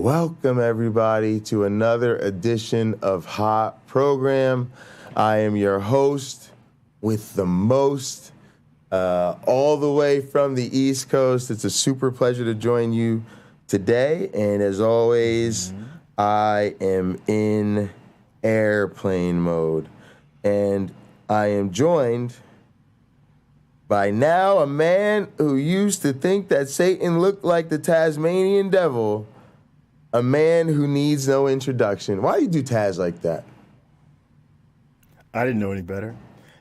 Welcome everybody to another edition of Hot Program. I am your host with the most, all the way from the East Coast. It's a super pleasure to join you today, and as always, I am in airplane mode, and I am joined by now a man who used to think that Satan looked like the Tasmanian devil, a man who needs no introduction. Why do you do Taz like that? I didn't know any better.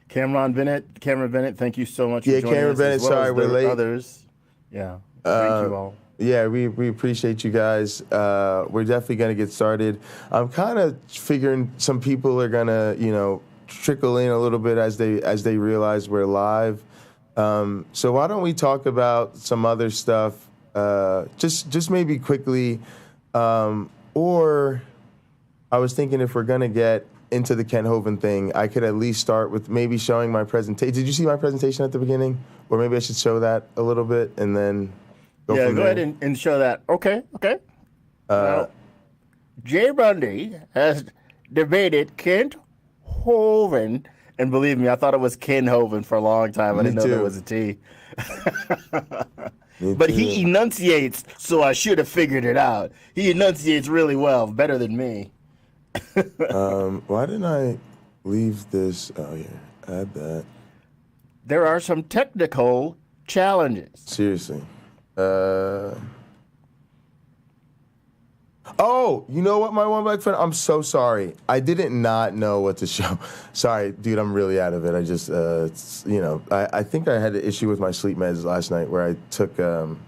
Cameron Bennett, thank you so much for joining us. Yeah, Cameron Bennett, sorry we're late. Others. Yeah, thank you all. Yeah, we appreciate you guys. We're definitely going to get started. I'm kind of figuring some people are going to, trickle in a little bit as they realize we're live. So why don't we talk about some other stuff, just maybe quickly, or I was thinking if we're going to get into the Ken Hovind thing, I could at least start with maybe showing my presentation. Did you see my presentation at the beginning? Or maybe I should show that a little bit and then go from there. Ahead and show that. Okay. Jay Bundy has debated Kent Hovind. And believe me, I thought it was Ken Hovind for a long time. I didn't know there was a T. But he enunciates, so I should have figured it out. He enunciates really well, better than me. Why didn't I leave this? Oh, yeah, add that. There are some technical challenges. Seriously. Oh, you know what, my one black friend? I'm so sorry. I didn't not know what to show. Sorry, dude, I'm really out of it. I just, I think I had an issue with my sleep meds last night where I took an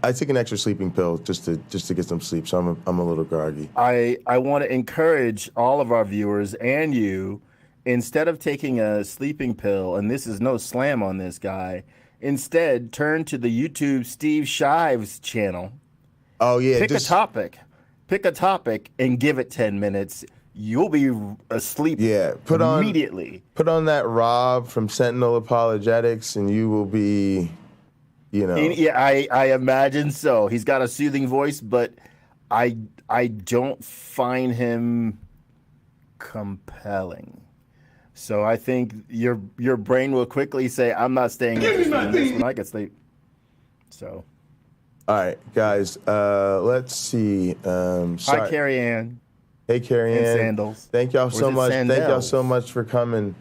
extra sleeping pill just to get some sleep. So I'm a little groggy. I want to encourage all of our viewers and you, instead of taking a sleeping pill, and this is no slam on this guy, instead, turn to the YouTube Steve Shives channel. Oh, yeah. Pick a topic and give it 10 minutes. You'll be asleep immediately. Put on that Rob from Sentinel Apologetics, and you will be, Yeah, I imagine so. He's got a soothing voice, but I don't find him compelling. So I think your brain will quickly say, I'm not staying in this when I get sleep. So. All right, guys, let's see. Hi, Carrie Ann. Hey, Carrie Ann. Sandals. Thank y'all so much. Thank y'all so much for coming.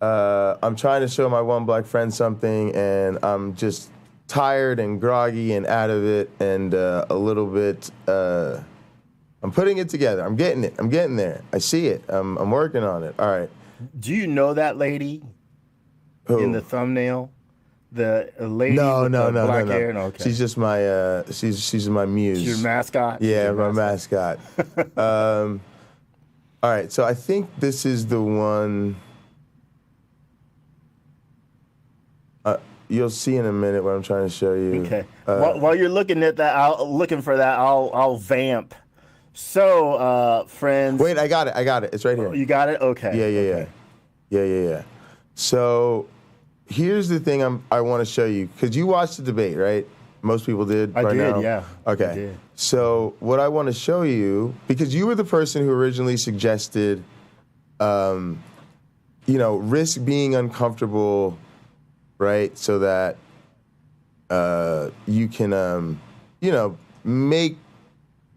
I'm trying to show my one black friend something, and I'm just tired and groggy and out of it and a little bit, I'm putting it together. I'm getting it. I'm getting there. I see it. I'm working on it. All right. Do you know that lady in the thumbnail? The lady with the black hair? No, okay. She's just my she's my muse. She's your mascot? Yeah, my mascot. All right, so I think this is the one. You'll see in a minute what I'm trying to show you. Okay. While you're looking at that, I'll vamp. So, friends. Wait, I got it. It's right here. You got it? Okay. Yeah. So, here's the thing I want to show you, because you watched the debate, right? Most people did. I did, now? yeah. Okay. I did. So, what I want to show you, because you were the person who originally suggested, risk being uncomfortable, right? So that you can, make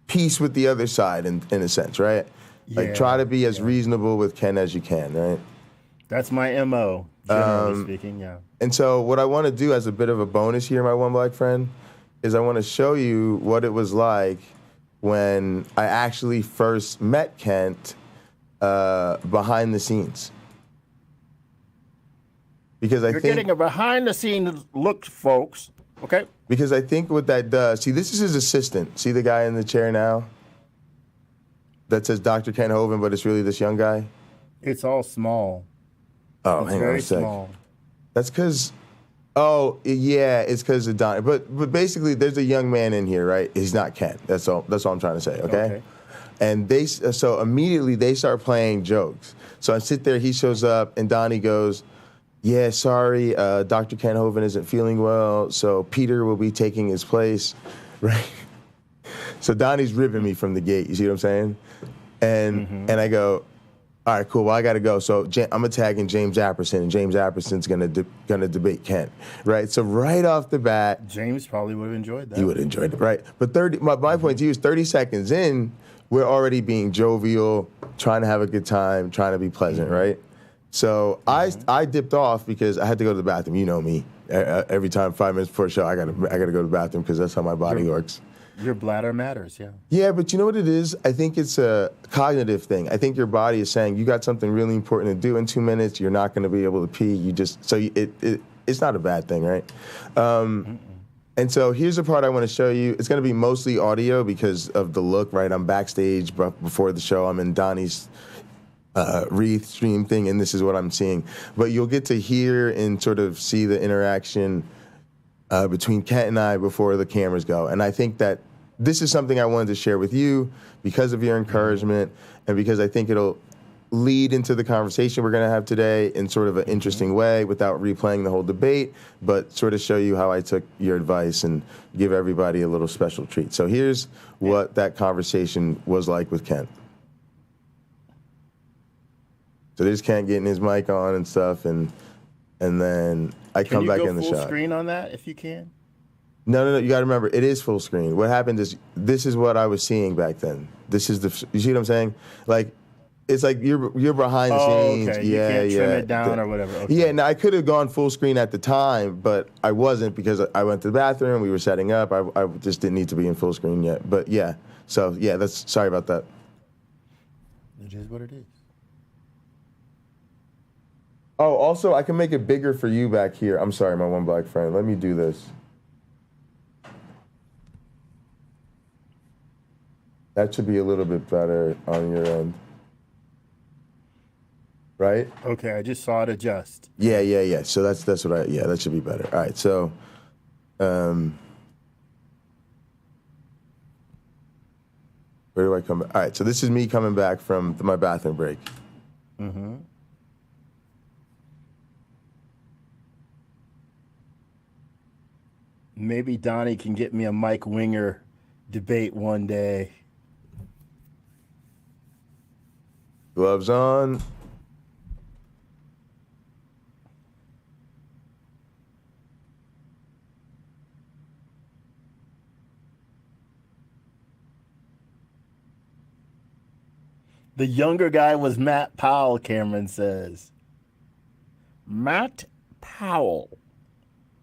peace with the other side in a sense, right? Like try to be as reasonable with Ken as you can, right? That's my MO, generally speaking, yeah. And so what I want to do as a bit of a bonus here, my one black friend, is I want to show you what it was like when I actually first met Kent behind the scenes. Because You're getting a behind-the-scenes look, folks. Okay. Because I think what that does, see, this is his assistant. See the guy in the chair now? that says Dr. Ken Hovind, but it's really this young guy? It's all small. Oh, It's hang on very a sec. small. That's because, oh, yeah, it's because of Don. But basically, there's a young man in here, right? He's not Ken. That's all I'm trying to say, okay? And so immediately they start playing jokes. So I sit there, he shows up, and Donnie goes, yeah, sorry, Dr. Ken Hovind isn't feeling well, so Peter will be taking his place, right? So Donnie's ripping me from the gate, you see what I'm saying? And I go, all right, cool, well, I got to go. So I'm attacking James Apperson, and James Apperson's gonna debate Kent, right? So right off the bat. James probably would have enjoyed that. He would have enjoyed it, right? But my point to you is 30 seconds in, we're already being jovial, trying to have a good time, trying to be pleasant, right? So I dipped off because I had to go to the bathroom. You know me. Every time 5 minutes before a show, I gotta go to the bathroom because that's how my body works. Your bladder matters, yeah. Yeah, but you know what it is? I think it's a cognitive thing. I think your body is saying you got something really important to do in 2 minutes. You're not going to be able to pee. It's not a bad thing, right? And so here's the part I want to show you. It's going to be mostly audio because of the look, right? I'm backstage before the show. I'm in Donnie's Wreath stream thing, and this is what I'm seeing. But you'll get to hear and sort of see the interaction between Kent and I before the cameras go. And I think that this is something I wanted to share with you because of your encouragement and because I think it'll lead into the conversation we're going to have today in sort of an interesting way without replaying the whole debate, but sort of show you how I took your advice and give everybody a little special treat. So here's what that conversation was like with Kent. So there's Kent getting his mic on and stuff, and then I come back in the shot. Can you go full screen on that if you can? No. You got to remember, it is full screen. What happened is this is what I was seeing back then. This is you see what I'm saying? Like, it's like you're behind the scenes. Okay. Yeah, you can't trim it down or whatever. Okay. Yeah, now I could have gone full screen at the time, but I wasn't because I went to the bathroom. We were setting up. I just didn't need to be in full screen yet. But yeah, so yeah, sorry about that. It is what it is. Oh, also, I can make it bigger for you back here. I'm sorry, my one black friend. Let me do this. That should be a little bit better on your end. Right? Okay, I just saw it adjust. Yeah. So that's what that should be better. All right, so where do I come back? All right, so this is me coming back from my bathroom break. Maybe Donnie can get me a Mike Winger debate one day. Gloves on. The younger guy was Matt Powell, Cameron says. Matt Powell.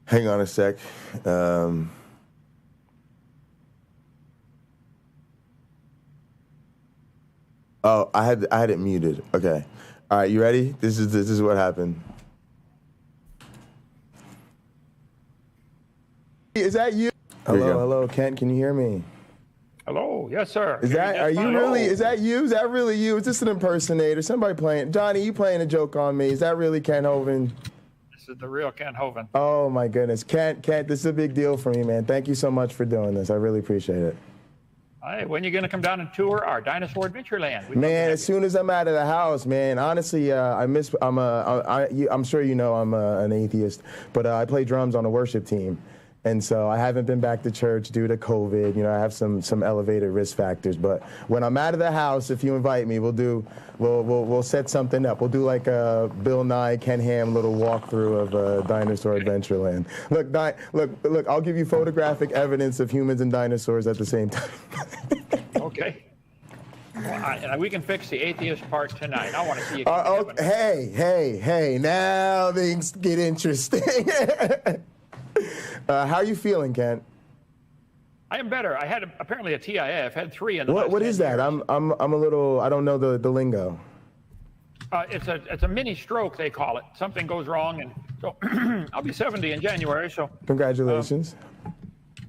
Hang on a sec. Oh, I had it muted. Okay. All right, you ready? This is what happened. Is that you? Hello, Kent. Can you hear me? Hello, yes, sir. Is that you? Is that really you? Is this an impersonator? Somebody playing? Johnny, you playing a joke on me? Is that really Kent Hovind? This is the real Kent Hovind. Oh my goodness, Kent, this is a big deal for me, man. Thank you so much for doing this. I really appreciate it. Hey, when are you going to come down and tour our Dinosaur Adventureland? Man, as soon as I'm out of the house, man. Honestly, I'm sure you know I'm an atheist, but I play drums on a worship team. And so I haven't been back to church due to COVID. You know, I have some elevated risk factors. But when I'm out of the house, if you invite me, we'll set something up. We'll do like a Bill Nye, Ken Ham little walkthrough of Dinosaur Adventureland. Look, I'll give you photographic evidence of humans and dinosaurs at the same time. Okay. Well, we can fix the atheist part tonight. I want to see you. Hey, now things get interesting. How are you feeling, Kent? I am better. I had apparently a TIA. I've had 3 in the What is that? years. I'm a little. I don't know the lingo. It's a mini stroke, they call it. Something goes wrong, and so I'll be 70 in January. So congratulations.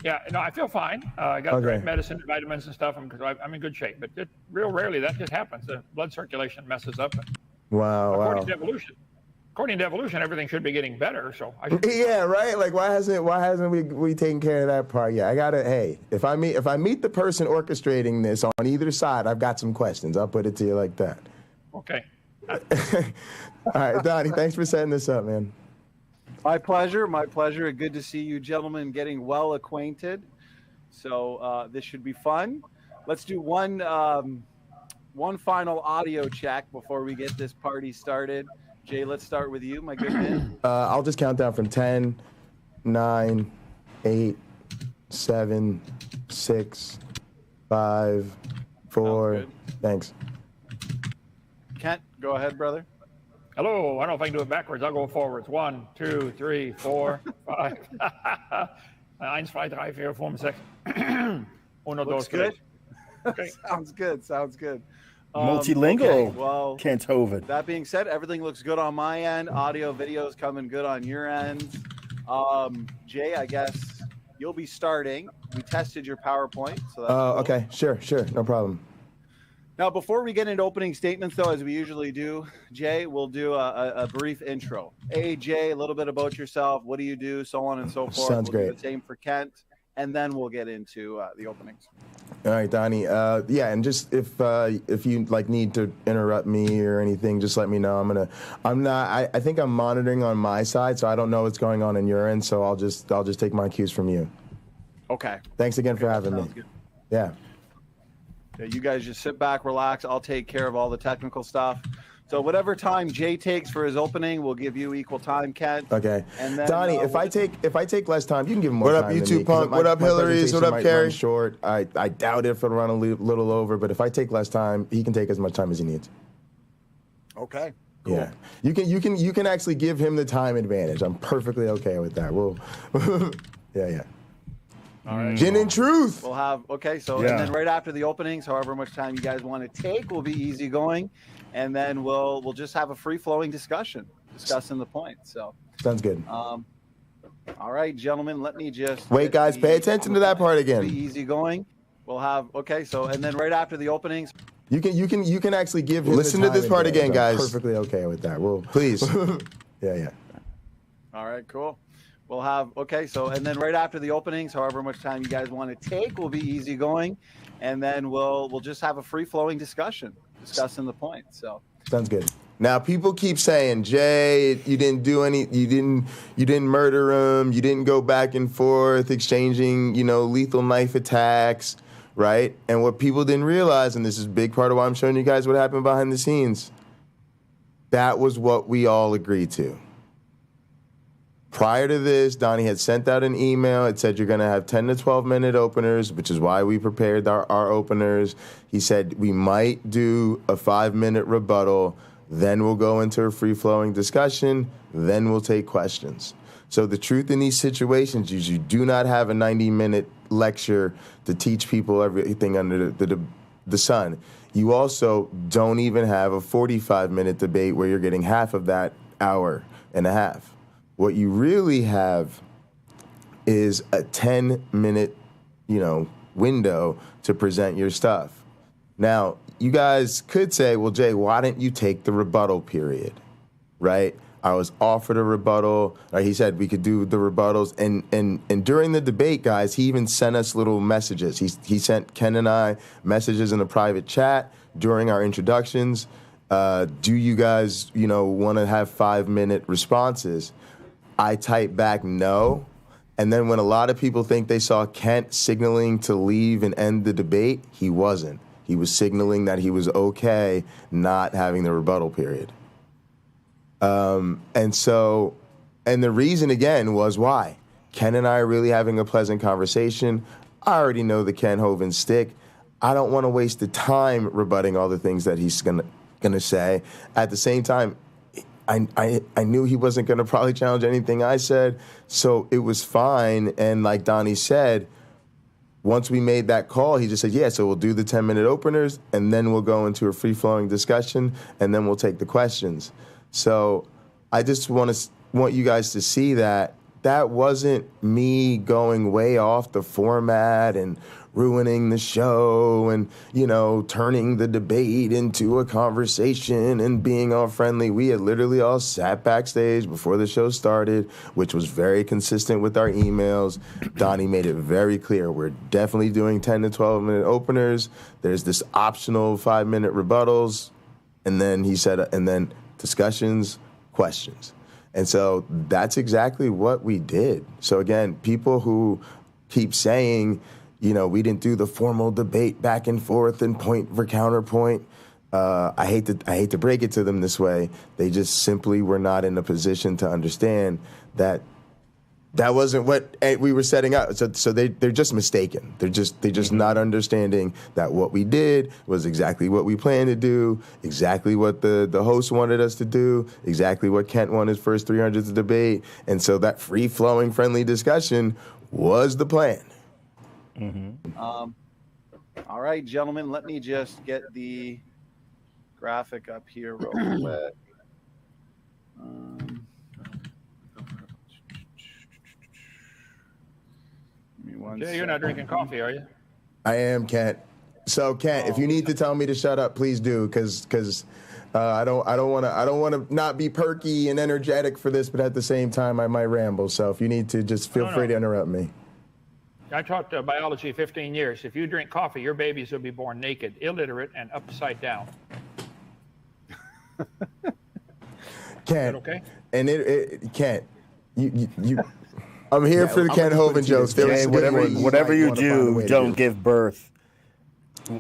Yeah, no, I feel fine. I got Okay. great medicine, vitamins and stuff. I'm in good shape. But real rarely that just happens. The blood circulation messes up. Wow. According to evolution, everything should be getting better. So I should. Yeah, right. Like, why hasn't we taken care of that part? Yeah, I gotta. Hey, if I meet the person orchestrating this on either side, I've got some questions. I'll put it to you like that. Okay. All right, Donnie. Thanks for setting this up, man. My pleasure. My pleasure. Good to see you gentlemen getting well acquainted. So this should be fun. Let's do one final audio check before we get this party started. Jay, let's start with you, my good man. I'll just count down from 10, 9, 8, 7, 6, 5, 4. Thanks. Kent, go ahead, brother. Hello. I don't know if I can do it backwards. I'll go forwards. 1, 2, 3, 4, 5. 1, 2, 3, 4, 5, 6. 1, 2, 3. Okay. Sounds good. Sounds good. Multilingual. Okay, well, Kenthoven. that being said, everything looks good on my end. Audio, video is coming good on your end. Jay, I guess you'll be starting. We tested your PowerPoint. So that's cool. Okay. Sure. No problem. Now, before we get into opening statements, though, as we usually do, Jay, we'll do a brief intro. Hey, Jay, a little bit about yourself. What do you do? So on and so forth. Sounds great. Do the same for Kent, and then we'll get into the openings. All right, Donnie. Yeah, and just if you like need to interrupt me or anything, just let me know. I think I'm monitoring on my side, so I don't know what's going on in your end. So I'll just take my cues from you. Okay. Thanks again for having me. Good. Yeah. Yeah, you guys just sit back, relax. I'll take care of all the technical stuff. So whatever time Jay takes for his opening, we'll give you equal time, Kent. Okay. And then, Donnie, if I take less time, you can give him more What time. up, than YouTube me, 'cause punk? my What up, Hillary? presentation What up, might Carrie? run short. I doubt if it'll run a little over, but if I take less time, he can take as much time as he needs. Okay. Cool. Yeah. You can actually give him the time advantage. I'm perfectly okay with that. We'll yeah. All right. Gin and truth. We'll have, okay, so, Yeah. and then right after the openings, however much time you guys want to take will be easygoing. And then we'll just have a free-flowing discussion, discussing the points. So, Sounds good. all right, gentlemen, let me just Wait, get guys, pay attention to that part again. Be easygoing. We'll have, okay, so, and then right after the openings, You can actually give him Listen the to time this part advantage. again, I'm guys. perfectly okay with that. We'll Please. yeah. all right, cool. We'll have, okay, so, and then right after the openings, however much time you guys want to take will be easygoing. And then we'll just have a free-flowing discussion, discussing the points. So, Sounds good. Now people keep saying, Jay, you didn't murder him, you didn't go back and forth exchanging, lethal knife attacks, right? And what people didn't realize, and this is a big part of why I'm showing you guys what happened behind the scenes, that was what we all agreed to. Prior to this, Donnie had sent out an email. It said you're going to have 10 to 12-minute openers, which is why we prepared our openers. He said we might do a 5-minute rebuttal, then we'll go into a free-flowing discussion, then we'll take questions. So the truth in these situations is you do not have a 90-minute lecture to teach people everything under the sun. You also don't even have a 45-minute debate where you're getting half of that hour and a half. What you really have is a 10-minute, window to present your stuff. Now, you guys could say, well, Jay, why didn't you take the rebuttal period, right? I was offered a rebuttal. He said we could do the rebuttals. And during the debate, guys, he even sent us little messages. He sent Ken and I messages in a private chat during our introductions. Do you guys, want to have 5-minute responses? I typed back no. And then when a lot of people think they saw Kent signaling to leave and end the debate, he wasn't. He was signaling that he was okay not having the rebuttal period. And the reason, again, was why? Ken and I are really having a pleasant conversation. I already know the Ken Hovind stick. I don't want to waste the time rebutting all the things that he's gonna say. At the same time, I knew he wasn't going to probably challenge anything I said, so it was fine. And like Donnie said, once we made that call, he just said, yeah, so we'll do the 10-minute openers, and then we'll go into a free-flowing discussion, and then we'll take the questions. So I just want you guys to see that that wasn't me going way off the format and ruining the show and, you know, turning the debate into a conversation and being all friendly. We had literally all sat backstage before the show started, which was very consistent with our emails. Donnie made it very clear. We're definitely doing 10 to 12-minute openers. There's this optional 5-minute rebuttals. And then he said, and then discussions, questions. And so that's exactly what we did. So again, people who keep saying, you know, we didn't do the formal debate back and forth and point for counterpoint. I hate to break it to them this way. They just simply were not in a position to understand that that wasn't what we were setting up. So they're just mistaken. They're just not understanding that what we did was exactly what we planned to do, exactly what the host wanted us to do, exactly what Kent won his first 300th debate. And so that free-flowing, friendly discussion was the plan. Mm-hmm. All right, gentlemen, let me just get the graphic up here real quick. Jay, you're not drinking coffee, are you? I am, Kent. So, Kent, if you need to tell me to shut up, please do, because I don't want to not be perky and energetic for this, but at the same time, I might ramble. So, if you need to, just feel free to interrupt me. I taught biology 15 years. If you drink coffee, your babies will be born naked, illiterate, and upside down. Kent, okay? And Kent, you I'm here for the Kent Hovind jokes. Jay, whatever you do, don't give birth.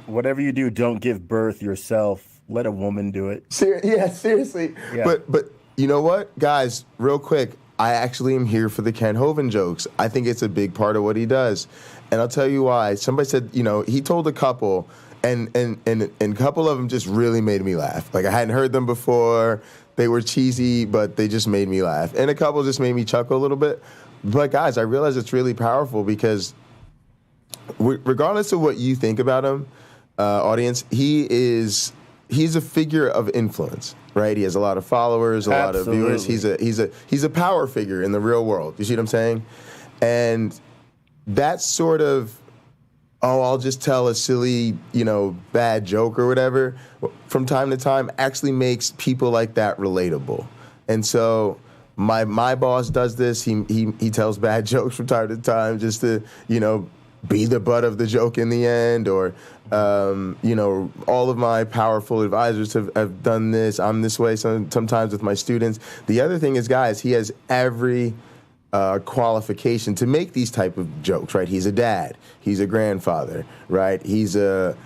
Whatever you do, don't give birth yourself. Let a woman do it. Seriously. Yeah. But you know what, guys? Real quick, I actually am here for the Kent Hovind jokes. I think it's a big part of what he does, and I'll tell you why. Somebody said, you know, he told a couple, and a couple of them just really made me laugh. Like I hadn't heard them before. They were cheesy, but they just made me laugh, and a couple just made me chuckle a little bit. But guys, I realize it's really powerful because regardless of what you think about him, audience, he's a figure of influence, right? He has a lot of followers, a lot of viewers. He's a power figure in the real world. You see what I'm saying? And that sort of, I'll just tell a silly, bad joke or whatever, from time to time actually makes people like that relatable. And so my boss does this. He tells bad jokes from time to time just to, be the butt of the joke in the end, or, all of my powerful advisors have done this. I'm this way sometimes with my students. The other thing is, guys, he has every qualification to make these type of jokes, right? He's a dad. He's a grandfather, right? He's a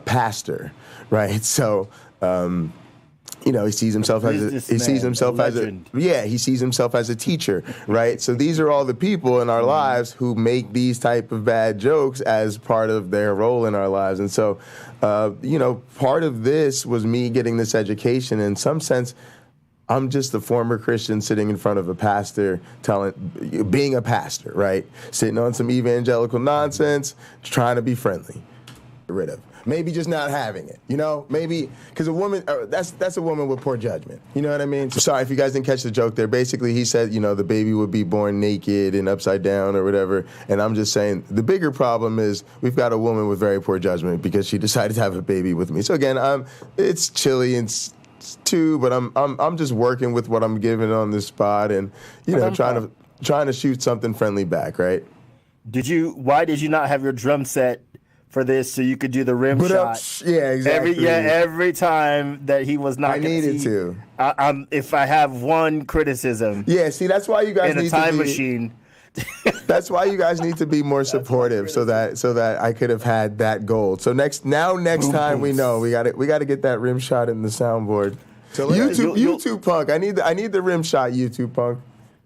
pastor, right? So, he sees himself as a teacher, right? So these are all the people in our lives who make these type of bad jokes as part of their role in our lives. And so, part of this was me getting this education. In some sense, I'm just a former Christian sitting in front of a pastor, being a pastor, right? Sitting on some evangelical nonsense, trying to be friendly. Get rid of. Maybe just not having it, maybe because a woman, that's a woman with poor judgment. You know what I mean? So sorry if you guys didn't catch the joke there. Basically, he said, the baby would be born naked and upside down or whatever. And I'm just saying the bigger problem is we've got a woman with very poor judgment because she decided to have a baby with me. So again, it's chilly and too, but I'm just working with what I'm given on this spot and, trying to shoot something friendly back, right? Why did you not have your drum set for this so you could do the rim shot? Yeah, exactly. Every time that he was not. I needed to. If I have one criticism. Yeah, see, that's why you guys in need a time to be, machine. That's why you guys need to be more supportive, so that I could have had that goal. So next time we know we got to get that rim shot in the soundboard. So YouTube Punk, I need the rim shot, YouTube Punk.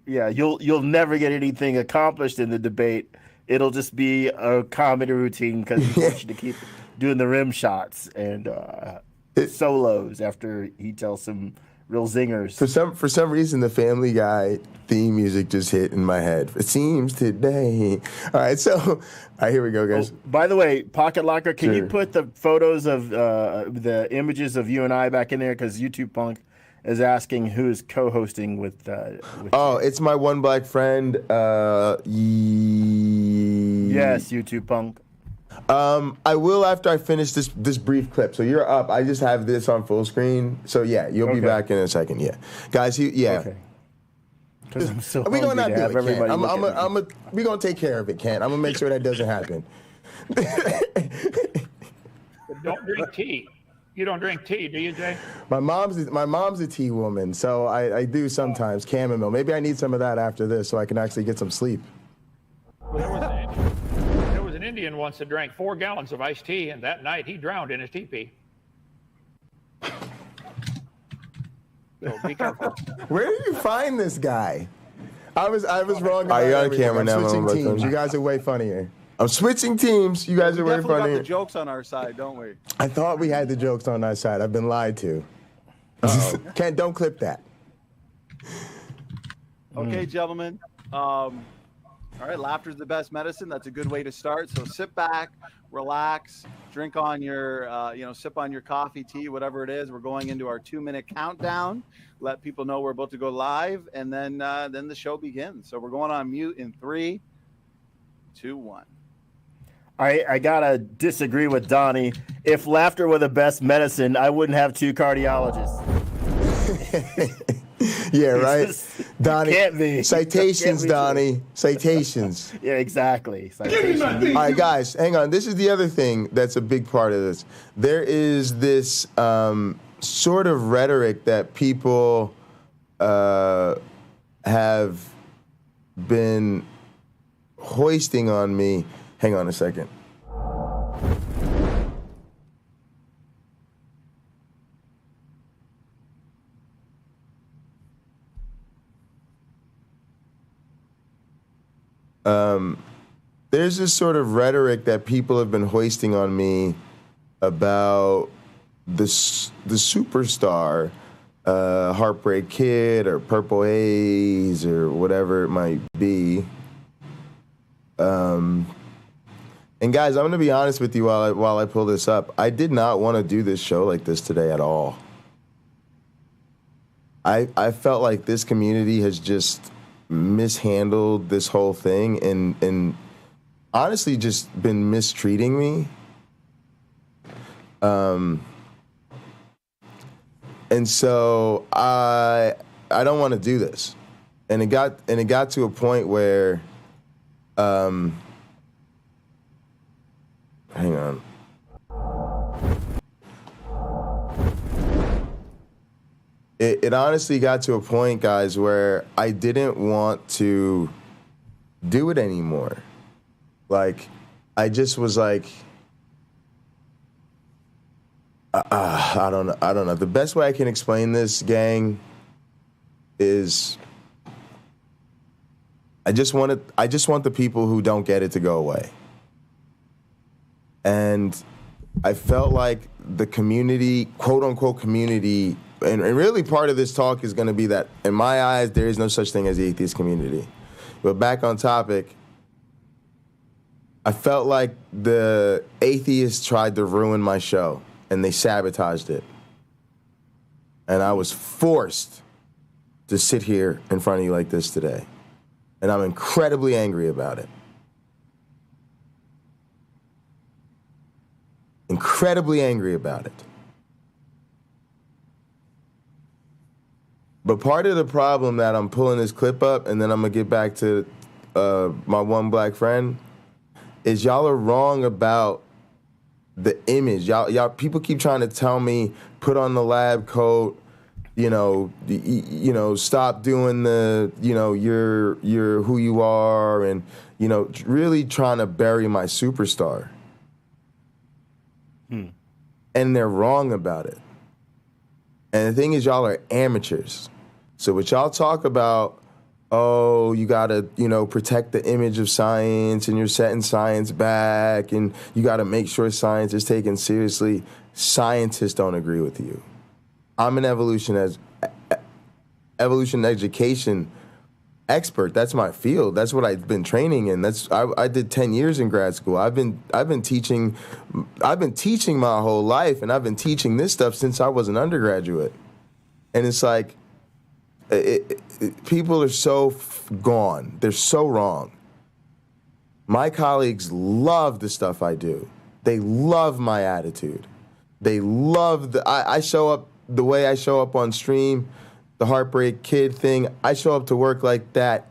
Yeah, you'll never get anything accomplished in the debate. It'll just be a comedy routine because he wants you to keep doing the rim shots and solos after he tells some real zingers. For some reason, the Family Guy theme music just hit in my head. It seems today. All right, here we go, guys. By the way, Pocket Locker, can you put the photos of the images of you and I back in there? Because YouTube Punk is asking who's co-hosting with. Oh, it's my one black friend. Yes, YouTube punk. I will after I finish this brief clip. So you're up. I just have this on full screen. So yeah, you'll be back in a second. Yeah, guys. Okay. Because I'm so we gonna not to do have it, Ken. everybody. We gonna take care of it, Ken. I'm gonna make sure that doesn't happen. Don't drink tea. You don't drink tea, do you, Jay? My mom's a tea woman, so I do sometimes chamomile. Maybe I need some of that after this so I can actually get some sleep. There was an Indian once that drank 4 gallons of iced tea, and that night he drowned in his teepee. So be careful. Where did you find this guy? I was wrong. Are you on everything. camera now? I'm switching teams. You guys are way funnier. I'm switching teams. You guys are way Definitely got funnier. the jokes on our side, don't we? I thought we had the jokes on our side. I've been lied to. Ken, don't clip that. Okay, gentlemen. All right, laughter's the best medicine. That's a good way to start. So sit back, relax, drink on your, sip on your coffee, tea, whatever it is. We're going into our 2-minute countdown. Let people know we're about to go live, and then the show begins. So we're going on mute in 3, 2, 1. I gotta disagree with Donnie. If laughter were the best medicine, I wouldn't have 2 cardiologists. Yeah, right? Donnie, can't be. Citations, Can't be Donnie. Citations. Yeah, exactly. Citation. All right, guys, hang on. This is the other thing that's a big part of this. There is this sort of rhetoric that people have been hoisting on me. Hang on a second. There's this sort of rhetoric that people have been hoisting on me about the superstar, Heartbreak Kid or Purple Haze or whatever it might be. And guys, I'm going to be honest with you while I pull this up. I did not want to do this show like this today at all. I felt like this community has just mishandled this whole thing and honestly just been mistreating me. And so I don't want to do this. And it got to a point where hang on. It honestly got to a point, guys, where I didn't want to do it anymore. Like, I just was like, I don't know. The best way I can explain this, gang, is I just want the people who don't get it to go away. And I felt like the community, quote unquote community, and really part of this talk is going to be that in my eyes, there is no such thing as the atheist community. But back on topic, I felt like the atheists tried to ruin my show and they sabotaged it. And I was forced to sit here in front of you like this today. And I'm incredibly angry about it. Incredibly angry about it. But part of the problem that I'm pulling this clip up, and then I'm going to get back to my one black friend, is y'all are wrong about the image. Y'all people keep trying to tell me, put on the lab coat, stop doing the, you're who you are, and, really trying to bury my superstar. And they're wrong about it. And the thing is, y'all are amateurs. So what y'all talk about, oh, you gotta, protect the image of science and you're setting science back and you gotta make sure science is taken seriously. Scientists don't agree with you. I'm an evolution education expert. That's my field. That's what I've been training in. I did 10 years in grad school. I've been teaching my whole life, and I've been teaching this stuff since I was an undergraduate. And it's like, people are so gone. They're so wrong. My colleagues love the stuff I do. They love my attitude. They love I show up the way I show up on stream, the Heartbreak Kid thing. I show up to work like that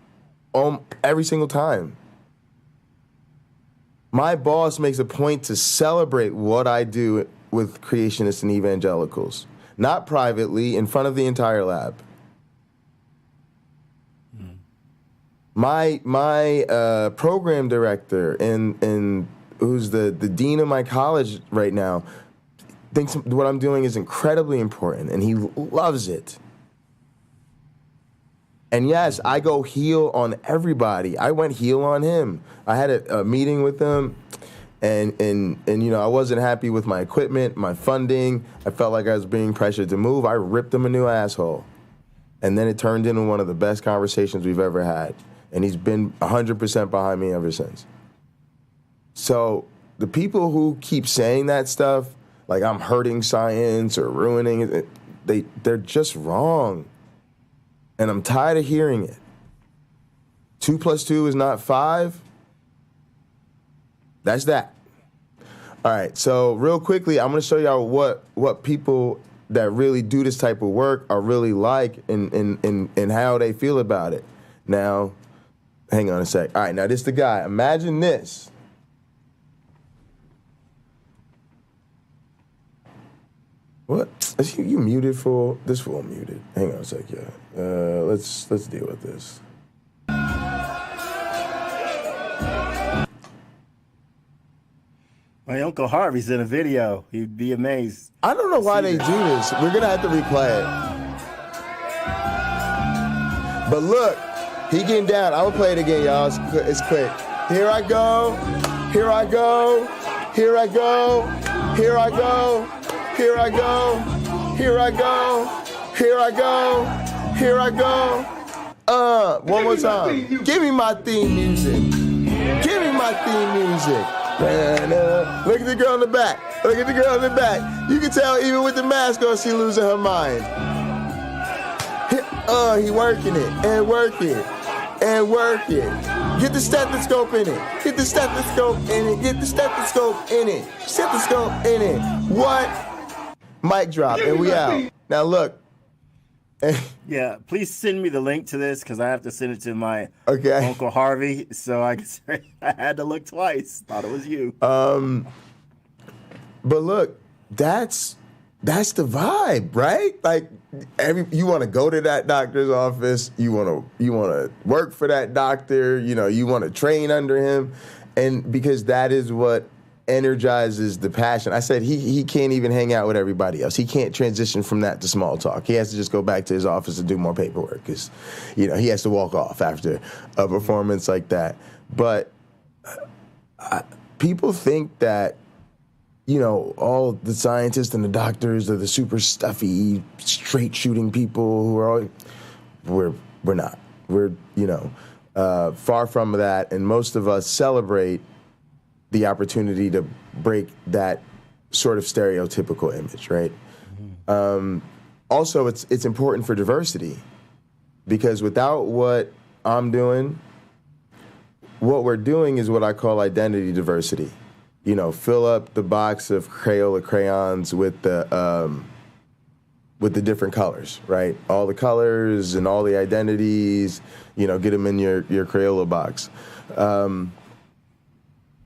every single time. My boss makes a point to celebrate what I do with creationists and evangelicals, not privately, in front of the entire lab. My program director and who's the dean of my college right now thinks what I'm doing is incredibly important, and he loves it. And yes, I go heel on everybody. I went heel on him. I had a meeting with him, and you know, I wasn't happy with my equipment, my funding. I felt like I was being pressured to move. I ripped him a new asshole. And then it turned into one of the best conversations we've ever had. And he's been 100% behind me ever since. So the people who keep saying that stuff, like I'm hurting science or ruining it, they're just wrong. And I'm tired of hearing it. 2 + 2 is not 5. That's that. All right, so real quickly, I'm gonna show y'all what people that really do this type of work are really like and how they feel about it. Now, hang on a sec. All right, now this is the guy. Imagine this. What? Is you muted, fool? This fool muted. Hang on a sec, yeah. Let's deal with this. My Uncle Harvey's in a video. You'd be amazed. I don't know why they do this. We're gonna have to replay it. But look, he getting down. I'm gonna play it again, y'all. It's quick. Here I go. Here I go. Here I go. Here I go. Here I go. Here I go. Here I go. Here I go. One more time. Give me my theme music. Give me my theme music. Look at the girl in the back. Look at the girl in the back. You can tell even with the mask on, she losing her mind. He working it and work it and work it. Get the stethoscope in it. Get the stethoscope in it. Get the stethoscope in it. Stethoscope in it. What? Mic drop and we out. Now look. Yeah, please send me the link to this because I have to send it to my Okay. Uncle Harvey. So I had to look twice. Thought it was you. But look, that's the vibe, right? Like you want to go to that doctor's office, you want to work for that doctor, you want to train under him, and because that is what energizes the passion. I said he can't even hang out with everybody else. He can't transition from that to small talk. He has to just go back to his office and do more paperwork because, he has to walk off after a performance like that. But people think that, all the scientists and the doctors are the super stuffy, straight shooting people who are all, we're not. We're, far from that. And most of us celebrate the opportunity to break that sort of stereotypical image, right? Mm-hmm. Also, it's important for diversity because without what I'm doing, what we're doing is what I call identity diversity. Fill up the box of Crayola crayons with the different colors, right? All the colors and all the identities, get them in your Crayola box.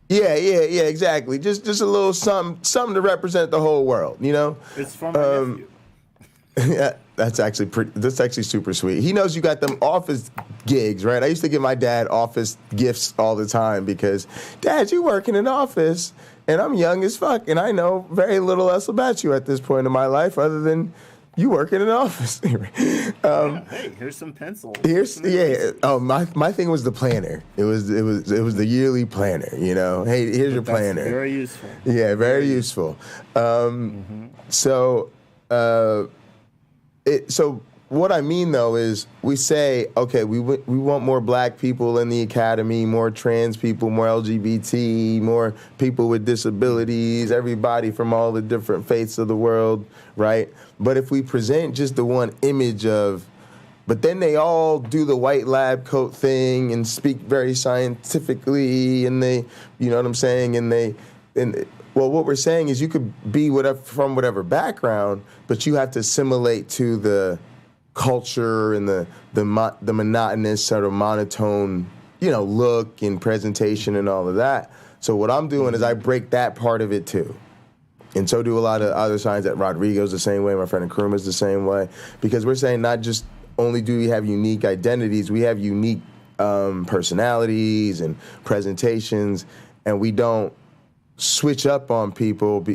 Yeah, exactly. Just a little something to represent the whole world, It's from my nephew. Yeah, that's actually super sweet. He knows you got them office gigs, right? I used to give my dad office gifts all the time because, Dad, you work in an office, and I'm young as fuck, and I know very little else about you at this point in my life other than you work in an office. Hey, here's some pencils. Oh, my thing was the planner. It was the yearly planner. Hey, here's your planner. Very useful. Yeah, very useful. So what I mean, though, is we say, okay, we want more black people in the academy, more trans people, more LGBT, more people with disabilities, everybody from all the different faiths of the world, right? But if we present just the one image of, but then they all do the white lab coat thing and speak very scientifically, and they, you know what I'm saying, well, what we're saying is you could be from whatever background, but you have to assimilate to the culture and the monotonous sort of monotone, look and presentation and all of that. So what I'm doing is I break that part of it too. And so do a lot of other signs. That Rodrigo's the same way, my friend Nkrumah's the same way, because we're saying not just only do we have unique identities, we have unique personalities and presentations, and we don't switch up on people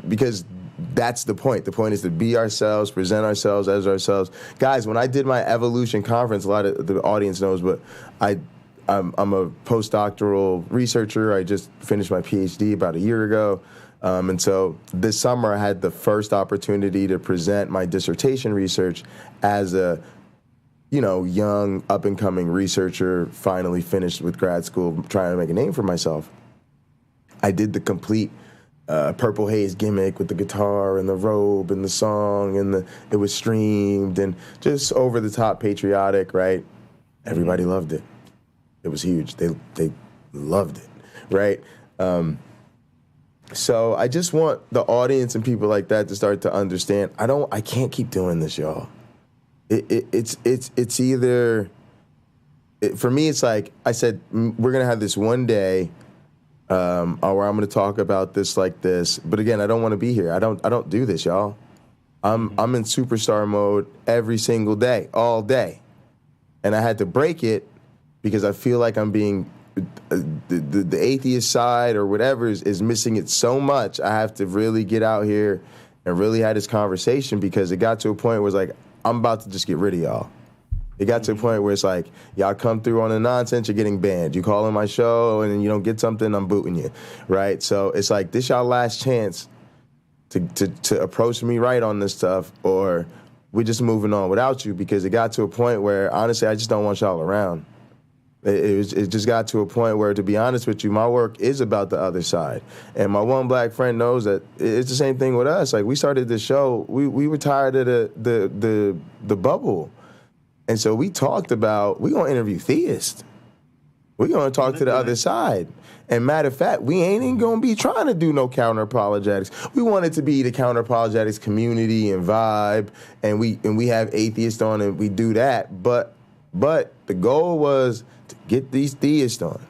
because that's the point. The point is to be ourselves, present ourselves as ourselves. Guys, when I did my Evolution conference, a lot of the audience knows, but I'm a postdoctoral researcher. I just finished my PhD about a year ago. And so this summer I had the first opportunity to present my dissertation research as a young, up-and-coming researcher, finally finished with grad school, trying to make a name for myself. I did the complete Purple Haze gimmick with the guitar and the robe and the song, and it was streamed and just over-the-top patriotic, right? Everybody loved it. It was huge. They loved it, right? So I just want the audience and people like that to start to understand. I can't keep doing this, y'all. It's either for me. It's like I said, we're gonna have this one day where I'm gonna talk about this like this. But again, I don't want to be here. I don't do this, y'all. I'm in superstar mode every single day, all day, and I had to break it because I feel like I'm being the atheist side or whatever is missing it so much. I have to really get out here and really have this conversation, because it got to a point where it's like, I'm about to just get rid of y'all. It got to a point where it's like, y'all come through on the nonsense, you're getting banned. You call on my show and you don't get something, I'm booting you, right? So it's like, this y'all last chance to approach me right on this stuff, or we're just moving on without you, because it got to a point where, honestly, I just don't want y'all around. It just got to a point where, to be honest with you, my work is about the other side. And my one black friend knows that it's the same thing with us. Like, we started this show, we were tired of the bubble. And so we talked about, we're going to interview theists. We're going to talk to the other side. And matter of fact, we ain't even going to be trying to do no counter-apologetics. We want it to be the counter-apologetics community and vibe, and we have atheists on and we do that. But the goal was to get these theists on,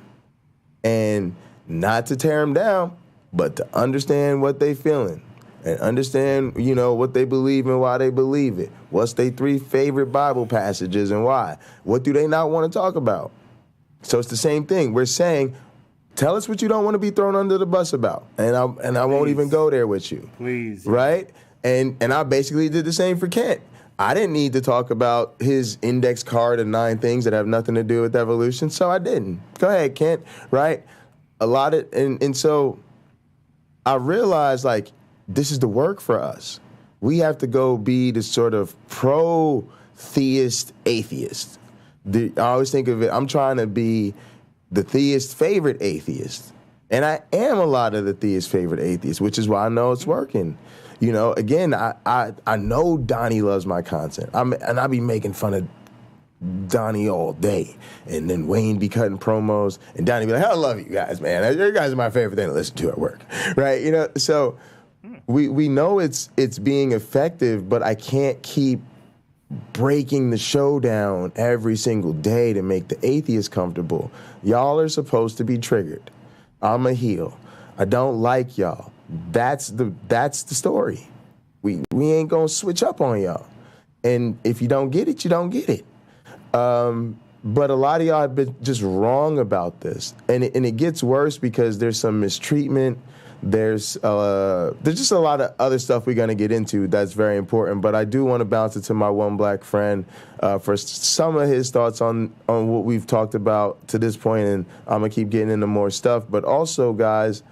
and not to tear them down, but to understand what they feeling and understand, what they believe and why they believe it. What's their 3 favorite Bible passages and why? What do they not want to talk about? So it's the same thing. We're saying, tell us what you don't want to be thrown under the bus about, and I won't even go there with you. Please. Right? And I basically did the same for Kent. I didn't need to talk about his index card of 9 things that have nothing to do with evolution, so I didn't. Go ahead, Kent, right? And so I realized, like, this is the work for us. We have to go be the sort of pro-theist atheist. I always think of it, I'm trying to be the theist's favorite atheist. And I am a lot of the theist's favorite atheist, which is why I know it's working. Again, I know Donnie loves my content. And I be making fun of Donnie all day. And then Wayne be cutting promos. And Donnie be like, I love you guys, man. You guys are my favorite thing to listen to at work. Right? So we know it's being effective, but I can't keep breaking the show down every single day to make the atheist comfortable. Y'all are supposed to be triggered. I'm a heel. I don't like y'all. That's the story. We ain't gonna switch up on y'all. And if you don't get it, you don't get it. But a lot of y'all have been just wrong about this. And it gets worse because there's some mistreatment. There's just a lot of other stuff we're gonna get into that's very important. But I do want to bounce it to my one black friend for some of his thoughts on what we've talked about to this point, and I'm gonna keep getting into more stuff. But also, guys,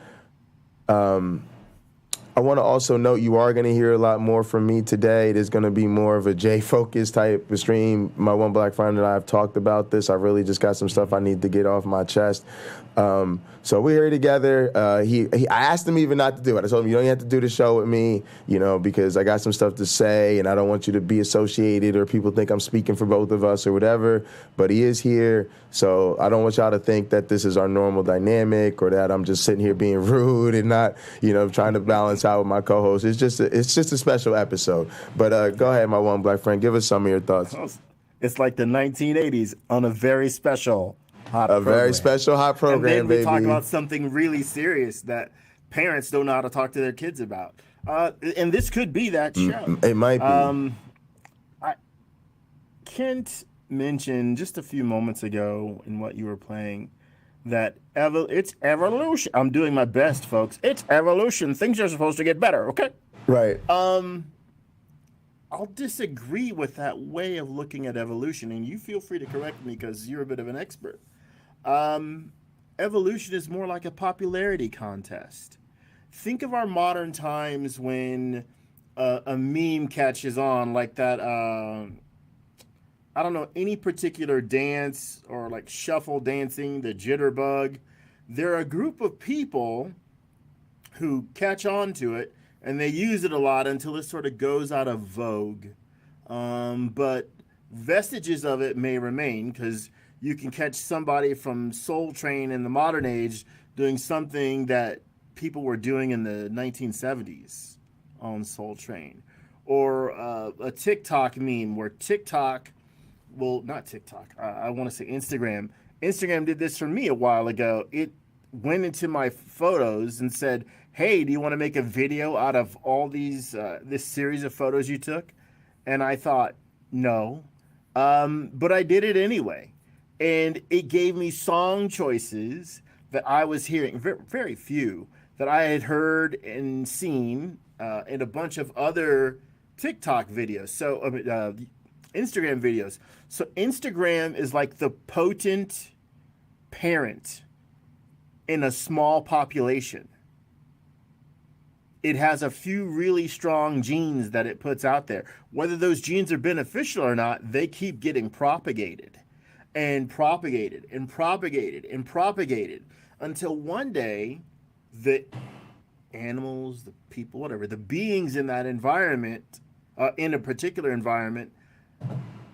I want to also note you are going to hear a lot more from me today. It is going to be more of a J-focused type of stream. My one black friend and I have talked about this. I really just got some stuff I need to get off my chest. So we're here together. I asked him even not to do it. I told him, you don't have to do the show with me, because I got some stuff to say and I don't want you to be associated or people think I'm speaking for both of us or whatever. But he is here. So I don't want y'all to think that this is our normal dynamic or that I'm just sitting here being rude and not, trying to balance out with my co-host. It's just a special episode. But go ahead, my one black friend. Give us some of your thoughts. It's like the 1980s on a very special hot program. Very special hot program, and then we baby. talk about something really serious that parents don't know how to talk to their kids about. And this could be that show. It might be. Kent mentioned just a few moments ago in what you were playing that it's evolution. I'm doing my best, folks. It's evolution. Things are supposed to get better, okay? Right. I'll disagree with that way of looking at evolution, and you feel free to correct me because you're a bit of an expert. Evolution is more like a popularity contest. Think of our modern times when a meme catches on, like that, I don't know, any particular dance or like shuffle dancing, the jitterbug. There are a group of people who catch on to it, and they use it a lot until it sort of goes out of vogue. But vestiges of it may remain, because you can catch somebody from Soul Train in the modern age doing something that people were doing in the 1970s on Soul Train. Or a TikTok meme where not TikTok, I want to say Instagram. Instagram did this for me a while ago. It went into my photos and said, hey, do you want to make a video out of all these, this series of photos you took? And I thought, no. But I did it anyway. And it gave me song choices that I was hearing, very few, that I had heard and seen in a bunch of other TikTok videos. So, Instagram videos. So Instagram is like the potent parent in a small population. It has a few really strong genes that it puts out there. Whether those genes are beneficial or not, they keep getting propagated and propagated and propagated and propagated until one day the animals, the people, whatever, the beings in that environment, in a particular environment,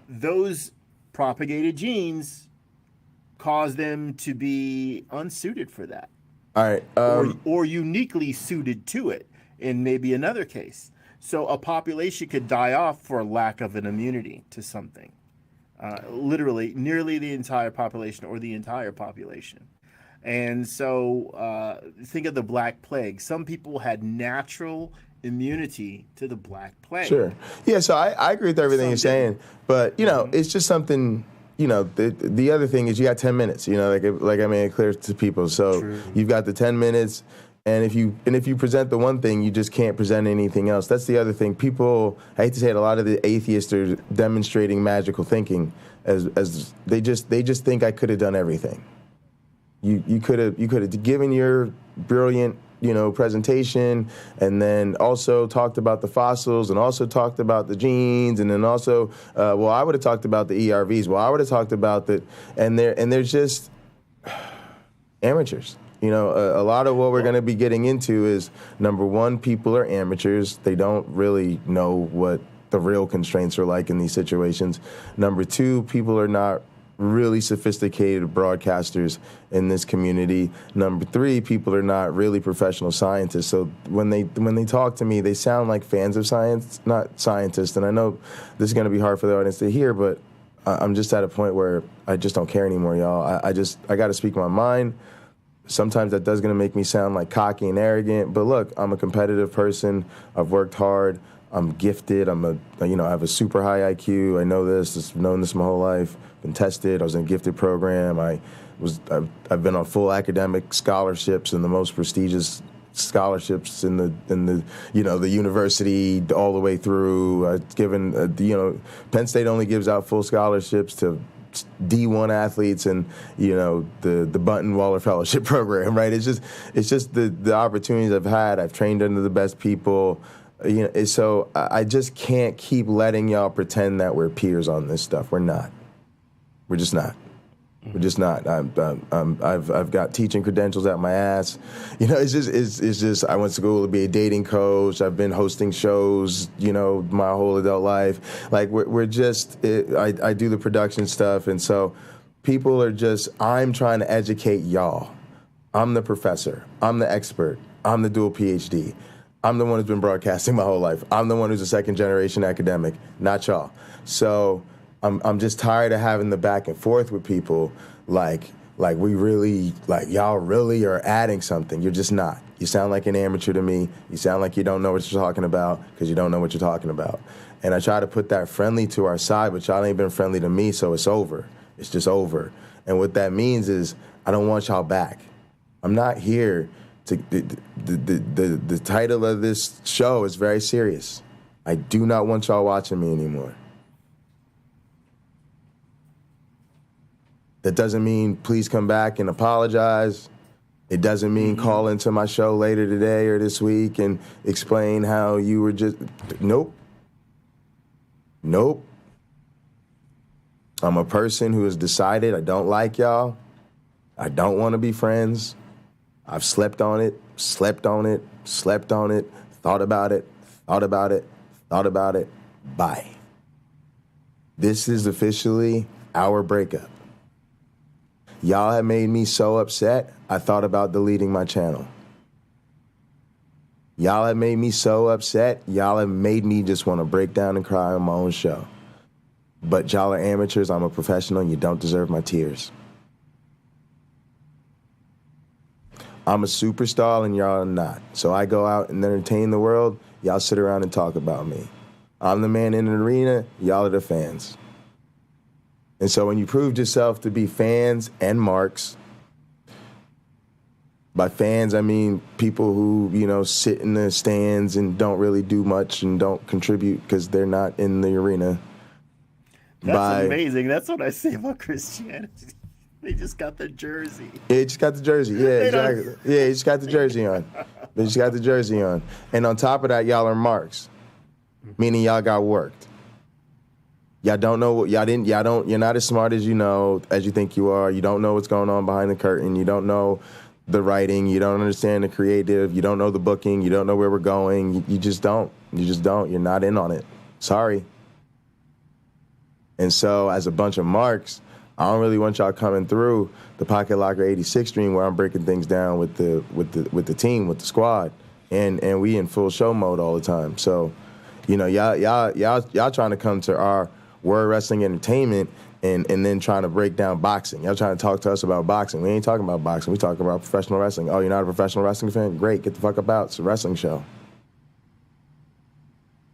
those propagated genes cause them to be unsuited for that. All right. Or uniquely suited to it in maybe another case. So a population could die off for lack of an immunity to something. Literally, nearly the entire population or the entire population. And so think of the Black Plague. Some people had natural immunity to the Black Plague. Sure. Yeah, so I agree with everything you're saying. But, it's just something, the other thing is you got 10 minutes, like I made it clear to people. So True. You've got the 10 minutes. And if you present the one thing, you just can't present anything else. That's the other thing. People, I hate to say it, a lot of the atheists are demonstrating magical thinking as they just think I could have done everything. You could have given your brilliant, presentation, and then also talked about the fossils, and also talked about the genes, and then also, I would have talked about the ERVs. Well, I would have talked about that, and they're just amateurs. A lot of what we're going to be getting into is, number one, people are amateurs. They don't really know what the real constraints are like in these situations. Number two, people are not really sophisticated broadcasters in this community. Number three, people are not really professional scientists. So when they talk to me, they sound like fans of science, not scientists. And I know this is going to be hard for the audience to hear, but I'm just at a point where I just don't care anymore, y'all. I got to speak my mind. Sometimes that does going to make me sound like cocky and arrogant, but look, I'm a competitive person. I've worked hard. I'm gifted. I have a super high IQ. I know this. I've known this my whole life. Been tested. I was in a gifted program. I've been on full academic scholarships and the most prestigious scholarships in the university all the way through. I've given Penn State only gives out full scholarships to D1 athletes and, you know, the Bunton Waller Fellowship program, right? It's just the opportunities I've had. I've trained under the best people, you know. So I just can't keep letting y'all pretend that we're peers on this stuff. We're not. We're just not. We're just not. I've got teaching credentials at my ass. You know, it's just. I went to school to be a dating coach. I've been hosting shows, you know, my whole adult life. Like we're just. I do the production stuff, and so people are just. I'm trying to educate y'all. I'm the professor. I'm the expert. I'm the dual PhD. I'm the one who's been broadcasting my whole life. I'm the one who's a second generation academic, not y'all. So. I'm just tired of having the back and forth with people like we really, like y'all really are adding something. You're just not. You sound like an amateur to me. You sound like you don't know what you're talking about because you don't know what you're talking about. And I try to put that friendly to our side, but y'all ain't been friendly to me, so it's over. It's just over. And what that means is I don't want y'all back. I'm not here to, the title of this show is very serious. I do not want y'all watching me anymore. That doesn't mean please come back and apologize. It doesn't mean call into my show later today or this week and explain how you were just, nope. Nope. I'm a person who has decided I don't like y'all. I don't want to be friends. I've slept on it, thought about it, bye. This is officially our breakup. Y'all have made me so upset, I thought about deleting my channel. Y'all have made me so upset, y'all have made me just want to break down and cry on my own show. But y'all are amateurs, I'm a professional, and you don't deserve my tears. I'm a superstar and y'all are not. So I go out and entertain the world, y'all sit around and talk about me. I'm the man in an arena, y'all are the fans. And so when you proved yourself to be fans and marks, by fans I mean people who, you know, sit in the stands and don't really do much and don't contribute because they're not in the arena. That's amazing. That's what I say about Christianity. They just got the jersey. Yeah, just got the jersey. Yeah, exactly. Yeah, he just got the jersey on. They just got the jersey on. And on top of that, y'all are marks, meaning y'all got worked. Y'all don't know what you're not as smart as you think you are. You don't know what's going on behind the curtain. You don't know the writing. You don't understand the creative. You don't know the booking. You don't know where we're going. You just don't. You're not in on it. Sorry. And so as a bunch of marks, I don't really want y'all coming through the Pocket Locker 86 stream where I'm breaking things down with the team, with the squad, and we in full show mode all the time. So, you know, y'all trying to come to our Word Wrestling Entertainment and then trying to break down boxing. Y'all trying to talk to us about boxing. We ain't talking about boxing. We talking about professional wrestling. Oh, you're not a professional wrestling fan? Great, get the fuck up out. It's a wrestling show.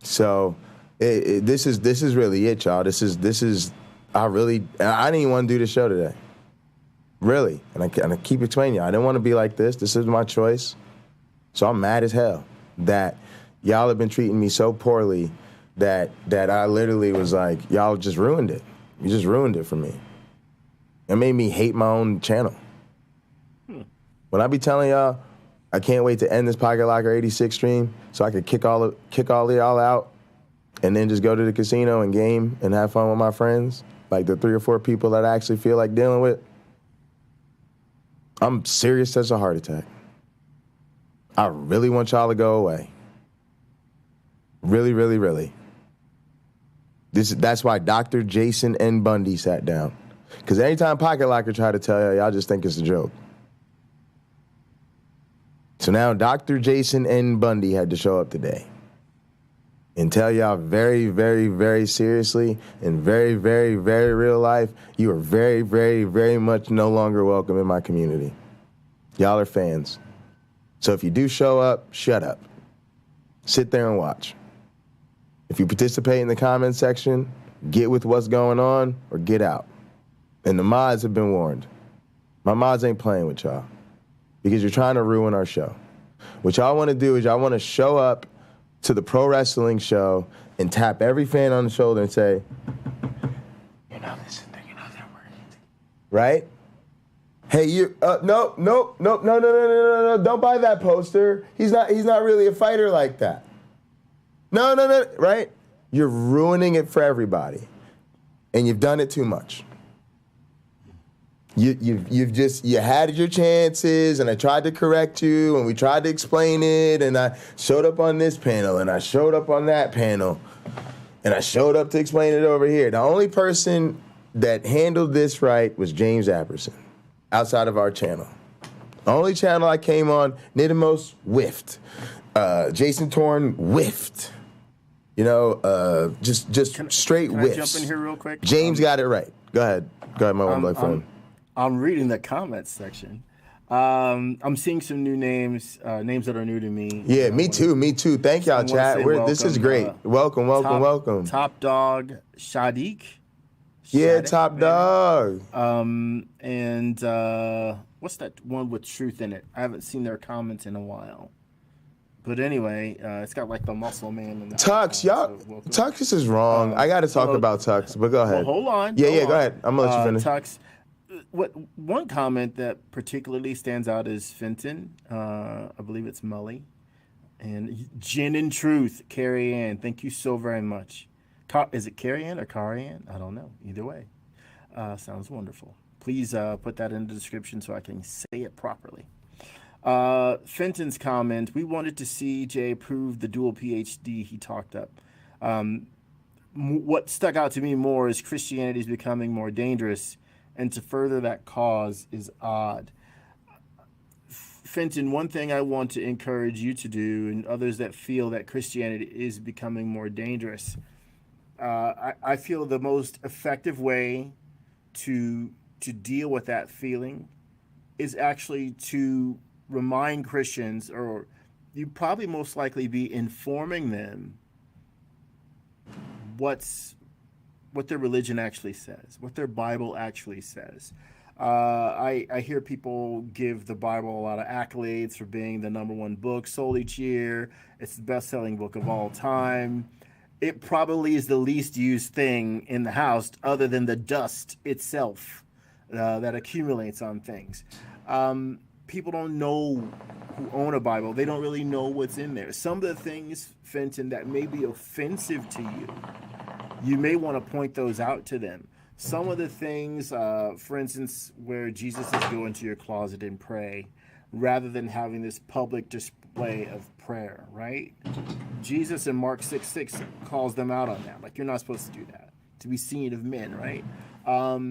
So this is really it, y'all. This is I didn't even want to do this show today. Really. And I keep explaining y'all. I didn't want to be like this. This is my choice. So I'm mad as hell that y'all have been treating me so poorly that I literally was like, y'all just ruined it. You just ruined it for me. It made me hate my own channel. When I be telling y'all, I can't wait to end this Pocket Locker 86 stream so I could kick all of y'all out and then just go to the casino and game and have fun with my friends, like the 3 or 4 people that I actually feel like dealing with. I'm serious as a heart attack. I really want y'all to go away. Really, really, really. That's why Dr. Jason N. Bundy sat down. Because anytime Pocket Locker try to tell y'all just think it's a joke. So now Dr. Jason N. Bundy had to show up today and tell y'all very, very, very seriously and very, very, very real life, you are very, very, very much no longer welcome in my community. Y'all are fans. So if you do show up, shut up. Sit there and watch. If you participate in the comment section, get with what's going on or get out. And the mods have been warned. My mods ain't playing with y'all because you're trying to ruin our show. What y'all want to do is y'all want to show up to the pro wrestling show and tap every fan on the shoulder and say, you know that right? Hey, you, no, don't buy that poster. He's not really a fighter like that. No, right? You're ruining it for everybody, and you've done it too much. You had your chances, and I tried to correct you, and we tried to explain it, and I showed up on this panel, and I showed up on that panel, and I showed up to explain it over here. The only person that handled this right was James Apperson, outside of our channel. The only channel I came on, Nidamos whiffed. Jason Torn whiffed. You know, just straight whiffs. Can I jump in here real quick? James got it right. Go ahead, my one black friend. I'm reading the comments section. I'm seeing some new names that are new to me. Yeah, me too. Thank y'all, chat. This is great. Welcome. Top Dog Shadiq. Yeah, Top Dog. And what's that one with truth in it? I haven't seen their comments in a while. But anyway, it's got like the muscle man in the Tux, y'all. So Tux is wrong. I got to talk about Tux, but go ahead. Well, hold on. Go ahead. I'm gonna let you finish. Tux. One comment that particularly stands out is Fenton. I believe it's Mully. And Gin and Truth, Carrie Ann. Thank you so very much. Is it Carrie Ann or Carrie Ann? I don't know. Either way. Sounds wonderful. Please put that in the description so I can say it properly. Fenton's comment, we wanted to see Jay prove the dual PhD he talked up. What stuck out to me more is Christianity is becoming more dangerous, and to further that cause is odd. Fenton, one thing I want to encourage you to do, and others that feel that Christianity is becoming more dangerous, I feel the most effective way to deal with that feeling is actually to remind Christians, or you probably most likely be informing them what their religion actually says, what their Bible actually says. I hear people give the Bible a lot of accolades for being the #1 book sold each year. It's the best-selling book of all time. It probably is the least used thing in the house other than the dust itself that accumulates on things. People don't know who own a Bible. They don't really know what's in there. Some of the things, Fenton, that may be offensive to you, you may want to point those out to them. Some of the things, for instance, where Jesus is going to your closet and pray, rather than having this public display of prayer, right? Jesus in Mark 6:6 calls them out on that. Like, you're not supposed to do that, to be seen of men, right? I've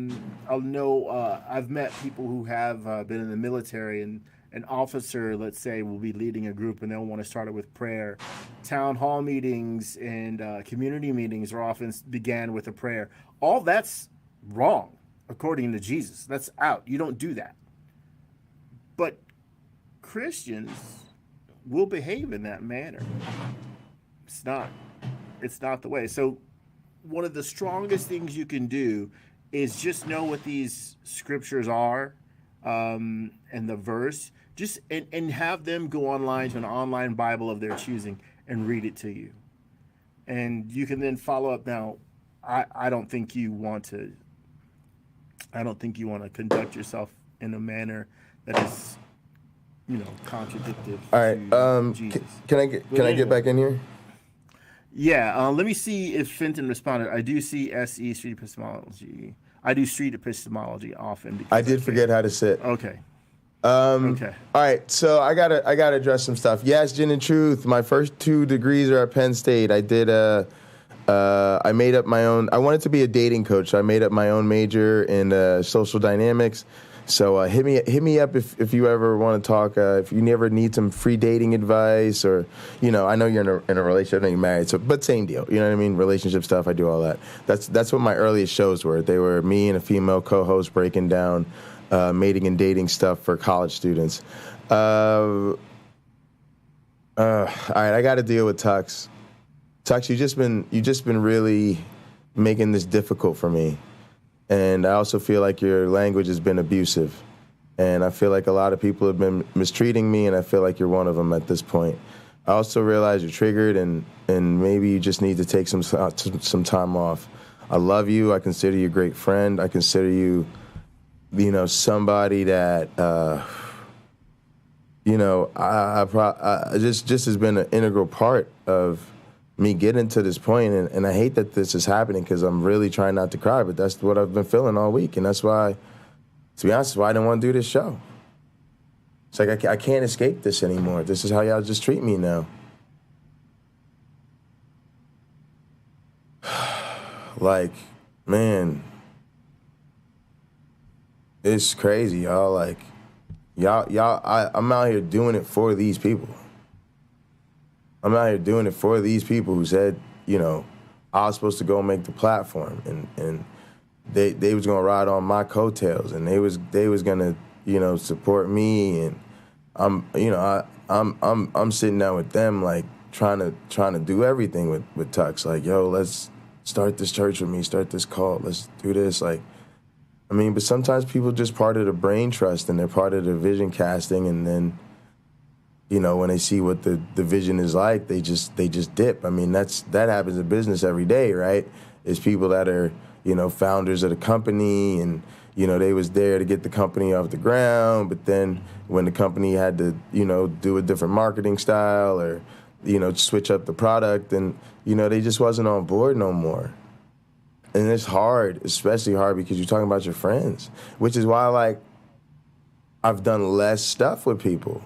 met people who have been in the military, and an officer, let's say, will be leading a group and they'll want to start it with prayer. Town hall meetings and community meetings are often began with a prayer. All that's wrong, according to Jesus. That's out. You don't do that. But Christians will behave in that manner. It's not the way. So one of the strongest things you can do is just know what these scriptures are, and the verse, and have them go online to an online Bible of their choosing and read it to you. And you can then follow up. Now, I don't think you want to conduct yourself in a manner that is, contradictory. All right. To Jesus. Can I get back in here? Yeah. Let me see if Fenton responded. I do see SE Street Epistemology. I do street epistemology often. I did forget how to sit. Okay. Okay. All right. So I gotta address some stuff. Yes, Gin and Truth. My first 2 degrees are at Penn State. I did I made up my own. I wanted to be a dating coach. So I made up my own major in social dynamics. So hit me up if you ever want to talk. If you ever need some free dating advice, or I know you're in a relationship, I know you're married, but same deal. You know what I mean? Relationship stuff. I do all that. That's what my earliest shows were. They were me and a female co-host breaking down mating and dating stuff for college students. All right, I got to deal with Tux. Tux, you just been really making this difficult for me. And I also feel like your language has been abusive. And I feel like a lot of people have been mistreating me, and I feel like you're one of them at this point. I also realize you're triggered, and maybe you just need to take some time off. I love you. I consider you a great friend. I consider you somebody that, I just has been an integral part of me getting to this point. And I hate that this is happening because I'm really trying not to cry, but that's what I've been feeling all week. And that's why, to be honest, that's why I didn't want to do this show. It's like I can't escape this anymore. This is how y'all just treat me now. Like, man, it's crazy, y'all. Like, I'm out here doing it for these people. I'm out here doing it for these people who said, I was supposed to go make the platform, and they was gonna ride on my coattails, and they was gonna, support me, and I'm sitting down with them, like trying to do everything with Tux, like, yo, let's start this church with me, start this cult, let's do this, like. But sometimes people just part of the brain trust and they're part of the vision casting, and then, when they see what the vision is like, they just dip. That happens in business every day, right? It's people that are, founders of the company, and, they was there to get the company off the ground, but then when the company had to, do a different marketing style or, switch up the product, and, they just wasn't on board no more. And it's hard, especially hard because you're talking about your friends, which is why, like, I've done less stuff with people,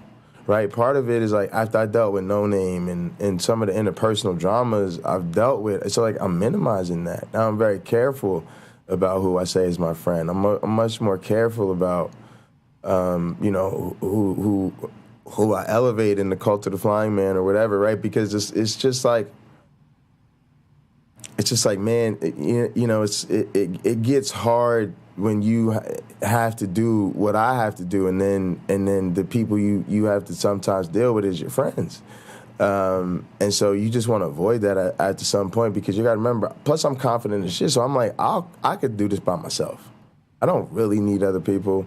right? Part of it is, like, after I dealt with No Name and some of the interpersonal dramas I've dealt with, so, like, I'm minimizing that. Now I'm very careful about who I say is my friend. I'm much more careful about, who I elevate in the Cult of the Flying Man or whatever, right? Because it's just like, man, it gets hard when you have to do what I have to do, and then the people you have to sometimes deal with is your friends, and so you just want to avoid that at some point, because you got to remember. Plus, I'm confident in shit, so I'm like, I could do this by myself. I don't really need other people,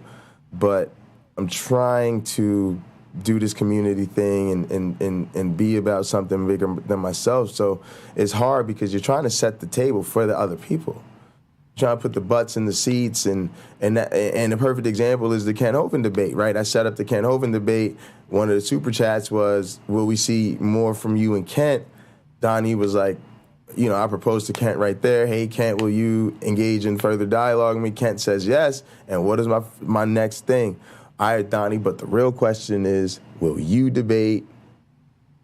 but I'm trying to do this community thing and be about something bigger than myself. So it's hard because you're trying to set the table for the other people. Trying to put the butts in the seats, and the perfect example is the Kent Hovind debate, right? I set up the Kent Hovind debate. One of the super chats was, will we see more from you and Kent? Donnie was like, I proposed to Kent right there. Hey, Kent, will you engage in further dialogue with me? Kent says yes. And what is my next thing? All right, Donnie, but the real question is, will you debate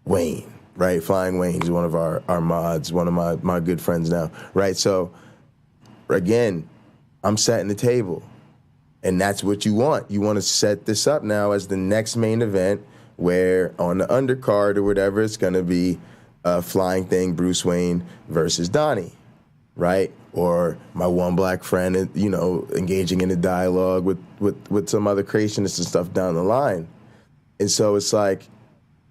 Wayne, right? Flying Wayne is one of our mods, one of my good friends now, right? So, again, I'm setting the table, and that's what you want. You want to set this up now as the next main event, where on the undercard or whatever, it's going to be a Flying Thing, Bruce Wayne versus Donnie, right? Or my one black friend, engaging in a dialogue with some other creationists and stuff down the line. And so it's like,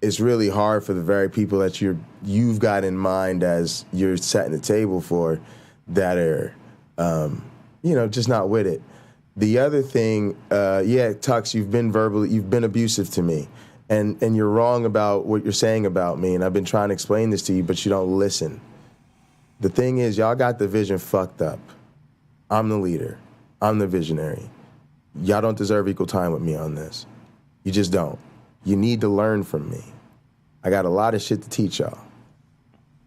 it's really hard for the very people that you've got in mind as you're setting the table for, that are, just not with it. The other thing, Tux, you've been abusive to me. And you're wrong about what you're saying about me, and I've been trying to explain this to you, but you don't listen. The thing is, y'all got the vision fucked up. I'm the leader. I'm the visionary. Y'all don't deserve equal time with me on this. You just don't. You need to learn from me. I got a lot of shit to teach y'all.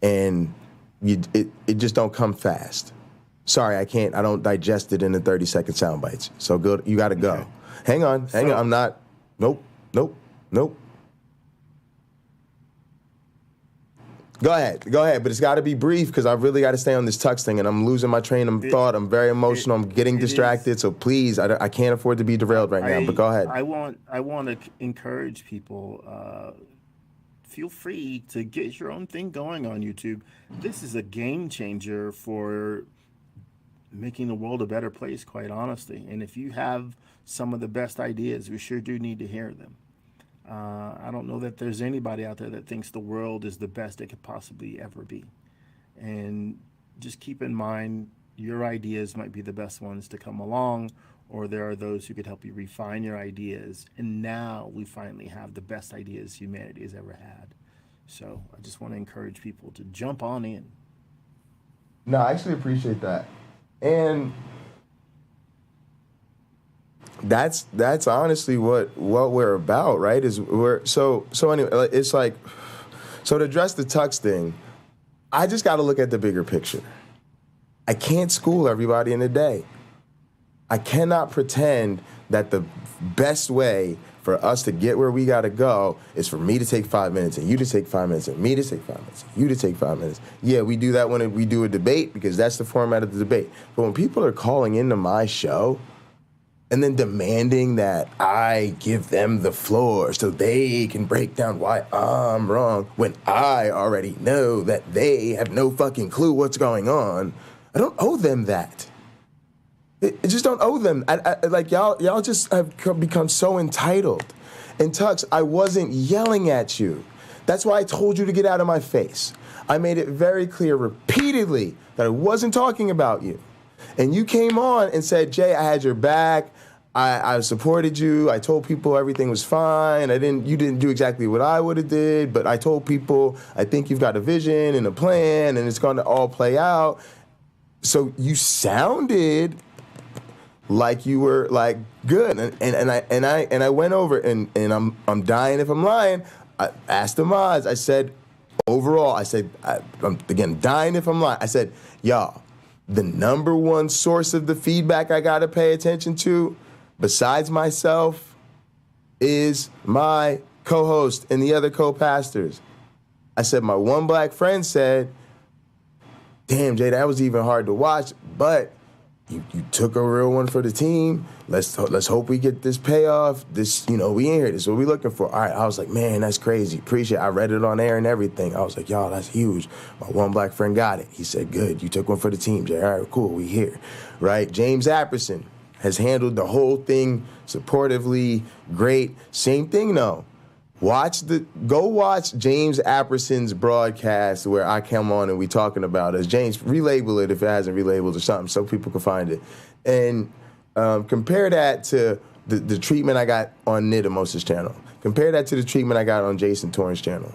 And it just don't come fast. Sorry, I don't digest it in the 30-second sound bites. So good, you gotta go. Okay. Hang on, I'm not, nope. Go ahead, but it's got to be brief, because I really got to stay on this Tux thing, and I'm losing my train of thought. I'm very emotional. I'm getting distracted, so please, I can't afford to be derailed right now, but go ahead. I want to encourage people, feel free to get your own thing going on YouTube. This is a game changer for making the world a better place, quite honestly. And if you have some of the best ideas, we sure do need to hear them. I don't know that there's anybody out there that thinks the world is the best it could possibly ever be. And just keep in mind, your ideas might be the best ones to come along, or there are those who could help you refine your ideas. And now we finally have the best ideas humanity has ever had. So I just want to encourage people to jump on in. No, I actually appreciate that. And that's honestly what we're about, right? Is we're so anyway. It's like, so to address the tux thing, I just got to look at the bigger picture. I can't school everybody in a day. I cannot pretend that the best way for us to get where we got to go is for me to take 5 minutes and you to take 5 minutes and me to take 5 minutes and you to take 5 minutes. Yeah, we do that when we do a debate because that's the format of the debate. But when people are calling into my show and then demanding that I give them the floor so they can break down why I'm wrong when I already know that they have no fucking clue what's going on, I don't owe them that. I just don't owe them. Like y'all just have become so entitled. And Tux, I wasn't yelling at you. That's why I told you to get out of my face. I made it very clear repeatedly that I wasn't talking about you. And you came on and said, Jay, I had your back. I supported you. I told people everything was fine. You didn't do exactly what I would have did, but I told people I think you've got a vision and a plan and it's going to all play out. So you sounded like you were like good, and I went over and I'm dying if I'm lying. I asked the mods. I said, overall, I'm again dying if I'm lying. I said, y'all, the number one source of the feedback I gotta pay attention to, besides myself, is my co-host and the other co-pastors. I said, my one black friend said, damn, Jay, that was even hard to watch, but you took a real one for the team. Let's hope we get this payoff. This, we in here. This is what we looking for. All right, I was like, man, that's crazy. Appreciate it. I read it on air and everything. I was like, y'all, that's huge. My one black friend got it. He said, good, you took one for the team, Jay. All right, cool, we here. Right? James Apperson has handled the whole thing supportively, great. Same thing, though. Go watch James Apperson's broadcast where I come on and we talking about it. James, relabel it if it hasn't relabeled or something so people can find it. And compare that to the treatment I got on Nidamos' channel. Compare that to the treatment I got on Jason Torrance' channel.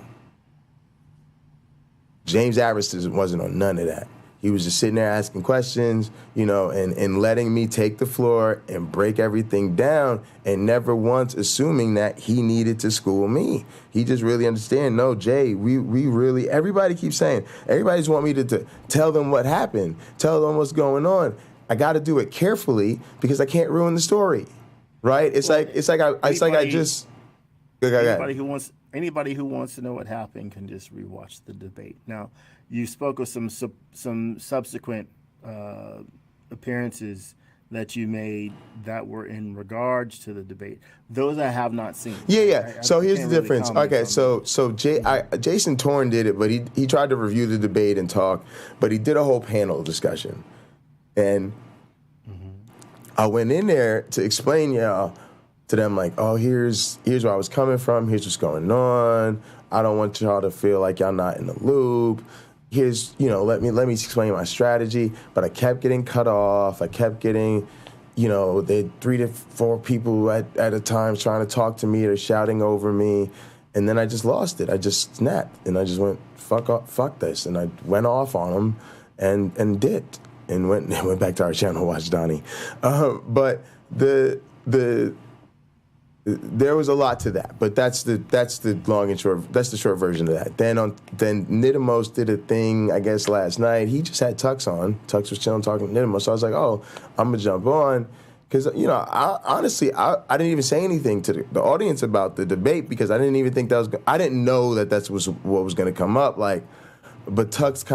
James Apperson wasn't on none of that. He was just sitting there asking questions, and letting me take the floor and break everything down and never once assuming that he needed to school me. He just really understand, no, Jay, we really, everybody keeps saying, everybody just want me to tell them what happened, tell them what's going on. I got to do it carefully because I can't ruin the story, right? Anybody who wants to know what happened can just rewatch the debate. Now, you spoke of some subsequent appearances that you made that were in regards to the debate. Those I have not seen. Yeah. So here's the difference. Okay, Jason Torn did it, but he tried to review the debate and talk, but he did a whole panel discussion. And I went in there to explain to them, like, oh, here's where I was coming from. Here's what's going on. I don't want y'all to feel like y'all not in the loop. Here's, let me explain my strategy. But I kept getting cut off. I kept getting, they 3 to 4 people at a time trying to talk to me or shouting over me. And then I just lost it. I just snapped. And I just went, fuck this. And I went off on them and dipped and went back to our channel, watch Donnie. But there was a lot to that, but that's the long and short. That's the short version of that. Then Nidamos did a thing, I guess last night. He just had Tux on. Tux was chilling talking to Nidamos. So I was like, oh, I'm gonna jump on, because I honestly didn't even say anything to the audience about the debate because I didn't even think I didn't know that was what was gonna come up. But Tux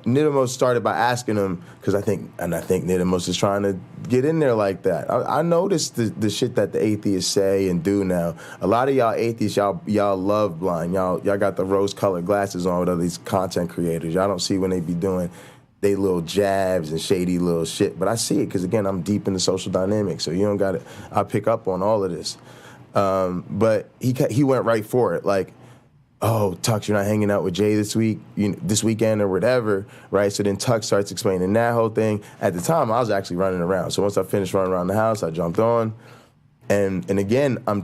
Nidamos started by asking him, because I think Nidamos is trying to get in there like that. I noticed the shit that the atheists say and do now. A lot of y'all atheists, y'all love blind. Y'all got the rose-colored glasses on with all these content creators. Y'all don't see when they be doing they little jabs and shady little shit. But I see it because, again, I'm deep in the social dynamics, so you don't got it. I pick up on all of this. But he went right for it, like, oh, Tux, you're not hanging out with Jay this weekend or whatever, right? So then Tux starts explaining that whole thing. At the time, I was actually running around. So once I finished running around the house, I jumped on. And again, y'all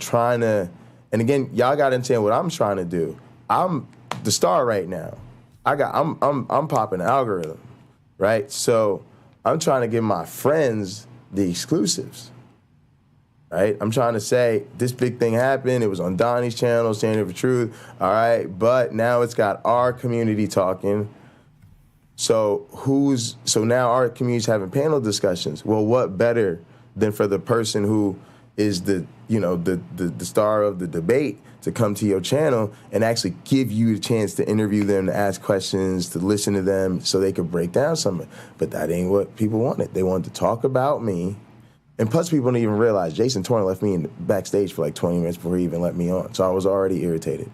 got to understand what I'm trying to do. I'm the star right now. I'm popping the algorithm, right? So I'm trying to give my friends the exclusives. right? I'm trying to say this big thing happened. It was on Donnie's channel, Standing for Truth, all right? But now it's got our community talking. So now our community's having panel discussions. Well, what better than for the person who is the star of the debate to come to your channel and actually give you a chance to interview them, to ask questions, to listen to them so they could break down something. But that ain't what people wanted. They wanted to talk about me. And plus, people don't even realize Jason Torn left me in the backstage for like 20 minutes before he even let me on. So I was already irritated.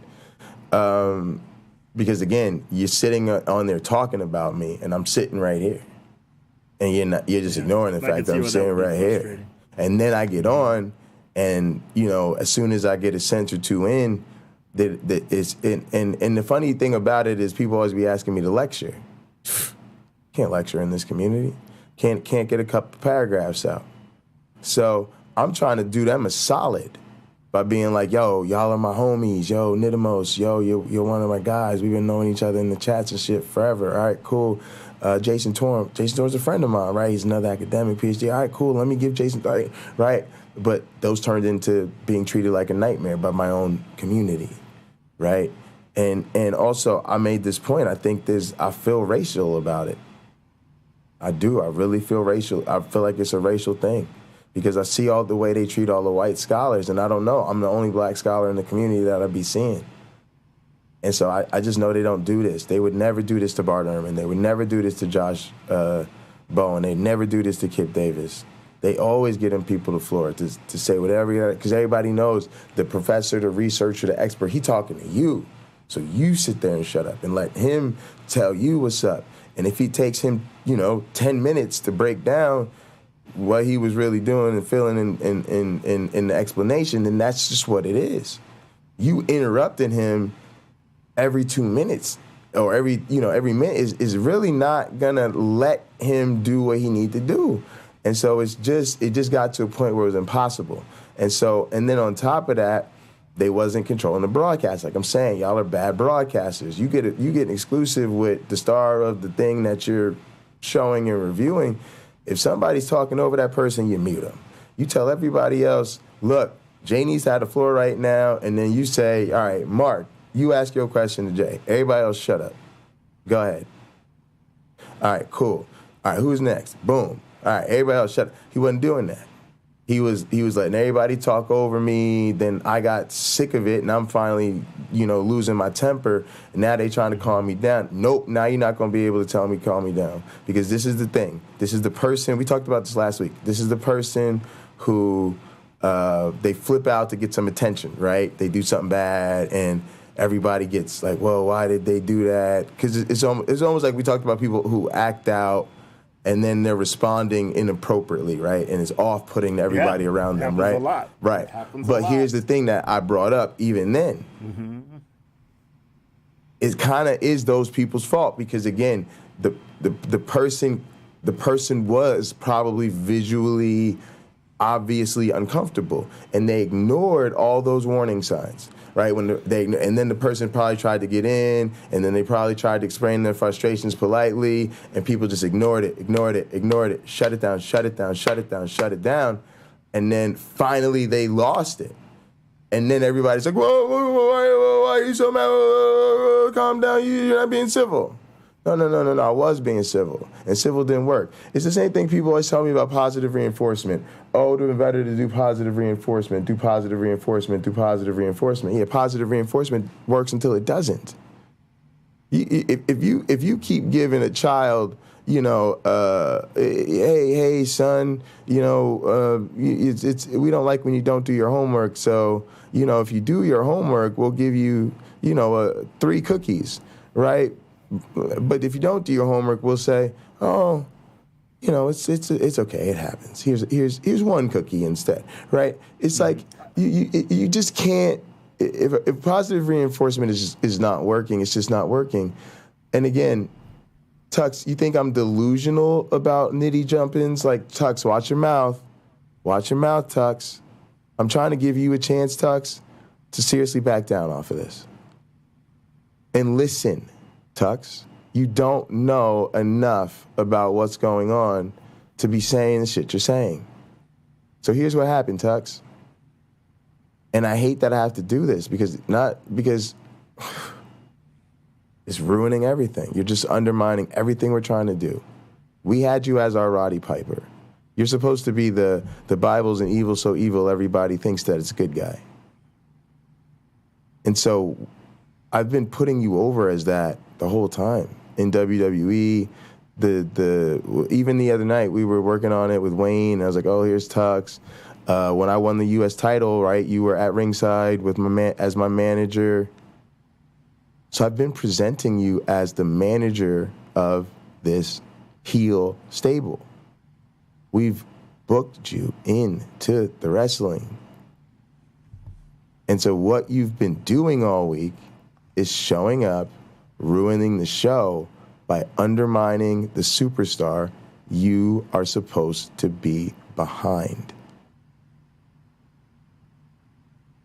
Because again, you're sitting on there talking about me, and I'm sitting right here. And you're just ignoring the fact that I'm sitting right here. And then I get on, and as soon as I get a sense or two in, and the funny thing about it is people always be asking me to lecture. Can't lecture in this community. Can't get a couple paragraphs out. So I'm trying to do them a solid by being like, yo, y'all are my homies. Yo, Nidamos. Yo, you're one of my guys. We've been knowing each other in the chats and shit forever. All right, cool. Jason Torm. Jason Torm's a friend of mine, right? He's another academic PhD. All right, cool. Let me give Jason, right? But those turned into being treated like a nightmare by my own community, right? And also, I made this point. I think I feel racial about it. I do. I really feel racial. I feel like it's a racial thing. Because I see all the way they treat all the white scholars, and I don't know. I'm the only black scholar in the community that I be seeing. And so I just know they don't do this. They would never do this to Bart Ehrman. They would never do this to Josh Bowen. They'd never do this to Kip Davis. They always get them people the floor to say whatever, because everybody knows the professor, the researcher, the expert, he talking to you. So you sit there and shut up and let him tell you what's up. And if he takes him, 10 minutes to break down what he was really doing and feeling in the explanation, then that's just what it is. You interrupting him every 2 minutes or every minute is really not gonna let him do what he need to do. And so it just got to a point where it was impossible. And then on top of that, they wasn't controlling the broadcast. Like I'm saying, y'all are bad broadcasters. You get exclusive with the star of the thing that you're showing and reviewing. If somebody's talking over that person, you mute them. You tell everybody else, look, Jay needs to have the floor right now, and then you say, all right, Mark, you ask your question to Jay. Everybody else shut up. Go ahead. All right, cool. All right, who's next? Boom. All right, everybody else shut up. He wasn't doing that. He was letting everybody talk over me. Then I got sick of it, and I'm finally, losing my temper. And now they trying to calm me down. Nope, now you're not going to be able to tell me calm me down. Because this is the thing. This is the person, we talked about this last week. This is the person who they flip out to get some attention, right? They do something bad, and everybody gets like, well, why did they do that? Because it's almost like we talked about people who act out, and then they're responding inappropriately, right? And it's off-putting to everybody around them, right? Happens a lot. Right. But here's the thing that I brought up even then. Mm-hmm. It kind of is those people's fault because, again, the person was probably visually, obviously uncomfortable, and they ignored all those warning signs. Right, and then the person probably tried to get in, and then they probably tried to explain their frustrations politely, and people just ignored it, shut it down, and then finally they lost it. And then everybody's like, whoa, why are you so mad? Calm down, you're not being civil. No, I was being civil, and civil didn't work. It's the same thing people always tell me about positive reinforcement. Oh, it would be better to do positive reinforcement, do positive reinforcement. Yeah, positive reinforcement works until it doesn't. If you keep giving a child, hey, son, it's we don't like when you don't do your homework. So, if you do your homework, we'll give you, 3 cookies, right? But if you don't do your homework, we'll say, oh, it's okay. It happens. Here's 1 cookie instead, right? It's like you just can't. If positive reinforcement is not working, it's just not working. And again, Tux, you think I'm delusional about nitty jump-ins? Like, Tux, watch your mouth, Tux. I'm trying to give you a chance, Tux, to seriously back down off of this and listen. Tux, you don't know enough about what's going on to be saying the shit you're saying. So here's what happened, Tux. And I hate that I have to do this because it's ruining everything. You're just undermining everything we're trying to do. We had you as our Roddy Piper. You're supposed to be the Bible's an evil so evil everybody thinks that it's a good guy. And so I've been putting you over as that the whole time. In WWE, even the other night, we were working on it with Wayne. I was like, oh, here's Tux. When I won the U.S. title, right, you were at ringside with as my manager. So I've been presenting you as the manager of this heel stable. We've booked you into the wrestling. And so what you've been doing all week is showing up, ruining the show by undermining the superstar you are supposed to be behind.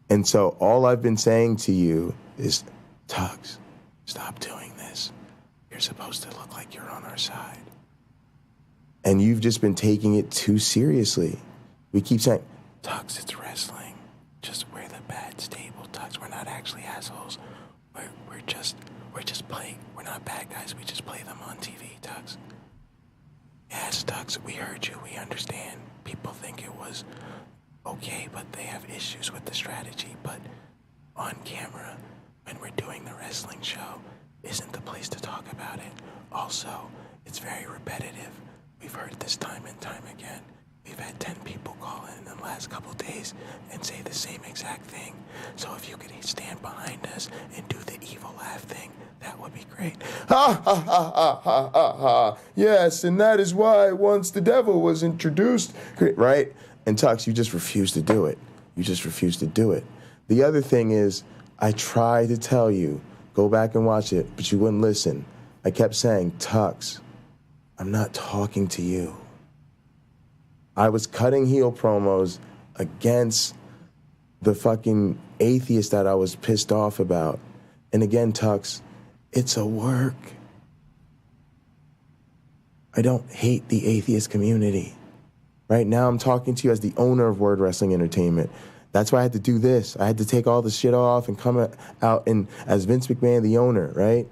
And so all I've been saying to you is, Tux, stop doing this. You're supposed to look like you're on our side. And you've just been taking it too seriously. We keep saying, Tux, it's wrestling. We're the bad stable, Tux. We're not actually assholes. We're just playing. We're not bad guys. We just play them on TV, Tux. Yes, Tux, we heard you. We understand. People think it was okay, but they have issues with the strategy. But on camera, when we're doing the wrestling show, isn't the place to talk about it. Also, it's very repetitive. We've heard this time and time again. We've had 10 people call in the last couple days and say the same exact thing. So if you could stand behind us and do the evil laugh thing, that would be great. Ha, ha, ha, ha, ha, ha, ha. Yes, and that is why once the devil was introduced, right? And Tux, you just refuse to do it. You just refuse to do it. The other thing is, I tried to tell you, go back and watch it, but you wouldn't listen. I kept saying, Tux, I'm not talking to you. I was cutting heel promos against the fucking atheist that I was pissed off about. And again, Tux, it's a work. I don't hate the atheist community. Right now I'm talking to you as the owner of Word Wrestling Entertainment. That's why I had to do this. I had to take all the shit off and come out and as Vince McMahon, the owner, right?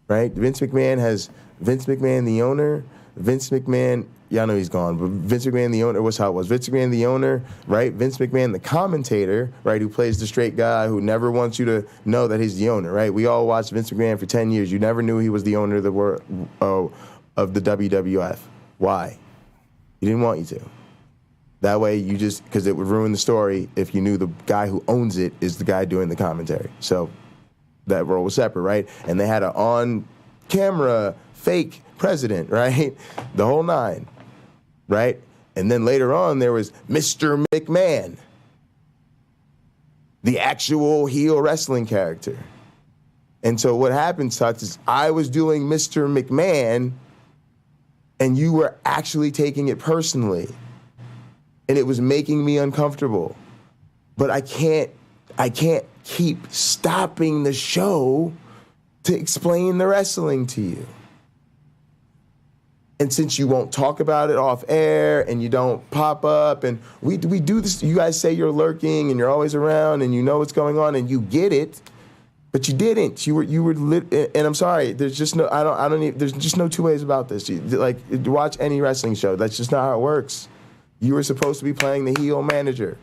Right? Vince McMahon the owner. Vince McMahon, y'all know he's gone, but Vince McMahon, the owner, what's how it was. Vince McMahon, the owner, right? Vince McMahon, the commentator, right, who plays the straight guy who never wants you to know that he's the owner, right? We all watched Vince McMahon for 10 years. You never knew he was the owner of the WWF. Why? He didn't want you to. That way you just, because it would ruin the story if you knew the guy who owns it is the guy doing the commentary. So that role was separate, right? And they had an on-camera fake president, right? The whole nine, right? And then later on, there was Mr. McMahon, the actual heel wrestling character. And so what happened, Tux, is I was doing Mr. McMahon, and you were actually taking it personally. And it was making me uncomfortable. But I can't keep stopping the show to explain the wrestling to you. And since you won't talk about it off air and you don't pop up and we do this, you guys say you're lurking and you're always around and you know what's going on and you get it, but you didn't. You were lit, and I'm sorry. There's just no there's just no two ways about this. Watch any wrestling show. That's just not how it works. You were supposed to be playing the heel manager.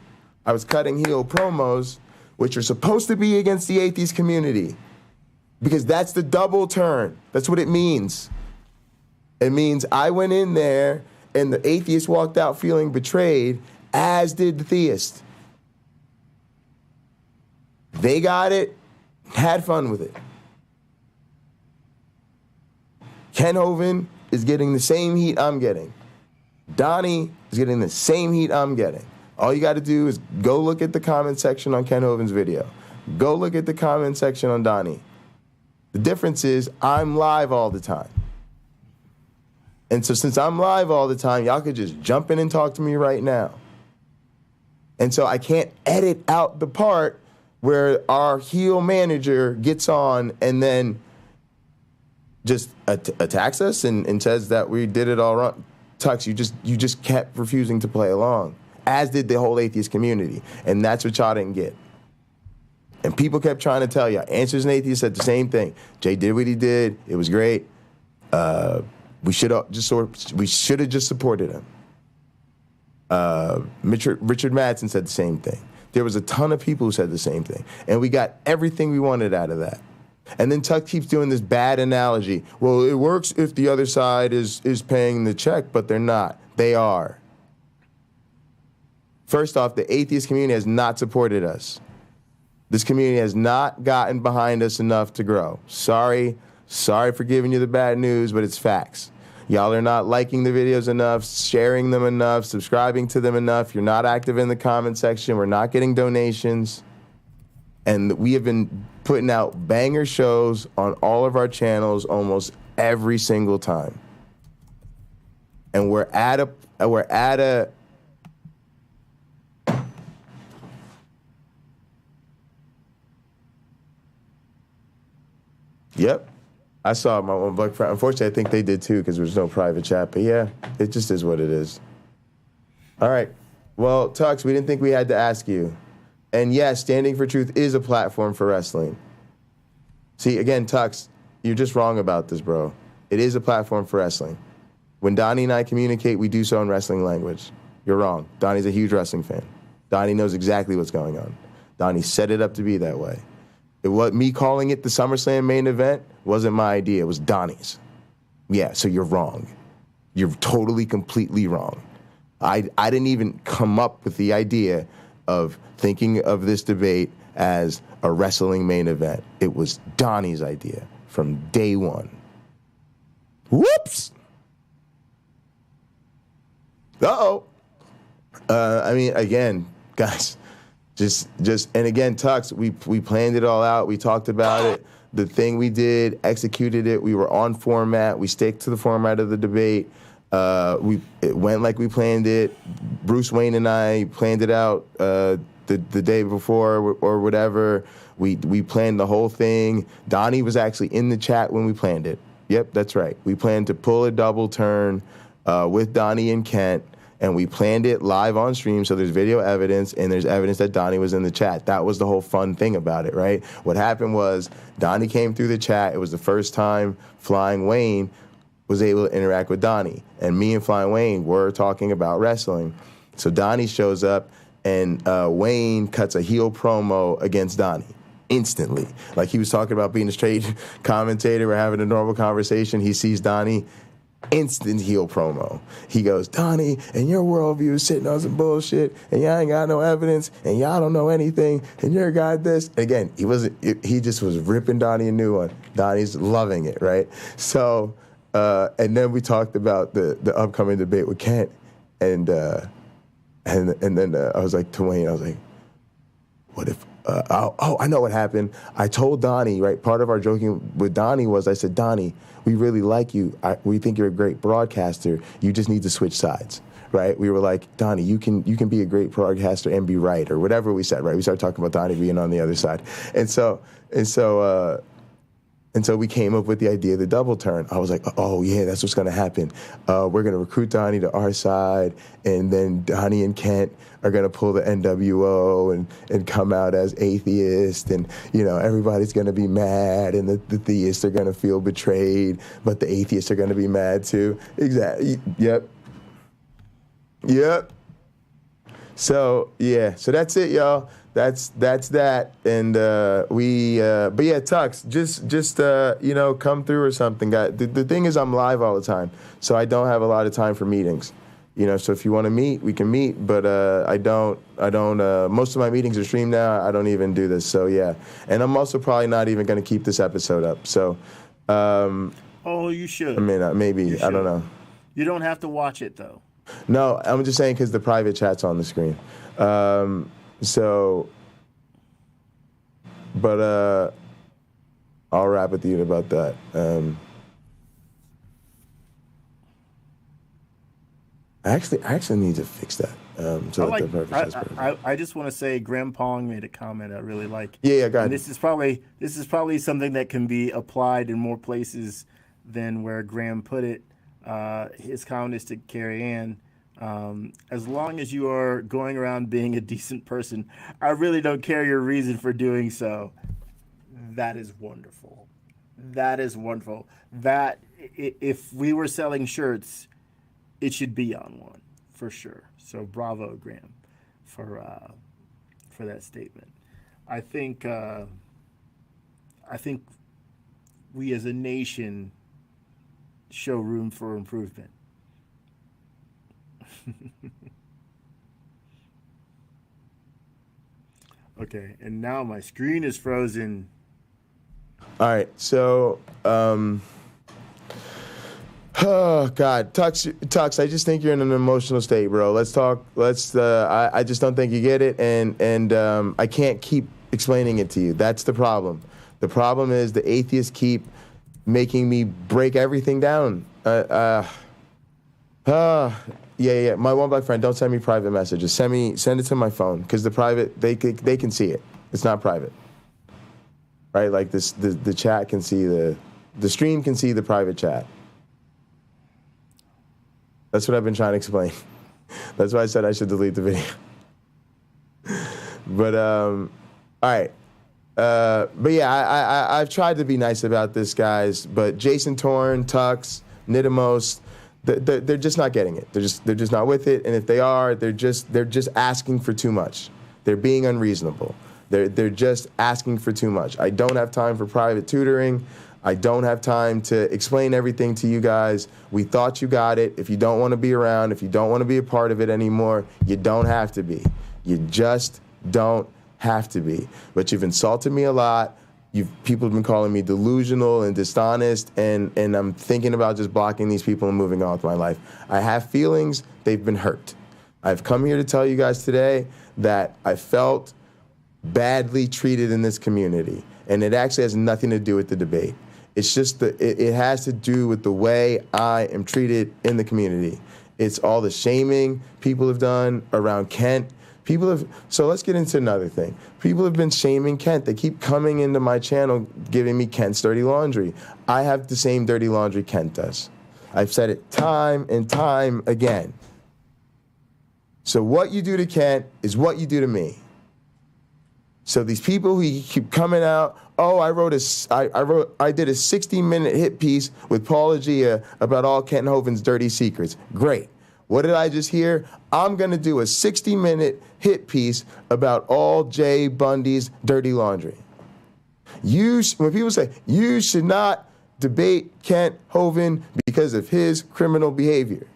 I was cutting heel promos, which are supposed to be against the atheist community, because that's the double turn. That's what it means. It means I went in there and the atheist walked out feeling betrayed, as did the theist. They got it, had fun with it. Ken Hovind is getting the same heat I'm getting. Donnie is getting the same heat I'm getting. All you got to do is go look at the comment section on Ken Hovind's video. Go look at the comment section on Donnie. The difference is I'm live all the time. And so since I'm live all the time, y'all could just jump in and talk to me right now. And so I can't edit out the part where our heel manager gets on and then just attacks us and says that we did it all wrong. Tux, you just kept refusing to play along, as did the whole atheist community. And that's what y'all didn't get. And people kept trying to tell you. Answers and Atheists said the same thing. Jay did what he did. It was great. We should have just supported him. Richard Madsen said the same thing. There was a ton of people who said the same thing. And we got everything we wanted out of that. And then Tuck keeps doing this bad analogy. Well, it works if the other side is paying the check, but they're not. They are. First off, the atheist community has not supported us. This community has not gotten behind us enough to grow. Sorry for giving you the bad news, but it's facts. Y'all are not liking the videos enough, sharing them enough, subscribing to them enough. You're not active in the comment section. We're not getting donations. And we have been putting out banger shows on all of our channels almost every single time. And we're at a Yep. I saw my one Black Friday. Unfortunately, I think they did too because there's no private chat. But yeah, it just is what it is. All right. Well, Tux, we didn't think we had to ask you. And yes, Standing for Truth is a platform for wrestling. See, again, Tux, you're just wrong about this, bro. It is a platform for wrestling. When Donnie and I communicate, we do so in wrestling language. You're wrong. Donnie's a huge wrestling fan. Donnie knows exactly what's going on. Donnie set it up to be that way. It was me calling it the SummerSlam main event wasn't my idea. It was Donnie's. Yeah, so you're wrong. You're totally, completely wrong. I didn't even come up with the idea of thinking of this debate as a wrestling main event. It was Donnie's idea from day one. Whoops! Uh-oh. I mean, again, guys, just and again, Tux, we planned it all out. We talked about it. The thing we did, executed it. We were on format. We stick to the format of the debate. It went like we planned it. Bruce Wayne and I planned it out the day before or whatever. We planned the whole thing. Donnie was actually in the chat when we planned it. Yep, that's right. We planned to pull a double turn with Donnie and Kent, and we planned it live on stream, so there's video evidence, and there's evidence that Donnie was in the chat. That was the whole fun thing about it, right? What happened was Donnie came through the chat. It was the first time Flying Wayne was able to interact with Donnie, and me and Flying Wayne were talking about wrestling. So Donnie shows up, and Wayne cuts a heel promo against Donnie instantly. Like he was talking about being a straight commentator. We're having a normal conversation. He sees Donnie. Instant heel promo. He goes, Donnie, and your worldview is sitting on some bullshit, and y'all ain't got no evidence, and y'all don't know anything, and you're a guy this. And again, he just was ripping Donnie a new one. Donnie's loving it, right? So, and then we talked about the upcoming debate with Kent, and then I was like to Wayne, I was like, what if, I know what happened. I told Donnie, right, part of our joking with Donnie was, I said, Donnie, we really like you. We think you're a great broadcaster. You just need to switch sides, right? We were like, Donnie, you can be a great broadcaster and be right, or whatever we said, right? We started talking about Donnie being on the other side. And so we came up with the idea of the double turn. I was like, oh, yeah, that's what's going to happen. We're going to recruit Donnie to our side, and then Donnie and Kent are going to pull the NWO and come out as atheists, and, you know, everybody's going to be mad, and the theists are going to feel betrayed, but the atheists are going to be mad too. Exactly. Yep. So, yeah, so that's it, y'all. That's that, and but yeah, Tux, just you know, come through or something. The thing is, I'm live all the time, so I don't have a lot of time for meetings. You know, so if you want to meet, we can meet, but I don't. Most of my meetings are streamed now. I don't even do this, so yeah. And I'm also probably not even going to keep this episode up. So, oh, you should. I mean, maybe I don't know. You don't have to watch it though. No, I'm just saying because the private chat's on the screen. So, but I'll rap with you about that. I actually need to fix that. I just want to say, Graham Pong made a comment I really like. Yeah, got it. This is probably something that can be applied in more places than where Graham put it. His comment is to Carrie Ann. As long as you are going around being a decent person, I really don't care your reason for doing so. That is wonderful. That is wonderful. That if we were selling shirts, it should be on one for sure. So bravo, Graham, for that statement. I think we as a nation show room for improvement. Okay, and now my screen is frozen. All right, so, oh God, Tux, I just think you're in an emotional state, bro. Let's talk. I just don't think you get it, and I can't keep explaining it to you. That's the problem. The problem is the atheists keep making me break everything down. Yeah. My one black friend, don't send me private messages. Send it to my phone, because the private, they can see it. It's not private. Right? Like this, the chat can see the stream can see the private chat. That's what I've been trying to explain. That's why I said I should delete the video. But all right. But yeah, I've tried to be nice about this, guys. But Jason Torn, Tux, Nidamos, they're just not getting it. They're just not with it. And if they are, they're just asking for too much. They're being unreasonable. They're just asking for too much. I don't have time for private tutoring. I don't have time to explain everything to you guys. We thought you got it. If you don't want to be around, if you don't want to be a part of it anymore, you don't have to be. You just don't have to be. But you've insulted me a lot. People have been calling me delusional and dishonest, and I'm thinking about just blocking these people and moving on with my life. I have feelings. They've been hurt. I've come here to tell you guys today that I felt badly treated in this community, and it actually has nothing to do with the debate. It's just it has to do with the way I am treated in the community. It's all the shaming people have done around Kent. So let's get into another thing. People have been shaming Kent. They keep coming into my channel giving me Kent's dirty laundry. I have the same dirty laundry Kent does. I've said it time and time again. So what you do to Kent is what you do to me. So these people who keep coming out, oh, I did a 60-minute hit piece with Paula Gia about all Kent Hovind's dirty secrets. Great. What did I just hear? I'm going to do a 60-minute hit piece about all Jay Bundy's dirty laundry. When people say, you should not debate Kent Hovind because of his criminal behavior,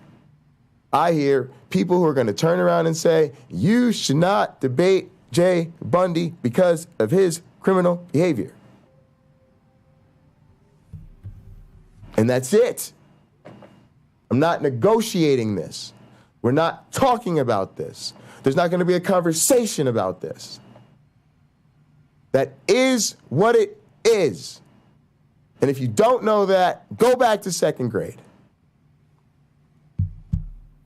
I hear people who are going to turn around and say, you should not debate Jay Bundy because of his criminal behavior. And that's it. I'm not negotiating this. We're not talking about this. There's not going to be a conversation about this. That is what it is. And if you don't know that, go back to second grade.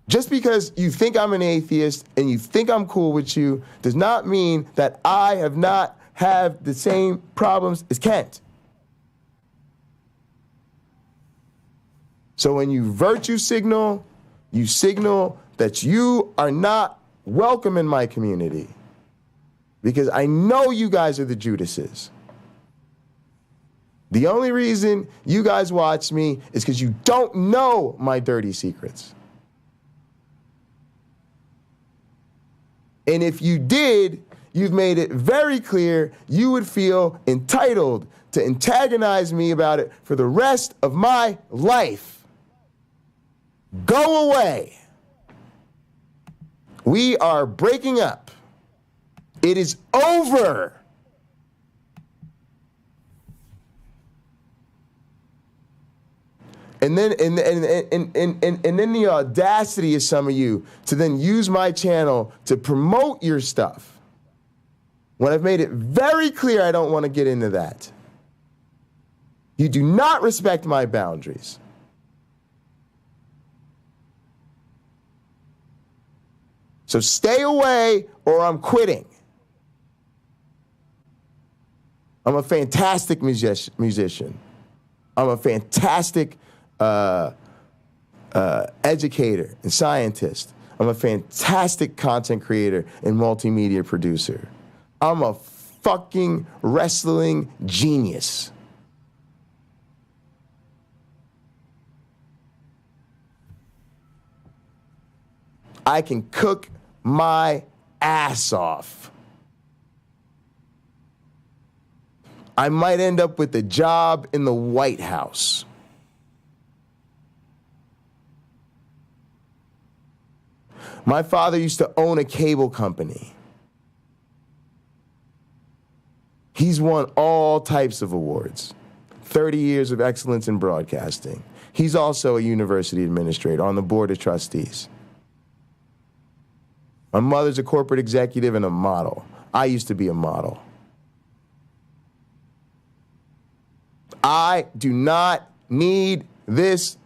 Just because you think I'm an atheist and you think I'm cool with you does not mean that I have not had the same problems as Kent. So when you virtue signal, you signal that you are not welcome in my community. Because I know you guys are the Judases. The only reason you guys watch me is because you don't know my dirty secrets. And if you did, you've made it very clear you would feel entitled to antagonize me about it for the rest of my life. Go away. We are breaking up. It is over. And then the audacity of some of you to then use my channel to promote your stuff, when I've made it very clear I don't want to get into that. You do not respect my boundaries. So stay away or I'm quitting. I'm a fantastic musician. I'm a fantastic educator and scientist. I'm a fantastic content creator and multimedia producer. I'm a fucking wrestling genius. I can cook my ass off. I might end up with a job in the White House. My father used to own a cable company. He's won all types of awards. 30 years of excellence in broadcasting. He's also a university administrator on the board of trustees. My mother's a corporate executive and a model. I used to be a model. I do not need this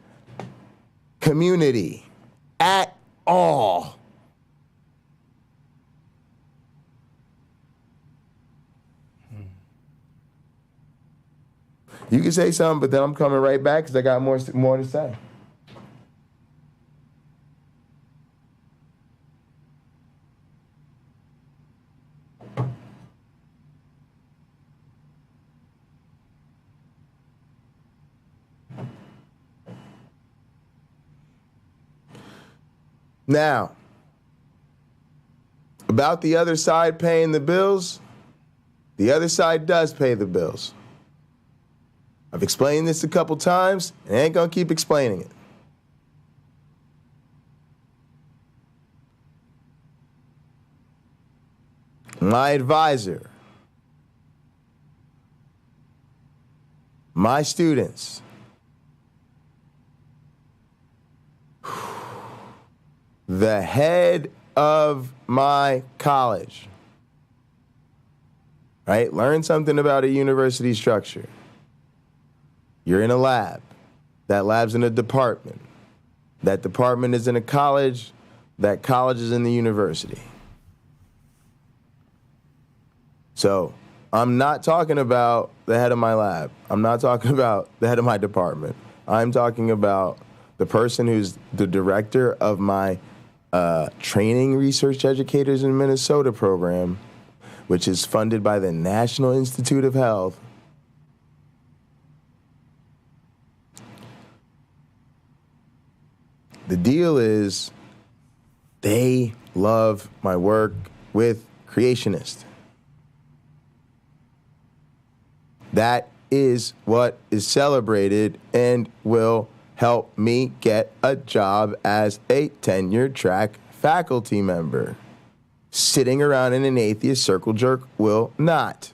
community at all. You can say something, but then I'm coming right back because I got more to say. Now, about the other side paying the bills, the other side does pay the bills. I've explained this a couple times, and I ain't gonna keep explaining it. My advisor, my students, the head of my college, right? Learn something about a university structure. You're in a lab. That lab's in a department. That department is in a college. That college is in the university. So I'm not talking about the head of my lab. I'm not talking about the head of my department. I'm talking about the person who's the director of my training research educators in Minnesota program, which is funded by the National Institute of Health. The deal is they love my work with creationists. That is what is celebrated and will help me get a job as a tenured track faculty member. Sitting around in an atheist circle jerk will not.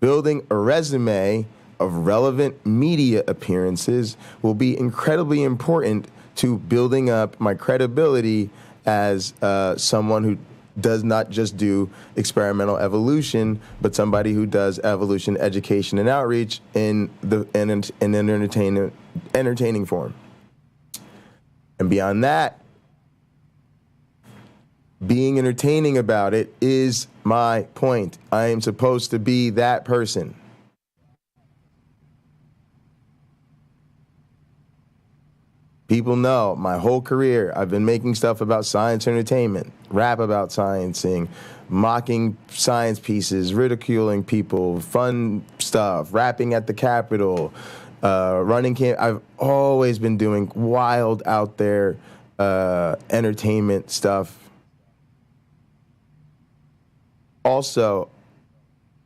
Building a resume of relevant media appearances will be incredibly important to building up my credibility as someone who does not just do experimental evolution, but somebody who does evolution, education, and outreach in an entertaining form. And beyond that, being entertaining about it is my point. I am supposed to be that person. People know my whole career I've been making stuff about science entertainment, rap about sciencing, mocking science pieces, ridiculing people, fun stuff, rapping at the Capitol, running camp. I've always been doing wild out there entertainment stuff. Also,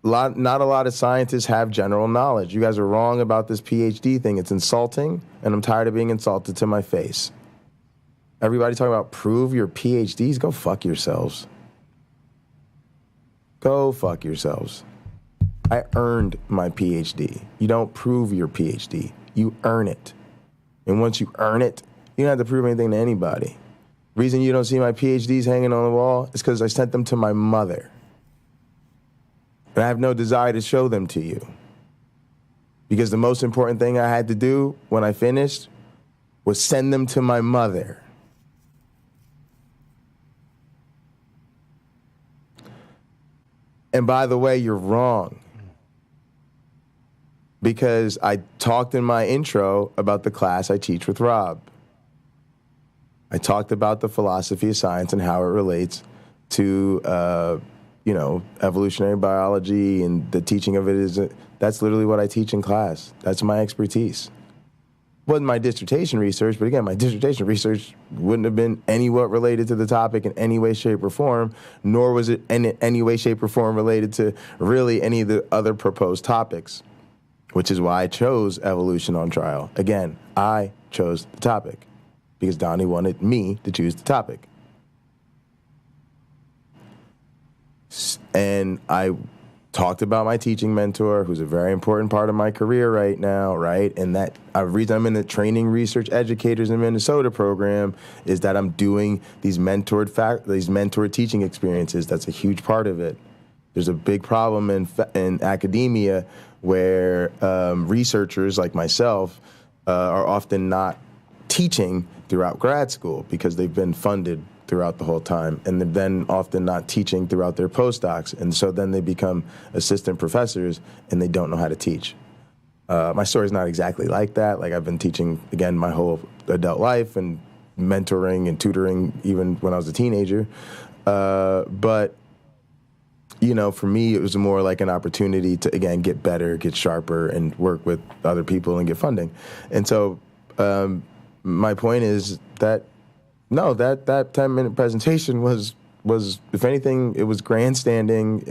not a lot of scientists have general knowledge. You guys are wrong about this PhD thing. It's insulting, and I'm tired of being insulted to my face. Everybody talking about prove your PhDs. Go fuck yourselves. Go fuck yourselves. I earned my PhD. You don't prove your PhD. You earn it. And once you earn it, you don't have to prove anything to anybody. The reason you don't see my PhDs hanging on the wall is because I sent them to my mother. And I have no desire to show them to you. Because the most important thing I had to do when I finished was send them to my mother. And by the way, you're wrong. Because I talked in my intro about the class I teach with Rob. I talked about the philosophy of science and how it relates to, evolutionary biology, and the teaching of it that's literally what I teach in class. That's my expertise. Wasn't my dissertation research, but again, my dissertation research wouldn't have been anywhat related to the topic in any way, shape, or form, nor was it in any way, shape, or form related to really any of the other proposed topics, which is why I chose evolution on trial. Again, I chose the topic because Donnie wanted me to choose the topic. And I talked about my teaching mentor, who's a very important part of my career right now, right? And that reason I'm in the Training Research Educators in Minnesota program is that I'm doing these mentored teaching experiences. That's a huge part of it. There's a big problem in academia where researchers like myself are often not teaching throughout grad school because they've been funded throughout the whole time, and they're then often not teaching throughout their postdocs, and so then they become assistant professors and they don't know how to teach. My story's not exactly like that. Like, I've been teaching, again, my whole adult life and mentoring and tutoring even when I was a teenager. But, for me, it was more like an opportunity to, again, get better, get sharper, and work with other people and get funding. And so my point is that, no, that 10-minute presentation was, if anything, it was grandstanding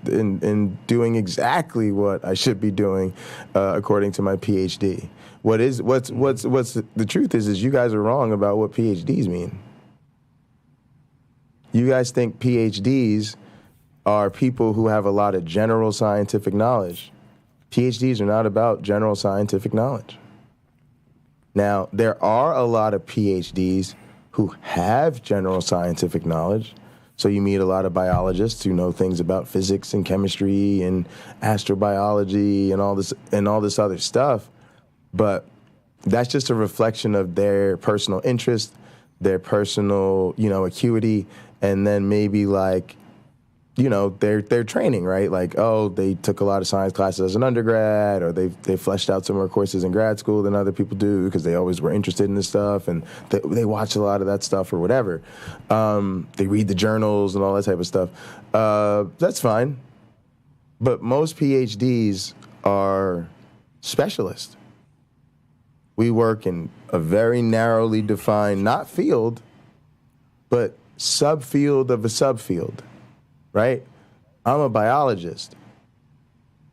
in doing exactly what I should be doing according to my PhD. What's the truth is you guys are wrong about what PhDs mean. You guys think PhDs are people who have a lot of general scientific knowledge. PhDs are not about general scientific knowledge. Now, there are a lot of PhDs who have general scientific knowledge. So you meet a lot of biologists who know things about physics and chemistry and astrobiology and all this other stuff. But that's just a reflection of their personal interest, their personal, acuity, and then maybe their training, right? Like, they took a lot of science classes as an undergrad, or they fleshed out some more courses in grad school than other people do because they always were interested in this stuff, and they watch a lot of that stuff or whatever. They read the journals and all that type of stuff. That's fine. But most PhDs are specialists. We work in a very narrowly defined, not field, but subfield of a subfield. Right? I'm a biologist.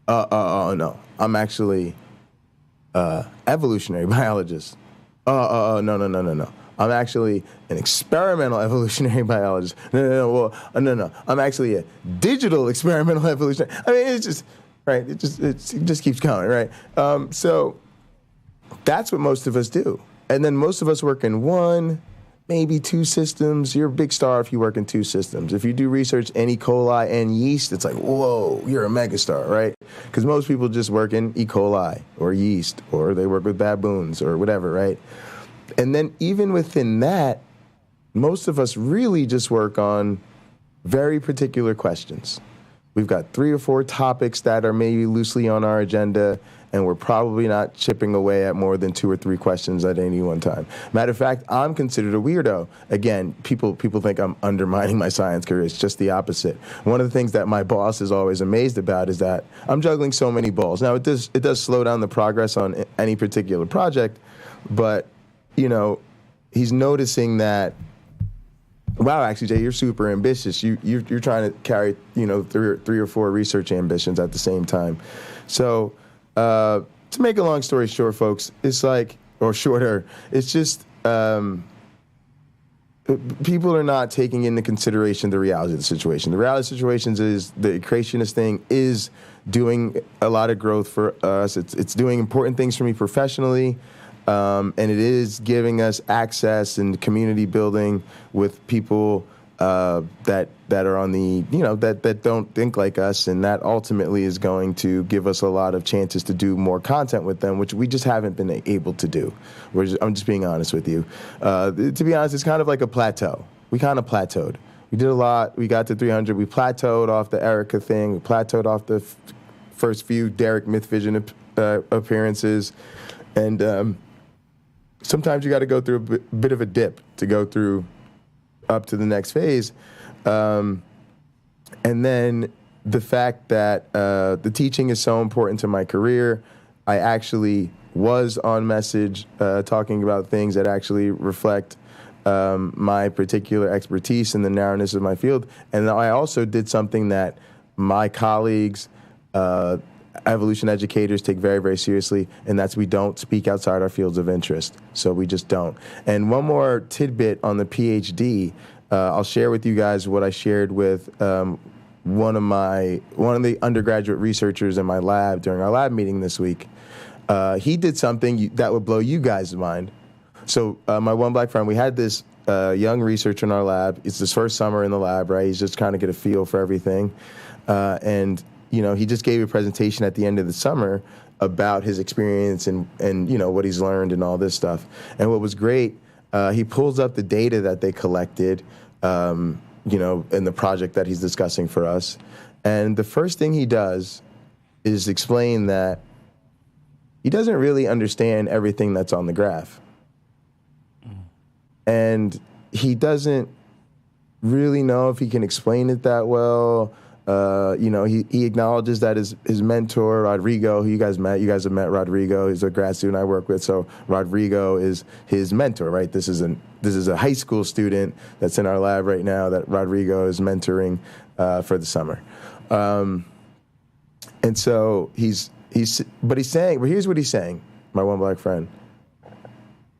No. I'm actually evolutionary biologist. No. I'm actually an experimental evolutionary biologist. No. I'm actually a digital experimental evolutionary. I mean, it's just, right? It just keeps going, right? So that's what most of us do. And then most of us work in one, maybe two systems. You're a big star if you work in two systems. If you do research in E. coli and yeast, it's like, whoa, you're a megastar, right? Because most people just work in E. coli or yeast, or they work with baboons or whatever, right? And then even within that, most of us really just work on very particular questions. We've got 3 or 4 topics that are maybe loosely on our agenda, and we're probably not chipping away at more than 2 or 3 questions at any one time. Matter of fact, I'm considered a weirdo. Again, people think I'm undermining my science career. It's just the opposite. One of the things that my boss is always amazed about is that I'm juggling so many balls. Now, it does slow down the progress on any particular project, but, he's noticing that, wow, actually, Jay, you're super ambitious. You're trying to carry, 3 or 4 research ambitions at the same time. So, to make a long story short, folks, it's like, or shorter, it's just people are not taking into consideration the reality of the situation. The reality of the situations is the creationist thing is doing a lot of growth for us. It's doing important things for me professionally. And it is giving us access and community building with people that are on the, that don't think like us, and that ultimately is going to give us a lot of chances to do more content with them, which we just haven't been able to do. I'm just being honest with you. To be honest, it's kind of like a plateau. We kind of plateaued. We did a lot. We got to 300. We plateaued off the Erica thing. We plateaued off the first few Derek Myth Vision appearances, and sometimes you got to go through a bit of a dip to go through up to the next phase. And then the fact that the teaching is so important to my career, I actually was on message talking about things that actually reflect my particular expertise in the narrowness of my field. And I also did something that my colleagues, evolution educators, take very, very seriously, and that's we don't speak outside our fields of interest. So we just don't. And one more tidbit on the PhD, I'll share with you guys what I shared with one of the undergraduate researchers in my lab during our lab meeting this week. He did something that would blow you guys' mind. So my one black friend, we had this young researcher in our lab. It's his first summer in the lab, right? He's just trying to get a feel for everything. And, you know, he just gave a presentation at the end of the summer about his experience and you know, what he's learned and all this stuff. And what was great, he pulls up the data that they collected, you know, in the project that he's discussing for us. And the first thing he does is explain that he doesn't really understand everything that's on the graph. And he doesn't really know if he can explain it that well. You know, he acknowledges that his mentor, Rodrigo, who you guys have met Rodrigo. He's a grad student I work with. So Rodrigo is his mentor, right? This is a high school student that's in our lab right now that Rodrigo is mentoring for the summer. And so he's saying, but here's what he's saying, my one black friend.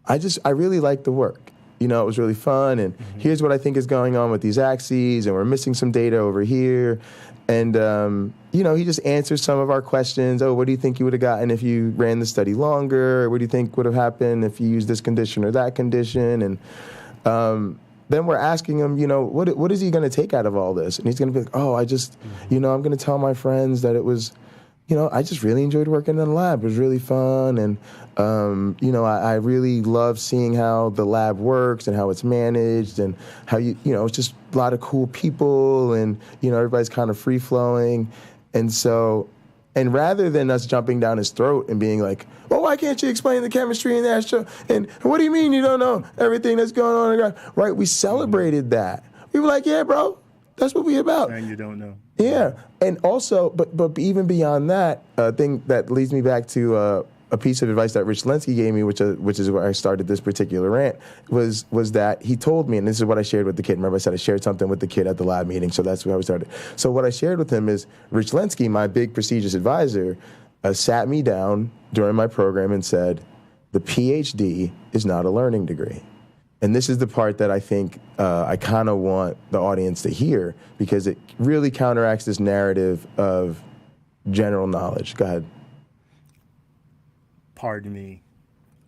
I really like the work. You know, it was really fun, and here's what I think is going on with these axes, and we're missing some data over here. And, you know, he just answers some of our questions. Oh, what do you think you would have gotten if you ran the study longer? What do you think would have happened if you used this condition or that condition? And then we're asking him, you know, what is he going to take out of all this? And he's going to be like, oh, you know, I'm going to tell my friends that it was, you know, I just really enjoyed working in the lab. It was really fun. And, you know, I really love seeing how the lab works and how it's managed and how, you know, it's just a lot of cool people and, you know, everybody's kind of free flowing. And so, and rather than us jumping down his throat and being like, well, why can't you explain the chemistry in the astro? And what do you mean you don't know everything that's going on in the ground? Right? We celebrated that. We were like, yeah, bro, that's what we about. And you don't know. Yeah, and also, but even beyond that, thing that leads me back to a piece of advice that Rich LNCA gave me, which is where I started this particular rant, was that he told me, and this is what I shared with the kid. Remember I said I shared something with the kid at the lab meeting, so that's where I started. So what I shared with him is Rich LNCA, my big prestigious advisor, sat me down during my program and said, the PhD is not a learning degree. And this is the part that I think I kind of want the audience to hear because it really counteracts this narrative of general knowledge. Go ahead. Pardon me.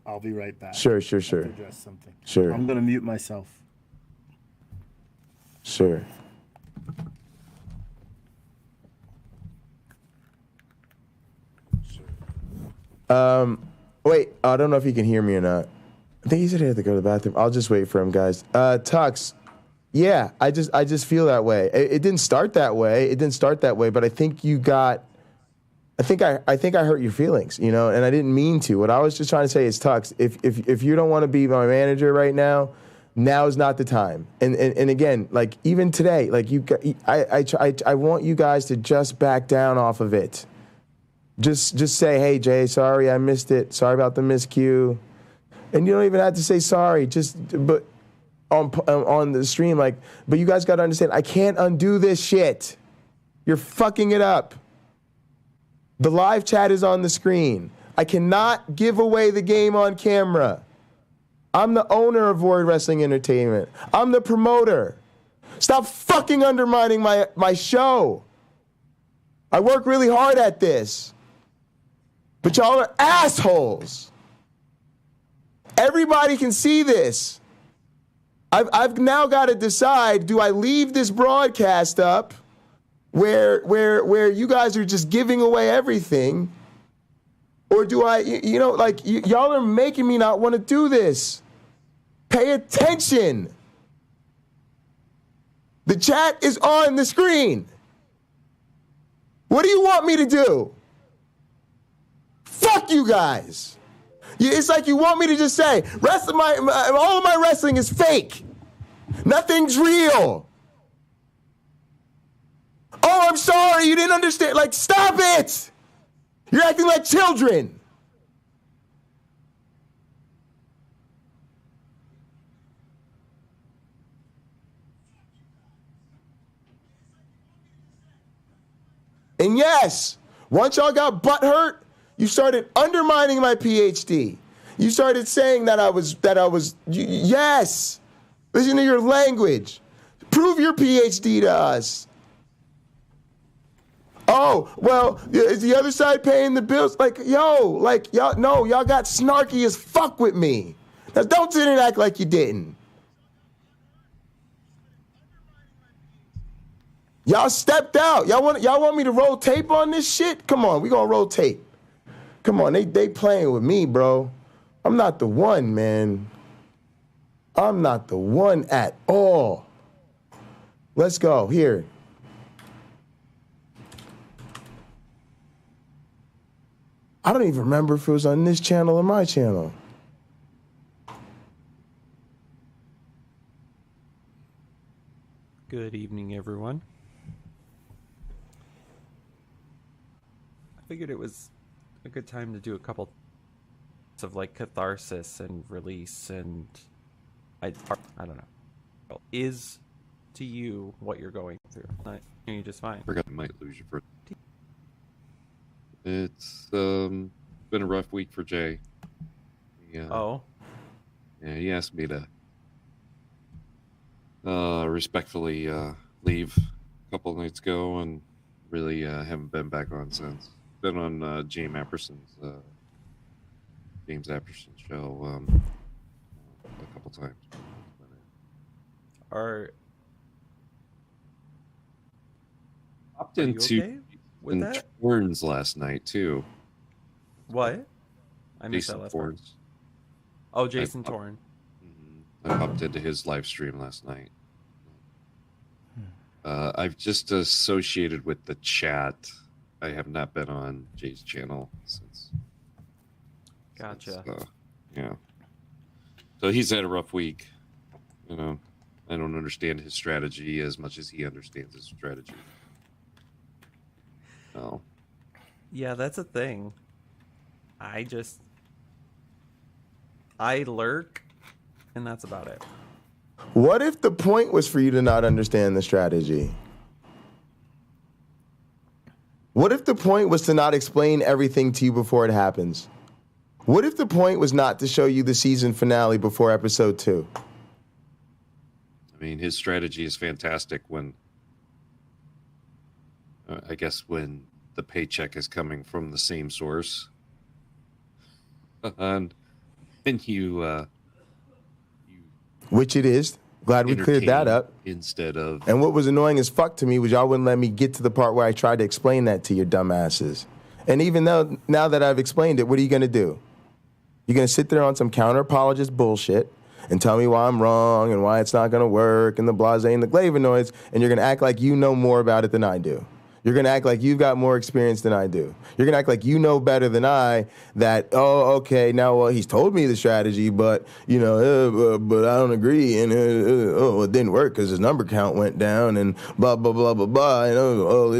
I'll be right back. Sure. I have to address something. Sure. I'm going to mute myself. Sure. Wait, I don't know if you can hear me or not. I think he said he had to go to the bathroom. I'll just wait for him, guys. Tux, yeah, I just feel that way. It didn't start that way. But I think you got. I think I hurt your feelings, you know, and I didn't mean to. What I was just trying to say is, Tux, if you don't want to be my manager right now, now is not the time. And again, like even today, like I want you guys to just back down off of it. Just say, hey Jay, sorry I missed it. Sorry about the miscue. And you don't even have to say sorry. But on the stream, like, but you guys got to understand, I can't undo this shit. You're fucking it up. The live chat is on the screen. I cannot give away the game on camera. I'm the owner of Void Wrestling Entertainment. I'm the promoter. Stop fucking undermining my show. I work really hard at this. But y'all are assholes. Everybody can see this. I've now got to decide, do I leave this broadcast up where you guys are just giving away everything? Or do I, you know, like, y'all are making me not want to do this. Pay attention. The chat is on the screen. What do you want me to do? Fuck you guys. It's like you want me to just say, all of my wrestling is fake. Nothing's real. Oh, I'm sorry, you didn't understand. Like, stop it! You're acting like children. And yes, once y'all got butthurt, you started undermining my PhD. You started saying that I was, yes. Listen to your language. Prove your PhD to us. Oh, well, is the other side paying the bills? Like, y'all got snarky as fuck with me. Now don't sit and act like you didn't. Y'all stepped out. Y'all want me to roll tape on this shit? Come on, we gonna roll tape. Come on, they playing with me, bro. I'm not the one, man. I'm not the one at all. Let's go, here. I don't even remember if it was on this channel or my channel. Good evening, everyone. I figured it was a good time to do a couple of like catharsis and release, and I don't know. Is to you what you're going through? You're just fine. Forgot I might lose you for. It's been a rough week for Jay. Yeah, he asked me to respectfully leave a couple of nights ago, and really haven't been back on since. Been on James Apperson's show a couple times. Popped into okay with that? Torrens last night too. What? I missed Jason that last part. Torrens. Oh, Jason Torn. I popped into his live stream last night. I've just associated with the chat. I have not been on Jay's channel since. Gotcha. Yeah. So he's had a rough week. You know, I don't understand his strategy as much as he understands his strategy. Oh. Yeah, that's a thing. I lurk, and that's about it. What if the point was for you to not understand the strategy? What if the point was to not explain everything to you before it happens? What if the point was not to show you the season finale before episode 2? I mean, his strategy is fantastic when, I guess, when the paycheck is coming from the same source. And you which it is. Glad we cleared that up. Instead of... And what was annoying as fuck to me was y'all wouldn't let me get to the part where I tried to explain that to your dumbasses. And even though now that I've explained it, what are you going to do? You're going to sit there on some counter-apologist bullshit and tell me why I'm wrong and why it's not going to work and the blase and the flavonoids, and you're going to act like you know more about it than I do. You're going to act like you've got more experience than I do. You're going to act like you know better than I that, oh, okay, now, well, he's told me the strategy, but, you know, but I don't agree, and, it didn't work because his number count went down, and blah, blah, blah, blah, blah, and,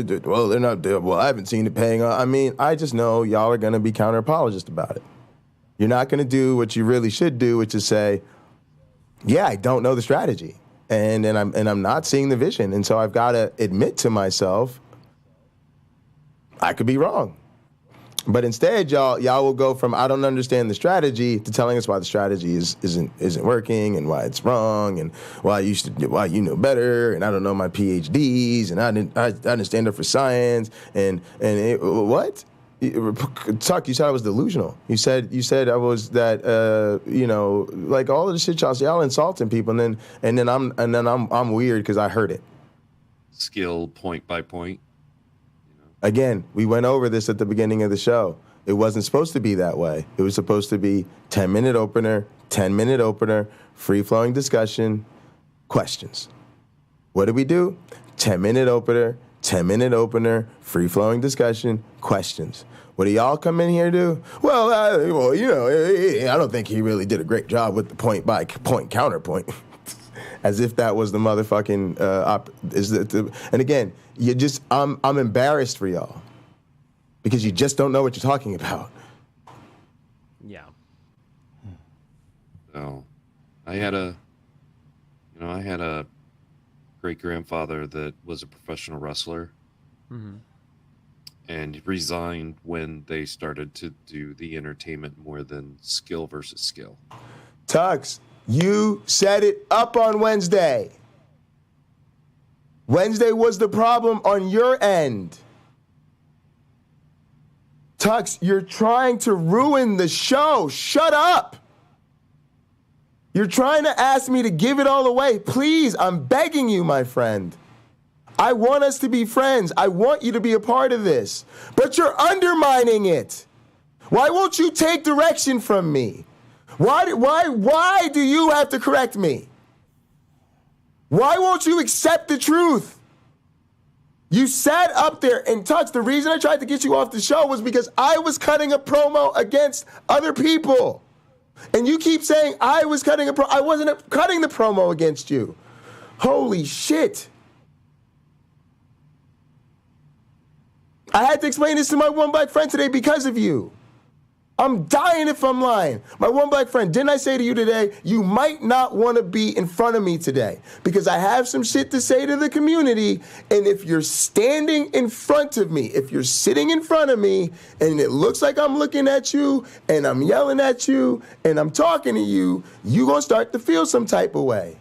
they're not, well, I haven't seen it paying off. I mean, I just know y'all are going to be counter-apologist about it. You're not going to do what you really should do, which is say, yeah, I don't know the strategy, and I'm not seeing the vision, and so I've got to admit to myself, I could be wrong. But instead, y'all will go from I don't understand the strategy to telling us why the strategy isn't working and why it's wrong and why you know better and I don't know my PhDs and I didn't stand up for science and what? Tuck, you said I was delusional. You said I was that like all of the shit y'all insulting people and then I'm weird because I heard it. Skill point by point. Again, we went over this at the beginning of the show. It wasn't supposed to be that way. It was supposed to be 10-minute opener, 10-minute opener, free-flowing discussion, questions. What did we do? 10-minute opener, 10-minute opener, free-flowing discussion, questions. What do y'all come in here to do? Well, I don't think he really did a great job with the point by point counterpoint. As if that was the motherfucking and again, I'm embarrassed for y'all because you just don't know what you're talking about. Yeah. So, I had a great grandfather that was a professional wrestler, and he resigned when they started to do the entertainment more than skill versus skill. Tux, you set it up on Wednesday. Wednesday was the problem on your end. Tux, you're trying to ruin the show. Shut up. You're trying to ask me to give it all away. Please, I'm begging you, my friend. I want us to be friends. I want you to be a part of this. But you're undermining it. Why won't you take direction from me? Why do you have to correct me? Why won't you accept the truth? You sat up there and touched. The reason I tried to get you off the show was because I was cutting a promo against other people. And you keep saying I was cutting I wasn't cutting the promo against you. Holy shit. I had to explain this to my one black friend today because of you. I'm dying if I'm lying. My one black friend, didn't I say to you today, you might not want to be in front of me today because I have some shit to say to the community. And if you're standing in front of me, if you're sitting in front of me and it looks like I'm looking at you and I'm yelling at you and I'm talking to you, you're going to start to feel some type of way.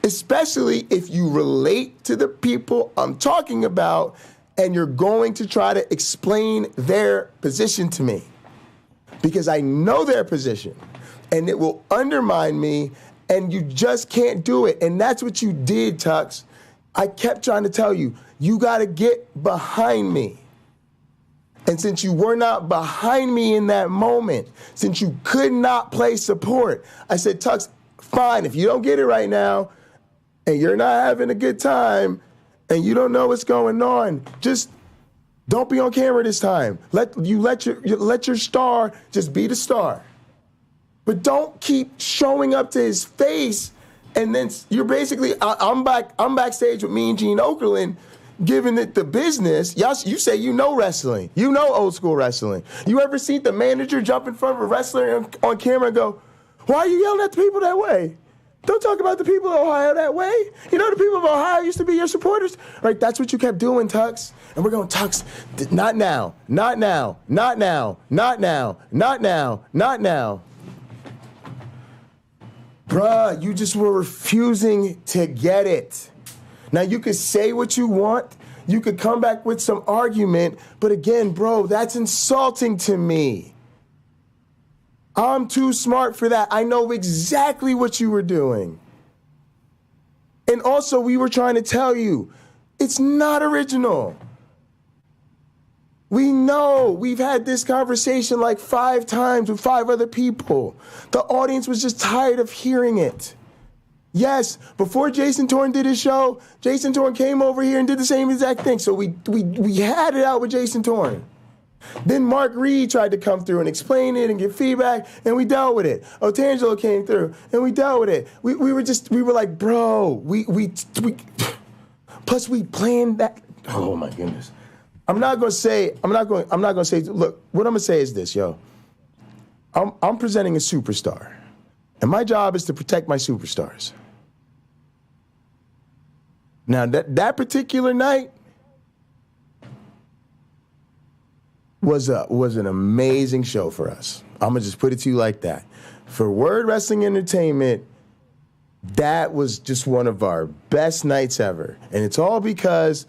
Especially if you relate to the people I'm talking about and you're going to try to explain their position to me. Because I know their position, and it will undermine me, and you just can't do it. And that's what you did, Tux. I kept trying to tell you, you got to get behind me. And since you were not behind me in that moment, since you could not play support, I said, Tux, fine, if you don't get it right now, and you're not having a good time, and you don't know what's going on, just don't be on camera this time. Let your star just be the star. But don't keep showing up to his face, and then you're basically I'm backstage with me and Gene Okerlund, giving it the business. Y'all, you say you know wrestling, you know old school wrestling. You ever seen the manager jump in front of a wrestler on camera and go, "Why are you yelling at the people that way? Don't talk about the people of Ohio that way. You know the people of Ohio used to be your supporters." Right, that's what you kept doing, Tux. And we're going, Tux, not now, not now, not now, not now, not now, not now. Bruh, you just were refusing to get it. Now, you could say what you want. You could come back with some argument. But again, bro, that's insulting to me. I'm too smart for that. I know exactly what you were doing. And also, we were trying to tell you, it's not original. We know. We've had this conversation like 5 times with 5 other people. The audience was just tired of hearing it. Yes, before Jason Torn did his show, Jason Torn came over here and did the same exact thing. So we had it out with Jason Torn. Then Mark Reed tried to come through and explain it and give feedback, and we dealt with it. Otangelo came through, and we dealt with it. We were like, bro, plus we planned that. Oh my goodness. I'm not gonna say, look, what I'm gonna say is this, yo. I'm presenting a superstar, and my job is to protect my superstars. Now, that particular night was an amazing show for us. I'm gonna just put it to you like that. For Word Wrestling Entertainment, that was just one of our best nights ever. And it's all because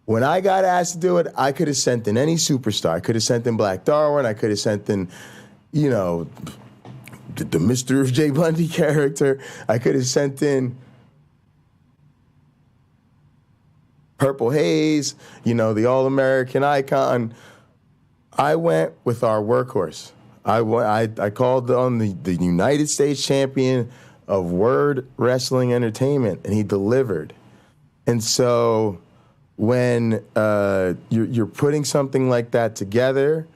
when I got asked to do it, I could have sent in any superstar. I could have sent in Black Darwin. I could have sent in, the Mr. J. Bundy character. I could have sent in Purple Haze, the All-American icon. I went with our workhorse. I called on the United States champion of Word Wrestling Entertainment, and he delivered. And so when you're putting something like that together,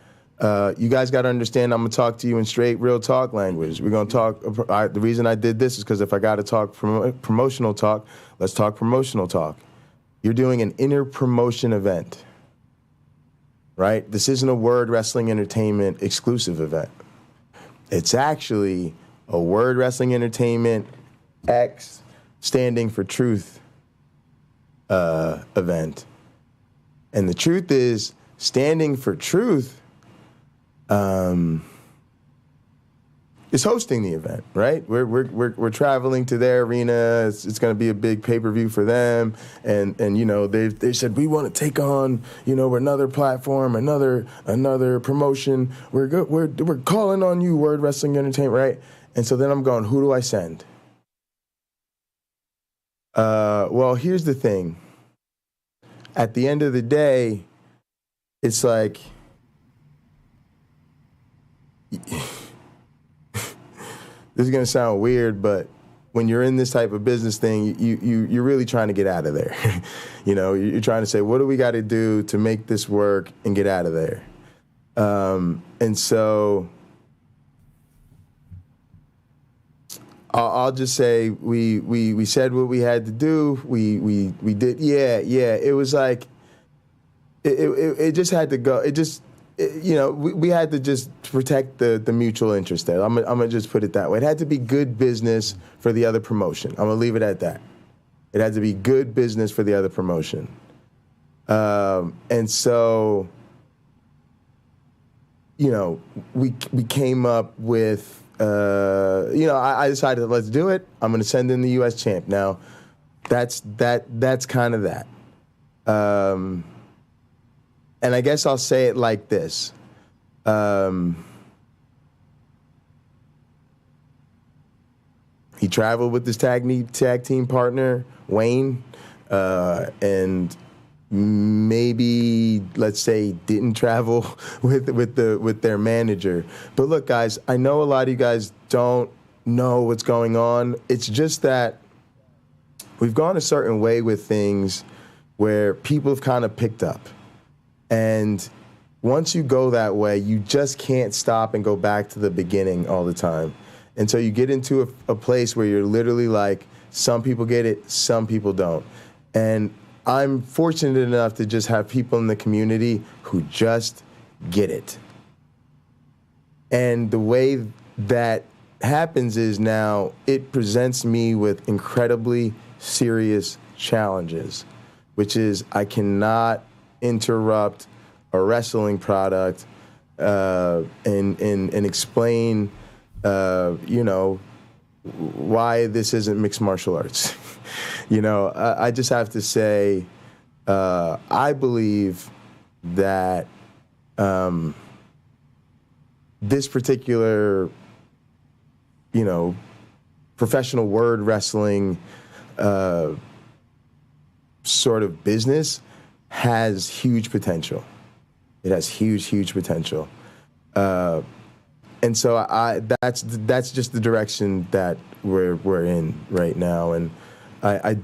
you guys got to understand, I'm going to talk to you in straight, real talk language. We're going to talk. The reason I did this is because if I got to talk promotional talk, let's talk promotional talk. You're doing an inner promotion event, right? This isn't a Word Wrestling Entertainment exclusive event. It's actually a Word Wrestling Entertainment X standing for truth event. And the truth is, standing for truth is hosting the event, right? We're traveling to their arena. It's going to be a big pay-per-view for them, and you know they said we want to take on another platform, another promotion. We're calling on you, Word Wrestling Entertainment, right? And so then I'm going, who do I send? Well, here's the thing. At the end of the day, it's like, this is going to sound weird, but when you're in this type of business thing, you're really trying to get out of there. You're trying to say, what do we got to do to make this work and get out of there? And so I'll just say we said what we had to do. We did. Yeah. It was like it just had to go. We had to just protect the mutual interest there. I'm gonna just put it that way. It had to be good business for the other promotion. I'm gonna leave it at that. It had to be good business for the other promotion. And so, we came up with. I decided, let's do it. I'm going to send in the U.S. champ. Now, that's kind of that. And I guess I'll say it like this. He traveled with his tag team partner, Wayne, and maybe, let's say, didn't travel with their manager. But look, guys, I know a lot of you guys don't know what's going on. It's just that we've gone a certain way with things where people have kind of picked up. And once you go that way, you just can't stop and go back to the beginning all the time. And so you get into a place where you're literally like, some people get it, some people don't. And I'm fortunate enough to just have people in the community who just get it. And the way that happens is now it presents me with incredibly serious challenges, which is I cannot interrupt a wrestling product and explain, why this isn't mixed martial arts. I just have to say, I believe that this particular, professional word wrestling sort of business has huge potential. It has huge potential. And so that's just the direction that we're in right now. And I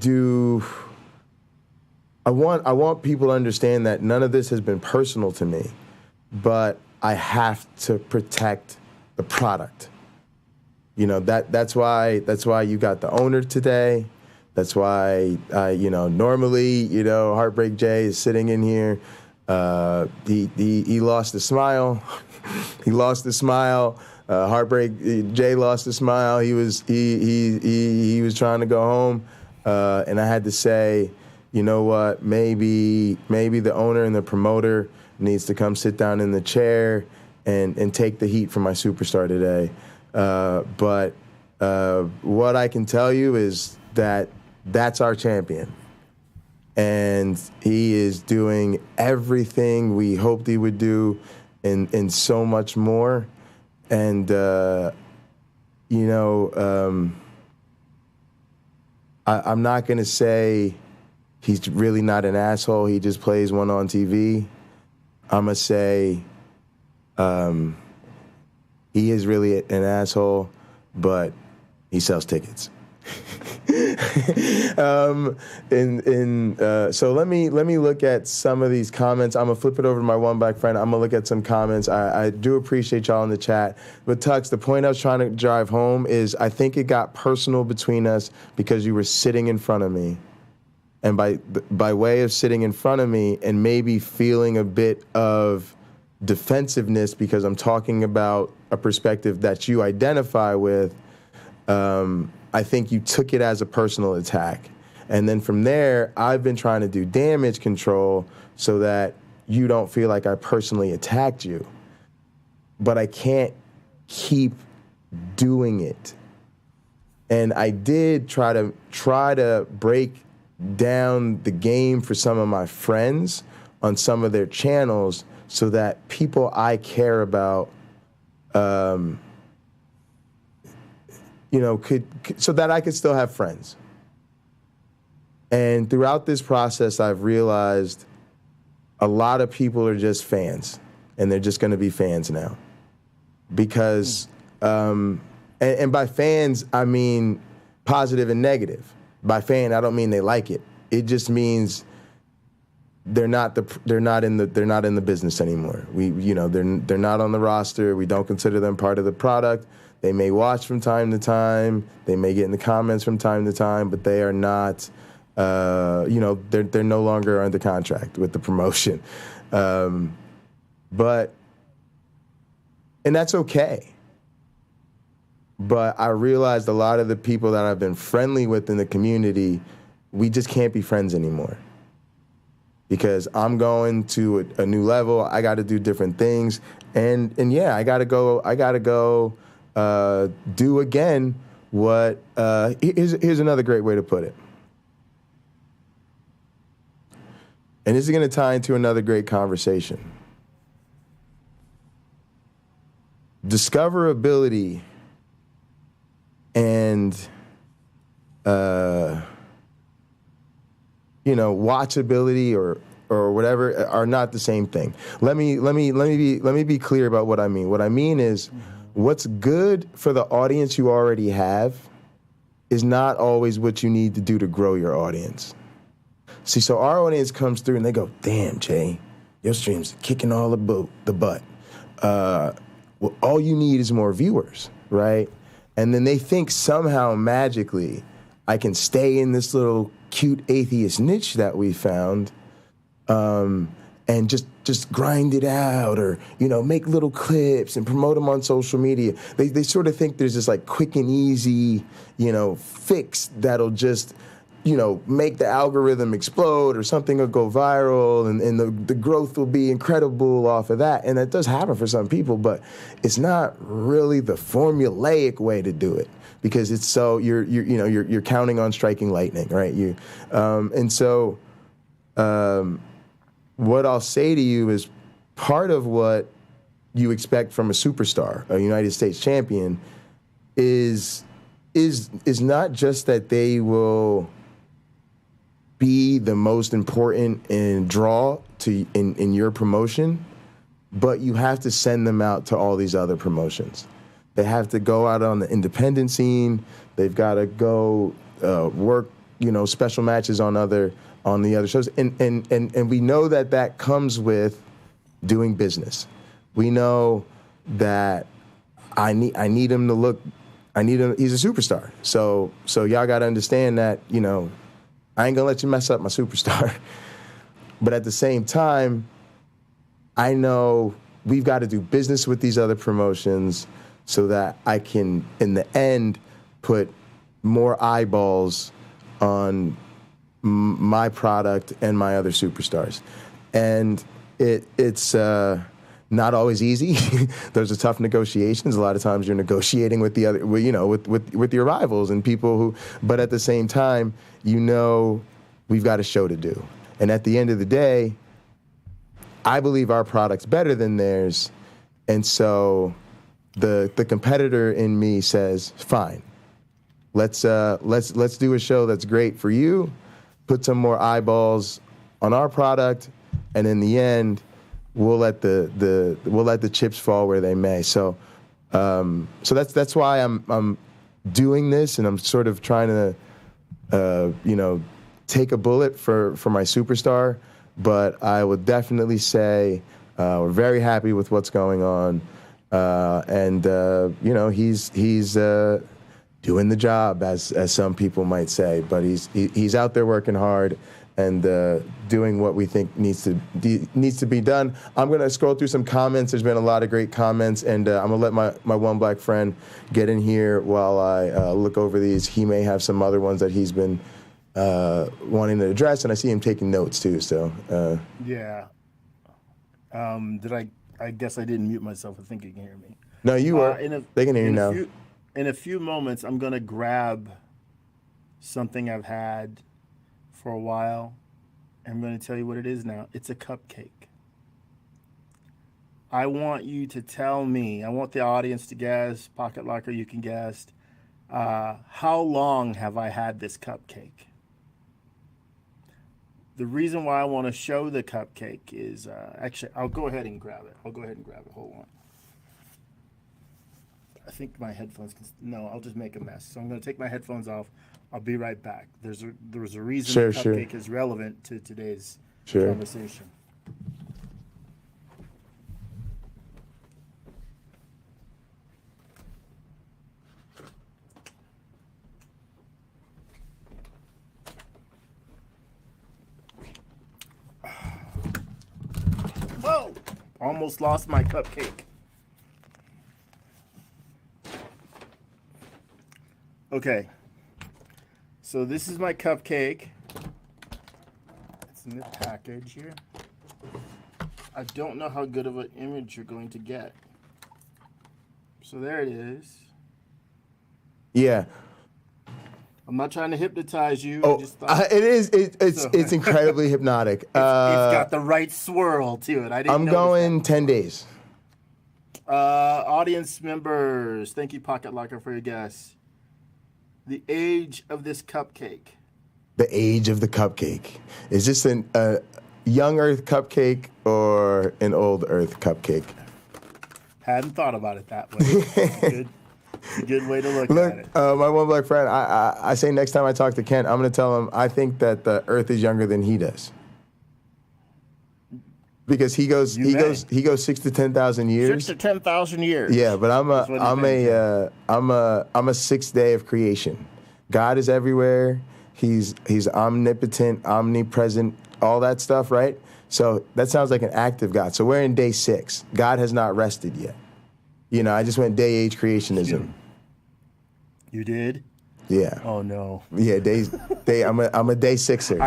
want people to understand that none of this has been personal to me, but I have to protect the product. That's why you got the owner today. That's why normally Heartbreak Jay is sitting in here. He lost a smile. He lost the smile. Heartbreak Jay lost the smile. He was trying to go home, and I had to say, you know what? Maybe the owner and the promoter needs to come sit down in the chair and take the heat from my superstar today. But what I can tell you is that that's our champion. And he is doing everything we hoped he would do and so much more. And, I'm not going to say he's really not an asshole. He just plays one on TV. I'm going to say he is really an asshole, but he sells tickets. So let me look at some of these comments. I'm gonna flip it over to my one black friend. I'm gonna look at some comments. I do appreciate y'all in the chat. But Tux, the point I was trying to drive home is I think it got personal between us because you were sitting in front of me. And by way of sitting in front of me and maybe feeling a bit of defensiveness because I'm talking about a perspective that you identify with, I think you took it as a personal attack. And then from there, I've been trying to do damage control so that you don't feel like I personally attacked you. But I can't keep doing it. And I did try to break down the game for some of my friends on some of their channels so that people I care about, could so that I could still have friends. And throughout this process, I've realized a lot of people are just fans, and they're just going to be fans now. Because, and by fans, I mean positive and negative. By fan, I don't mean they like it. It just means they're not in the business anymore. They're not on the roster. We don't consider them part of the product. They may watch from time to time. They may get in the comments from time to time, but they are not. They're no longer under contract with the promotion. And that's okay. But I realized a lot of the people that I've been friendly with in the community, we just can't be friends anymore. Because I'm going to a new level. I got to do different things. And yeah, I got to go do again what, here's another great way to put it. And this is going to tie into another great conversation. Discoverability and watchability or whatever are not the same thing. Let me be clear about what I mean. What I mean is what's good for the audience you already have is not always what you need to do to grow your audience. See, so our audience comes through and they go, "Damn, Jay, your stream's kicking all the butt. Well, all you need is more viewers, right?" And then they think somehow magically I can stay in this little cute atheist niche that we found and just grind it out or, make little clips and promote them on social media. They sort of think there's this like quick and easy, fix that'll just, make the algorithm explode or something will go viral and the growth will be incredible off of that. And that does happen for some people, but it's not really the formulaic way to do it because it's so you're counting on striking lightning, right? What I'll say to you is part of what you expect from a superstar, a United States champion, is not just that they will be the most important and draw to in your promotion, but you have to send them out to all these other promotions. They have to go out on the independent scene. They've got to go work, special matches on the other shows, and we know that comes with doing business. We know that I need him to look. He's a superstar. So y'all got to understand that I ain't gonna let you mess up my superstar. But at the same time, I know we've got to do business with these other promotions so that I can, in the end, put more eyeballs on my product and my other superstars. And it's not always easy. Those are tough negotiations. A lot of times you're negotiating with the other, with your rivals and people who, but at the same time, we've got a show to do. And at the end of the day, I believe our product's better than theirs. And so the competitor in me says, fine, let's do a show that's great for you, put some more eyeballs on our product, and in the end, we'll let the chips fall where they may. So that's why I'm doing this, and I'm sort of trying to, take a bullet for my superstar. But I would definitely say we're very happy with what's going on, and he's doing the job, as some people might say. But he's out there working hard and doing what we think needs to be done. I'm going to scroll through some comments. There's been a lot of great comments, and I'm going to let my one black friend get in here while I look over these. He may have some other ones that he's been wanting to address, and I see him taking notes too. So yeah. I guess I didn't mute myself. I think you can hear me. No, you were. They can hear you now. In a few moments, I'm going to grab something I've had for a while. I'm going to tell you what it is now. It's a cupcake. I want you to tell me, I want the audience to guess, Pocket Locker, you can guess, how long have I had this cupcake? The reason why I want to show the cupcake is, actually, I'll go ahead and grab it. Hold on. I think my headphones no, I'll just make a mess. So I'm going to take my headphones off. I'll be right back. There's a reason the cupcake is relevant to today's conversation. Whoa! Almost lost my cupcake. Okay. So this is my cupcake. It's in the package here. I don't know how good of an image you're going to get. So there it is. Yeah. I'm not trying to hypnotize you. Oh, it is. It's incredibly hypnotic. It's got the right swirl to it. I'm going 10 days. Audience members, thank you, Pocket Locker, for your guess. The age of this cupcake. The age of the cupcake. Is this a young Earth cupcake or an old Earth cupcake? Hadn't thought about it that way. Good way to look at it. My one black friend, I say next time I talk to Kent, I'm going to tell him I think that the Earth is younger than he does. Because he goes 6 to 10,000 years. 6 to 10,000 years. Yeah, but I'm a sixth day of creation. God is everywhere. He's omnipotent, omnipresent, all that stuff, right? So that sounds like an active God. So we're in day 6. God has not rested yet. I just went day age creationism. You did? Yeah. Oh no. Yeah, I'm a day 6er.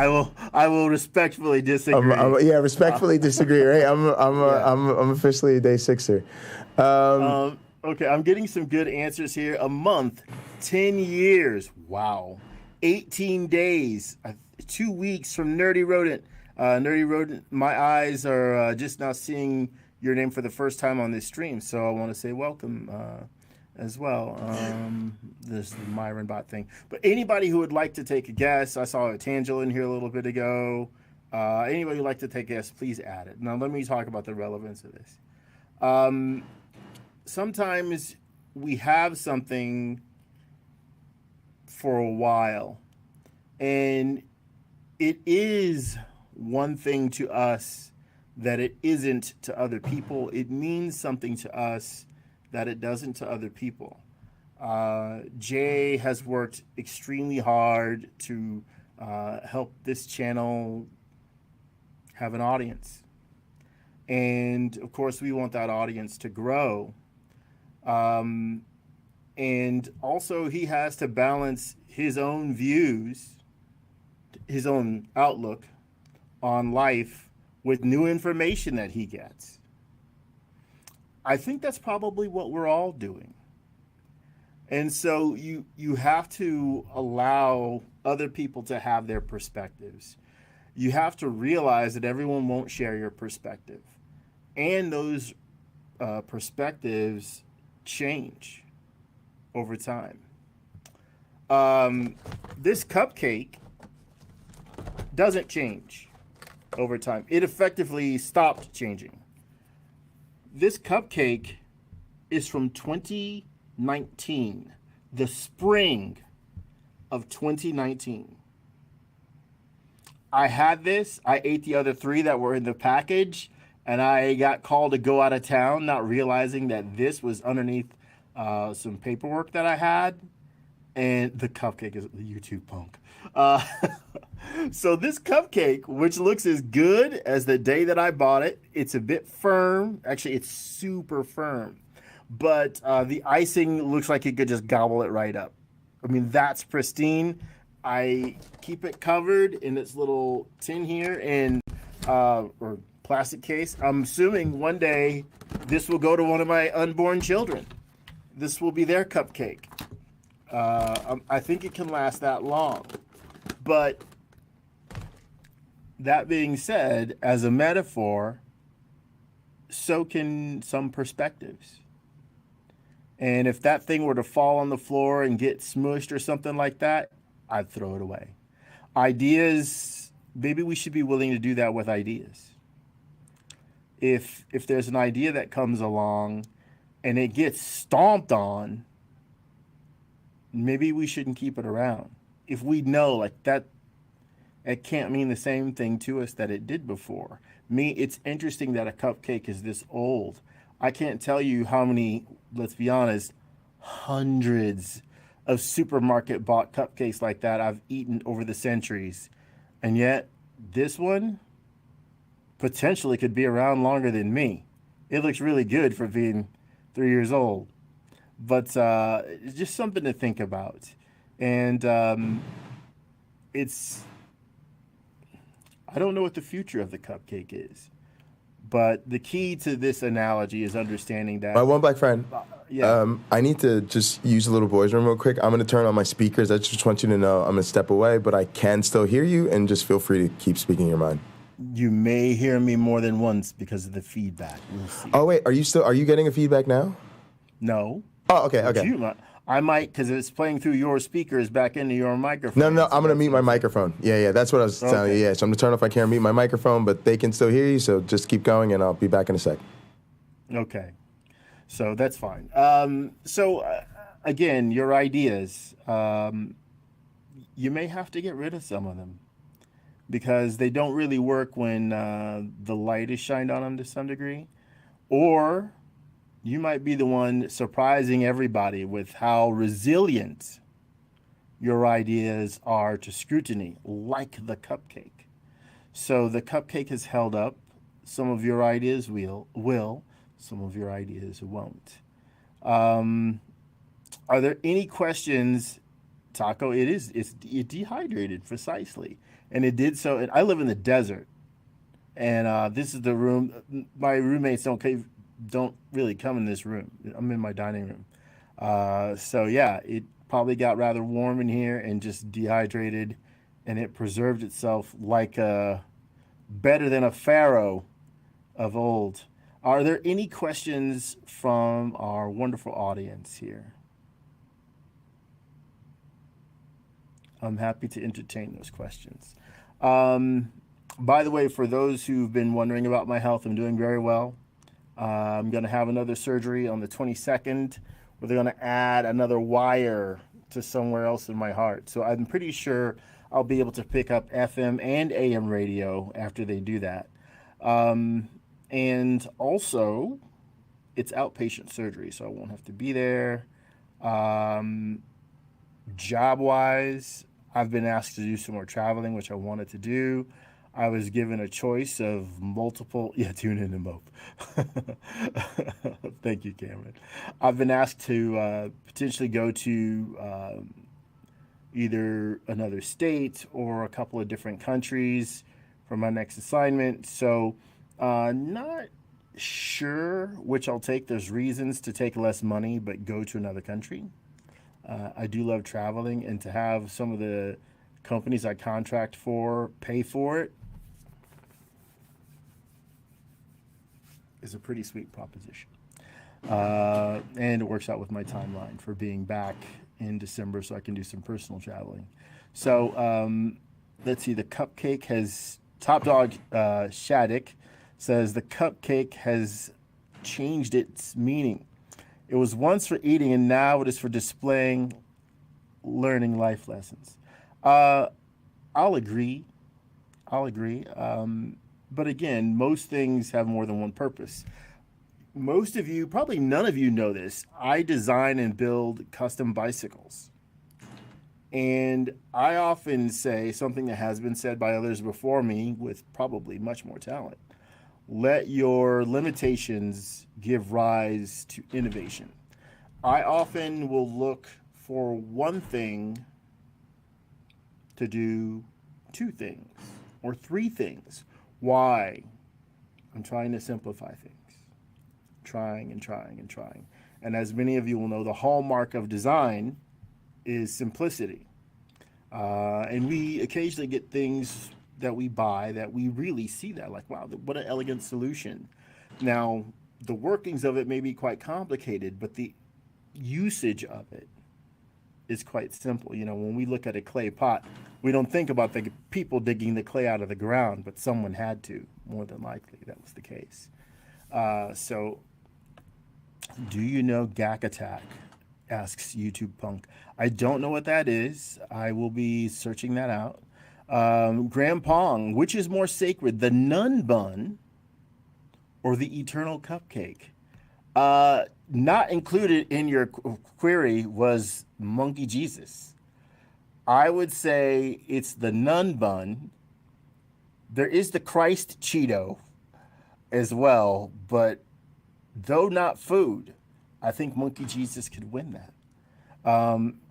I will respectfully disagree. Respectfully disagree. Right? I'm officially a day 6er. Okay, I'm getting some good answers here. A month, 10 years. Wow. 18 days. 2 weeks from Nerdy Rodent. Nerdy Rodent. My eyes are just now seeing your name for the first time on this stream, so I want to say welcome. As well. This is the Myron bot thing. But anybody who would like to take a guess, I saw a Tangela in here a little bit ago. Anybody who'd like to take a guess, please add it. Now let me talk about the relevance of this. Sometimes we have something for a while, and it is one thing to us that it isn't to other people. It means something to us that it doesn't to other people. Jay has worked extremely hard to help this channel have an audience. And of course, we want that audience to grow. And also, he has to balance his own views, his own outlook on life with new information that he gets. I think that's probably what we're all doing. And so you have to allow other people to have their perspectives. You have to realize that everyone won't share your perspective. And those perspectives change over time. This cupcake doesn't change over time. It effectively stopped changing. This cupcake is from 2019, the spring of 2019. I had this. I ate the other 3 that were in the package, and I got called to go out of town, not realizing that this was underneath some paperwork that I had. And the cupcake is the YouTube punk. So this cupcake, which looks as good as the day that I bought it, it's a bit firm. Actually, it's super firm. But the icing looks like you could just gobble it right up. I mean, that's pristine. I keep it covered in its little tin here and or plastic case. I'm assuming one day this will go to one of my unborn children. This will be their cupcake. I think it can last that long. But that being said, as a metaphor, so can some perspectives. And if that thing were to fall on the floor and get smushed or something like that, I'd throw it away. Ideas, maybe we should be willing to do that with ideas. If there's an idea that comes along and it gets stomped on, maybe we shouldn't keep it around. If we know like that, it can't mean the same thing to us that it did before. It's interesting that a cupcake is this old. I can't tell you how many, let's be honest, hundreds of supermarket bought cupcakes like that I've eaten over the centuries. And yet this one potentially could be around longer than me. It looks really good for being 3 years old. But it's just something to think about. And I don't know what the future of the cupcake is. But the key to this analogy is understanding that. My one black friend. Yeah. I need to just use a little boys' room real quick. I'm going to turn on my speakers. I just want you to know I'm going to step away, but I can still hear you, and just feel free to keep speaking your mind. You may hear me more than once because of the feedback. We'll see. Oh, wait. Are you getting a feedback now? No. Oh, okay. I might, because it's playing through your speakers back into your microphone. No. I'm going to mute my microphone. Yeah. That's what I was telling you. Yeah. So I'm going to turn off my camera, mute my microphone, but they can still hear you. So just keep going, and I'll be back in a sec. Okay. So that's fine. Again, your ideas, you may have to get rid of some of them because they don't really work when the light is shined on them to some degree. Or you might be the one surprising everybody with how resilient your ideas are to scrutiny, like the cupcake. So the cupcake has held up. Some of your ideas will. Some of your ideas won't. Are there any questions, Taco? It dehydrated precisely, and it did so. And I live in the desert, and this is the room. My roommates don't really come in this room. I'm in my dining room. So yeah, it probably got rather warm in here and just dehydrated, and it preserved itself like better than a pharaoh of old. Are there any questions from our wonderful audience here? I'm happy to entertain those questions. By the way, for those who've been wondering about my health, I'm doing very well. I'm going to have another surgery on the 22nd, where they're going to add another wire to somewhere else in my heart. So I'm pretty sure I'll be able to pick up FM and AM radio after they do that. And also, it's outpatient surgery, so I won't have to be there. Job-wise, I've been asked to do some more traveling, which I wanted to do. I was given a choice of multiple. Yeah, tune in and mope. Thank you, Cameron. I've been asked to potentially go to either another state or a couple of different countries for my next assignment. So not sure which I'll take. There's reasons to take less money but go to another country. I do love traveling, and to have some of the companies I contract for pay for it is a pretty sweet proposition. And it works out with my timeline for being back in December so I can do some personal traveling. So let's see, the cupcake has, Top Dog Shattuck says the cupcake has changed its meaning. It was once for eating and now it is for displaying learning life lessons. I'll agree. But again, most things have more than one purpose. Most of you, probably none of you know this. I design and build custom bicycles. And I often say something that has been said by others before me with probably much more talent. Let your limitations give rise to innovation. I often will look for one thing to do two things or three things. Why? I'm trying to simplify things. Trying and trying and trying. And as many of you will know, the hallmark of design is simplicity. And we occasionally get things that we buy that we really see that like, wow, what an elegant solution. Now, the workings of it may be quite complicated, but the usage of it is quite simple. You know, when we look at a clay pot, we don't think about the people digging the clay out of the ground, but someone had to, more than likely. That was the case. So, do you know Gak Attack? Asks YouTube Punk. I don't know what that is. I will be searching that out. Graham Pong, which is more sacred, the nun bun or the eternal cupcake? Not included in your query was Monkey Jesus. I would say it's the nun bun. There is the Christ Cheeto as well, but though not food, I think Monkey Jesus could win that.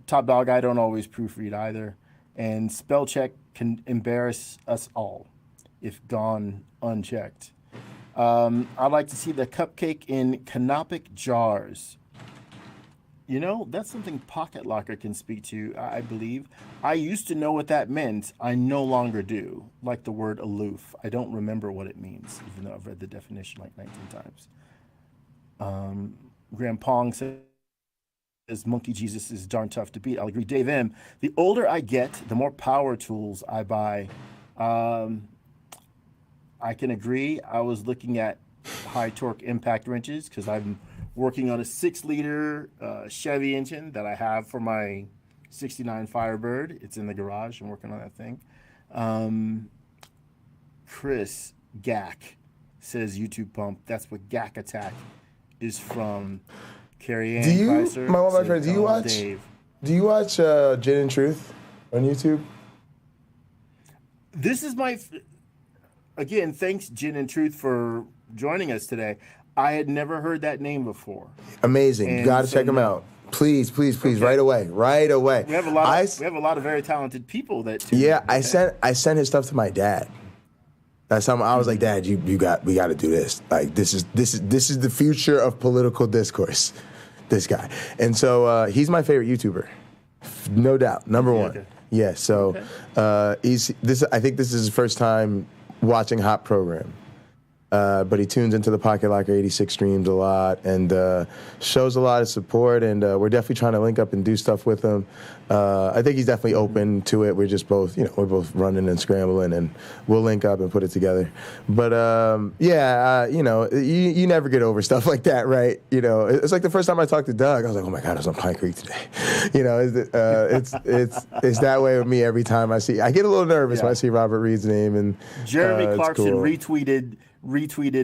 Top Dog, I don't always proofread either. And spell check can embarrass us all if gone unchecked. I'd like to see the cupcake in canopic jars. You know, that's something Pocket Locker can speak to, I believe. I used to know what that meant. I no longer do. Like the word aloof. I don't remember what it means, even though I've read the definition like 19 times. Graham Pong says Monkey Jesus is darn tough to beat. I'll agree. Dave M. The older I get, the more power tools I buy. I can agree. I was looking at high torque impact wrenches because I'm working on a 6-liter Chevy engine that I have for my 69 Firebird. It's in the garage. I'm working on that thing. Chris Gak says YouTube Pump. That's what Gak Attack is from. Carrie Ann Kaiser, my friend, do you watch Dave. Gin and Truth on YouTube? This is again, thanks Gin and Truth for joining us today. I had never heard that name before. Amazing. And You got to check him out. Please, okay. Right away. We have a lot of very talented people that tune. Yeah, I sent his stuff to my dad. That's how I was like, Dad, we got to do this. Like this is the future of political discourse. This guy. And so he's my favorite YouTuber. No doubt. Number one. Okay. Yeah, so I think this is his first time watching Hot Program. But he tunes into the Pocket Locker 86 streams a lot and shows a lot of support, and we're definitely trying to link up and do stuff with him. I think he's definitely open to it. We're just both, we're both running and scrambling, and we'll link up and put it together. But you never get over stuff like that, right? It's like the first time I talked to Doug, I was like, oh my God, I was on Pine Creek today. It's that way with me every time I get a little nervous when I see Robert Reed's name. And Jeremy Clarkson cool. retweeted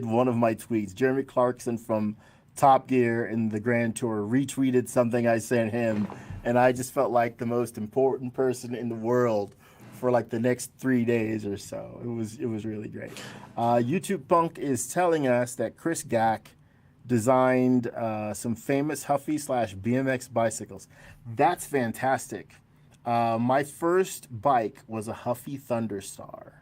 one of my tweets. Jeremy Clarkson from Top Gear and the Grand Tour retweeted something I sent him, and I just felt like the most important person in the world for like the next 3 days or so. It was really great. YouTube Punk is telling us that Chris Gak designed some famous Huffy/BMX bicycles. That's fantastic. My first bike was a Huffy Thunderstar.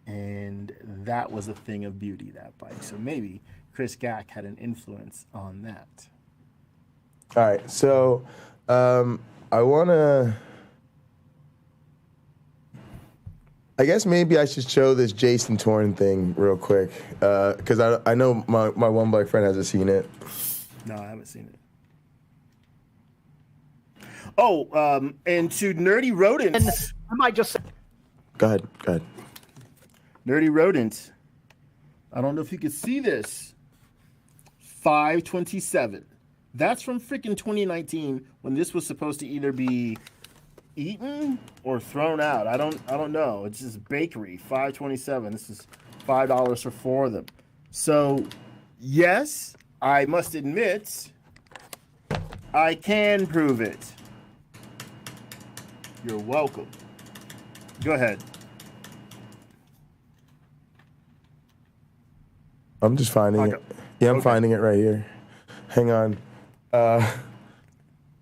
And that was a thing of beauty, that bike. So maybe Chris Gak had an influence on that. All right, so I guess maybe I should show this Jason Torn thing real quick, because I know my one black friend hasn't seen it. No, I haven't seen it. Oh, and to Nerdy Rodents. I might just say. Go ahead. Nerdy Rodent. I don't know if you can see this. 527. That's from freaking 2019 when this was supposed to either be eaten or thrown out. I don't know. It's just bakery, $5.27. This is $5 for 4 of them. So, yes, I must admit, I can prove it. You're welcome. Go ahead. I'm just finding it. Yeah, I'm finding it right here. Hang on.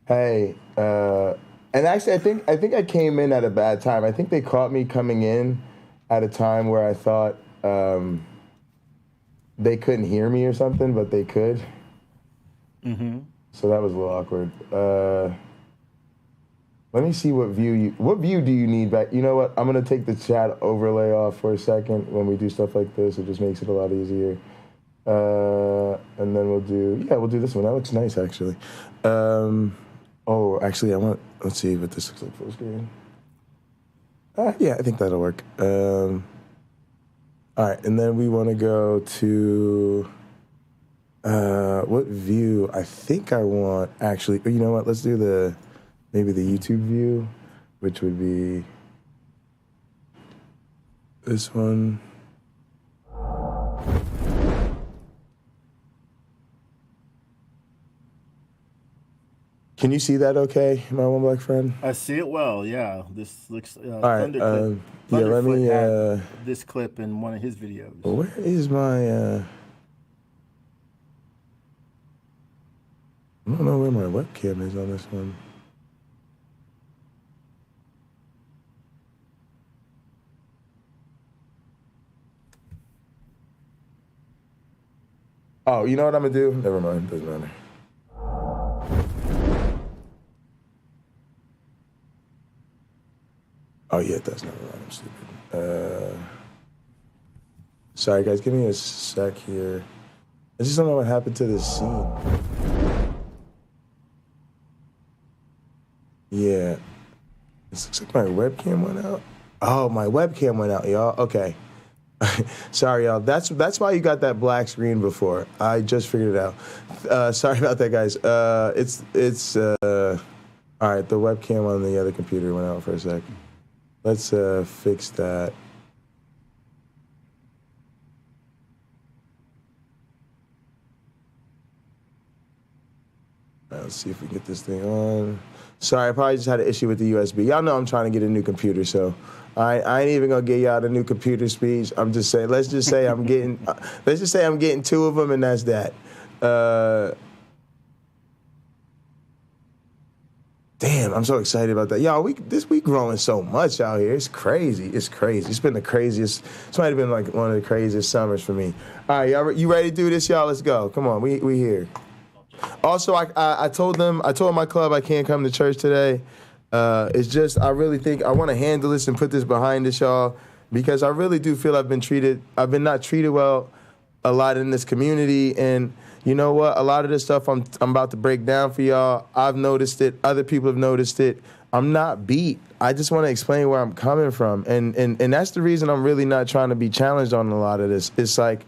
Hey, and actually, I think I came in at a bad time. I think they caught me coming in at a time where I thought they couldn't hear me or something, but they could. Mm-hmm. So that was a little awkward. Let me see what view do you need back? You know what? I'm gonna take the chat overlay off for a second when we do stuff like this. It just makes it a lot easier. And then we'll do this one. That looks nice, actually. Actually, let's see what this looks like full screen. Yeah, I think that'll work. All right, and then we want to go to what view? I think I want, actually, you know what? Let's do maybe the YouTube view, which would be this one. Can you see that okay, my one black friend? I see it well, yeah. This looks... All right, let me... this clip in one of his videos. Where is my... I don't know where my webcam is on this one. Oh, you know what I'm gonna do? Never mind, doesn't matter. Oh yeah, it does. Never mind, I'm stupid. Sorry guys, give me a sec here. I just don't know what happened to this scene. Yeah. This looks like my webcam went out. Oh, my webcam went out, y'all. Okay. Sorry, y'all. That's why you got that black screen before. I just figured it out. Sorry about that, guys. It's all right, the webcam on the other computer went out for a sec. Let's fix that. All right, let's see if we can get this thing on. Sorry, I probably just had an issue with the USB. Y'all know I'm trying to get a new computer, so I ain't even gonna get y'all the new computer speech. I'm just saying, let's just say I'm getting 2 of them, and that's that. Damn, I'm so excited about that. Y'all, we growing so much out here. It's crazy. It's crazy. It's been the craziest. This might have been like one of the craziest summers for me. All right, y'all, you ready to do this, y'all? Let's go. Come on, we here. Also, I told my club I can't come to church today. It's just, I really think I want to handle this and put this behind us, y'all, because I really do feel I've been not treated well a lot in this community. And you know what? A lot of this stuff I'm about to break down for y'all, I've noticed it. Other people have noticed it. I'm not beat. I just want to explain where I'm coming from. And that's the reason I'm really not trying to be challenged on a lot of this. It's like,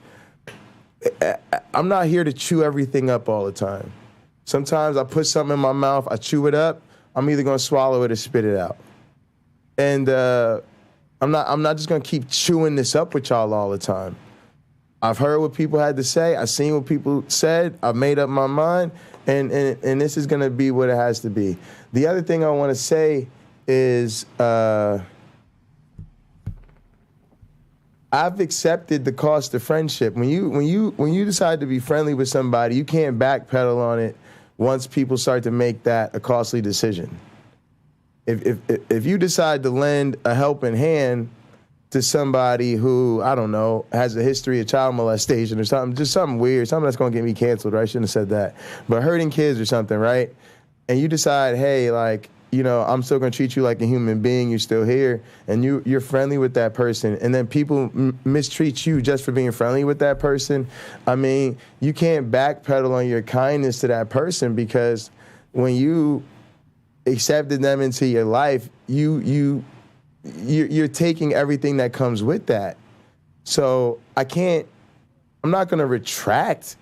I'm not here to chew everything up all the time. Sometimes I put something in my mouth, I chew it up, I'm either gonna swallow it or spit it out. And I'm not just gonna keep chewing this up with y'all all the time. I've heard what people had to say, I've seen what people said, I've made up my mind, and this is gonna be what it has to be. The other thing I wanna say is I've accepted the cost of friendship. When you decide to be friendly with somebody, you can't backpedal on it once people start to make that a costly decision. If you decide to lend a helping hand to somebody who, I don't know, has a history of child molestation or something, just something weird, something that's gonna get me canceled, right? I shouldn't have said that. But hurting kids or something, right? And you decide, hey, like, you know, I'm still gonna treat you like a human being, you're still here, and you're friendly with that person, and then people mistreat you just for being friendly with that person. I mean, you can't backpedal on your kindness to that person, because when you accepted them into your life, you're taking everything that comes with that. So I'm not gonna retract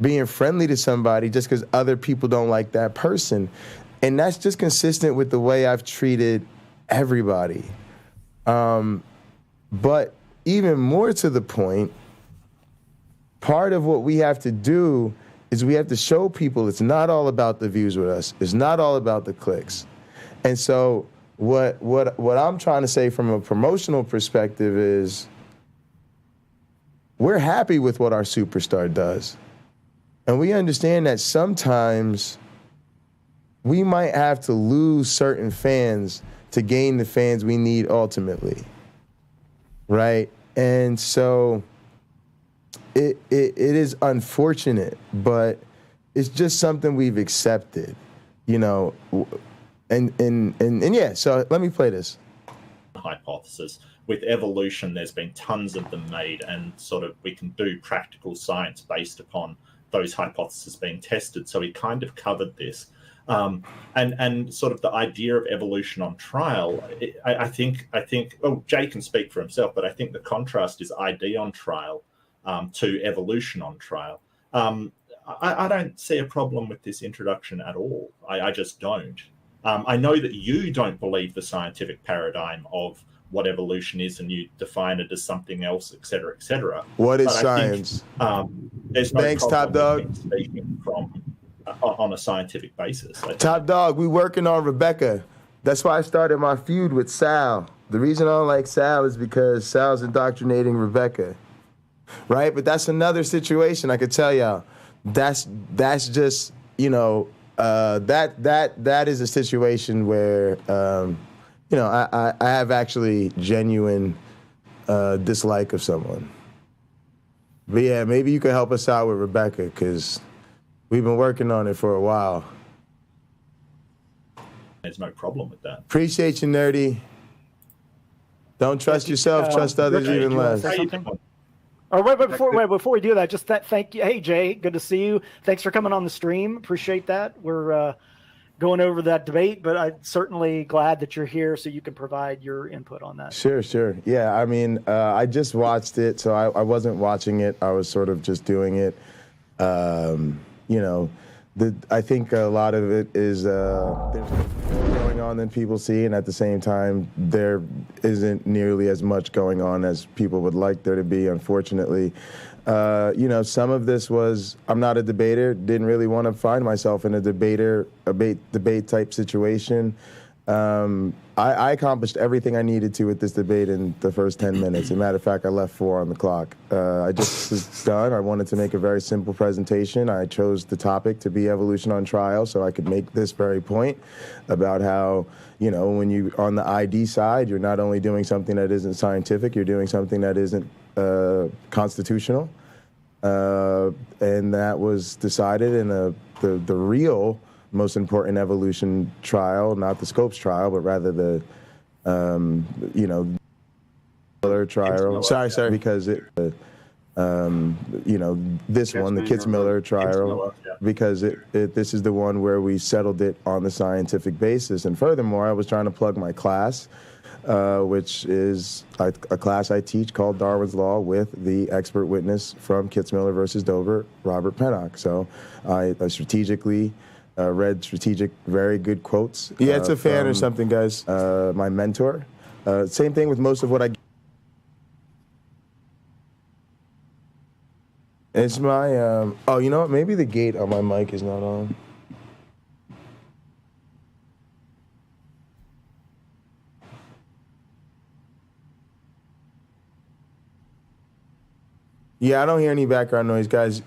being friendly to somebody just because other people don't like that person. And that's just consistent with the way I've treated everybody. But even more to the point, part of what we have to do is we have to show people it's not all about the views with us. It's not all about the clicks. And so what I'm trying to say from a promotional perspective is we're happy with what our superstar does. And we understand that sometimes we might have to lose certain fans to gain the fans we need ultimately, right? And so it is unfortunate, but it's just something we've accepted, you know. And yeah, so let me play this. Hypothesis. With evolution, there's been tons of them made, and sort of we can do practical science based upon those hypotheses being tested. So we kind of covered this. And sort of the idea of evolution on trial, I think, oh, Jay can speak for himself, but I think the contrast is ID on trial to evolution on trial. I don't see a problem with this introduction at all. I just don't. I know that you don't believe the scientific paradigm of what evolution is, and you define it as something else, et cetera, et cetera. What is science? There's no Thanks, problem Top Dog. with speaking from on a scientific basis. Top Dog, we working on Rebecca. That's why I started my feud with Sal. The reason I don't like Sal is because Sal's indoctrinating Rebecca, right? But that's another situation. I could tell y'all. That's just, you know, that is a situation where, you know, I have actually genuine dislike of someone. But yeah, maybe you could help us out with Rebecca, because we've been working on it for a while. There's no problem with that. Appreciate you, Nerdy. Don't trust yourself, trust others Richard, even less. Or wait, before we do that, just thank you. Hey, Jay, good to see you. Thanks for coming on the stream. Appreciate that. We're going over that debate, but I'm certainly glad that you're here so you can provide your input on that. Sure. Yeah, I mean, I just watched it, so I wasn't watching it. I was sort of just doing it. You know, I think a lot of it is there's more going on than people see, and at the same time, there isn't nearly as much going on as people would like there to be, unfortunately. You know, some of this was, I'm not a debater, didn't really want to find myself in a debate type situation. I accomplished everything I needed to with this debate in the first 10 minutes. As a matter of fact, I left 4 on the clock. I just was done. I wanted to make a very simple presentation. I chose the topic to be evolution on trial so I could make this very point about how, you know, when you on the ID side, you're not only doing something that isn't scientific, you're doing something that isn't constitutional. And that was decided in the real most important evolution trial, not the Scopes trial, but rather the, you know, Miller trial. Sorry, because it, you know, this one, the Kitzmiller trial, because this is the one where we settled it on the scientific basis. And furthermore, I was trying to plug my class, which is a class I teach called Darwin's Law with the expert witness from Kitzmiller versus Dover, Robert Pennock. So I strategically read very good quotes. Yeah, it's a fan or something, guys. My mentor. Same thing with most of what I. It's my. Oh, you know what? Maybe the gate on my mic is not on. Yeah, I don't hear any background noise, guys.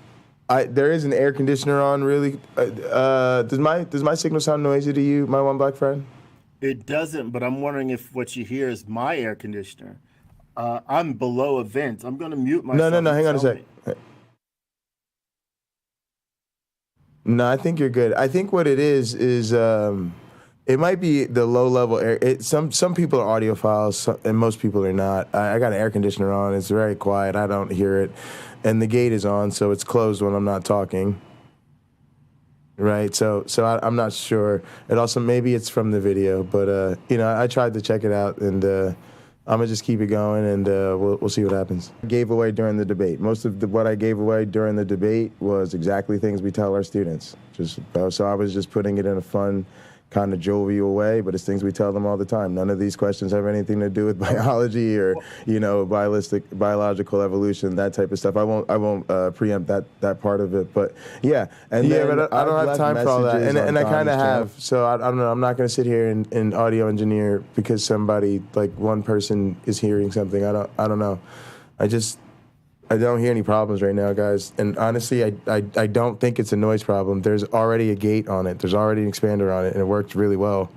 There is an air conditioner on, really. Does my signal sound noisy to you, my one black friend? It doesn't, but I'm wondering if what you hear is my air conditioner. I'm below a vent. I'm going to mute myself. No, hang on a sec. No, I think you're good. I think what it is it might be the low-level air. Some people are audiophiles, and most people are not. I got an air conditioner on. It's very quiet. I don't hear it. And the gate is on, so it's closed when I'm not talking. Right, so I'm not sure. It also, maybe it's from the video, but, you know, I tried to check it out, and I'm gonna just keep it going, and we'll see what happens. I gave away during the debate. Most of what I gave away during the debate was exactly things we tell our students. So I was just putting it in a fun, kind of jovial way, but it's things we tell them all the time. None of these questions have anything to do with biology or, biological evolution, that type of stuff. I won't preempt that part of it, but yeah. And yeah, but I don't have time for all that, and I kind of have. So I don't know. I'm not going to sit here and audio engineer because somebody, like one person, is hearing something. I don't know. I don't hear any problems right now, guys. And honestly, I don't think it's a noise problem. There's already a gate on it. There's already an expander on it, and it worked really well.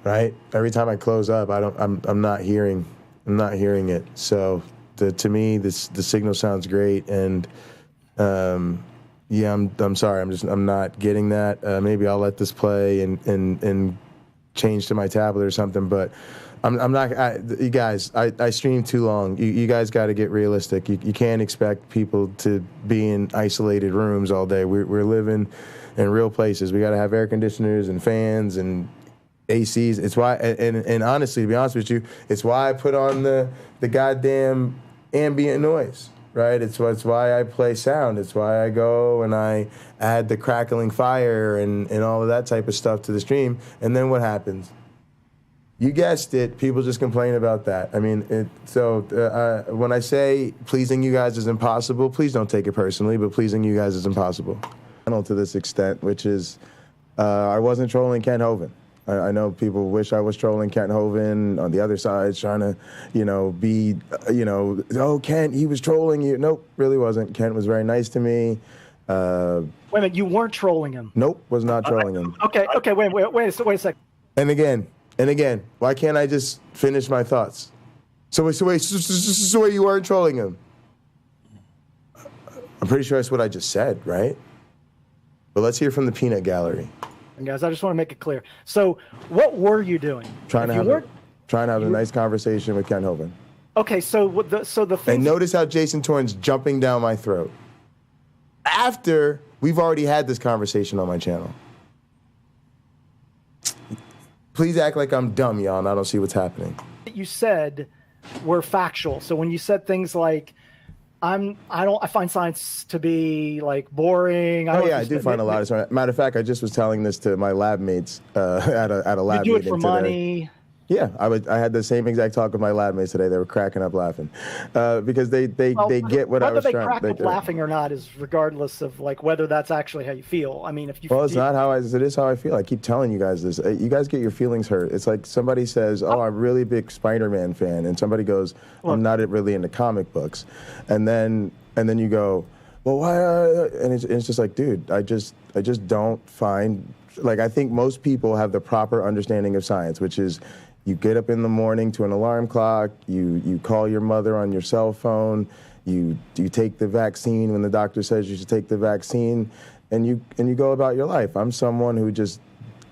Right? Every time I close up, I'm not hearing it. So to me, the signal sounds great. And yeah, I'm sorry. I'm not getting that. Maybe I'll let this play and change to my tablet or something. But I'm not, you guys, I stream too long. You guys got to get realistic. You can't expect people to be in isolated rooms all day. We're living in real places. We got to have air conditioners and fans and ACs. It's why, and honestly, to be honest with you, it's why I put on the goddamn ambient noise, right? It's why I play sound. It's why I go and I add the crackling fire and all of that type of stuff to the stream. And then what happens? You guessed it. People just complain about that. I mean, when I say pleasing you guys is impossible, please don't take it personally, but pleasing you guys is impossible. To this extent, which is, I wasn't trolling Kent Hovind. I know people wish I was trolling Kent Hovind on the other side, trying to, be, oh, Kent, he was trolling you. Nope, really wasn't. Kent was very nice to me. Wait a minute, you weren't trolling him. Nope, was not trolling him. Okay, wait a second. And again, why can't I just finish my thoughts? So you weren't trolling him? I'm pretty sure that's what I just said, right? But let's hear from the peanut gallery. And guys, I just want to make it clear. So, what were you doing? Trying to have a nice conversation with Ken Hovind. Okay, so the thing. And notice how Jason Torrance jumping down my throat after we've already had this conversation on my channel. Please act like I'm dumb, y'all, and I don't see what's happening. You said were factual. So when you said things like, I find science to be like boring. I do find a lot of science. Matter of fact, I just was telling this to my lab mates at a lab meeting. You do it for today. Money. Yeah, I had the same exact talk with my lab mates today. They were cracking up laughing because they get what I was trying. Whether they crack up laughing or not is regardless of like whether that's actually how you feel. I mean, if you it's not how it is how I feel. I keep telling you guys this. You guys get your feelings hurt. It's like somebody says, "Oh, I'm a really big Spider-Man fan," and somebody goes, "I'm not really into comic books," and then you go, "Well, why?" And it's just like, dude, I just don't find like I think most people have the proper understanding of science, which is. You get up in the morning to an alarm clock, you call your mother on your cell phone, you take the vaccine when the doctor says you should take the vaccine, and you go about your life. I'm someone who just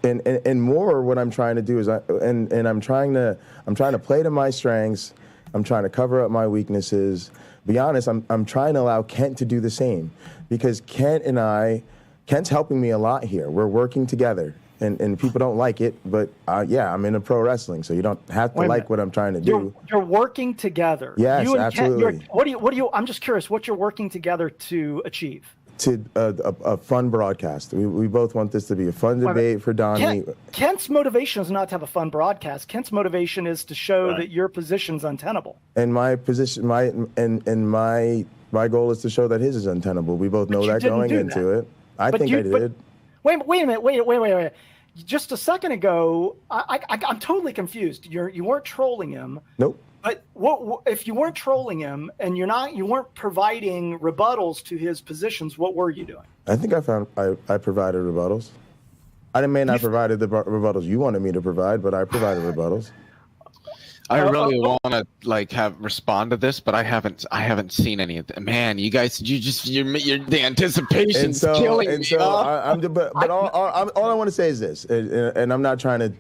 and more what I'm trying to do is I'm trying to play to my strengths. I'm trying to cover up my weaknesses. Be honest, I'm trying to allow Kent to do the same because Kent's helping me a lot here. We're working together. And people don't like it, but I'm into pro wrestling, so you don't have to like what I'm trying to do. You're working together. Yes, absolutely. What do you? I'm just curious. What you're working together to achieve? To a fun broadcast. We both want this to be a fun debate for Donnie. Kent's motivation is not to have a fun broadcast. Kent's motivation is to show that your position's untenable. And my position, my goal is to show that his is untenable. We both know that going into it. I think I did. Wait a minute. Just a second ago, I'm totally confused. You weren't trolling him. Nope. But what if you weren't trolling him and you weren't providing rebuttals to his positions? What were you doing? I think I provided rebuttals. I may not provided the rebuttals you wanted me to provide, but I provided rebuttals. I really want to respond to this, but I haven't seen any of them. Man, you guys, the anticipation's killing me. All I want to say is this, and I'm not trying to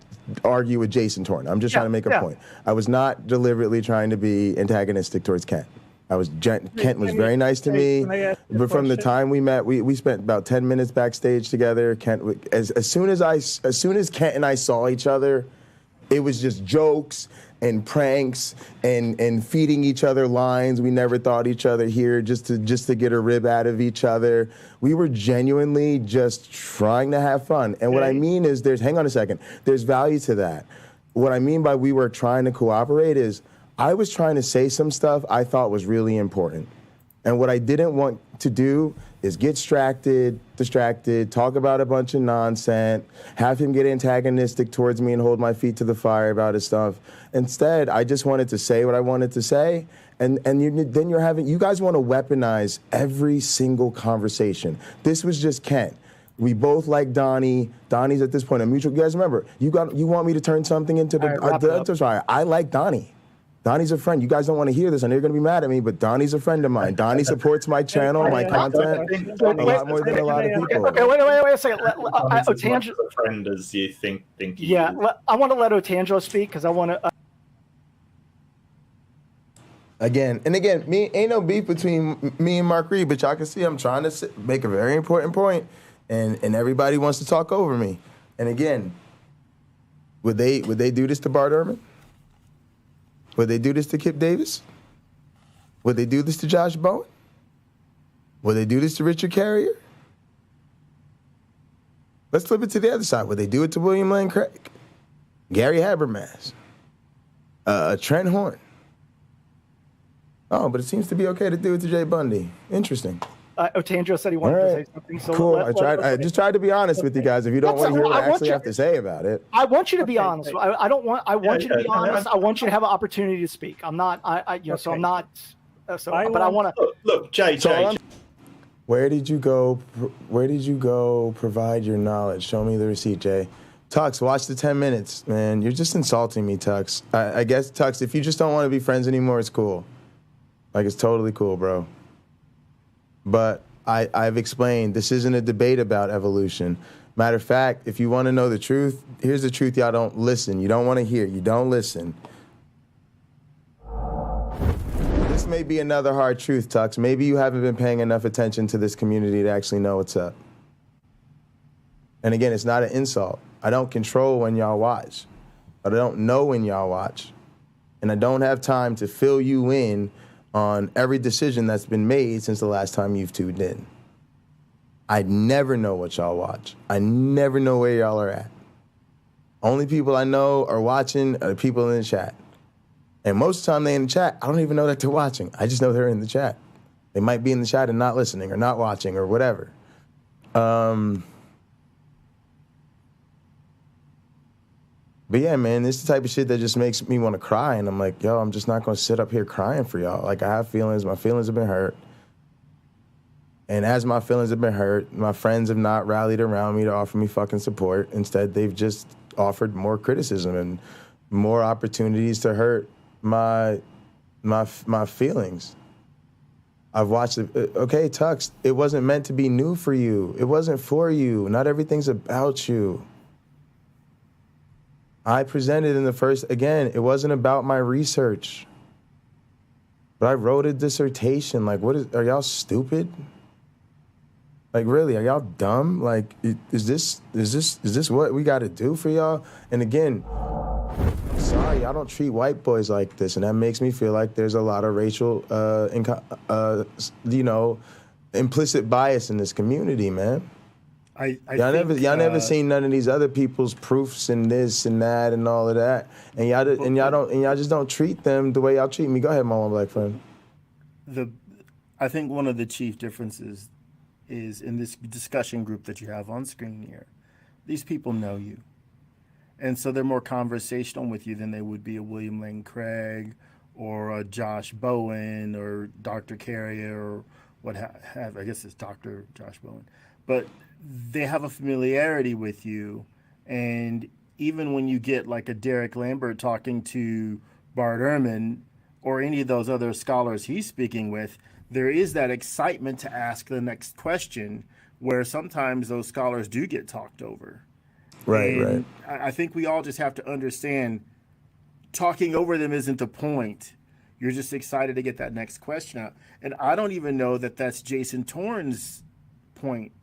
argue with Jason Torrance. I'm just trying to make a point. I was not deliberately trying to be antagonistic towards Kent. Kent was very nice to me, but from the time we met, we spent about 10 minutes backstage together. Kent, as soon as Kent and I saw each other. It was just jokes and pranks and feeding each other lines. We never thought each other here just to get a rib out of each other. We were genuinely just trying to have fun. And what I mean is hang on a second, there's value to that. What I mean by we were trying to cooperate is I was trying to say some stuff I thought was really important. And what I didn't want to do is get distracted, talk about a bunch of nonsense, have him get antagonistic towards me and hold my feet to the fire about his stuff. Instead, I just wanted to say what I wanted to say. And then you guys want to weaponize every single conversation. This was just Kent. We both like Donnie. Donnie's at this point a mutual. You guys remember, you want me to turn something into the I like Donnie. Donnie's a friend. You guys don't want to hear this, and they're going to be mad at me, but Donnie's a friend of mine. Donnie supports my channel, my content, a lot more than a lot of people. Okay, wait a second. Otangelo, a friend as you think he is. I want to let Otangelo speak because I want to. Again, me ain't no beef between me and Mark Reed, but y'all can see I'm trying to make a very important point, and everybody wants to talk over me. And again, would they do this to Bart Ehrman? Would they do this to Kip Davis? Would they do this to Josh Bowen? Would they do this to Richard Carrier? Let's flip it to the other side. Would they do it to William Lane Craig? Gary Habermas? Trent Horn? Oh, but it seems to be okay to do it to Jay Bundy. Interesting. Otangelo said he wanted to say something. So cool. I just tried to be honest with you guys. If you don't want to hear what I actually have to say about it, I want you to be honest. I want you to be honest. I want you to have an opportunity to speak. I'm not. So I'm not. But I want to look, Jay. Where did you go? Where did you go? Provide your knowledge. Show me the receipt, Jay. Tux, watch the 10 minutes, man. You're just insulting me, Tux. I guess, Tux, if you just don't want to be friends anymore, it's cool. Like, it's totally cool, bro. But I've explained this isn't a debate about evolution. Matter of fact, if you want to know the truth, here's the truth y'all don't listen. You don't want to hear. You don't listen. This may be another hard truth, Tux. Maybe you haven't been paying enough attention to this community to actually know what's up. And again, it's not an insult. I don't control when y'all watch. But I don't know when y'all watch. And I don't have time to fill you in on every decision that's been made since the last time you've tuned in. I never know what y'all watch. I never know where y'all are at. Only people I know are watching are the people in the chat. And most of the time they in the chat, I don't even know that they're watching. I just know they're in the chat. They might be in the chat and not listening or not watching or whatever. But yeah, man, this is the type of shit that just makes me want to cry. And I'm like, yo, I'm just not going to sit up here crying for y'all. Like, I have feelings. My feelings have been hurt. And as my feelings have been hurt, my friends have not rallied around me to offer me fucking support. Instead, they've just offered more criticism and more opportunities to hurt my feelings. I've watched it. Okay, Tux, it wasn't meant to be new for you. It wasn't for you. Not everything's about you. I presented in the first, again, it wasn't about my research. But I wrote a dissertation. Like, are y'all stupid? Like, really, are y'all dumb? Like, is this what we got to do for y'all? And again, sorry, I don't treat white boys like this, and that makes me feel like there's a lot of racial, implicit bias in this community, man. Y'all never seen none of these other people's proofs and this and that and all of that, and y'all just don't treat them the way y'all treat me. Go ahead, my one black friend. I think one of the chief differences is in this discussion group that you have on screen here. These people know you, and so they're more conversational with you than they would be a William Lane Craig or a Josh Bowen or Dr. Carrier or what have. I guess it's Dr. Josh Bowen, but they have a familiarity with you. And even when you get like a Derek Lambert talking to Bart Ehrman or any of those other scholars he's speaking with, there is that excitement to ask the next question where sometimes those scholars do get talked over. Right. I think we all just have to understand talking over them isn't the point. You're just excited to get that next question out. And I don't even know that that's Jason Torn's point.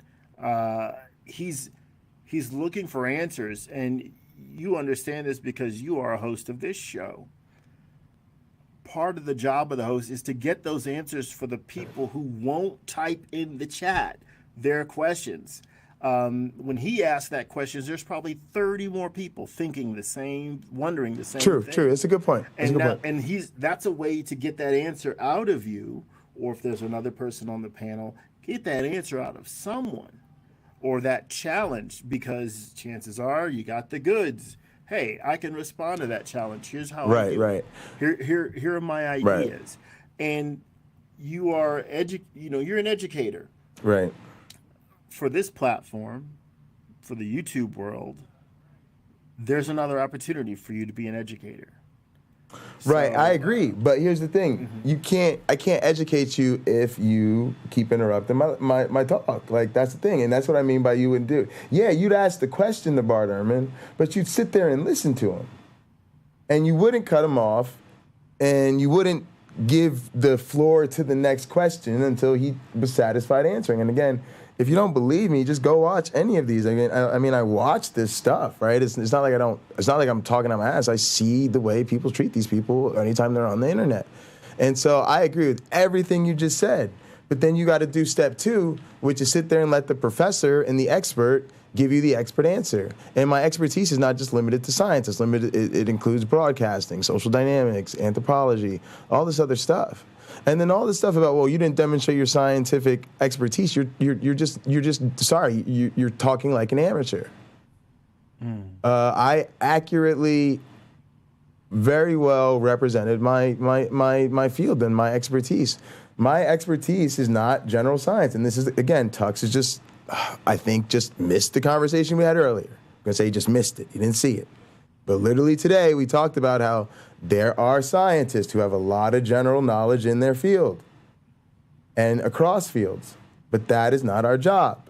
He's looking for answers, and you understand this because you are a host of this show. Part of the job of the host is to get those answers for the people who won't type in the chat their questions. When he asked that question, there's probably 30 more people thinking the same, wondering the same thing. True. It's a good point. That's a way to get that answer out of you, or if there's another person on the panel, get that answer out of someone, or that challenge, because chances are you got the goods. Hey, I can respond to that challenge. Here's how I do it. Here are my ideas. Right. And you are you're an educator. Right. For this platform, for the YouTube world, there's another opportunity for you to be an educator. Right, I agree. But here's the thing. I can't educate you if you keep interrupting my talk. Like, that's the thing. And that's what I mean by you wouldn't do it. Yeah, you'd ask the question to Bart Ehrman, but you'd sit there and listen to him. And you wouldn't cut him off, and you wouldn't give the floor to the next question until he was satisfied answering. And again, if you don't believe me, just go watch any of these. I mean, I watch this stuff, right? It's not like it's not like I'm talking out my ass. I see the way people treat these people anytime they're on the internet. And so I agree with everything you just said. But then you got to do step 2, which is sit there and let the professor and the expert give you the expert answer. And my expertise is not just limited to science. It includes broadcasting, social dynamics, anthropology, all this other stuff. And then all this stuff about, well, you didn't demonstrate your scientific expertise. You're talking like an amateur. I accurately, very well represented my field and my expertise. My expertise is not general science, and this is, again, Tux is just, I think, just missed the conversation we had earlier. I'm gonna say he just missed it. He didn't see it. But literally today we talked about how there are scientists who have a lot of general knowledge in their field and across fields, but that is not our job.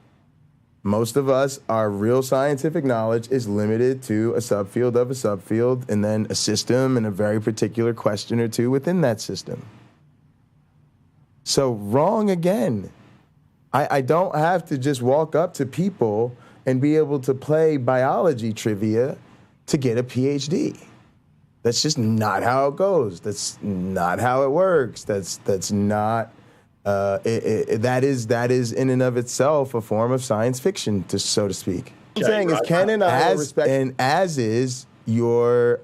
Most of us, our real scientific knowledge is limited to a subfield of a subfield and then a system and a very particular question or two within that system. So wrong again. I don't have to just walk up to people and be able to play biology trivia to get a PhD. That's just not how it goes. That's not how it works. That's not. That is in and of itself a form of science fiction, so to speak. What I'm saying is, Ken and I respect, and as is your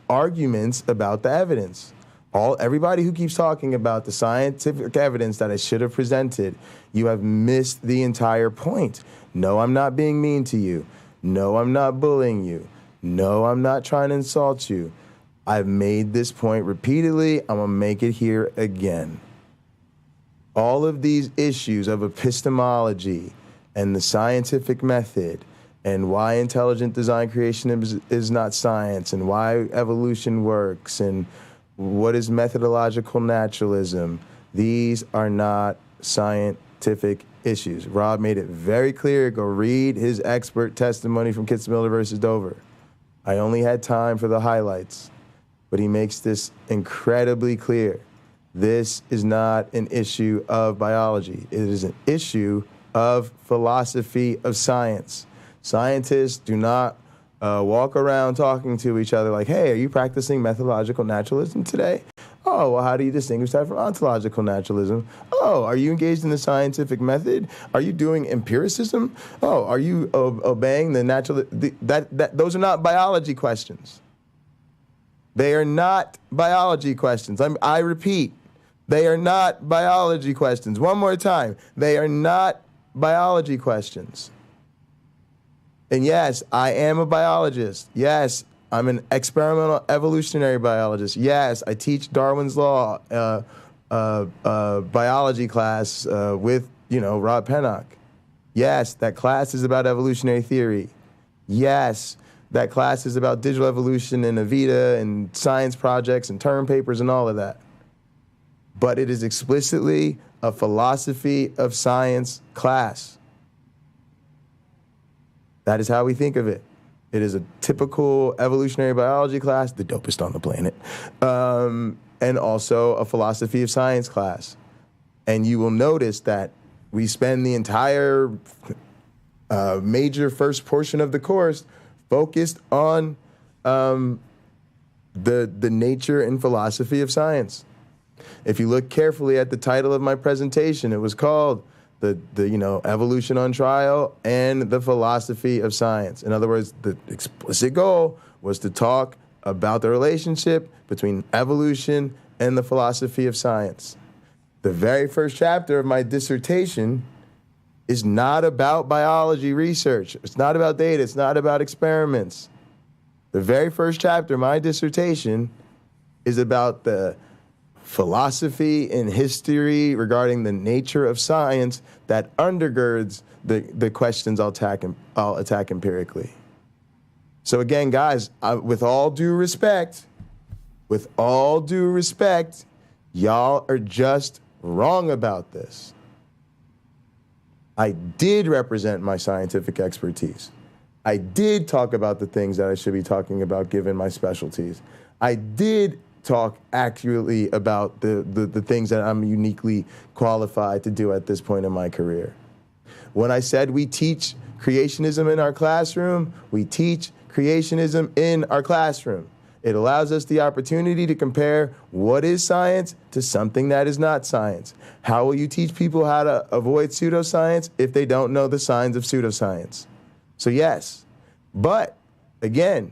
arguments about the evidence. Everybody who keeps talking about the scientific evidence that I should have presented, you have missed the entire point. No, I'm not being mean to you. No, I'm not bullying you. No, I'm not trying to insult you. I've made this point repeatedly. I'm going to make it here again. All of these issues of epistemology and the scientific method and why intelligent design creation is not science and why evolution works and what is methodological naturalism, these are not scientific issues. Rob made it very clear. Go read his expert testimony from Kitzmiller versus Dover. I only had time for the highlights, but he makes this incredibly clear. This is not an issue of biology. It is an issue of philosophy of science. Scientists do not walk around talking to each other like, hey, are you practicing methodological naturalism today? Oh, well, how do you distinguish that from ontological naturalism? Oh, are you engaged in the scientific method? Are you doing empiricism? Oh, are you obeying the natural? Those are not biology questions. They are not biology questions. I repeat, they are not biology questions. One more time, they are not biology questions. And yes, I am a biologist. Yes, I'm an experimental evolutionary biologist. Yes, I teach Darwin's Law biology class with, Rob Pennock. Yes, that class is about evolutionary theory. Yes, that class is about digital evolution and Avita and science projects and term papers and all of that. But it is explicitly a philosophy of science class. That is how we think of it. It is a typical evolutionary biology class, the dopest on the planet, and also a philosophy of science class. And you will notice that we spend the entire major first portion of the course focused on the nature and philosophy of science. If you look carefully at the title of my presentation, it was called the Evolution on Trial and the Philosophy of Science. In other words, the explicit goal was to talk about the relationship between evolution and the philosophy of science. The very first chapter of my dissertation is not about biology research. It's not about data. It's not about experiments. The very first chapter of my dissertation is about the philosophy and history regarding the nature of science that undergirds the questions I'll attack empirically. So again, guys, with all due respect, y'all are just wrong about this. I did represent my scientific expertise. I did talk about the things that I should be talking about given my specialties. I did talk accurately about the things that I'm uniquely qualified to do at this point in my career. When I said we teach creationism in our classroom, we teach creationism in our classroom. It allows us the opportunity to compare what is science to something that is not science. How will you teach people how to avoid pseudoscience if they don't know the signs of pseudoscience? So yes, but again,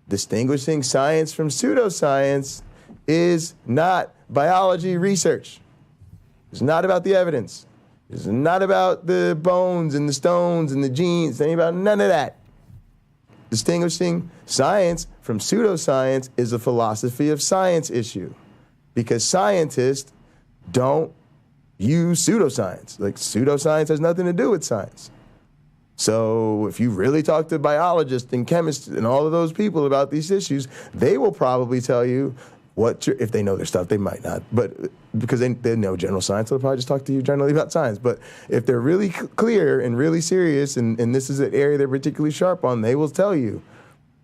distinguishing science from pseudoscience is not biology research. It's not about the evidence. It's not about the bones and the stones and the genes. It ain't about none of that. Distinguishing science from pseudoscience is a philosophy of science issue, because scientists don't use pseudoscience. Like, pseudoscience has nothing to do with science. So if you really talk to biologists and chemists and all of those people about these issues, they will probably tell you if they know their stuff. They might not, but because they know general science, they'll probably just talk to you generally about science. But if they're really clear and really serious, and this is an area they're particularly sharp on, they will tell you,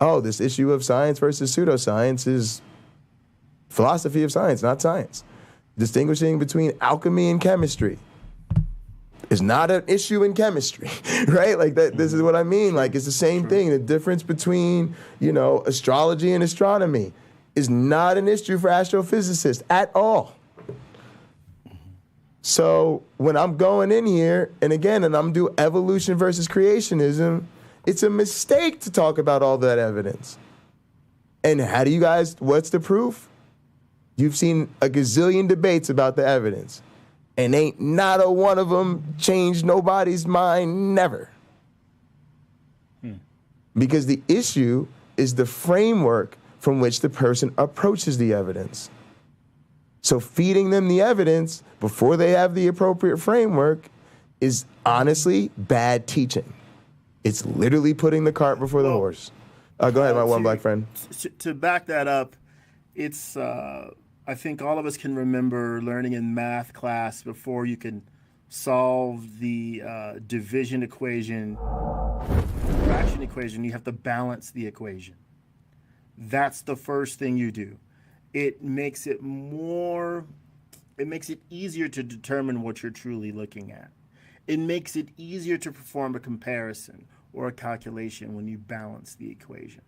oh, this issue of science versus pseudoscience is philosophy of science, not science. Distinguishing between alchemy and chemistry is not an issue in chemistry, right? Like that. This is what I mean. Like, it's the same thing. The difference between, astrology and astronomy is not an issue for astrophysicists at all. So when I'm going in here, and I'm doing evolution versus creationism, it's a mistake to talk about all that evidence. And how do you guys, what's the proof? You've seen a gazillion debates about the evidence, and ain't not a one of them changed nobody's mind, never. Because the issue is the framework from which the person approaches the evidence. So feeding them the evidence before they have the appropriate framework is honestly bad teaching. It's literally putting the cart before the horse. Go ahead, my one black friend. To back that up, it's I think all of us can remember learning in math class, before you can solve the division equation, fraction equation, you have to balance the equation. That's the first thing you do. It makes it easier to determine what you're truly looking at. It makes it easier to perform a comparison or a calculation when you balance the equation.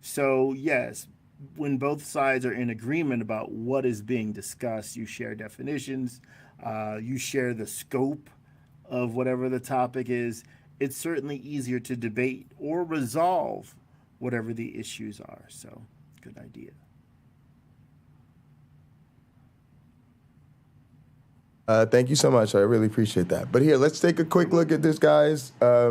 So yes, when both sides are in agreement about what is being discussed, you share definitions, you share the scope of whatever the topic is, it's certainly easier to debate or resolve whatever the issues are. So, good idea. Thank you so much. I really appreciate that. But here, let's take a quick look at this, guys. My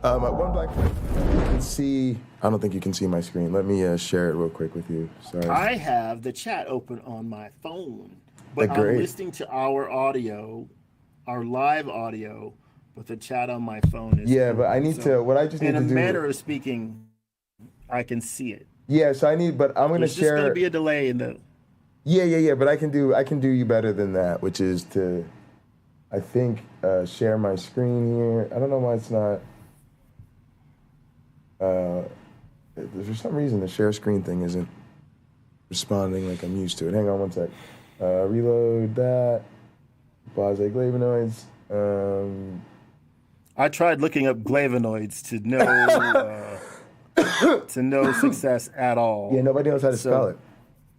one black friend, you can see. I don't think you can see my screen. Let me share it real quick with you. Sorry. I have the chat open on my phone, but I'm listening to our audio, our live audio, but the chat on my phone is. Yeah, but I need to. What I just need to do. In a manner of speaking, I can see it. Yeah, so I need, but I'm going to share. There's just going to be a delay in the. Yeah. But I can do you better than that, which is to, I think, share my screen here. I don't know why it's not. For some reason, the share screen thing isn't responding like I'm used to it. Hang on one sec. Reload that. Blase flavonoids. I tried looking up flavonoids to know to no success at all. Yeah, nobody knows how to spell it.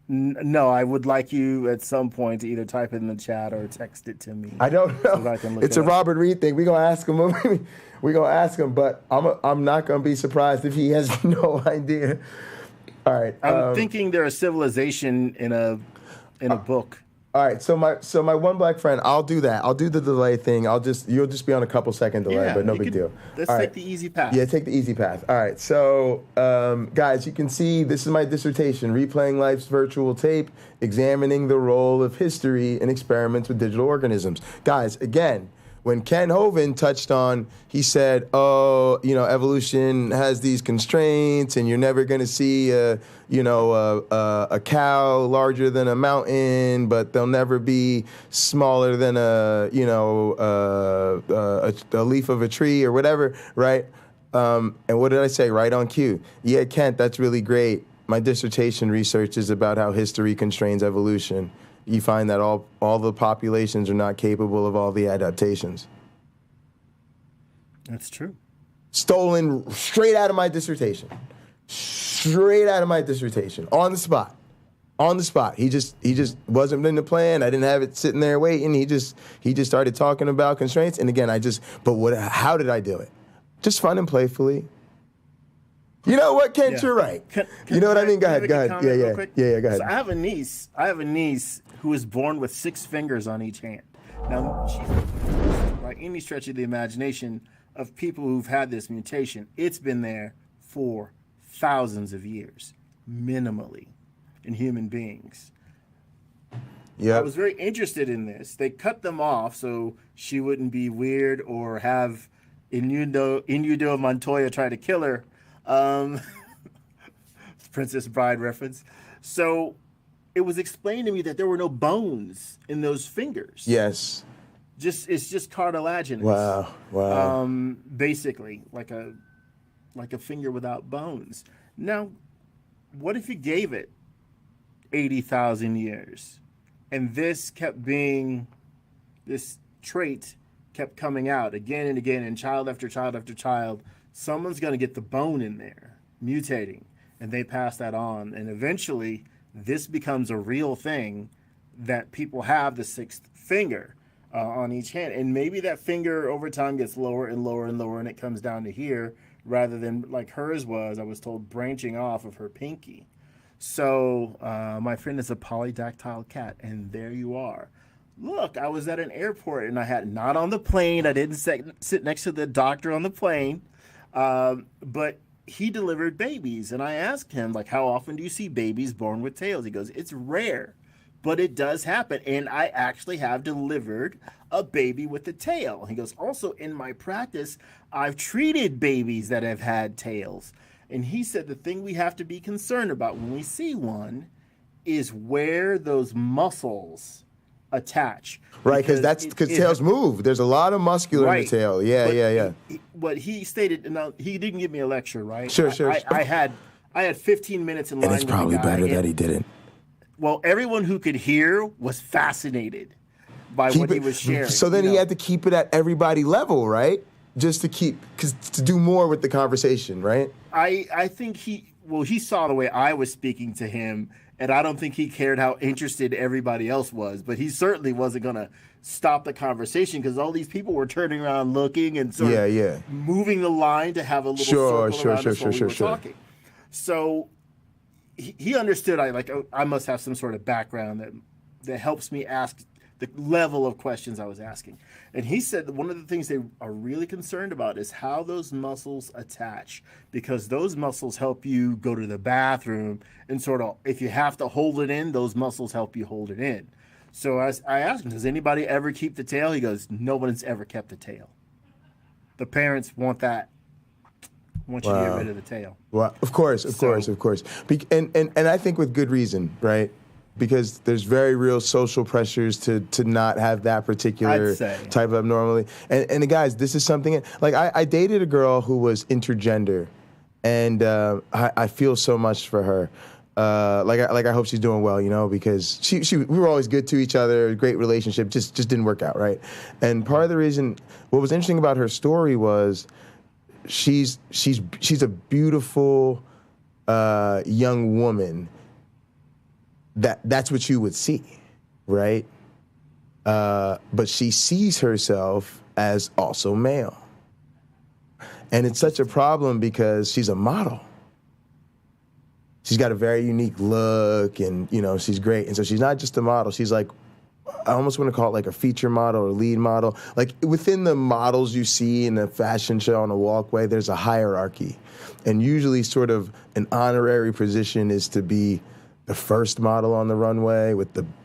No, I would like you at some point to either type it in the chat or text it to me. I don't know. So I can look it's it a up. Robert Reed thing. We're gonna ask him. We're gonna ask him, but I'm not gonna be surprised if he has no idea. All right. I'm thinking they're a civilization in a book. All right. So my one black friend, I'll do that. I'll do the delay thing. You'll just be on a couple second delay, but no big deal. Let's All take right. the easy path. Yeah, take the easy path. All right. So, guys, you can see this is my dissertation, Replaying Life's Virtual Tape, Examining the Role of History in Experiments with Digital Organisms. Guys, again, when Ken Hovind touched on, he said, evolution has these constraints and you're never going to see a cow larger than a mountain, but they'll never be smaller than a leaf of a tree or whatever, right? And what did I say? Right on cue. Yeah, Kent, that's really great. My dissertation research is about how history constrains evolution. You find that all the populations are not capable of all the adaptations. That's true. Stolen straight out of my dissertation. Straight out of my dissertation. On the spot. He just wasn't in the plan. I didn't have it sitting there waiting. He just started talking about constraints. And again, how did I do it? Just fun and playfully. You know what, Kent? You're right. You know what I mean? Go ahead. Yeah, go ahead. So I have a niece who was born with 6 fingers on each hand. Now, she's not the first, by any stretch of the imagination, of people who've had this mutation. It's been there for thousands of years, minimally, in human beings. Yeah. I was very interested in this. They cut them off so she wouldn't be weird or have Inigo Montoya try to kill her. Princess Bride reference. So it was explained to me that there were no bones in those fingers. Yes. It's just cartilaginous. Wow. Basically, like a finger without bones. Now, what if you gave it 80,000 years, and this trait kept coming out again and again, and child after child after child? Someone's going to get the bone in there, mutating, and they pass that on. And eventually, this becomes a real thing that people have the 6th finger on each hand. And maybe that finger over time gets lower and lower and lower, and it comes down to here, rather than like hers was, I was told, branching off of her pinky. So my friend is a polydactyl cat, and there you are. Look, I was at an airport, and I had not on the plane. I didn't sit next to the doctor on the plane. But he delivered babies, and I asked him, like, how often do you see babies born with tails? He goes, it's rare, but it does happen. And I actually have delivered a baby with a tail. He goes, also in my practice, I've treated babies that have had tails. And he said the thing we have to be concerned about when we see one is where those muscles attach. Right, because tails move. There's a lot of muscular in the tail. Yeah. What he stated, now he didn't give me a lecture, right? Sure. I had 15 minutes in line. And it's probably better that he didn't. Well, everyone who could hear was fascinated by what he was sharing. So then he had to keep it at everybody level, right? Just to to do more with the conversation, right? I think he saw the way I was speaking to him, and I don't think he cared how interested everybody else was, but he certainly wasn't going to stop the conversation because all these people were turning around looking and sort of moving the line to have a little circle around us while we were talking. So he understood I must have some sort of background that helps me ask the level of questions I was asking. And he said that one of the things they are really concerned about is how those muscles attach, because those muscles help you go to the bathroom, and sort of if you have to hold it in, those muscles help you hold it in. So I asked him, does anybody ever keep the tail? He goes, no one's ever kept the tail. The parents want that. Want you to get rid of the tail. Well, of course. And I think with good reason, right? Because there's very real social pressures to not have that particular type of abnormality. And guys, this is something, like I dated a girl who was intergender, and I feel so much for her. I hope she's doing well, because we were always good to each other, great relationship, just didn't work out, right? And part of the reason, what was interesting about her story was she's a beautiful, young woman, that's what you would see, right? But she sees herself as also male. And it's such a problem because she's a model. She's got a very unique look and, you know, she's great. And so she's not just a model. She's like, I almost want to call it like a feature model or lead model. Like within the models you see in a fashion show on a walkway, there's a hierarchy. And usually sort of an honorary position is to be the first model on the runway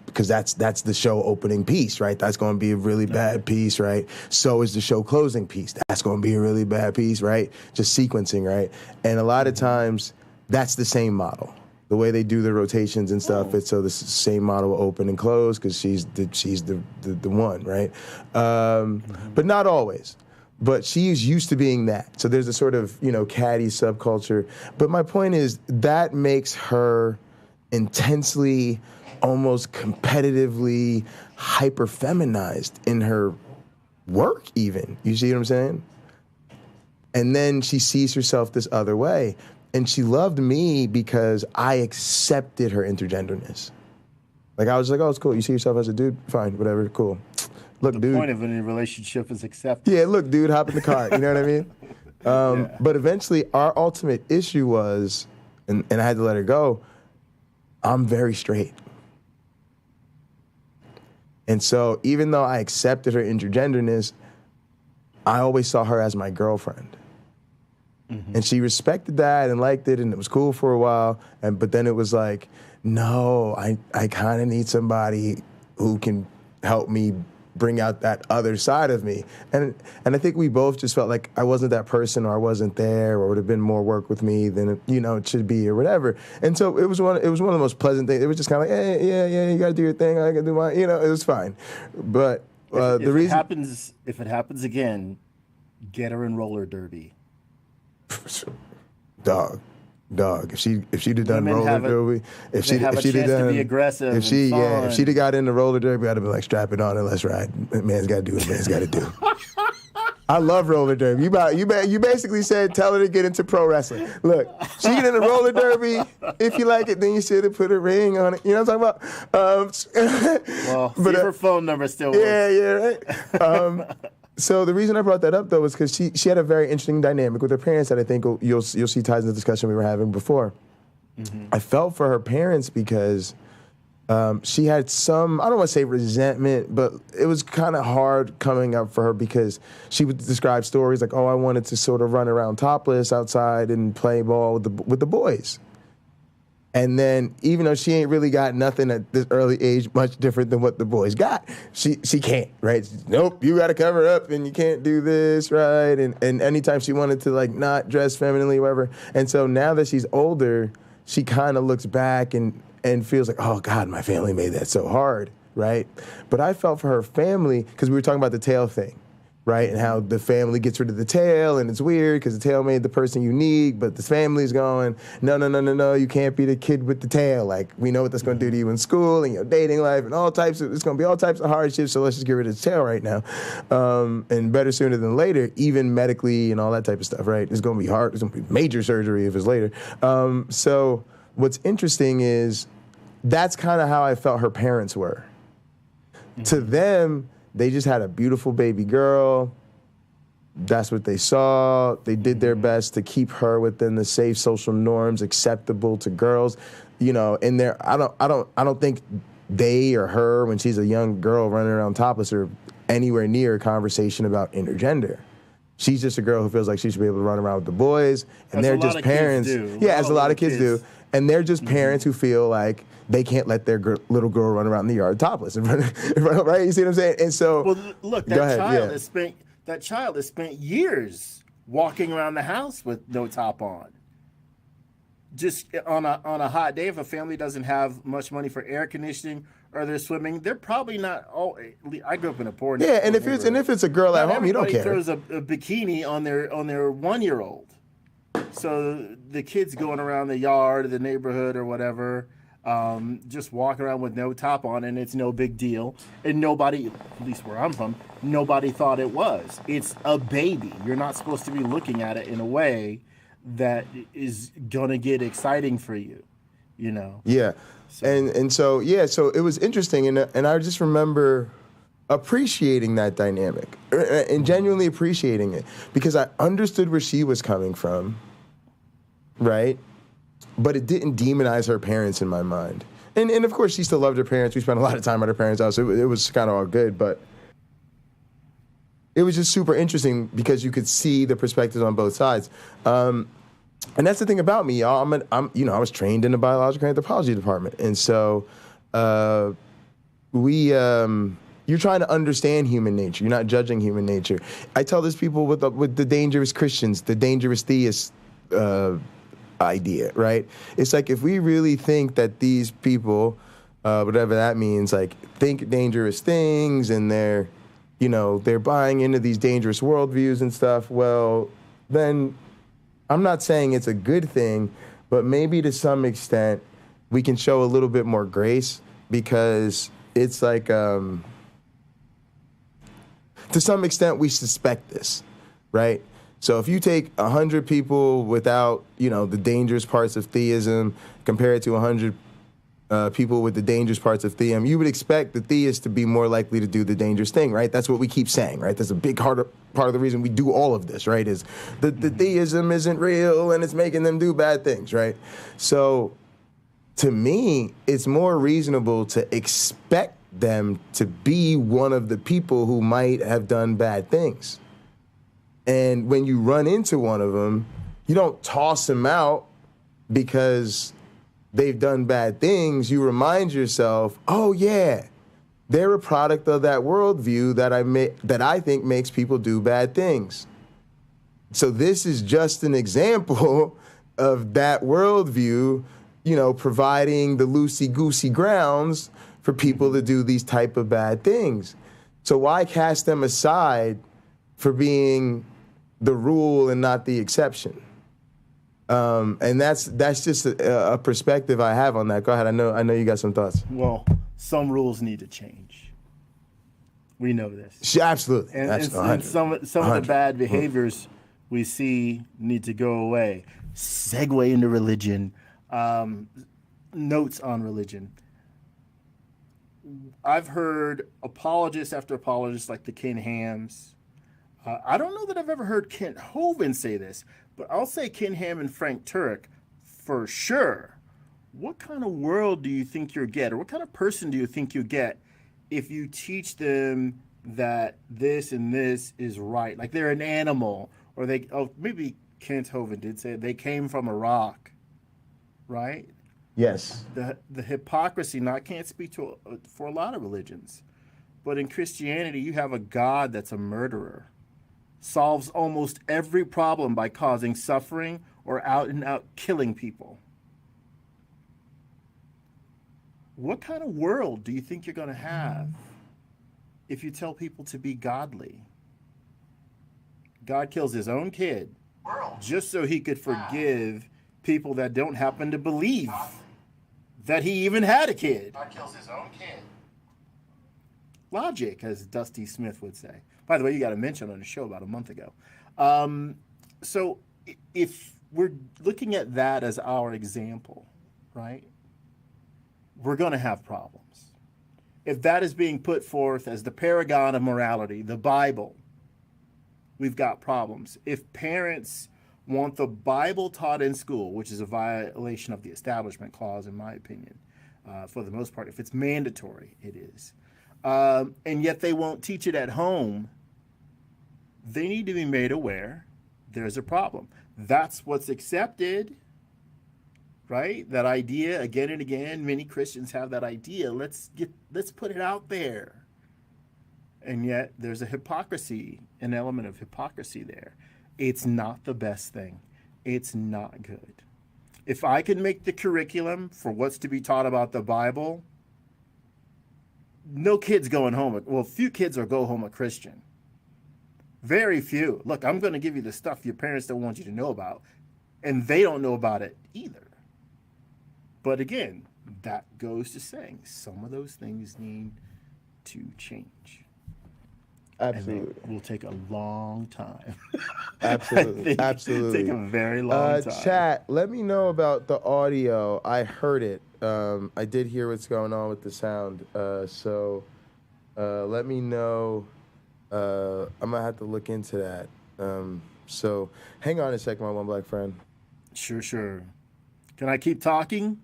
because that's the show opening piece, right? That's going to be a really bad piece, right? So is the show closing piece. That's going to be a really bad piece, right? Just sequencing, right? And a lot of times that's the same model. The way they do the rotations and stuff, it's so the same model will open and close because she's the one, right? But not always. But she's used to being that. So there's a sort of, you know, catty subculture. But my point is that makes her intensely, almost competitively hyper-feminized in her work even. You see what I'm saying? And then she sees herself this other way. And she loved me because I accepted her intergenderness. Like, I was like, oh, it's cool. You see yourself as a dude? Fine, whatever, cool. Look, dude. The point of any relationship is acceptance. Yeah, look, dude, hop in the car. You know what I mean? But eventually, our ultimate issue was, and I had to let her go, I'm very straight. And so even though I accepted her intergenderness, I always saw her as my girlfriend. Mm-hmm. And she respected that and liked it, and it was cool for a while. But then it was like, no, I kind of need somebody who can help me bring out that other side of me. And I think we both just felt like I wasn't that person, or I wasn't there, or it would have been more work with me than it should be, or whatever. And so it was one of the most pleasant things. It was just kind of like, hey, yeah, you got to do your thing. I got to do mine. It was fine. But if it happens again, get her in roller derby. Dog. If she'd have done roller derby, if she'd have be aggressive, if she'd have got into roller derby, I'd have been like, strap it on and let's ride. Man's got to do what man's got to do. I love roller derby. You basically said tell her to get into pro wrestling. Look, she get into roller derby. If you like it, then you should have put a ring on it. You know what I'm talking about? Well, see her phone number still works. Yeah, right. So the reason I brought that up, though, was because she had a very interesting dynamic with her parents that I think you'll see ties in the discussion we were having before. Mm-hmm. I felt for her parents because she had some, I don't want to say resentment, but it was kind of hard coming up for her because she would describe stories like, oh, I wanted to sort of run around topless outside and play ball with the boys. And then, even though she ain't really got nothing at this early age much different than what the boys got, she can't, right? Nope, you got to cover up and you can't do this, right? And anytime she wanted to, like, not dress femininely or whatever. And so now that she's older, she kind of looks back and feels like, oh, God, my family made that so hard, right? But I felt for her family, because we were talking about the tail thing, right? And how the family gets rid of the tail, and it's weird because the tail made the person unique, but the family's going, no, you can't be the kid with the tail. Like, we know what that's going to do to you in school and your dating life and it's going to be all types of hardships, so let's just get rid of the tail right now. And better sooner than later, even medically and all that type of stuff, right? It's going to be hard. It's going to be major surgery if it's later. So what's interesting is that's kind of how I felt her parents were. Mm-hmm. To them, they just had a beautiful baby girl. That's what they saw. They did their best to keep her within the safe social norms acceptable to girls. In there, I don't think they or her, when she's a young girl running around topless, are anywhere near a conversation about intergender. She's just a girl who feels like she should be able to run around with the boys, and they're just parents. Yeah, as a lot of kids do. And they're just parents who feel like they can't let their little girl run around in the yard topless, right? You see what I'm saying? And so, well, look, that child has spent years walking around the house with no top on. Just on a hot day, if a family doesn't have much money for air conditioning or they're swimming, they're probably not. I grew up in a poor neighborhood. Yeah, and if it's a girl at home, you don't care. Throws a bikini on their 1-year-old. So the kids going around the yard or the neighborhood or whatever, just walking around with no top on, and it's no big deal. And nobody, at least where I'm from, nobody thought it was. It's a baby. You're not supposed to be looking at it in a way that is gonna get exciting for you, Yeah. So. And so it was interesting, and I just remember appreciating that dynamic and genuinely appreciating it because I understood where she was coming from, right? But it didn't demonize her parents in my mind. And of course, she still loved her parents. We spent a lot of time at her parents' house. So it was kind of all good, but it was just super interesting because you could see the perspectives on both sides. And that's the thing about me, y'all. I was trained in the biological anthropology department, and so you're trying to understand human nature. You're not judging human nature. I tell this people with the dangerous Christians, the dangerous theists idea, right? It's like if we really think that these people, whatever that means, like think dangerous things and they're buying into these dangerous worldviews and stuff, well, then I'm not saying it's a good thing, but maybe to some extent we can show a little bit more grace because it's like, to some extent we suspect this, right? So if you take 100 people without, the dangerous parts of theism, compare it to 100 people with the dangerous parts of theism, you would expect the theists to be more likely to do the dangerous thing, right? That's what we keep saying, right? That's a big part of the reason we do all of this, right? Is the theism isn't real and it's making them do bad things, right? So to me, it's more reasonable to expect them to be one of the people who might have done bad things. And when you run into one of them, you don't toss them out because they've done bad things. You remind yourself, oh yeah, they're a product of that worldview that I think makes people do bad things. So this is just an example of that worldview, providing the loosey-goosey grounds for people to do these type of bad things. So why cast them aside for being the rule and not the exception? And that's just a perspective I have on that. Go ahead. I know you got some thoughts. Well, some rules need to change. We know this. Absolutely. And some of the bad behaviors we see need to go away. Segue into religion. Notes on religion. I've heard apologists after apologists like the Ken Hams. I don't know that I've ever heard Kent Hovind say this, but I'll say Ken Ham and Frank Turek for sure. What kind of world do you think you'll get, or what kind of person do you think you get if you teach them that this and this is right? Like they're an animal, or maybe Kent Hovind did say they came from a rock, right? Yes. The hypocrisy, I can't speak for a lot of religions, but in Christianity, you have a God that's a murderer, solves almost every problem by causing suffering or out and out killing people. What kind of world do you think you're going to have if you tell people to be godly? God kills his own kid just so he could forgive people that don't happen to believe that he even had a kid. God kills his own kid. Logic, as Dusty Smith would say. By the way, you got a mention on the show about a month ago. So if we're looking at that as our example, right, we're going to have problems. If that is being put forth as the paragon of morality, the Bible, we've got problems. If parents want the Bible taught in school, which is a violation of the Establishment Clause, in my opinion, for the most part, if it's mandatory, it is. And yet they won't teach it at home, they need to be made aware there's a problem. That's what's accepted, right? That idea again and again, many Christians have that idea. Let's put it out there. And yet there's a hypocrisy, an element of hypocrisy there. It's not the best thing. It's not good. If I could make the curriculum for what's to be taught about the Bible, no kids going home. Well, few kids will go home a Christian. Very few. Look, I'm going to give you the stuff your parents don't want you to know about, and they don't know about it either. But again, that goes to saying some of those things need to change. Absolutely. And it will take a long time. Absolutely. Absolutely. Take a very long time. Chat, let me know about the audio. I heard it. I did hear what's going on with the sound. So let me know. I'm going to have to look into that. So hang on a second, my one black friend. Sure. Can I keep talking?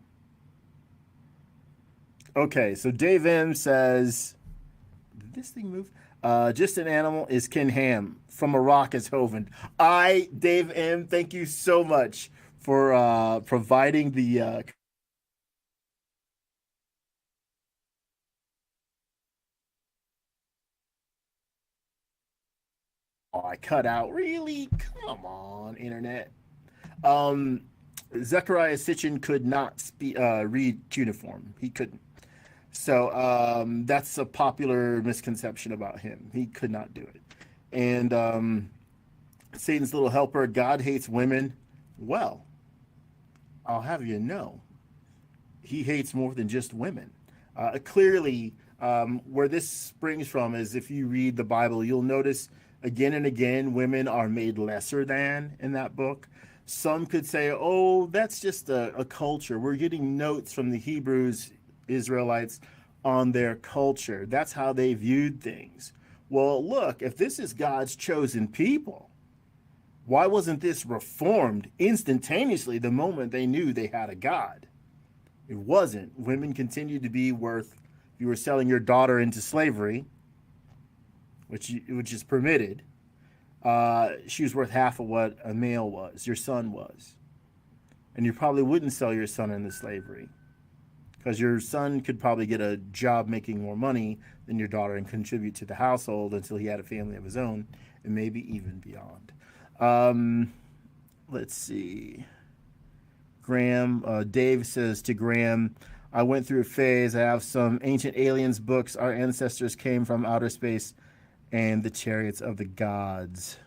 Okay, so Dave M says, did this thing move? Just an animal is Ken Ham from Iraq is Hovind. Dave M, thank you so much for providing the I cut out. Really? Come on, internet. Zechariah Sitchin could not read cuneiform. He couldn't. So that's a popular misconception about him. He could not do it. And Satan's little helper, God hates women. Well, I'll have you know, he hates more than just women. Clearly, where this springs from is if you read the Bible, you'll notice again and again, women are made lesser than in that book. Some could say, oh, that's just a culture. We're getting notes from the Hebrews, Israelites, on their culture. That's how they viewed things. Well, look, if this is God's chosen people, why wasn't this reformed instantaneously the moment they knew they had a God? It wasn't. Women continued to be worth, if you were selling your daughter into slavery, which is permitted, she was worth half of what a male was, your son was. And you probably wouldn't sell your son into slavery because your son could probably get a job making more money than your daughter and contribute to the household until he had a family of his own and maybe even beyond. Let's see. Graham, Dave says to Graham, I went through a phase. I have some Ancient Aliens books. Our ancestors came from outer space and the Chariots of the Gods.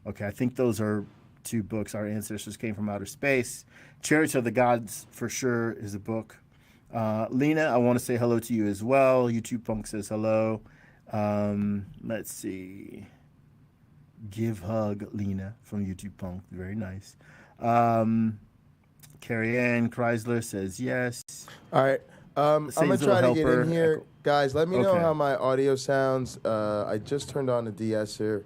Okay, I think those are two books. Our ancestors came from outer space. Chariots of the Gods for sure is a book. Lena, I want to say hello to you as well. YouTube Punk says hello. Let's see. Give hug, Lena from YouTube Punk. Very nice. Carrie Ann Chrysler says yes. All right. I'm going to try to get in here. Guys, let me know how my audio sounds. I just turned on the de-esser,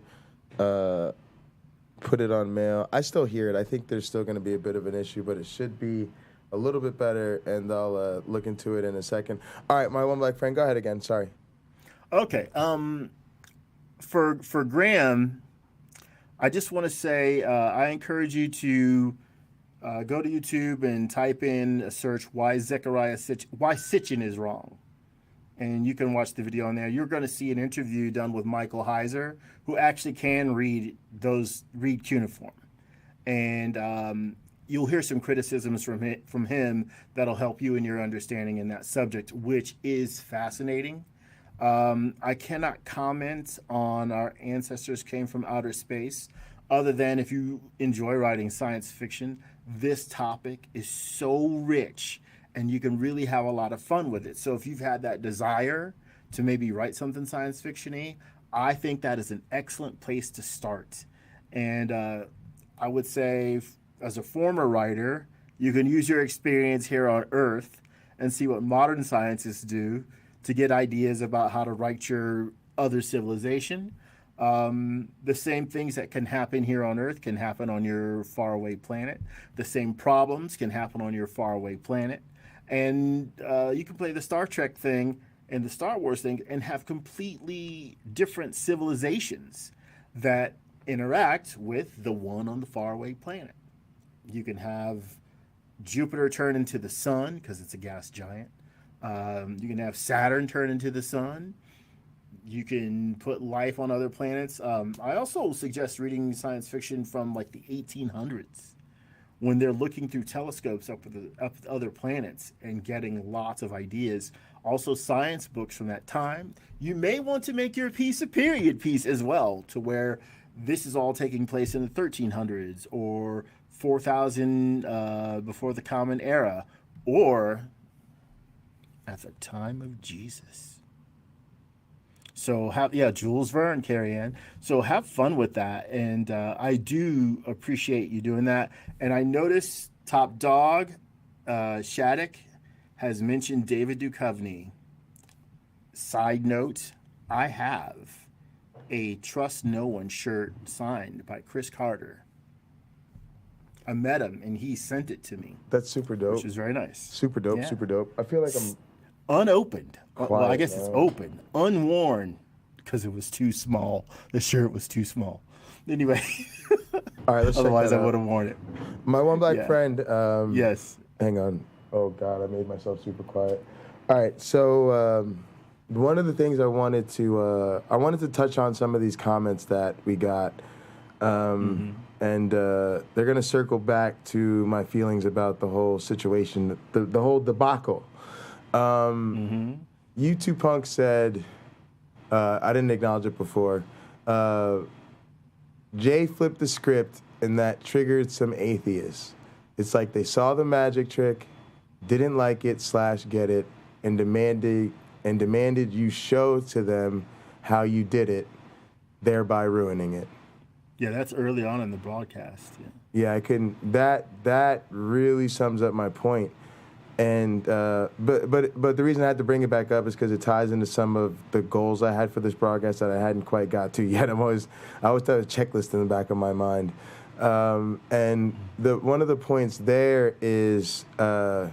put it on mail. I still hear it. I think there's still going to be a bit of an issue, but it should be a little bit better, and I'll look into it in a second. All right, my one black friend, go ahead again. Sorry. Okay. For Graham, I just want to say I encourage you to go to YouTube and type in a search why Sitchin is wrong. And you can watch the video on there. You're going to see an interview done with Michael Heiser, who actually can read cuneiform. And you'll hear some criticisms from him that'll help you in your understanding in that subject, which is fascinating. I cannot comment on our ancestors came from outer space, other than if you enjoy writing science fiction, this topic is so rich and you can really have a lot of fun with it. So if you've had that desire to maybe write something science fiction-y, I think that is an excellent place to start. And I would say, as a former writer, you can use your experience here on Earth and see what modern scientists do to get ideas about how to write your other civilization. The same things that can happen here on Earth can happen on your faraway planet. The same problems can happen on your faraway planet. And you can play the Star Trek thing and the Star Wars thing and have completely different civilizations that interact with the one on the faraway planet. You can have Jupiter turn into the sun because it's a gas giant. You can have Saturn turn into the sun. You can put life on other planets. I also suggest reading science fiction from like the 1800s when they're looking through telescopes up at other planets and getting lots of ideas. Also science books from that time. You may want to make your piece a period piece as well, to where this is all taking place in the 1300s or 4000 before the Common Era, or at the time of Jesus. So Jules Verne, Carrie Ann. So have fun with that, and I do appreciate you doing that. And I noticed Top Dog, Shattuck, has mentioned David Duchovny. Side note, I have a Trust No One shirt signed by Chris Carter. I met him and he sent it to me. That's super dope. Which is very nice. Super dope, super dope. I feel like I'm unopened. Quiet, well, I guess it's open, unworn, because it was too small. The shirt was too small. Anyway. All right, let's otherwise I would have worn it. My one black friend. Yes. Hang on. Oh God, I made myself super quiet. All right, so one of the things I wanted to touch on some of these comments that we got, and they're gonna circle back to my feelings about the whole situation, the whole debacle. U2 Punk said, I didn't acknowledge it before. Jay flipped the script, and that triggered some atheists. It's like they saw the magic trick, didn't like it / get it, and demanded you show to them how you did it, thereby ruining it. Yeah, that's early on in the broadcast. Yeah, I couldn't. That really sums up my point. And but the reason I had to bring it back up is because it ties into some of the goals I had for this broadcast that I hadn't quite got to yet. I always have a checklist in the back of my mind. And one of the points there is I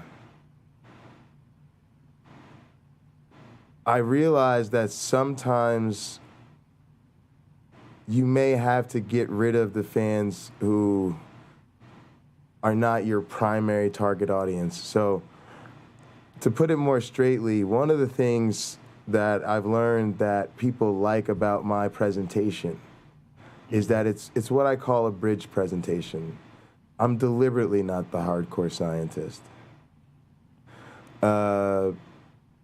realize that sometimes you may have to get rid of the fans who are not your primary target audience. So to put it more straightly, one of the things that I've learned that people like about my presentation is that it's what I call a bridge presentation. I'm deliberately not the hardcore scientist.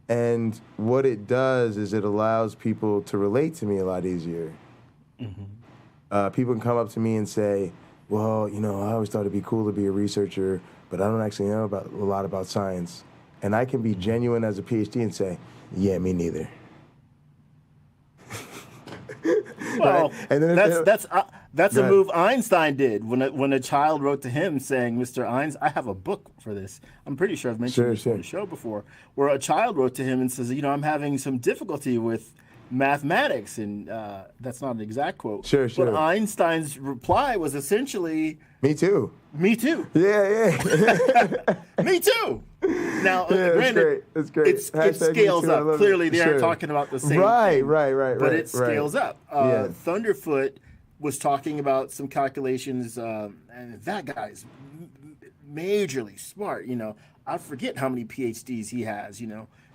And what it does is it allows people to relate to me a lot easier. People can come up to me and say, well, I always thought it'd be cool to be a researcher, but I don't actually know a lot about science. And I can be genuine as a PhD and say, yeah, me neither. Well, right? And then that's a move Einstein did when a child wrote to him saying, Mr. Einstein, I have a book for this. I'm pretty sure I've mentioned this on the show before, where a child wrote to him and says, I'm having some difficulty with mathematics, and that's not an exact quote. Sure. But Einstein's reply was essentially, me too. Me too. Yeah. Me too. Now, granted, that's great. It scales up. Clearly, they aren't talking about the same thing. Right. But it scales up. Thunderfoot was talking about some calculations, and that guy's majorly smart. I forget how many PhDs he has.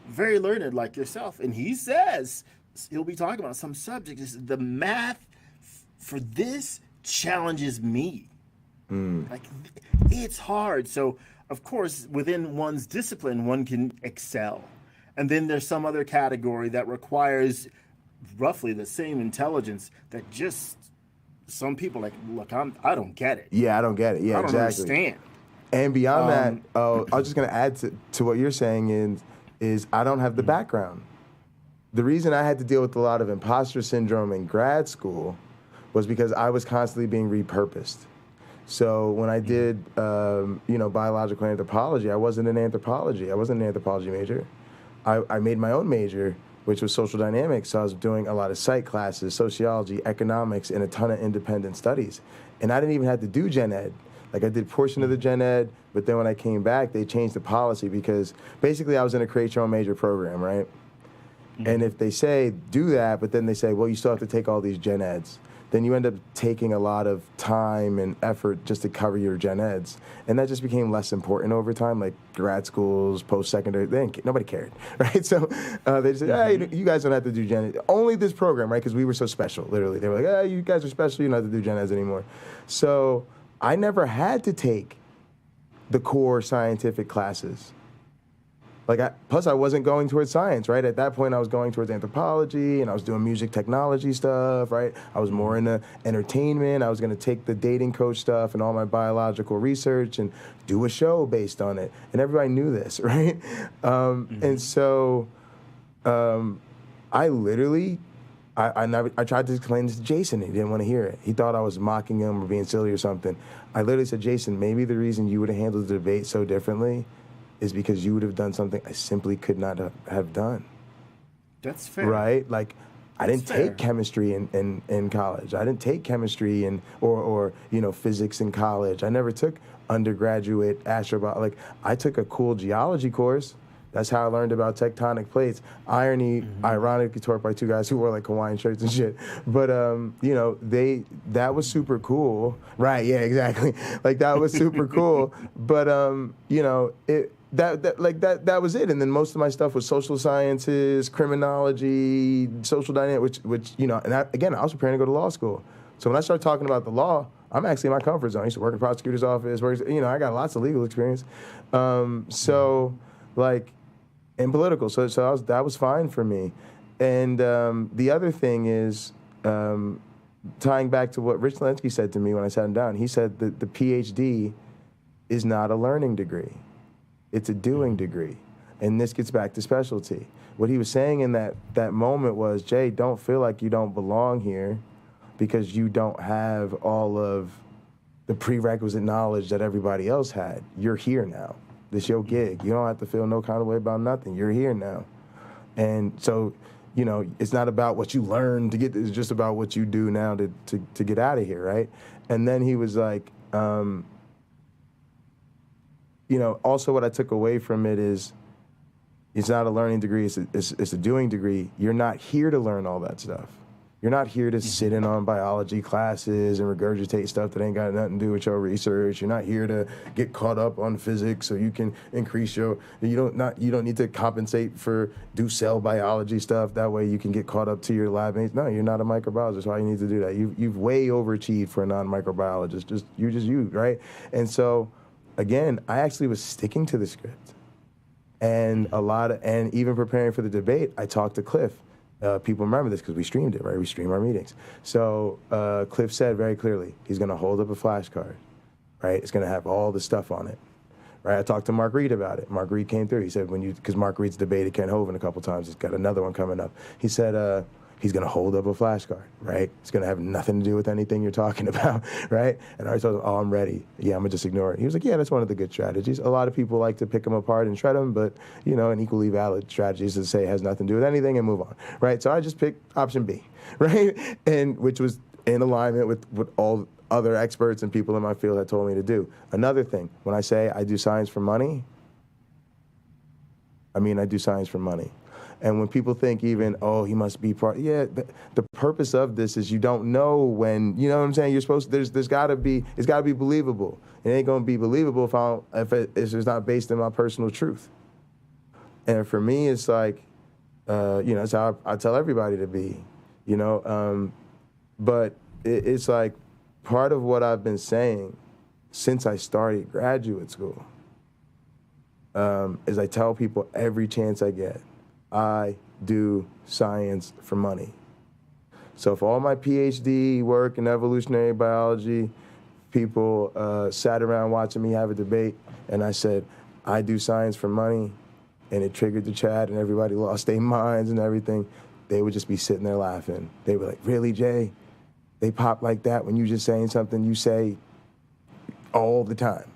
Very learned like yourself, and he says he'll be talking about some subject. The math for this challenges me. Like, it's hard. So, of course, within one's discipline, one can excel. And then there's some other category that requires roughly the same intelligence that just some people look, I don't get it. Yeah, I don't get it. Yeah, I don't exactly. understand. And beyond that, I was just going to add to what you're saying is I don't have the background. The reason I had to deal with a lot of imposter syndrome in grad school was because I was constantly being repurposed. So when I did, biological anthropology, I wasn't in anthropology. I wasn't an anthropology major. I made my own major, which was social dynamics. So I was doing a lot of psych classes, sociology, economics, and a ton of independent studies. And I didn't even have to do gen ed. Like, I did a portion of the gen ed, but then when I came back, they changed the policy because basically I was in a create your own major program, right? And if they say do that, but then they say, well, you still have to take all these gen eds, then you end up taking a lot of time and effort just to cover your gen eds. And that just became less important over time, like grad schools, post-secondary, nobody cared, right? So they said, hey, you guys don't have to do gen ed. Only this program, right? Because we were so special, literally. They were like, you guys are special, you don't have to do gen eds anymore. So I never had to take the core scientific classes. Plus I wasn't going towards science, right? At that point, I was going towards anthropology, and I was doing music technology stuff, right? I was more into entertainment. I was going to take the dating coach stuff and all my biological research and do a show based on it. And everybody knew this, right? And so I literally I tried to explain this to Jason, and he didn't want to hear it. He thought I was mocking him or being silly or something. I literally said, Jason, maybe the reason you would have handled the debate so differently is because you would have done something I simply could not have done. That's fair. Right? Like, I didn't take chemistry in college. I didn't take chemistry or physics in college. I never took undergraduate astrobiology. Like, I took a cool geology course. That's how I learned about tectonic plates. Irony, ironically taught by two guys who wore like Hawaiian shirts and shit. But that was super cool. Right? Yeah, exactly. Like, that was super cool. But that was it. And then most of my stuff was social sciences, criminology, social dynamics, which and I was preparing to go to law school. So when I started talking about the law, I'm actually in my comfort zone. I used to work in the prosecutor's office. I got lots of legal experience. And political. So that was fine for me. And the other thing is, tying back to what Rich Lensky said to me when I sat him down, he said that the PhD is not a learning degree. It's a doing degree. And this gets back to specialty. What he was saying in that moment was, Jay, don't feel like you don't belong here because you don't have all of the prerequisite knowledge that everybody else had. You're here now. This your gig. You don't have to feel no kind of way about nothing. You're here now. And so, it's not about what you learn to get, it's just about what you do now to get out of here, right? And then he was like, also what I took away from it is, it's not a learning degree, it's a doing degree. You're not here to learn all that stuff. You're not here to sit in on biology classes and regurgitate stuff that ain't got nothing to do with your research. You're not here to get caught up on physics so you can increase you don't need to compensate for do cell biology stuff. That way you can get caught up to your lab mates. No, you're not a microbiologist. Why you need to do that? You've way overachieved for a non-microbiologist. You're just you, right? And so, again, I actually was sticking to the script. And even preparing for the debate, I talked to Cliff. People remember this because we streamed it, right? We stream our meetings. So Cliff said very clearly, he's going to hold up a flashcard, right? It's going to have all the stuff on it, right? I talked to Mark Reed about it. Mark Reed came through. He said, because Mark Reed's debated Ken Hovind a couple times. He's got another one coming up. He said, he's going to hold up a flashcard, right? It's going to have nothing to do with anything you're talking about, right? And I told him, I'm ready. Yeah, I'm going to just ignore it. He was like, yeah, that's one of the good strategies. A lot of people like to pick them apart and shred them, but, an equally valid strategy is to say it has nothing to do with anything and move on, right? So I just picked option B, right? And which was in alignment with what all other experts and people in my field had told me to do. Another thing, when I say I do science for money, I mean I do science for money. And when people think even, he must be part, the purpose of this is you don't know when, you know what I'm saying? You're supposed to, it's got to be believable. It ain't going to be believable if it's not based in my personal truth. And for me, it's like, it's how I tell everybody to be, but it's like part of what I've been saying since I started graduate school is I tell people every chance I get, I do science for money. So for all my PhD work in evolutionary biology, people sat around watching me have a debate, and I said, I do science for money, and it triggered the chat, and everybody lost their minds and everything. They would just be sitting there laughing. They were like, really, Jay? They pop like that when you just saying something you say all the time,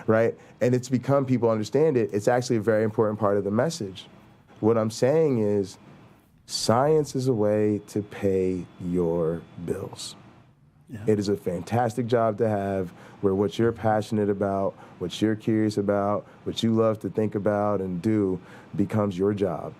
right? And it's become, people understand it, it's actually a very important part of the message. What I'm saying is, science is a way to pay your bills. Yeah. It is a fantastic job to have where what you're passionate about, what you're curious about, what you love to think about and do becomes your job.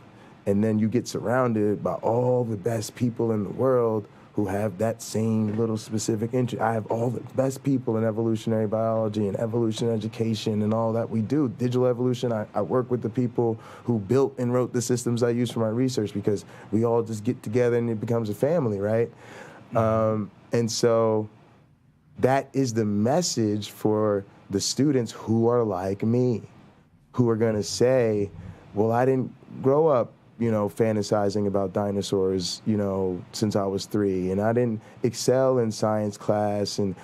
And then you get surrounded by all the best people in the world who have that same little specific interest. I have all the best people in evolutionary biology and evolution education and all that we do. Digital evolution, I work with the people who built and wrote the systems I use for my research because we all just get together and it becomes a family, right? And so that is the message for the students who are like me, who are gonna say, well, I didn't grow up fantasizing about dinosaurs, since I was 3, and I didn't excel in science class, and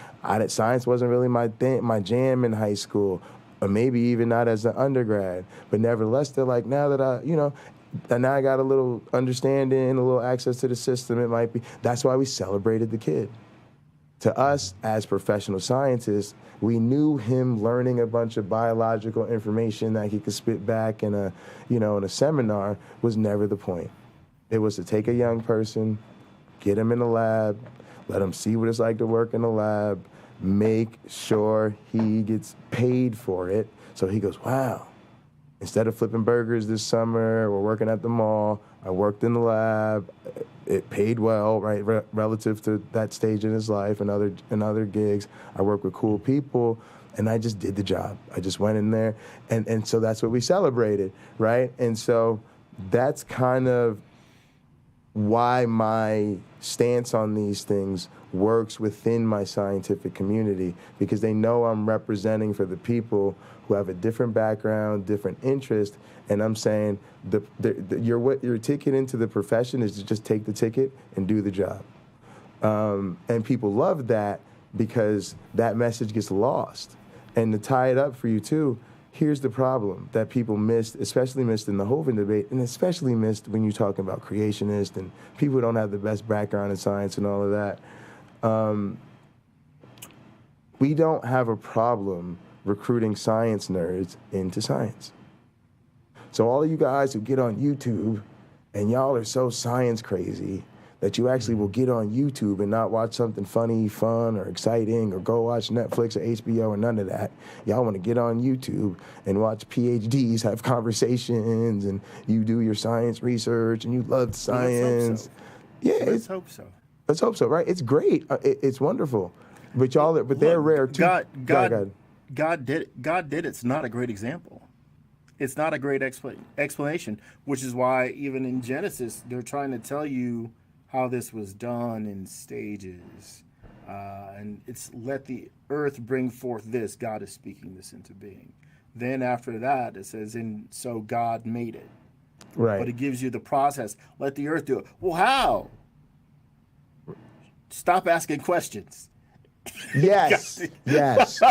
science wasn't really my jam in high school, or maybe even not as an undergrad. But nevertheless, they're like, now that now I got a little understanding, a little access to the system. It might be. That's why we celebrated the kid. To us, as professional scientists, we knew him learning a bunch of biological information that he could spit back in a seminar was never the point. It was to take a young person, get him in the lab, let him see what it's like to work in the lab, make sure he gets paid for it. So he goes, wow, instead of flipping burgers this summer or working at the mall, I worked in the lab. It paid well, right, relative to that stage in his life and other gigs. I work with cool people, and I just did the job. I just went in there, and so that's what we celebrated, right? And so that's kind of why my stance on these things works within my scientific community, because they know I'm representing for the people who have a different background, different interest, and I'm saying your ticket into the profession is to just take the ticket and do the job. And people love that because that message gets lost. And to tie it up for you too, here's the problem that people missed, especially missed in the Hovind debate, and especially missed when you're talking about creationists and people who don't have the best background in science and all of that. We don't have a problem recruiting science nerds into science. So all of you guys who get on YouTube and y'all are so science crazy that you actually will get on YouTube and not watch something funny, fun, or exciting, or go watch Netflix or HBO or none of that. Y'all want to get on YouTube and watch PhDs have conversations, and you do your science research, and you love science. Let's hope so. Let's hope so, right? It's great. It's wonderful. But they're rare too. God did it. It's not a great example. It's not a great explanation, which is why even in Genesis, they're trying to tell you how this was done in stages. And it's let the earth bring forth this. God is speaking this into being. Then after that, it says, and so God made it. Right. But it gives you the process. Let the earth do it. Well, how? Stop asking questions. Yes. Yes.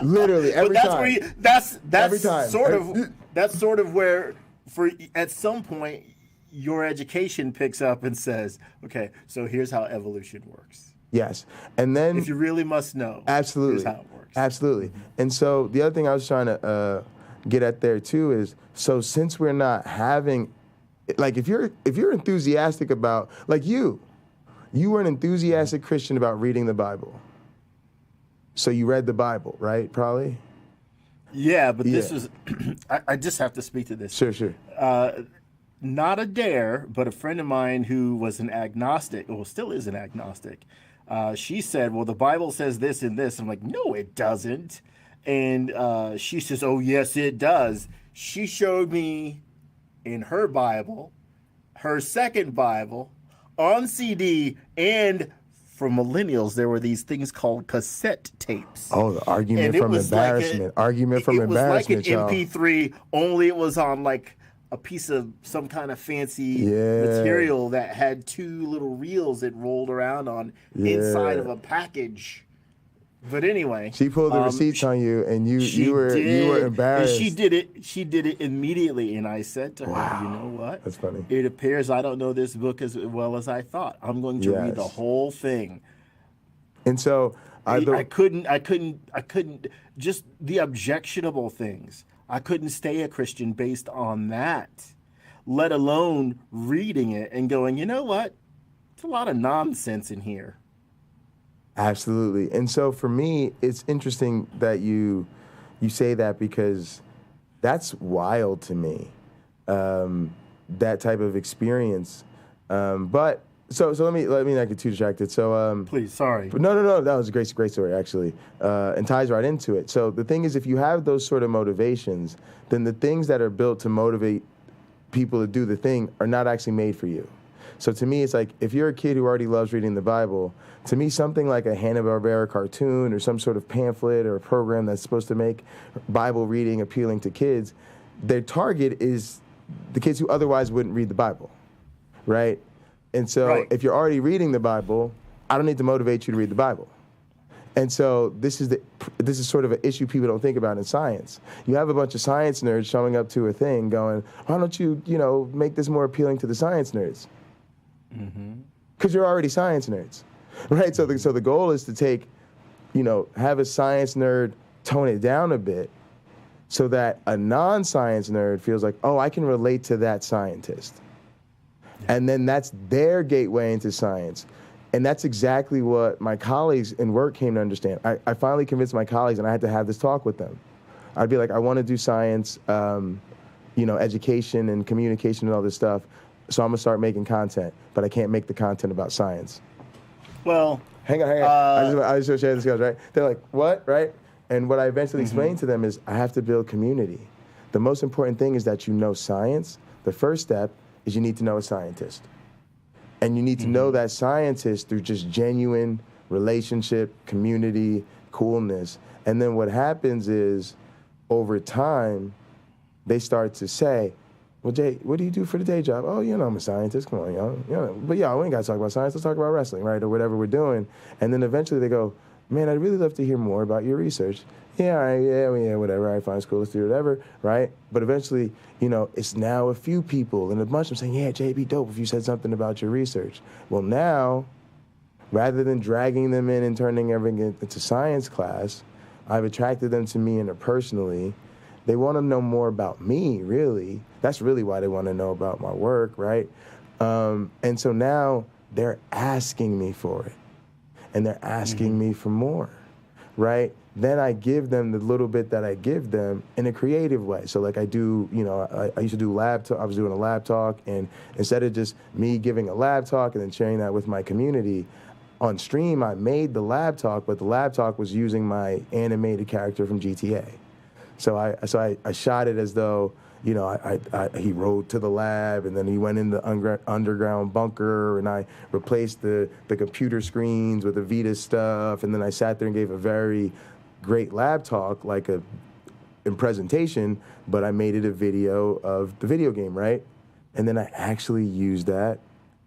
Literally every time. That's every time. Sort of where at some point your education picks up and says, okay, so here's how evolution works. Yes. And then if you really must know, absolutely, here's how it works. Absolutely. Mm-hmm. And so the other thing I was trying to get at there too is, so since we're not having, like, if you're enthusiastic about, like you were an enthusiastic Christian about reading the Bible. So you read the Bible, right? Probably. Yeah, but this was, I just have to speak to this. Sure. Not a dare, but a friend of mine who was an agnostic, well, still is an agnostic. She said, well, the Bible says this and this. I'm like, no, it doesn't. And she says, oh, yes, it does. She showed me in her Bible, her second Bible, on CD, and for millennials, there were these things called cassette tapes. Oh, the argument from embarrassment. It was like an MP3, only it was on like a piece of some kind of fancy material that had two little reels that rolled around on inside of a package. But anyway, she pulled the receipts on you, and you were embarrassed. And she did it immediately, and I said to her, "You know what? That's funny. It appears I don't know this book as well as I thought. I'm going to read the whole thing." And so I couldn't just the objectionable things. I couldn't stay a Christian based on that, let alone reading it and going, you know what? It's a lot of nonsense in here. Absolutely. And so for me, it's interesting that you say that, because that's wild to me, that type of experience. But so let me not get too distracted. So please, sorry. But no, that was a great story actually, and ties right into it. So the thing is, if you have those sort of motivations, then the things that are built to motivate people to do the thing are not actually made for you. So to me, it's like, if you're a kid who already loves reading the Bible, to me, something like a Hanna-Barbera cartoon or some sort of pamphlet or a program that's supposed to make Bible reading appealing to kids, their target is the kids who otherwise wouldn't read the Bible, right? And so if you're already reading the Bible, I don't need to motivate you to read the Bible. And so this is sort of an issue people don't think about in science. You have a bunch of science nerds showing up to a thing going, why don't you, make this more appealing to the science nerds? Because you're already science nerds, right? So the goal is to take, have a science nerd tone it down a bit so that a non-science nerd feels like, oh, I can relate to that scientist. And then that's their gateway into science. And that's exactly what my colleagues in work came to understand. I finally convinced my colleagues, and I had to have this talk with them. I'd be like, I want to do science, education and communication and all this stuff, so I'm going to start making content, but I can't make the content about science. Well, hang on. I just want to share this, guys, right? They're like, what, right? And what I eventually explained to them is I have to build community. The most important thing is that you know science. The first step is you need to know a scientist. And you need to know that scientist through just genuine relationship, community, coolness. And then what happens is, over time, they start to say, well, Jay, what do you do for the day job? Oh, I'm a scientist. Come on, But yeah, we ain't got to talk about science. Let's talk about wrestling, right? Or whatever we're doing. And then eventually they go, man, I'd really love to hear more about your research. Yeah, all right, yeah, whatever. All right, fine, it's cool, let's do whatever, right? But eventually, it's now a few people and a bunch of them saying, yeah, Jay, it'd be dope if you said something about your research. Well, now, rather than dragging them in and turning everything into science class, I've attracted them to me interpersonally. They want to know more about me, really. That's really why they want to know about my work, right? And so now they're asking me for it. And they're asking me for more, right? Then I give them the little bit that I give them in a creative way. So like I do, I used to do I was doing a lab talk, and instead of just me giving a lab talk and then sharing that with my community, on stream I made the lab talk, but the lab talk was using my animated character from GTA. So I shot it as though, he rode to the lab, and then he went in the underground bunker, and I replaced the computer screens with the Vita stuff, and then I sat there and gave a very great lab talk, like in presentation, but I made it a video of the video game, right? And then I actually used that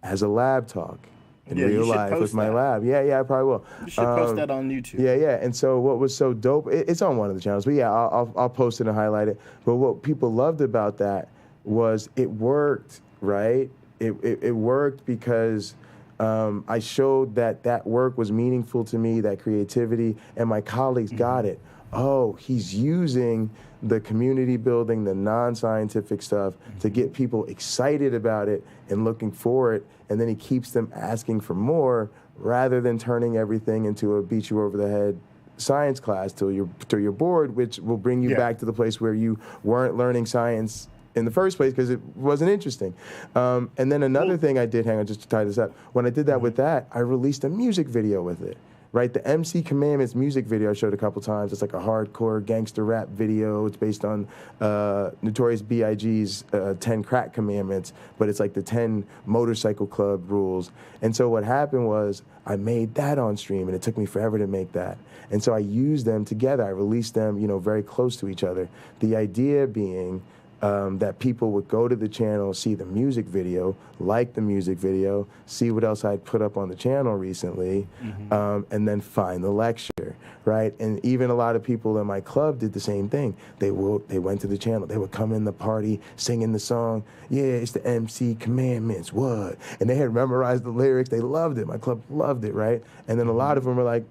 as a lab talk in real life with my lab. Yeah, I probably will. You should post that on YouTube. Yeah. And so what was so dope, it's on one of the channels, but yeah, I'll post it and highlight it. But what people loved about that was it worked, right? It worked because I showed that work was meaningful to me, that creativity, and my colleagues got it. Oh, he's using the community building, the non-scientific stuff to get people excited about it and looking for it, and then he keeps them asking for more rather than turning everything into a beat you over the head science class till you're bored, which will bring you back to the place where you weren't learning science in the first place because it wasn't interesting. And then another thing I did, hang on, just to tie this up, when I did that with that, I released a music video with it. Right, the MC Commandments music video I showed a couple times. It's like a hardcore gangster rap video. It's based on Notorious B.I.G.'s 10 crack commandments, but it's like the 10 motorcycle club rules. And so what happened was I made that on stream, and it took me forever to make that. And so I used them together. I released them, very close to each other. The idea being that people would go to the channel, see the music video, like the music video, see what else I'd put up on the channel recently, and then find the lecture, right? And even a lot of people in my club did the same thing. They went to the channel. They would come in the party singing the song, yeah, it's the MC Commandments, what? And they had memorized the lyrics. They loved it. My club loved it, right? And then a lot of them were like,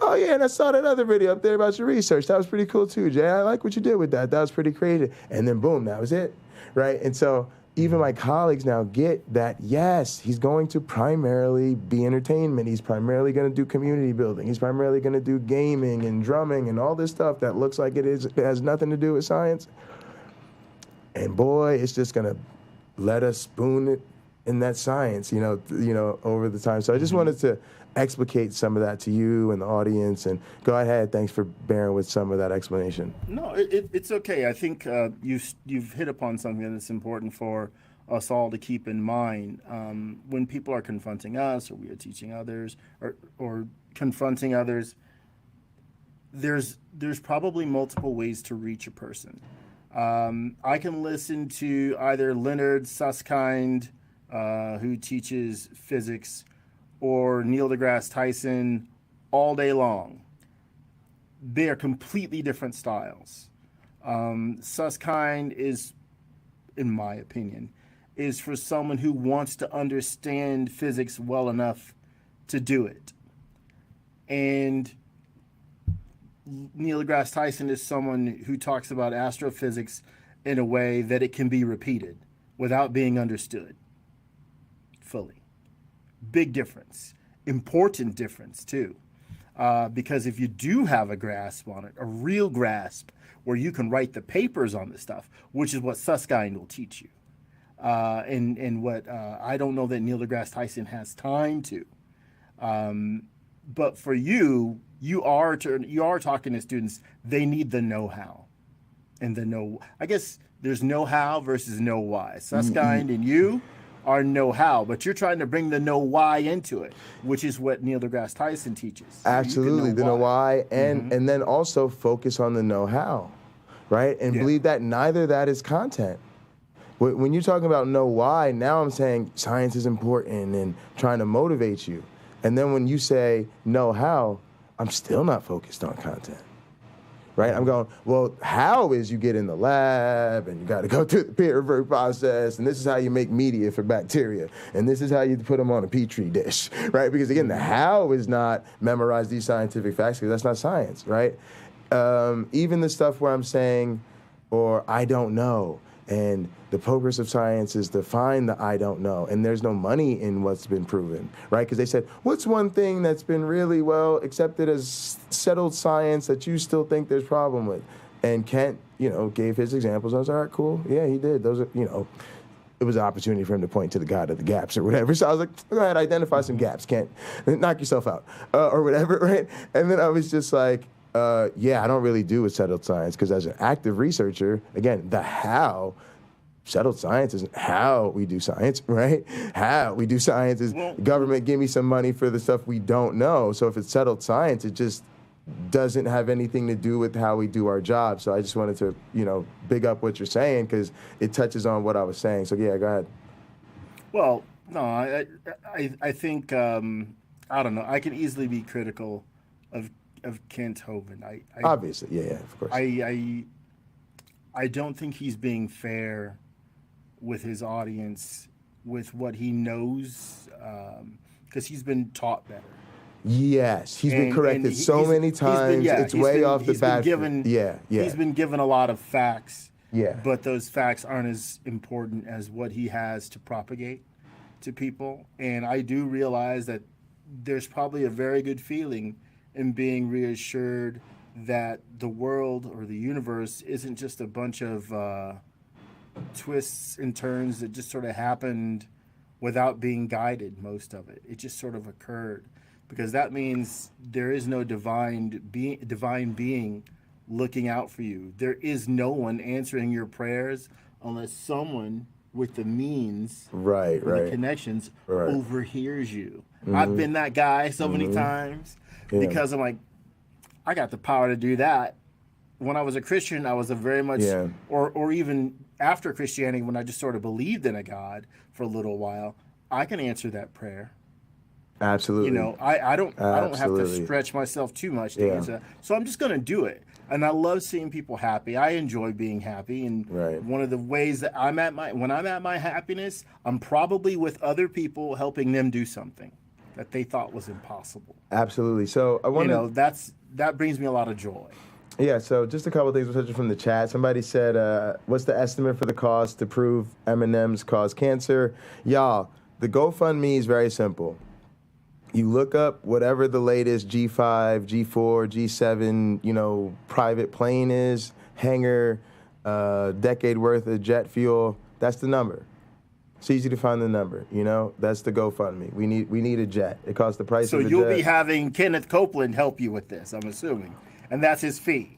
oh, yeah, and I saw that other video up there about your research. That was pretty cool, too, Jay. I like what you did with that. That was pretty creative. And then, boom, that was it, right? And so even my colleagues now get that, yes, he's going to primarily be entertainment. He's primarily going to do community building. He's primarily going to do gaming and drumming and all this stuff that looks like it has nothing to do with science. And, boy, it's just going to let us spoon it in that science, over the time. So I just wanted to explicate some of that to you and the audience, and go ahead. Thanks for bearing with some of that explanation. No, it's okay. I think you've hit upon something that's important for us all to keep in mind when people are confronting us, or we are teaching others, or confronting others. There's probably multiple ways to reach a person. I can listen to either Leonard Susskind, who teaches physics, or Neil deGrasse Tyson, all day long. They are completely different styles. Susskind is, in my opinion, is for someone who wants to understand physics well enough to do it. And Neil deGrasse Tyson is someone who talks about astrophysics in a way that it can be repeated without being understood fully. Big difference. Important difference, too. Because if you do have a grasp on it, a real grasp, where you can write the papers on the stuff, which is what Susskind will teach you, and what I don't know that Neil deGrasse Tyson has time to. But for you, you are talking to students. They need the know-how, and the know. I guess there's know-how versus know-why. Susskind and you are know-how, but you're trying to bring the know-why into it, which is what Neil deGrasse Tyson teaches. Absolutely, the know-why, and then also focus on the know-how, right? And believe that neither of that is content. When you're talking about know-why, now I'm saying science is important and trying to motivate you. And then when you say know-how, I'm still not focused on content. Right? I'm going, well, how is you get in the lab and you got to go through the peer review process, and this is how you make media for bacteria, and this is how you put them on a petri dish, right? Because again, the how is not memorize these scientific facts, because that's not science, right? Even the stuff where I'm saying, or I don't know, and the progress of science is to find the I don't know, and there's no money in what's been proven, right? Because they said, what's one thing that's been really well accepted as settled science that you still think there's problem with? And Kent, gave his examples. I was like, all right, cool. Yeah, he did. Those are, it was an opportunity for him to point to the God of the gaps or whatever. So I was like, go ahead, identify some gaps, Kent. Knock yourself out or whatever, right? And then I was just like, I don't really do with settled science, because as an active researcher, again, the how, settled science isn't how we do science, right? How we do science is government give me some money for the stuff we don't know. So if it's settled science, it just doesn't have anything to do with how we do our job. So I just wanted to, big up what you're saying, because it touches on what I was saying. So yeah, go ahead. Well, no, I think, I don't know. I can easily be critical of Kent Hovind. Obviously, yeah, of course. I don't think he's being fair with his audience, with what he knows, because he's been taught better. Yes, he's been corrected so many times. It's way off the bat. He's been given a lot of facts. Yeah. But those facts aren't as important as what he has to propagate to people. And I do realize that there's probably a very good feeling in being reassured that the world or the universe isn't just a bunch of twists and turns that just sort of happened without being guided, most of it. It just sort of occurred. Because that means there is no divine being looking out for you. There is no one answering your prayers unless someone with the means, the connections, overhears you. I've been that guy so many times because I'm like, I got the power to do that. When I was a Christian, I was a very much, or even after Christianity, when I just sort of believed in a God for a little while, I can answer that prayer. Absolutely. I don't have to stretch myself too much to answer that. So I'm just going to do it. And I love seeing people happy. I enjoy being happy. And one of the ways that when I'm at my happiness, I'm probably with other people helping them do something that they thought was impossible. Absolutely. So I want that brings me a lot of joy. Yeah, so just a couple of things we're touching from the chat. Somebody said, what's the estimate for the cost to prove M&Ms cause cancer? Y'all, the GoFundMe is very simple. You look up whatever the latest G5, G4, G7, private plane is, hangar, decade worth of jet fuel. That's the number. It's easy to find the number. That's the GoFundMe. We need a jet. It costs the price of a jet. So you'll be having Kenneth Copeland help you with this, I'm assuming, and that's his fee.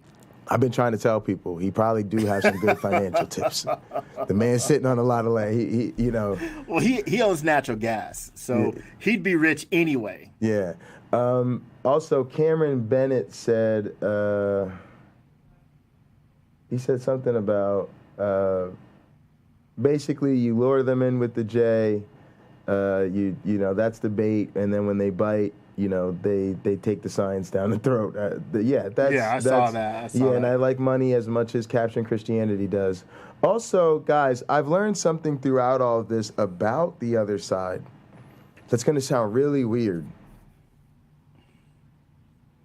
I've been trying to tell people he probably do have some good financial tips. The man's sitting on a lot of land. Well, he owns natural gas, so he'd be rich anyway. Yeah. Also, Cameron Bennett said he said something about basically you lure them in with the J, You know, that's the bait, and then when they bite, you know, they take the science down the throat. I saw that. And I like money as much as capturing Christianity does. Also, guys, I've learned something throughout all of this about the other side that's going to sound really weird.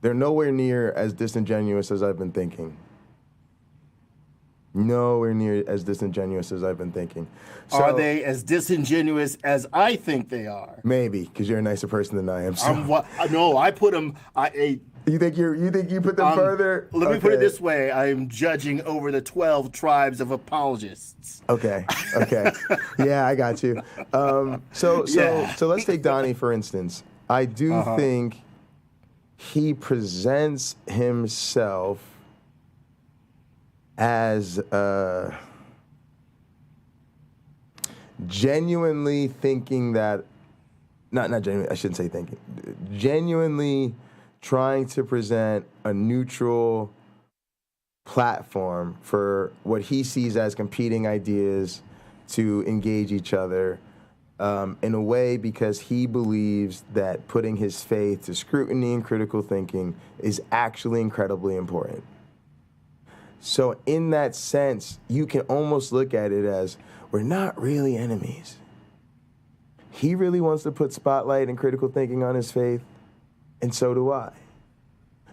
They're nowhere near as disingenuous as I've been thinking. Nowhere near as disingenuous as I've been thinking. So, are they as disingenuous as I think they are? Maybe, because you're a nicer person than I am. So. No, I put them. You think you put them further? Let me put it this way: I am judging over the 12 tribes of apologists. Okay. Yeah, I got you. So let's take Donnie for instance. I do think he presents himself as genuinely thinking that, not genuinely, I shouldn't say thinking, genuinely trying to present a neutral platform for what he sees as competing ideas to engage each other in a way, because he believes that putting his faith to scrutiny and critical thinking is actually incredibly important. So in that sense, you can almost look at it as we're not really enemies. He really wants to put spotlight and critical thinking on his faith, and so do I.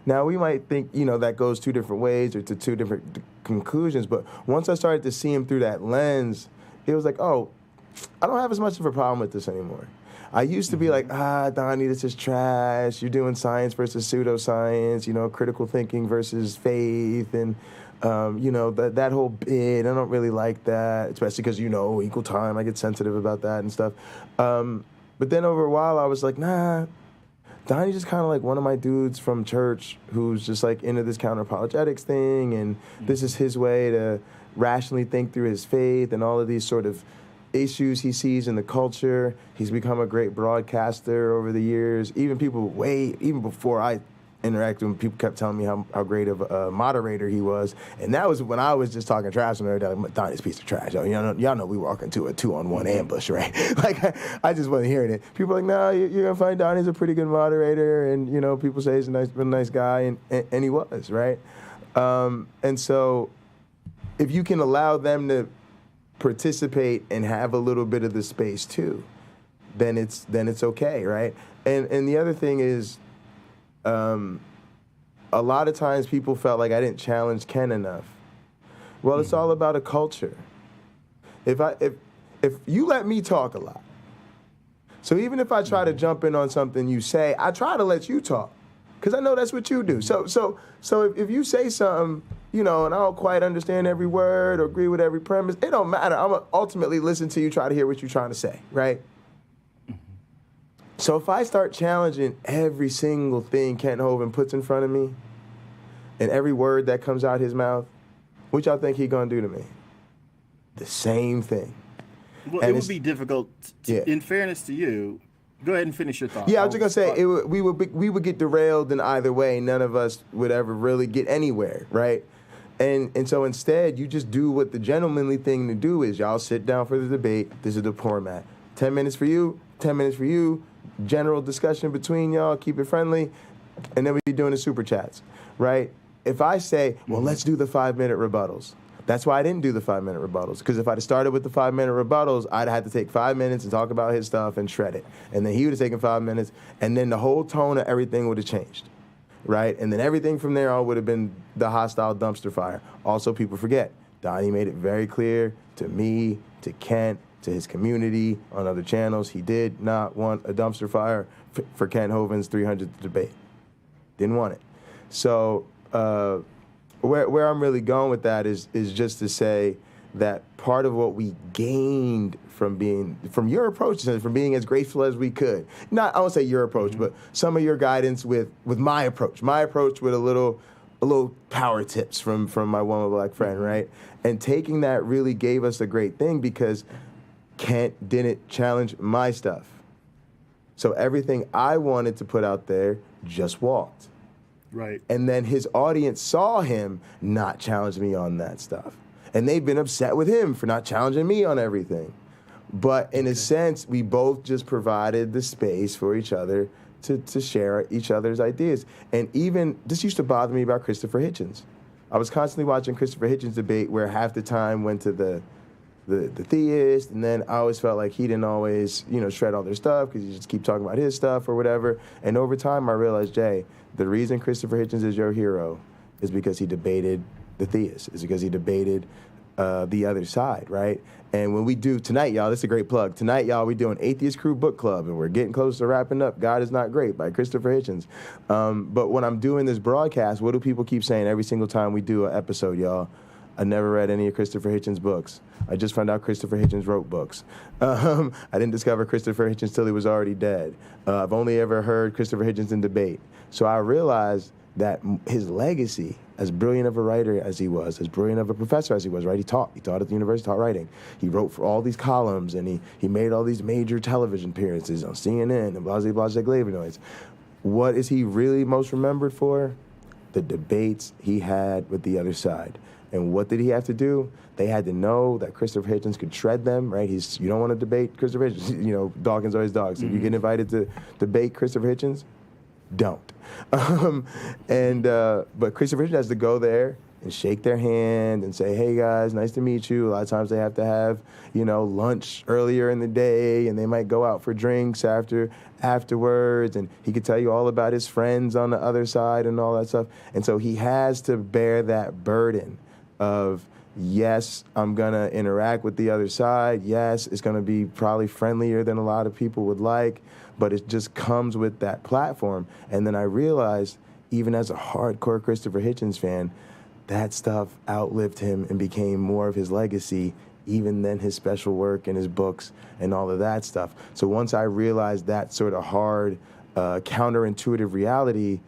Now, we might think, you know, that goes two different ways or to two different conclusions, but once I started to see him through that lens, it was like, oh, I don't have as much of a problem with this anymore. I used to be like, Donnie, this is trash. You're doing science versus pseudoscience, you know, critical thinking versus faith, and you know, that whole bit, I don't really like that, especially because, you know, equal time, I get sensitive about that and stuff. But then over a while, I was like, nah, Donnie's just kind of like one of my dudes from church who's just like into this counter-apologetics thing, and this is his way to rationally think through his faith and all of these sort of issues he sees in the culture. He's become a great broadcaster over the years. Even before I interacted with him, people kept telling me how great of a moderator he was. And that was when I was just talking trash and everything, like, Donnie's a piece of trash. Y'all know we walk into a 2-on-1 ambush, right? Like, I just wasn't hearing it. People are like, no, you're going to find Donnie's a pretty good moderator. And, you know, people say he's a nice guy. And he was, right? And so if you can allow them to participate and have a little bit of the space too, then it's okay, right? And the other thing is, a lot of times people felt like I didn't challenge Ken enough. Well, it's all about a culture. If you let me talk a lot, so even if I try to jump in on something you say, I try to let you talk, because I know that's what you do. So if you say something, you know, and I don't quite understand every word or agree with every premise, it don't matter. I'm gonna ultimately listen to you, try to hear what you're trying to say, right? So if I start challenging every single thing Kent Hovind puts in front of me and every word that comes out his mouth, what y'all think he gonna do to me? The same thing. Well, it would be difficult. In fairness to you, go ahead and finish your thought. Yeah, I was just gonna say we would get derailed in either way. None of us would ever really get anywhere, right? And so instead, you just do what the gentlemanly thing to do is. Y'all sit down for the debate. This is the format. 10 minutes for you, 10 minutes for you. General discussion between y'all, keep it friendly, and then we be doing the super chats, right? If I say, well, let's do the 5-minute rebuttals. That's why I didn't do the 5-minute rebuttals, because if I'd have started with the 5-minute rebuttals, I'd have had to take 5 minutes and talk about his stuff and shred it. And then he would have taken 5 minutes, and then the whole tone of everything would have changed, right? And then everything from there on would have been the hostile dumpster fire. Also, people forget, Donnie made it very clear to me, to Kent, to his community on other channels, he did not want a dumpster fire for Kent Hovind's 300th debate. Didn't want it. So where I'm really going with that is just to say that part of what we gained from your approach, from being as graceful as we could. I won't say your approach, but some of your guidance with my approach. My approach with a little power tips from my one black friend, right? And taking that really gave us a great thing, because Kent didn't challenge my stuff. So everything I wanted to put out there just walked. Right. And then his audience saw him not challenge me on that stuff. And they've been upset with him for not challenging me on everything. But in a sense, we both just provided the space for each other to share each other's ideas. And even, this used to bother me about Christopher Hitchens. I was constantly watching Christopher Hitchens debate where half the time went to the theist, and then I always felt like he didn't always, shred all their stuff because he just keep talking about his stuff or whatever. And over time, I realized, Jay, the reason Christopher Hitchens is your hero is because he debated the theist, is because he debated the other side, right? And when we do tonight, y'all, this is a great plug. Tonight, y'all, we're doing Atheist Crew Book Club, and we're getting close to wrapping up God Is Not Great by Christopher Hitchens. But when I'm doing this broadcast, what do people keep saying every single time we do an episode, y'all? I never read any of Christopher Hitchens' books. I just found out Christopher Hitchens wrote books. I didn't discover Christopher Hitchens till he was already dead. I've only ever heard Christopher Hitchens in debate. So I realized that his legacy, as brilliant of a writer as he was, as brilliant of a professor as he was, right? He taught at the university, taught writing. He wrote for all these columns, and he made all these major television appearances on CNN and blase Glavinoids. What is he really most remembered for? The debates he had with the other side. And what did he have to do? They had to know that Christopher Hitchens could shred them, right? You don't want to debate Christopher Hitchens. Dawkins always dogs. If you get invited to debate Christopher Hitchens, don't. But Christopher Hitchens has to go there and shake their hand and say, hey guys, nice to meet you. A lot of times they have to have, lunch earlier in the day, and they might go out for drinks afterwards, and he could tell you all about his friends on the other side and all that stuff. And so he has to bear that burden of, yes, I'm going to interact with the other side. Yes, it's going to be probably friendlier than a lot of people would like, but it just comes with that platform. And then I realized, even as a hardcore Christopher Hitchens fan, that stuff outlived him and became more of his legacy, even than his special work and his books and all of that stuff. So once I realized that sort of hard, counterintuitive reality,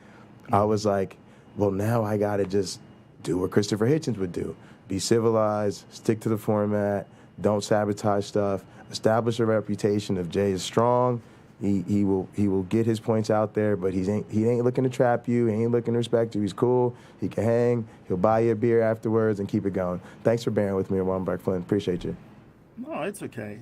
I was like, well, now I got to just do what Christopher Hitchens would do. Be civilized, stick to the format, don't sabotage stuff, establish a reputation of Jay is strong. He will get his points out there, but he ain't looking to trap you. He ain't looking to respect you. He's cool. He can hang. He'll buy you a beer afterwards and keep it going. Thanks for bearing with me, Warrenberg Flynn. Appreciate you. No, it's okay.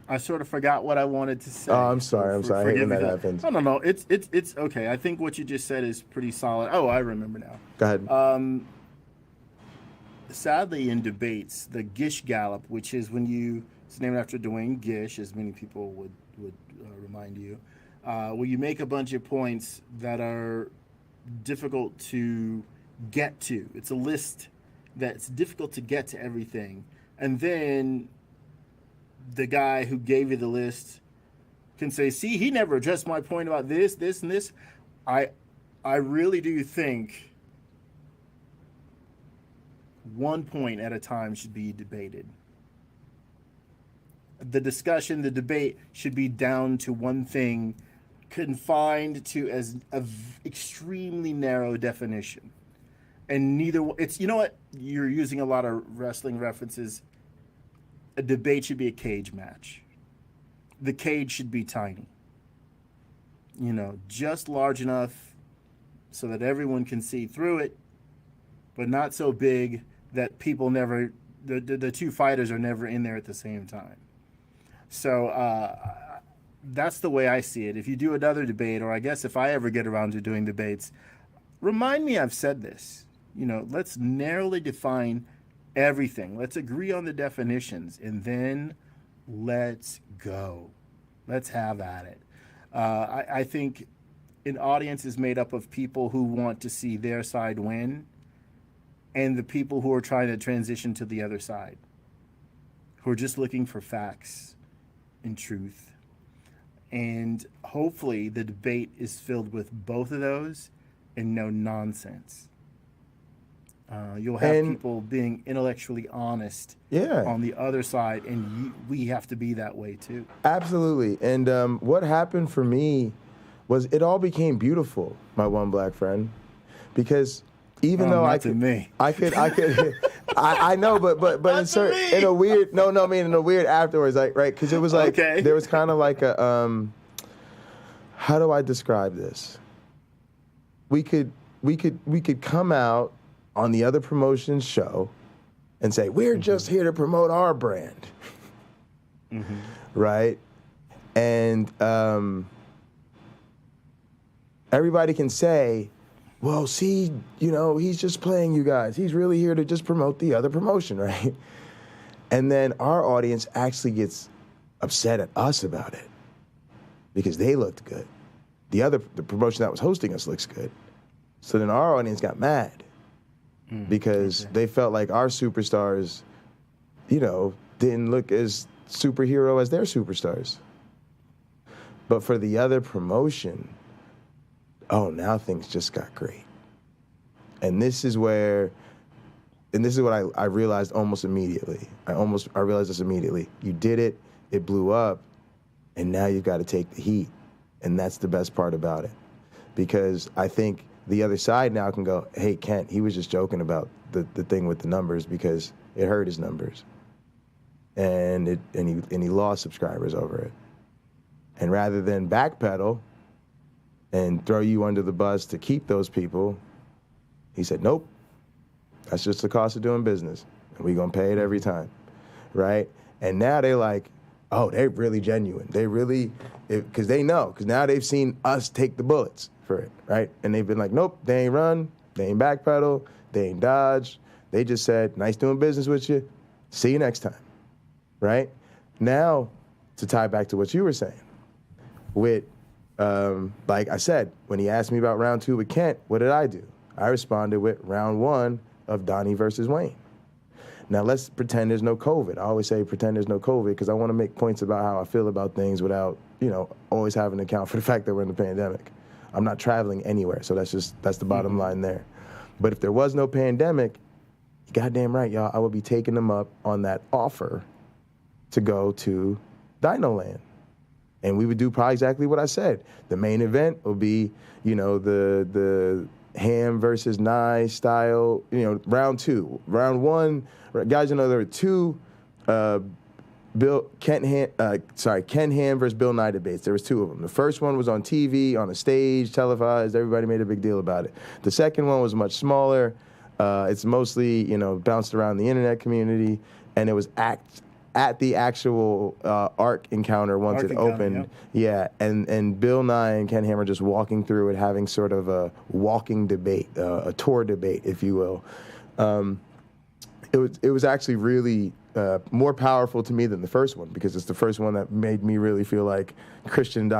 I sort of forgot what I wanted to say. Oh, I'm sorry. I hate when that happens. No. It's okay. I think what you just said is pretty solid. Oh, I remember now. Go ahead. Sadly, in debates, the Gish Gallop, which is it's named after Dwayne Gish, as many people would remind you, where you make a bunch of points that are difficult to get to. It's a list that's difficult to get to everything. And then the guy who gave you the list can say, see, he never addressed my point about this, this, and this. I really do think one point at a time should be debated. The discussion, the debate should be down to one thing, confined to as an extremely narrow definition. And it's, you know what? You're using a lot of wrestling references. A debate should be a cage match. The cage should be tiny. Just large enough so that everyone can see through it, but not so big that people the two fighters are never in there at the same time. So that's the way I see it. If you do another debate, or I guess if I ever get around to doing debates, remind me I've said this. Let's narrowly define everything. Let's agree on the definitions, and then let's go. Let's have at it. I think an audience is made up of people who want to see their side win, and the people who are trying to transition to the other side, who are just looking for facts and truth. And hopefully the debate is filled with both of those and no nonsense. You'll have people being intellectually honest on the other side, and we have to be that way too. Absolutely. And what happened for me was it all became beautiful, my one black friend, because even though I could, I know, but in a weird, in a weird afterwards, like, right? Because it was like, there was kind of like a, how do I describe this? We could come out on the other promotion's show and say, we're just here to promote our brand. right? And everybody can say, well, see, you know, he's just playing you guys. He's really here to just promote the other promotion, right? And then our audience actually gets upset at us about it because they looked good. The promotion that was hosting us looks good. So then our audience got mad because they felt like our superstars, you know, didn't look as superhero as their superstars. But for the other promotion, oh, now things just got great. And this is what I realized almost immediately. I realized this immediately. You did it, it blew up, and now you've got to take the heat. And that's the best part about it. Because I think the other side now can go, hey, Kent, he was just joking about the thing with the numbers because it hurt his numbers. And he lost subscribers over it. And rather than backpedal and throw you under the bus to keep those people, he said, nope, that's just the cost of doing business. And we're going to pay it every time, right? And now they're like, oh, they're really genuine. They really, because they know, because now they've seen us take the bullets for it, right? And they've been like, nope, they ain't run, they ain't backpedal, they ain't dodge. They just said, nice doing business with you. See you next time, right? Now, to tie back to what you were saying, with, like I said, when he asked me about round 2 with Kent, what did I do? I responded with round 1 of Donnie versus Wayne. Now let's pretend there's no COVID. I always say pretend there's no COVID because I want to make points about how I feel about things without, you know, always having to account for the fact that we're in the pandemic. I'm not traveling anywhere, so that's the bottom line there. But if there was no pandemic, goddamn right, y'all, I would be taking them up on that offer to go to Dino Land. And we would do probably exactly what I said. The main event will be, you know, the Ham versus Nye style, you know, round 2. Round 1, guys, you know, there were 2 Ken Ham versus Bill Nye debates. There was 2 of them. The first one was on TV, on a stage, televised. Everybody made a big deal about it. The second one was much smaller. It's mostly, you know, bounced around the internet community, and it was at the actual ARC encounter once it opened. Yeah, and Bill Nye and Ken Ham are just walking through it, having sort of a walking debate, a tour debate, if you will. It was actually really more powerful to me than the first one because it's the first one that made me really feel like Christian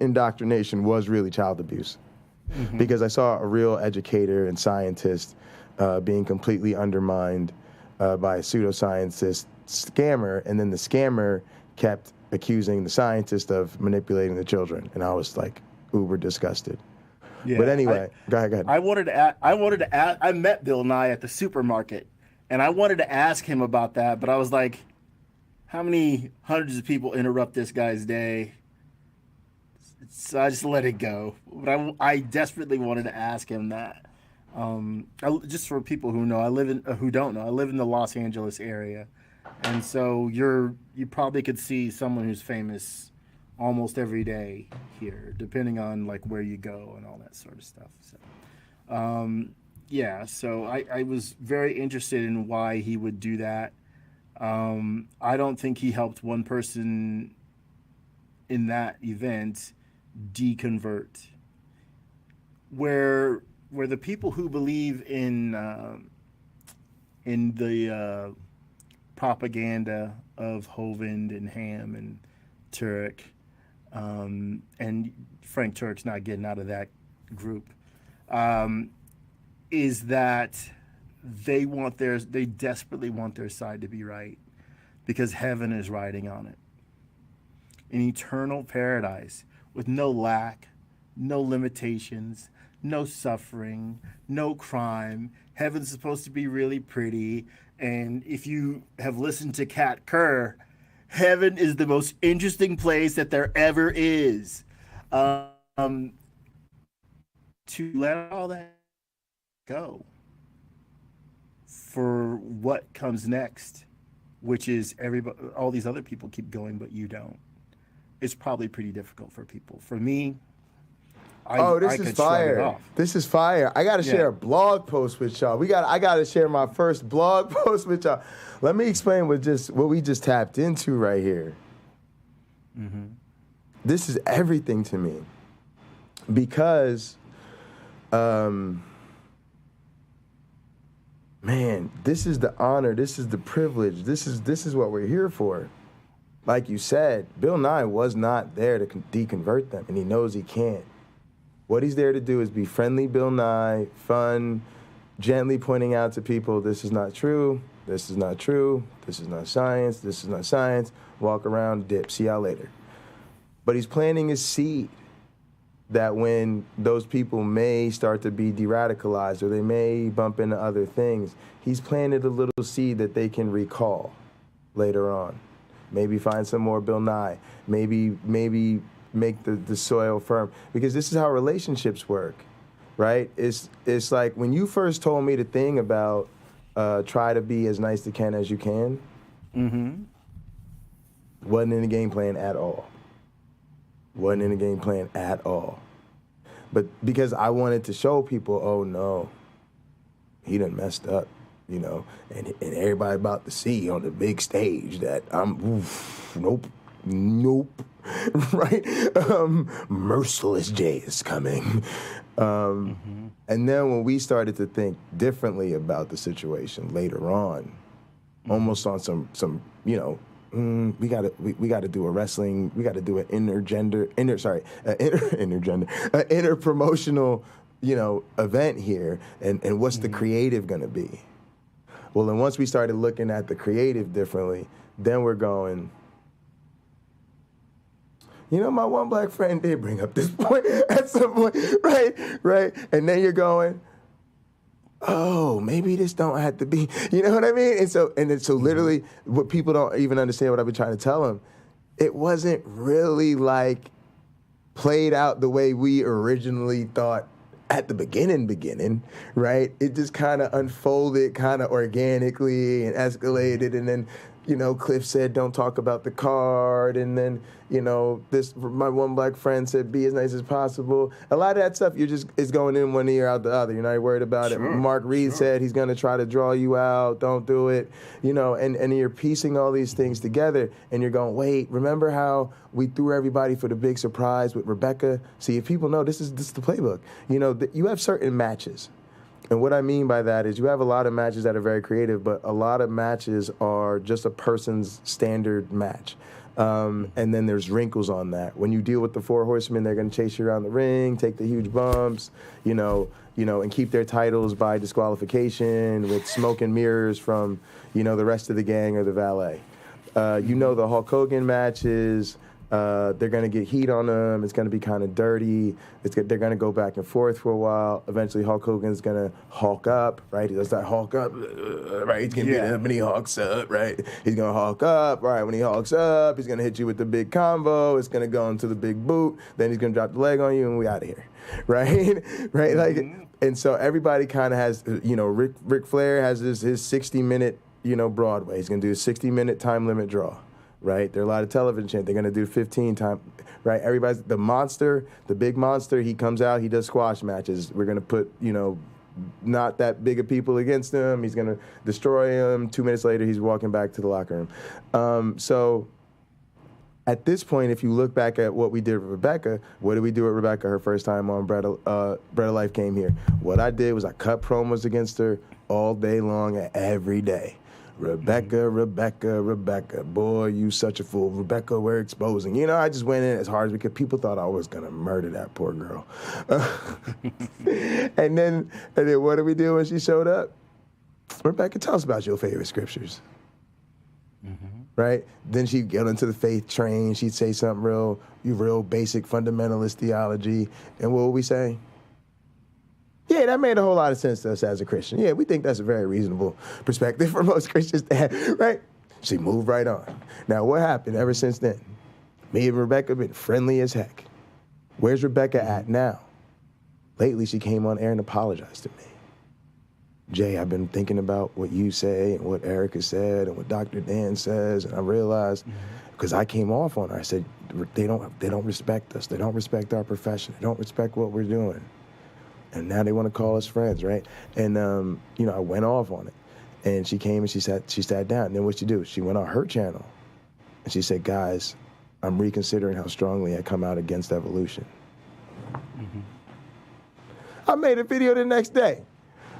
indoctrination was really child abuse. Because I saw a real educator and scientist being completely undermined by a pseudoscientist scammer, and then the scammer kept accusing the scientist of manipulating the children, and I was like uber disgusted. Yeah, but anyway, go ahead. I met Bill Nye at the supermarket, and I wanted to ask him about that, but I was like, how many hundreds of people interrupt this guy's day? So I just let it go. But I desperately wanted to ask him that. Just for people who know, who don't know, I live in the Los Angeles area, and so you probably could see someone who's famous almost every day here, depending on like where you go and all that sort of stuff. So, yeah, so I was very interested in why he would do that. I don't think he helped one person in that event deconvert. Where the people who believe in the propaganda of Hovind and Ham and Turek, and Frank Turek's not getting out of that group, is that they desperately want their side to be right because heaven is riding on it. An eternal paradise with no lack, no limitations, no suffering, no crime. Heaven's supposed to be really pretty. And if you have listened to Kat Kerr, heaven is the most interesting place that there ever is. To let all that go for what comes next, which is all these other people keep going, but you don't. It's probably pretty difficult for people. For me, This is fire. This is fire. I got to share a blog post with y'all. I got to share my first blog post with y'all. Let me explain what we just tapped into right here. Mm-hmm. This is everything to me because, man, this is the honor. This is the privilege. This is what we're here for. Like you said, Bill Nye was not there to deconvert them, and he knows he can't. What he's there to do is be friendly Bill Nye, fun, gently pointing out to people, this is not true, this is not true, this is not science, this is not science, walk around, dip, see y'all later. But he's planting a seed that when those people may start to be de-radicalized or they may bump into other things, he's planted a little seed that they can recall later on. Maybe find some more Bill Nye, maybe make the soil firm, because this is how relationships work, right? It's like when you first told me the thing about try to be as nice to Ken as you can, wasn't in the game plan at all. Wasn't in the game plan at all. But because I wanted to show people, oh no, he done messed up, you know, and everybody about to see on the big stage that nope. Right? Merciless J is coming. And then when we started to think differently about the situation later on, almost on some you know, we gotta do a wrestling, we gotta do an inter promotional, you know, event here, and what's the creative gonna be? Well, and once we started looking at the creative differently, then we're going, you know, my one black friend did bring up this point at some point, right? And then you're going, oh, maybe this don't have to be, you know what I mean? And so literally, what people don't even understand what I've been trying to tell them, it wasn't really like played out the way we originally thought at the beginning, right? It just kind of unfolded kind of organically and escalated, and then, you know, Cliff said, don't talk about the card. And then, you know, my one black friend said, be as nice as possible. A lot of that stuff, is going in one ear, out the other. You're not worried about it. Mark Reed said he's going to try to draw you out. Don't do it. You know, and you're piecing all these things together, and you're going, wait, remember how we threw everybody for the big surprise with Rebecca? See, if people know, this is the playbook. You know, you have certain matches. And what I mean by that is you have a lot of matches that are very creative, but a lot of matches are just a person's standard match. And then there's wrinkles on that. When you deal with the Four Horsemen, they're going to chase you around the ring, take the huge bumps, you know, and keep their titles by disqualification with smoke and mirrors from, you know, the rest of the gang or the valet. You know, the Hulk Hogan matches, they're going to get heat on them. It's going to be kind of dirty. They're going to go back and forth for a while. Eventually, Hulk Hogan's going to hulk up, right? He does that hulk up, right? He's going to get up and he hulks up, right? He's going to hulk up, right? When he hulks up, he's going to hit you with the big combo. It's going to go into the big boot. Then he's going to drop the leg on you, and we out of here, right? Right? Like, and so everybody kind of has, you know, Ric Flair has his 60-minute, you know, Broadway. He's going to do a 60-minute time limit draw. Right? There are a lot of television channels. They're going to do 15 time, right? Everybody's, the monster, the big monster, he comes out, he does squash matches. We're going to put, you know, not that big of people against him. He's going to destroy him. 2 minutes later, he's walking back to the locker room. So at this point, if you look back at what we did with Rebecca, what did we do with Rebecca her first time on Bread of Life came here? What I did was I cut promos against her all day long and every day. Rebecca, boy, you such a fool. Rebecca, we're exposing. You know, I just went in as hard as because people thought I was going to murder that poor girl. And then what did we do when she showed up? Rebecca, tell us about your favorite scriptures. Right? Then she'd get into the faith train. She'd say something real basic fundamentalist theology. And what would we say? Yeah, that made a whole lot of sense to us as a Christian. Yeah, we think that's a very reasonable perspective for most Christians to have, right? She moved right on. Now, what happened ever since then? Me and Rebecca have been friendly as heck. Where's Rebecca at now? Lately, she came on air and apologized to me. Jay, I've been thinking about what you say and what Erica said and what Dr. Dan says, and I realized, because I came off on her, I said, they don't respect us. They don't respect our profession. They don't respect what we're doing. And now they want to call us friends, right? And I went off on it. And she came and she sat down. And then what she do? She went on her channel and she said, guys, I'm reconsidering how strongly I come out against evolution. Mm-hmm. I made a video the next day.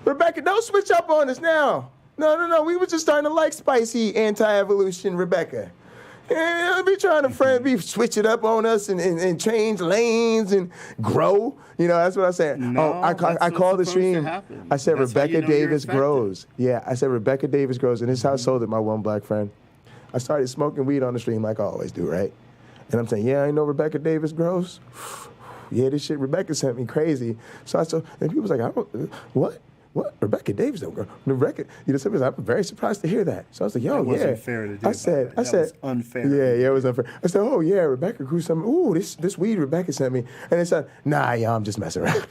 Rebecca, don't switch up on us now. No. We were just starting to like spicy anti-evolution, Rebecca. And be trying to switch it up on us and change lanes and grow. That's what I said. No, I called the stream. I said Rebecca Davis grows. Yeah, I said Rebecca Davis grows, and this is how I sold it, my one black friend. I started smoking weed on the stream like I always do, right? And I'm saying, yeah, I know Rebecca Davis grows. Yeah, this shit Rebecca sent me crazy. And people was like, what? What? Rebecca Davis don't grow. Rebecca, I'm very surprised to hear that. So I was like, yo, that wasn't fair to do. I said, that was unfair. Yeah, it was unfair. I said, oh yeah, Rebecca grew some. Ooh, this weed Rebecca sent me. And they said, nah, I'm just messing around.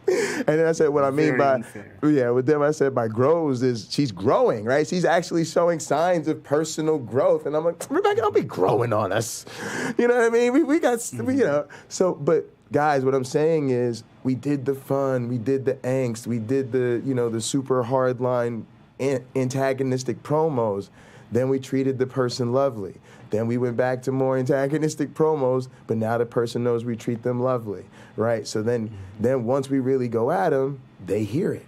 And then I said, what I mean by unfair. Yeah, with them I said by grows is she's growing, right? She's actually showing signs of personal growth. And I'm like, Rebecca, don't be growing on us. You know what I mean? We got, So, but guys, what I'm saying is we did the fun, we did the angst, we did the super hardline antagonistic promos. Then we treated the person lovely. Then we went back to more antagonistic promos, but now the person knows we treat them lovely, right? So then once we really go at them, they hear it.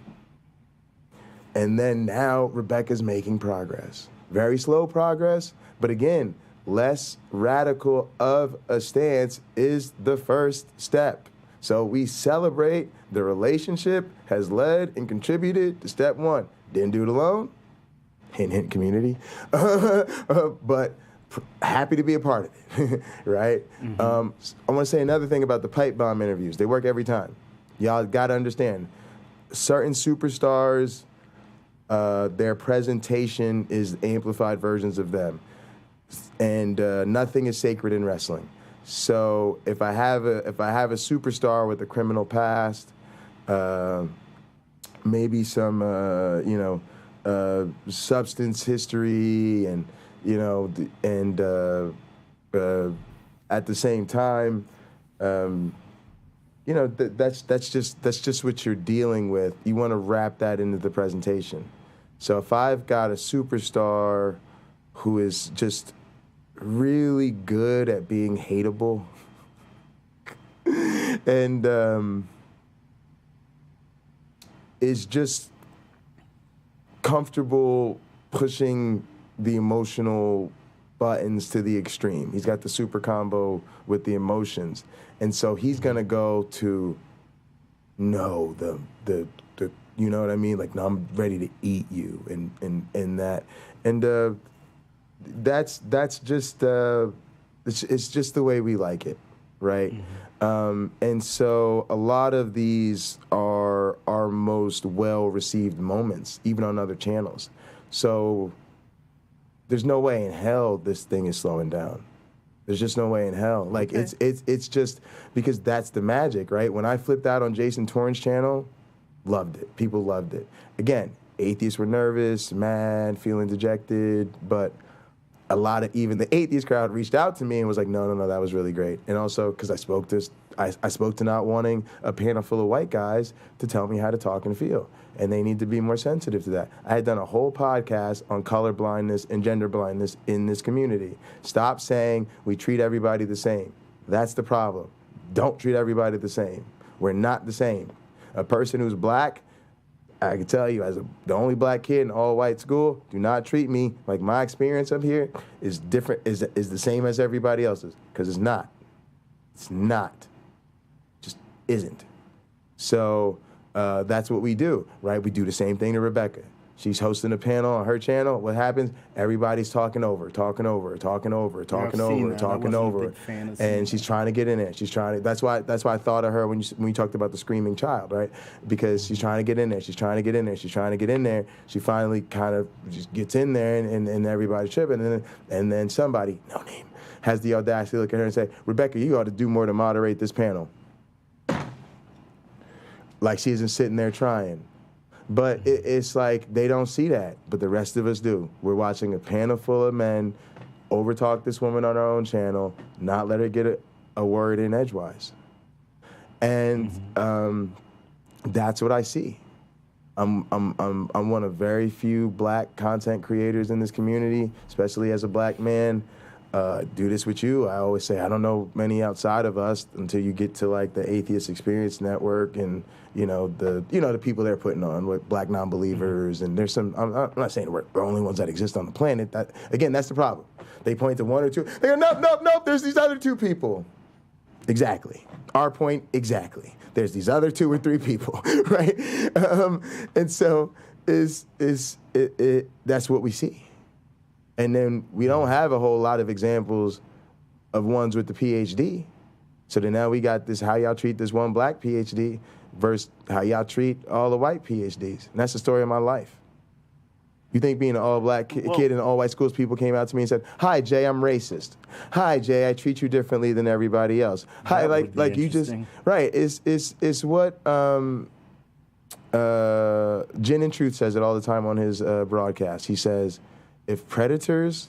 And then now Rebecca's making progress. Very slow progress, but again, less radical of a stance is the first step. So we celebrate the relationship has led and contributed to step one. Didn't do it alone. Hint, hint, community. But happy to be a part of it, right? Mm-hmm. I want to say another thing about the pipe bomb interviews. They work every time. Y'all got to understand, certain superstars, their presentation is amplified versions of them. And nothing is sacred in wrestling. So if I have a superstar with a criminal past, maybe some substance history, and at the same time, that's just what you're dealing with. You want to wrap that into the presentation. So if I've got a superstar who is just really good at being hateable and is just comfortable pushing the emotional buttons to the extreme. He's got the super combo with the emotions. And so he's going to go to, no, the you know what I mean? Like, no, I'm ready to eat you and that. And that's just it's just the way we like it, right? Mm-hmm. And so a lot of these are our most well-received moments, even on other channels. So there's no way in hell this thing is slowing down. There's just no way in hell. Like, okay. It's just because that's the magic, right? When I flipped out on Jason Torrance' channel, loved it. People loved it. Again, atheists were nervous, mad, feeling dejected, but a lot of even the atheist crowd reached out to me and was like, no, that was really great. And also because I spoke to not wanting a panel full of white guys to tell me how to talk and feel. And they need to be more sensitive to that. I had done a whole podcast on color blindness and gender blindness in this community. Stop saying we treat everybody the same. That's the problem. Don't treat everybody the same. We're not the same. A person who's black, I can tell you, as the only black kid in all white school, do not treat me like my experience up here is different, is the same as everybody else's, because it's not. It's not. Just isn't. So that's what we do, right? We do the same thing to Rebecca. She's hosting a panel on her channel. What happens? Everybody's talking over, and she's trying to get in there. She's trying to. That's why I thought of her when you talked about the screaming child, right? Because she's trying to get in there. She's trying to get in there. She finally kind of just gets in there, and everybody's tripping, and then somebody, no name, has the audacity to look at her and say, Rebecca, you ought to do more to moderate this panel. Like she isn't sitting there trying. But it's like they don't see that, but the rest of us do. We're watching a panel full of men overtalk this woman on our own channel, not let her get a word in edgewise. And that's what I see. I'm one of very few black content creators in this community, especially as a black man. Do this with you. I always say I don't know many outside of us until you get to like the Atheist Experience Network and the people they're putting on with black non-believers, and there's some. I'm not saying we're the only ones that exist on the planet. That again, that's the problem. They point to one or two. They go, nope. There's these other two people. Exactly. Our point exactly. There's these other 2 or 3 people, right? And so that's what we see. And then we don't have a whole lot of examples of ones with the PhD. So then now we got this, how y'all treat this one black PhD versus how y'all treat all the white PhDs. And that's the story of my life. You think being an all-black kid in all-white schools, people came out to me and said, "Hi, Jay, I'm racist. Hi, Jay, I treat you differently than everybody else." Hi, like you just, right, it's what Gin and Truth says it all the time on his broadcast. He says, if predators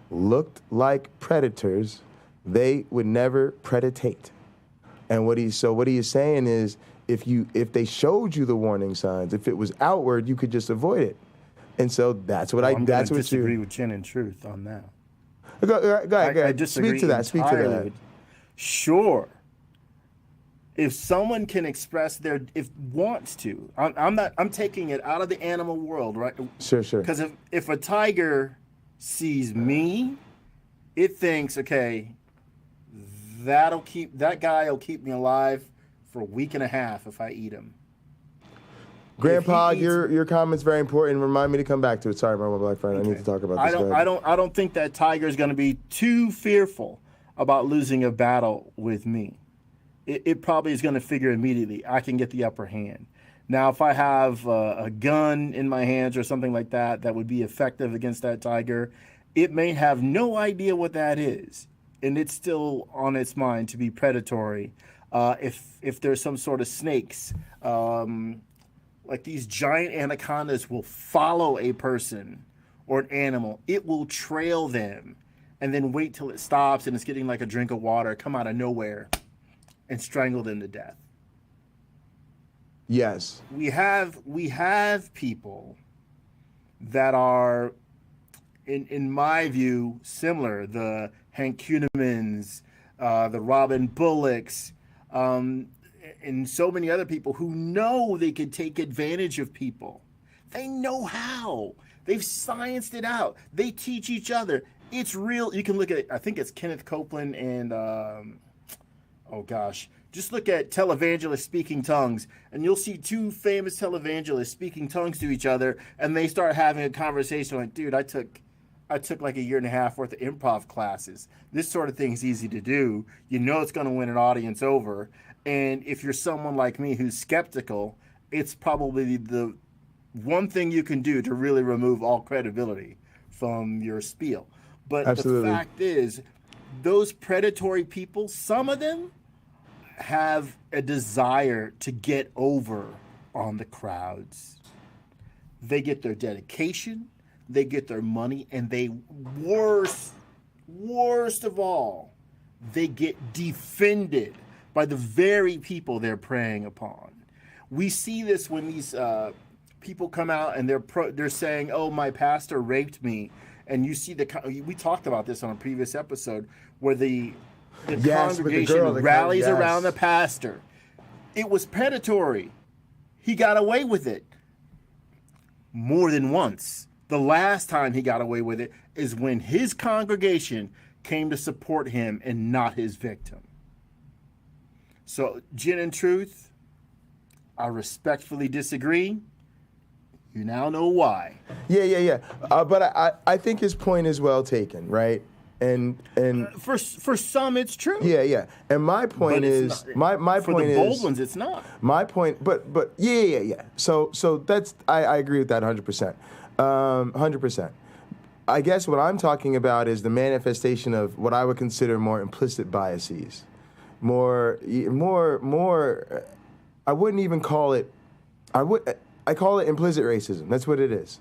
looked like predators, they would never predate. And what he is saying is, if they showed you the warning signs, if it was outward, you could just avoid it. And so that's what I'm going to disagree with Gin and Truth on that. Go ahead. I disagree. Speak to that. Sure. If someone can express wants to, I'm taking it out of the animal world, right? Sure. Because if a tiger sees me, it thinks, okay, that guy will keep me alive for a week and a half if I eat him. Grandpa, your comment's very important. Remind me to come back to it. Sorry, my black friend. Okay. I need to talk about this. I don't think that tiger is going to be too fearful about losing a battle with me. It probably is going to figure immediately I can get the upper hand. Now, if I have a gun in my hands or something like that that would be effective against that tiger, it may have no idea what that is, and it's still on its mind to be predatory. If there's some sort of snakes, like these giant anacondas will follow a person or an animal. It will trail them and then wait till it stops and it's getting like a drink of water, come out of nowhere and strangle them to death. Yes. We have people that are, in my view, similar. The Hank Kunnemans, the Robin Bullocks, and so many other people who know they could take advantage of people. They know how. They've scienced it out. They teach each other. It's real. You can look at it. I think it's Kenneth Copeland and, just look at televangelists speaking tongues, and you'll see 2 famous televangelists speaking tongues to each other, and they start having a conversation like, dude, I took like a year and a half worth of improv classes. This sort of thing is easy to do. You know it's going to win an audience over. And if you're someone like me who's skeptical, it's probably the one thing you can do to really remove all credibility from your spiel. But Absolutely. The fact is, those predatory people, some of them have a desire to get over on the crowds. They get their dedication, they get their money, and they, worst of all, they get defended by the very people they're preying upon. We see this when these people come out and they're saying, "Oh, my pastor raped me," and you see we talked about this on a previous episode where the congregation rallies around the pastor. It was predatory. He got away with it more than once. The last time he got away with it is when his congregation came to support him and not his victim. So, Gin and Truth, I respectfully disagree. You now know why. Yeah. But I think his point is well taken, right? And for some, it's true. Yeah. And my point is, my for point the is, bold ones, it's not. My point, but yeah. So that's I agree with that 100%. 100%. I guess what I'm talking about is the manifestation of what I would consider more implicit biases. More. I wouldn't even call it. I call it implicit racism. That's what it is.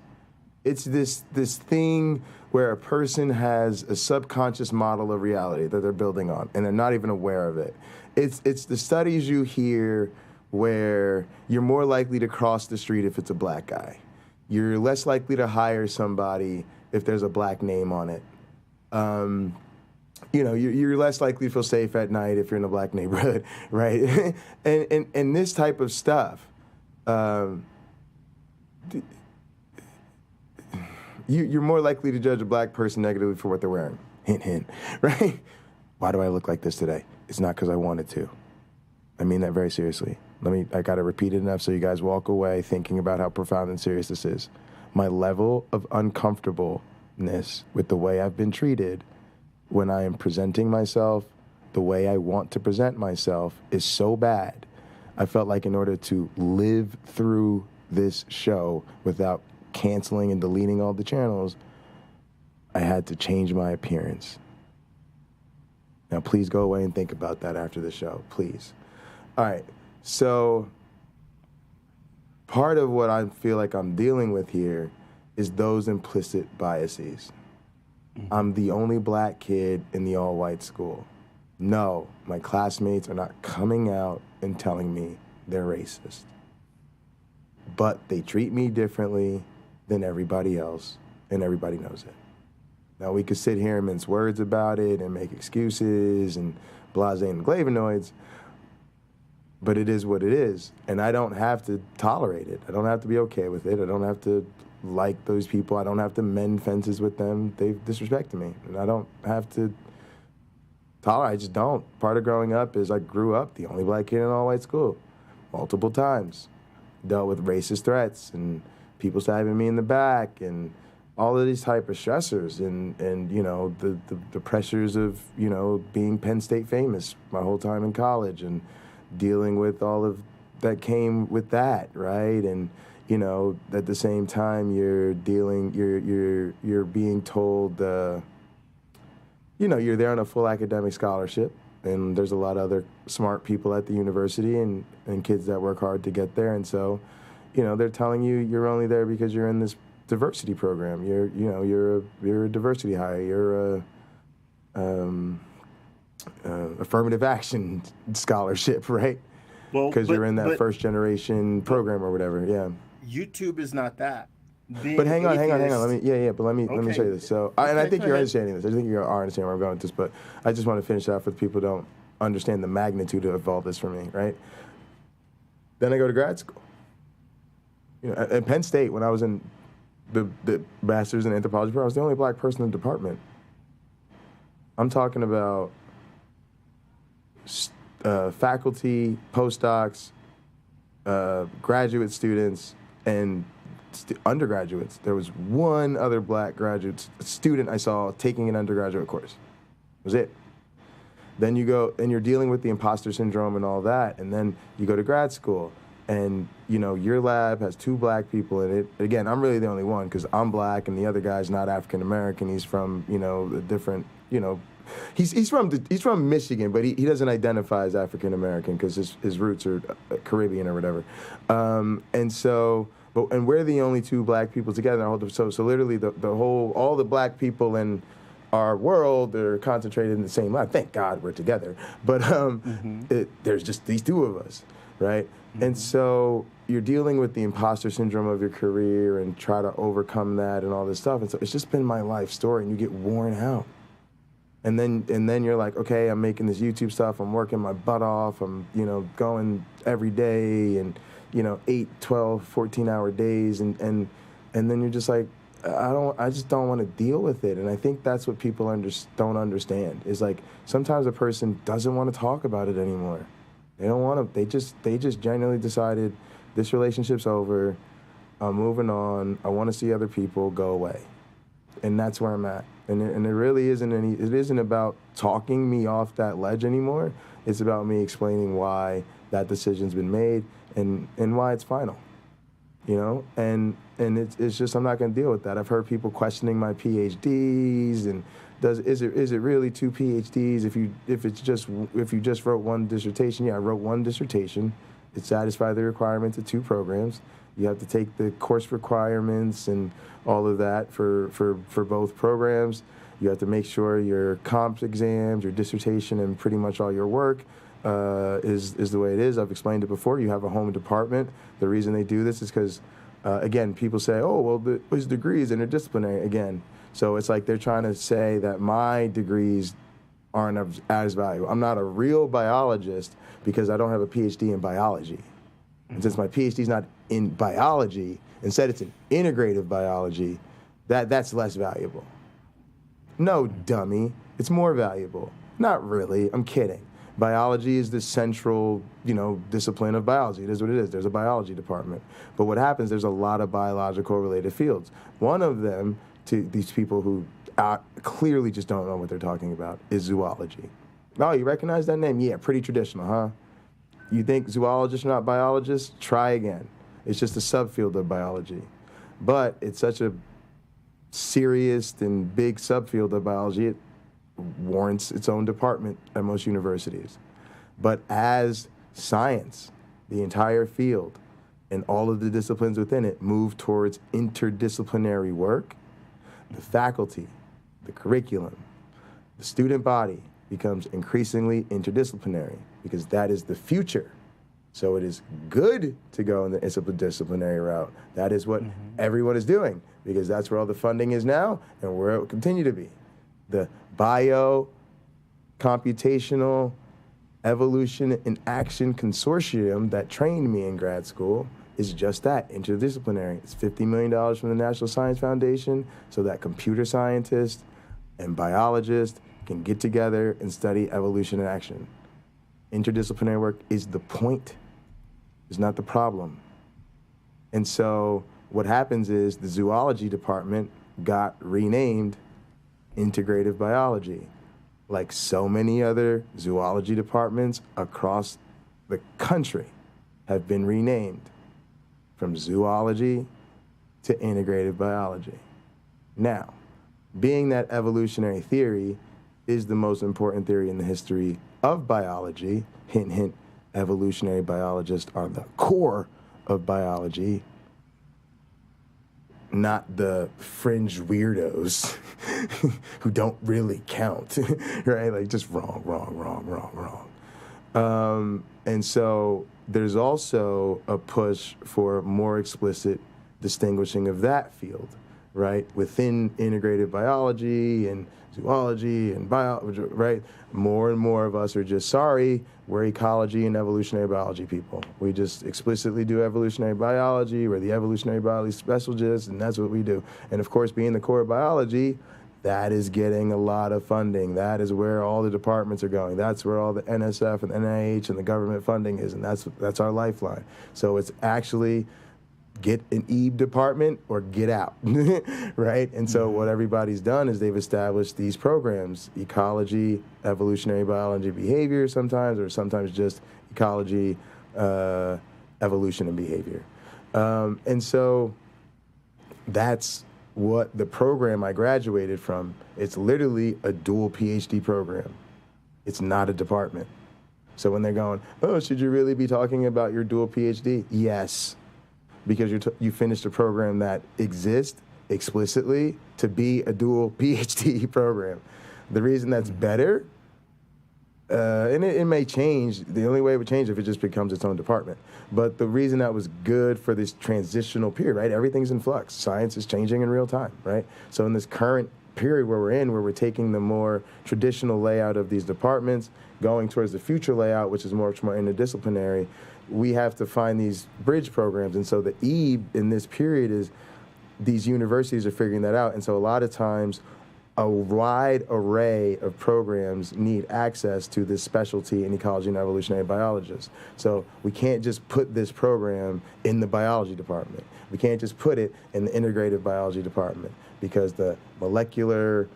It's this thing where a person has a subconscious model of reality that they're building on, and they're not even aware of it. It's the studies you hear where you're more likely to cross the street if it's a black guy. You're less likely to hire somebody if there's a black name on it. You're less likely to feel safe at night if you're in a black neighborhood, right? and this type of stuff. You're more likely to judge a black person negatively for what they're wearing. Hint, hint, right? Why do I look like this today? It's not because I wanted to. I mean that very seriously. I got to repeat it enough so you guys walk away thinking about how profound and serious this is. My level of uncomfortableness with the way I've been treated when I am presenting myself the way I want to present myself is so bad. I felt like in order to live through this show without canceling and deleting all the channels, I had to change my appearance. Now, please go away and think about that after the show, please. All right, so part of what I feel like I'm dealing with here is those implicit biases. I'm the only black kid in the all-white school. No, my classmates are not coming out and telling me they're racist. But they treat me differently than everybody else, and everybody knows it. Now, we could sit here and mince words about it and make excuses and blase and flavonoids, but it is what it is, and I don't have to tolerate it. I don't have to be okay with it. I don't have to like those people. I don't have to mend fences with them. They've disrespected me, and I don't have to tolerate. I just don't. Part of growing up is I grew up the only black kid in an all-white school multiple times. Dealt with racist threats and people stabbing me in the back and all of these type of stressors and the pressures of, being Penn State famous my whole time in college and dealing with all of that came with that, right? And, at the same time you're being told, you're there on a full academic scholarship and there's a lot of other smart people at the university and kids that work hard to get there. And so, they're telling you you're only there because you're in this diversity program. You're a diversity hire. You're a affirmative action scholarship, right? Well, because you're in that first generation program or whatever. Yeah. YouTube is not that. But hang on. Let me show you this. So, and I think you're understanding this. I think you are understanding where I'm going with this. But I just want to finish off with people who don't understand the magnitude of all this for me, right? Then I go to grad school. At Penn State, when I was in the master's in anthropology, I was the only black person in the department. I'm talking about faculty, postdocs, graduate students, and undergraduates. There was one other black graduate student I saw taking an undergraduate course. That was it. Then you go and you're dealing with the imposter syndrome and all that, and then you go to grad school, and your lab has 2 black people in it. Again, I'm really the only one because I'm black, and the other guy's not African American. He's from a different he's from Michigan, but he doesn't identify as African American because his roots are Caribbean or whatever. And we're the only 2 black people together. So literally all the black people in our world are concentrated in the same lab. Thank God we're together. But there's just these 2 of us, right? Mm-hmm. And so you're dealing with the imposter syndrome of your career and try to overcome that and all this stuff. And so it's just been my life story, and you get worn out. And then you're like, okay, I'm making this YouTube stuff. I'm working my butt off. I'm, going every day and, 8, 12, 14-hour days. And then you're just like, I just don't want to deal with it. And I think that's what people don't understand is like sometimes a person doesn't want to talk about it anymore. They don't want to. They just genuinely decided this relationship's over. I'm moving on. I want to see other people. Go away. And that's where I'm at. And it really isn't it isn't about talking me off that ledge anymore. It's about me explaining why that decision's been made and why it's final. And it's just I'm not going to deal with that. I've heard people questioning my PhDs and is it really 2 PhDs if you just wrote one dissertation? Yeah, I wrote one dissertation. It satisfied the requirements of 2 programs. You have to take the course requirements and all of that for both programs. You have to make sure your comp exams, your dissertation, and pretty much all your work is the way it is. I've explained it before. You have a home department. The reason they do this is because, again, people say, oh, well, his degree is interdisciplinary. Again, so it's like they're trying to say that my degrees aren't as valuable. I'm not a real biologist because I don't have a PhD in biology. And since my PhD is not in biology, instead it's in integrative biology, that's less valuable. No, dummy. It's more valuable. Not really. I'm kidding. Biology is the central, discipline of biology. It is what it is. There's a biology department. But what happens, there's a lot of biological related fields. One of them, to these people who clearly just don't know what they're talking about, is zoology. Oh, you recognize that name? Yeah, pretty traditional, huh? You think zoologists are not biologists? Try again. It's just a subfield of biology. But it's such a serious and big subfield of biology, it warrants its own department at most universities. But as science, the entire field, and all of the disciplines within it move towards interdisciplinary work, the faculty, the curriculum, the student body becomes increasingly interdisciplinary because that is the future. So it is good to go in the interdisciplinary route. That is what everyone is doing because that's where all the funding is now and where it will continue to be. The Bio Computational Evolution in Action Consortium that trained me in grad school is just that, interdisciplinary. It's $50 million from the National Science Foundation so that computer scientists and biologists can get together and study evolution in action. Interdisciplinary work is the point, is not the problem. And so what happens is the zoology department got renamed integrative biology. Like so many other zoology departments across the country have been renamed from zoology to integrative biology. Now, being that evolutionary theory is the most important theory in the history of biology, hint, hint, evolutionary biologists are the core of biology, not the fringe weirdos who don't really count, right? Like just wrong. And so there's also a push for more explicit distinguishing of that field, right? Within integrative biology and zoology and biology, right? More and more of us are just, sorry, we're ecology and evolutionary biology people. We just explicitly do evolutionary biology. We're the evolutionary biology specialists, and that's what we do. And of course, being the core of biology, that is getting a lot of funding. That is where all the departments are going. That's where all the NSF and NIH and the government funding is, and that's our lifeline. So it's actually get an EBE department or get out, right? And so what everybody's done is they've established these programs, ecology, evolutionary biology, behavior sometimes, or sometimes just ecology, evolution, and behavior. And so that's what the program I graduated from. It's literally a dual PhD program. It's not a department. So when they're going, oh, should you really be talking about your dual PhD? Yes. Because you finished a program that exists explicitly to be a dual PhD program. The reason that's better, and it may change, the only way it would change if it just becomes its own department. But the reason that was good for this transitional period, right? Everything's in flux. Science is changing in real time, right? So in this current period where we're taking the more traditional layout of these departments, going towards the future layout, which is much more interdisciplinary, we have to find these bridge programs. And so the EBE in this period is these universities are figuring that out. And so a lot of times a wide array of programs need access to this specialty in ecology and evolutionary biologists. So we can't just put this program in the biology department. We can't just put it in the integrative biology department because the molecular,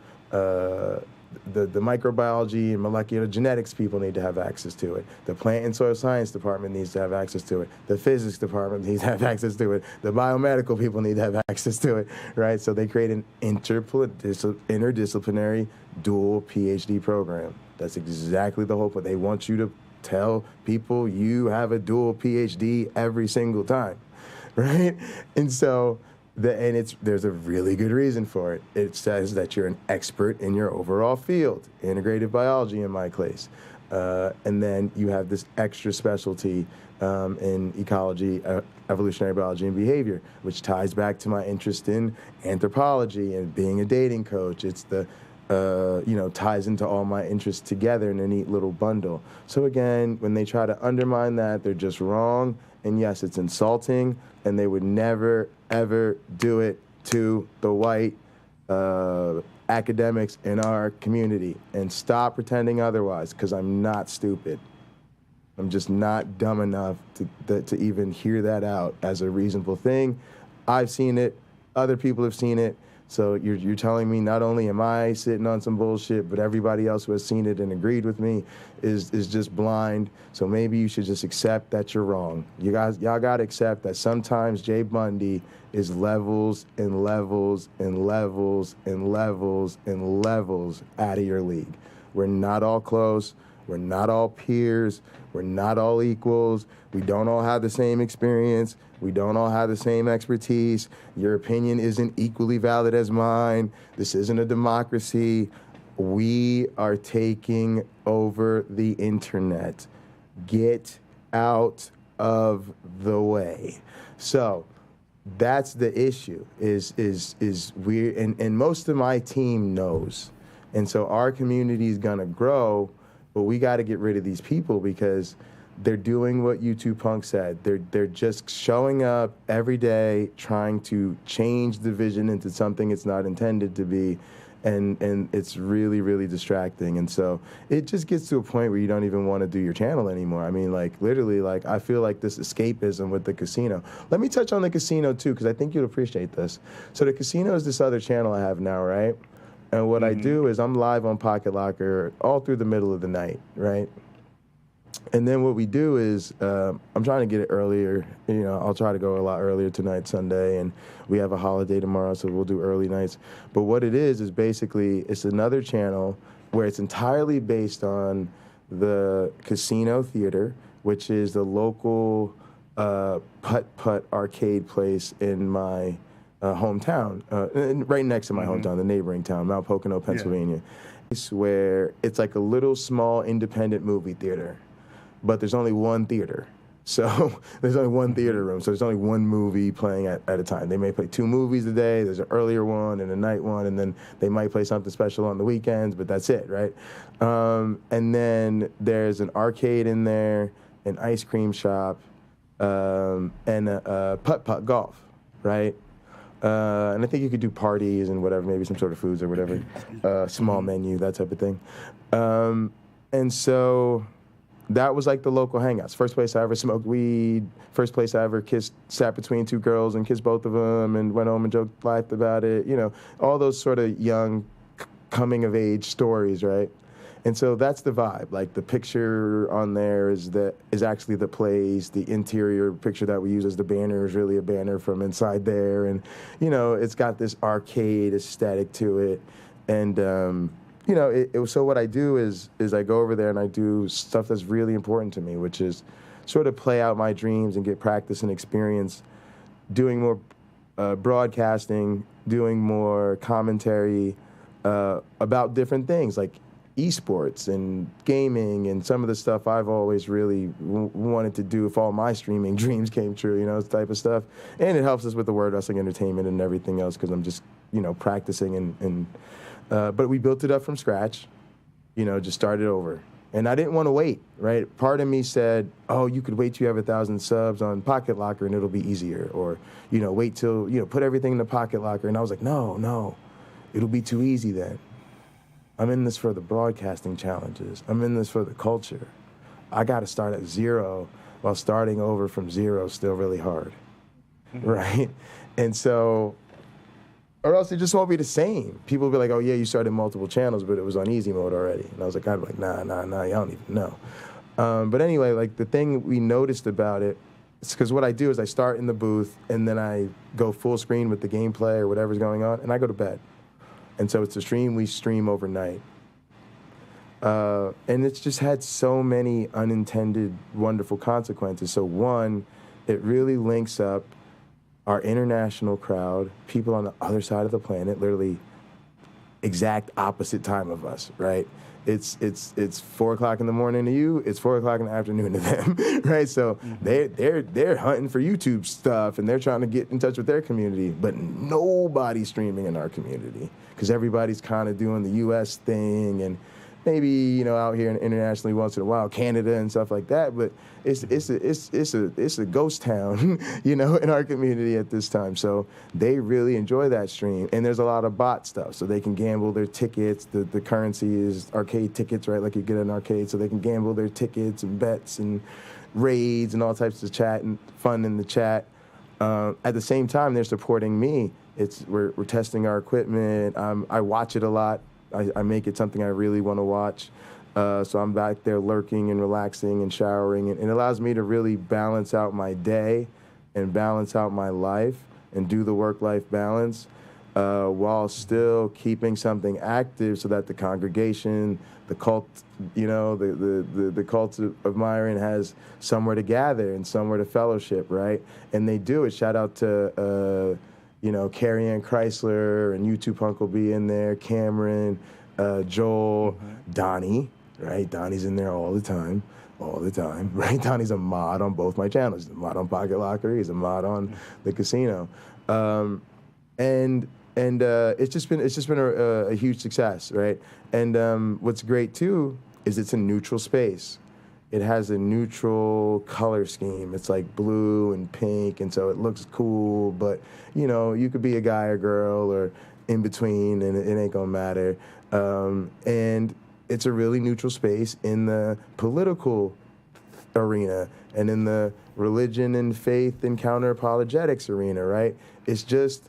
the microbiology and molecular genetics people need to have access to it. The plant and soil science department needs to have access to it. The physics department needs to have access to it. The biomedical people need to have access to it, right? So they create an interdisciplinary dual PhD program. That's exactly the whole point. They want you to tell people you have a dual PhD every single time, right? And so, there's a really good reason for it. It says that you're an expert in your overall field, integrative biology in my case. And then you have this extra specialty in ecology, evolutionary biology, and behavior, which ties back to my interest in anthropology and being a dating coach. It's ties into all my interests together in a neat little bundle. So again, when they try to undermine that, they're just wrong. And yes, it's insulting, and they would never, ever do it to the white academics in our community. And stop pretending otherwise, because I'm not stupid. I'm just not dumb enough to even hear that out as a reasonable thing. I've seen it. Other people have seen it. So you're telling me not only am I sitting on some bullshit, but everybody else who has seen it and agreed with me is just blind. So maybe you should just accept that you're wrong. Y'all gotta accept that sometimes Jay Bundy is levels and levels and levels and levels and levels out of your league. We're not all close. We're not all peers. We're not all equals. We don't all have the same experience. We don't all have the same expertise. Your opinion isn't equally valid as mine. This isn't a democracy. We are taking over the internet. Get out of the way. So that's the issue, is we, and most of my team knows. And so our community is gonna grow, but we got to get rid of these people because they're doing what YouTube Punk said. They're just showing up every day trying to change the vision into something it's not intended to be, and it's really, really distracting. And so it just gets to a point where you don't even want to do your channel anymore. I mean, like, literally, like, I feel like this escapism with the casino. Let me touch on the casino, too, because I think you'll appreciate this. So the casino is this other channel I have now, right? And what I do is I'm live on Pocket Locker all through the middle of the night, right? And then what we do is I'm trying to get it earlier. You know, I'll try to go a lot earlier tonight, Sunday, and we have a holiday tomorrow, so we'll do early nights. But what it is basically it's another channel where it's entirely based on the Casino Theater, which is the local putt-putt arcade place in my hometown, right next to my hometown, the neighboring town, Mount Pocono, Pennsylvania. It's where it's like a little small independent movie theater, but there's only one theater. So there's only one theater room, so there's only one movie playing at a time. They may play 2 movies a day. There's an earlier one and a night one, and then they might play something special on the weekends, but that's it, right? And then there's an arcade in there, an ice cream shop, and a putt-putt golf, right? And I think you could do parties and whatever, maybe some sort of foods or whatever, small menu, that type of thing. And so that was like the local hangouts. First place I ever smoked weed, first place I ever sat between 2 girls and kissed both of them and went home and joked, laughed about it, you know, all those sort of young coming of age stories, right? And so that's the vibe. Like the picture on there is actually the place. The interior picture that we use as the banner is really a banner from inside there. And, you know, it's got this arcade aesthetic to it. And, you know, so what I do is I go over there and I do stuff that's really important to me, which is sort of play out my dreams and get practice and experience doing more broadcasting, doing more commentary about different things like esports and gaming and some of the stuff I've always really wanted to do if all my streaming dreams came true, you know, this type of stuff. And it helps us with the word wrestling entertainment and everything else because I'm just, you know, practicing but we built it up from scratch, you know, just started over. And I didn't want to wait, right? Part of me said, oh, you could wait till you have 1,000 subs on Pocket Locker and it'll be easier. Or, you know, wait till, you know, put everything in the Pocket Locker. And I was like, no, it'll be too easy then. I'm in this for the broadcasting challenges. I'm in this for the culture. I got to start at 0 while starting over from 0 is still really hard, right? And so, or else it just won't be the same. People will be like, oh yeah, you started multiple channels, but it was on easy mode already. And I was like, I'd be like, nah, y'all don't even know. But anyway, like the thing we noticed about it, it's because what I do is I start in the booth and then I go full screen with the gameplay or whatever's going on, and I go to bed. And so it's a stream we stream overnight. And it's just had so many unintended wonderful consequences. So one, it really links up our international crowd, people on the other side of the planet, literally exact opposite time of us, right? It's 4 o'clock in the morning to you. It's 4 o'clock in the afternoon to them, right? So they're hunting for YouTube stuff and they're trying to get in touch with their community, but nobody's streaming in our community because everybody's kind of doing the U.S. thing and maybe, you know, out here internationally once in a while, Canada and stuff like that. But it's a ghost town, you know, in our community at this time. So they really enjoy that stream. And there's a lot of bot stuff, so they can gamble their tickets. The currency is arcade tickets, right? Like you get an arcade, so they can gamble their tickets and bets and raids and all types of chat and fun in the chat. At the same time, they're supporting me. We're testing our equipment. I watch it a lot. I make it something I really want to watch. So I'm back there lurking and relaxing and showering. And it allows me to really balance out my day and balance out my life and do the work-life balance while still keeping something active so that the congregation, the cult, you know, the cult of Myron has somewhere to gather and somewhere to fellowship, right? And they do it. Shout out to you know, Carrie Ann Chrysler and YouTube Punk will be in there, Cameron, Joel, Donnie, right? Donnie's in there all the time, right? Donnie's a mod on both my channels. He's a mod on Pocket Locker. He's a mod on the casino. And it's just been a huge success, right? And what's great too is it's a neutral space. It has a neutral color scheme. It's like blue and pink, and so it looks cool, but, you know, you could be a guy or girl or in between, and it ain't gonna matter. And it's a really neutral space in the political arena and in the religion and faith and counter-apologetics arena, right? It's just,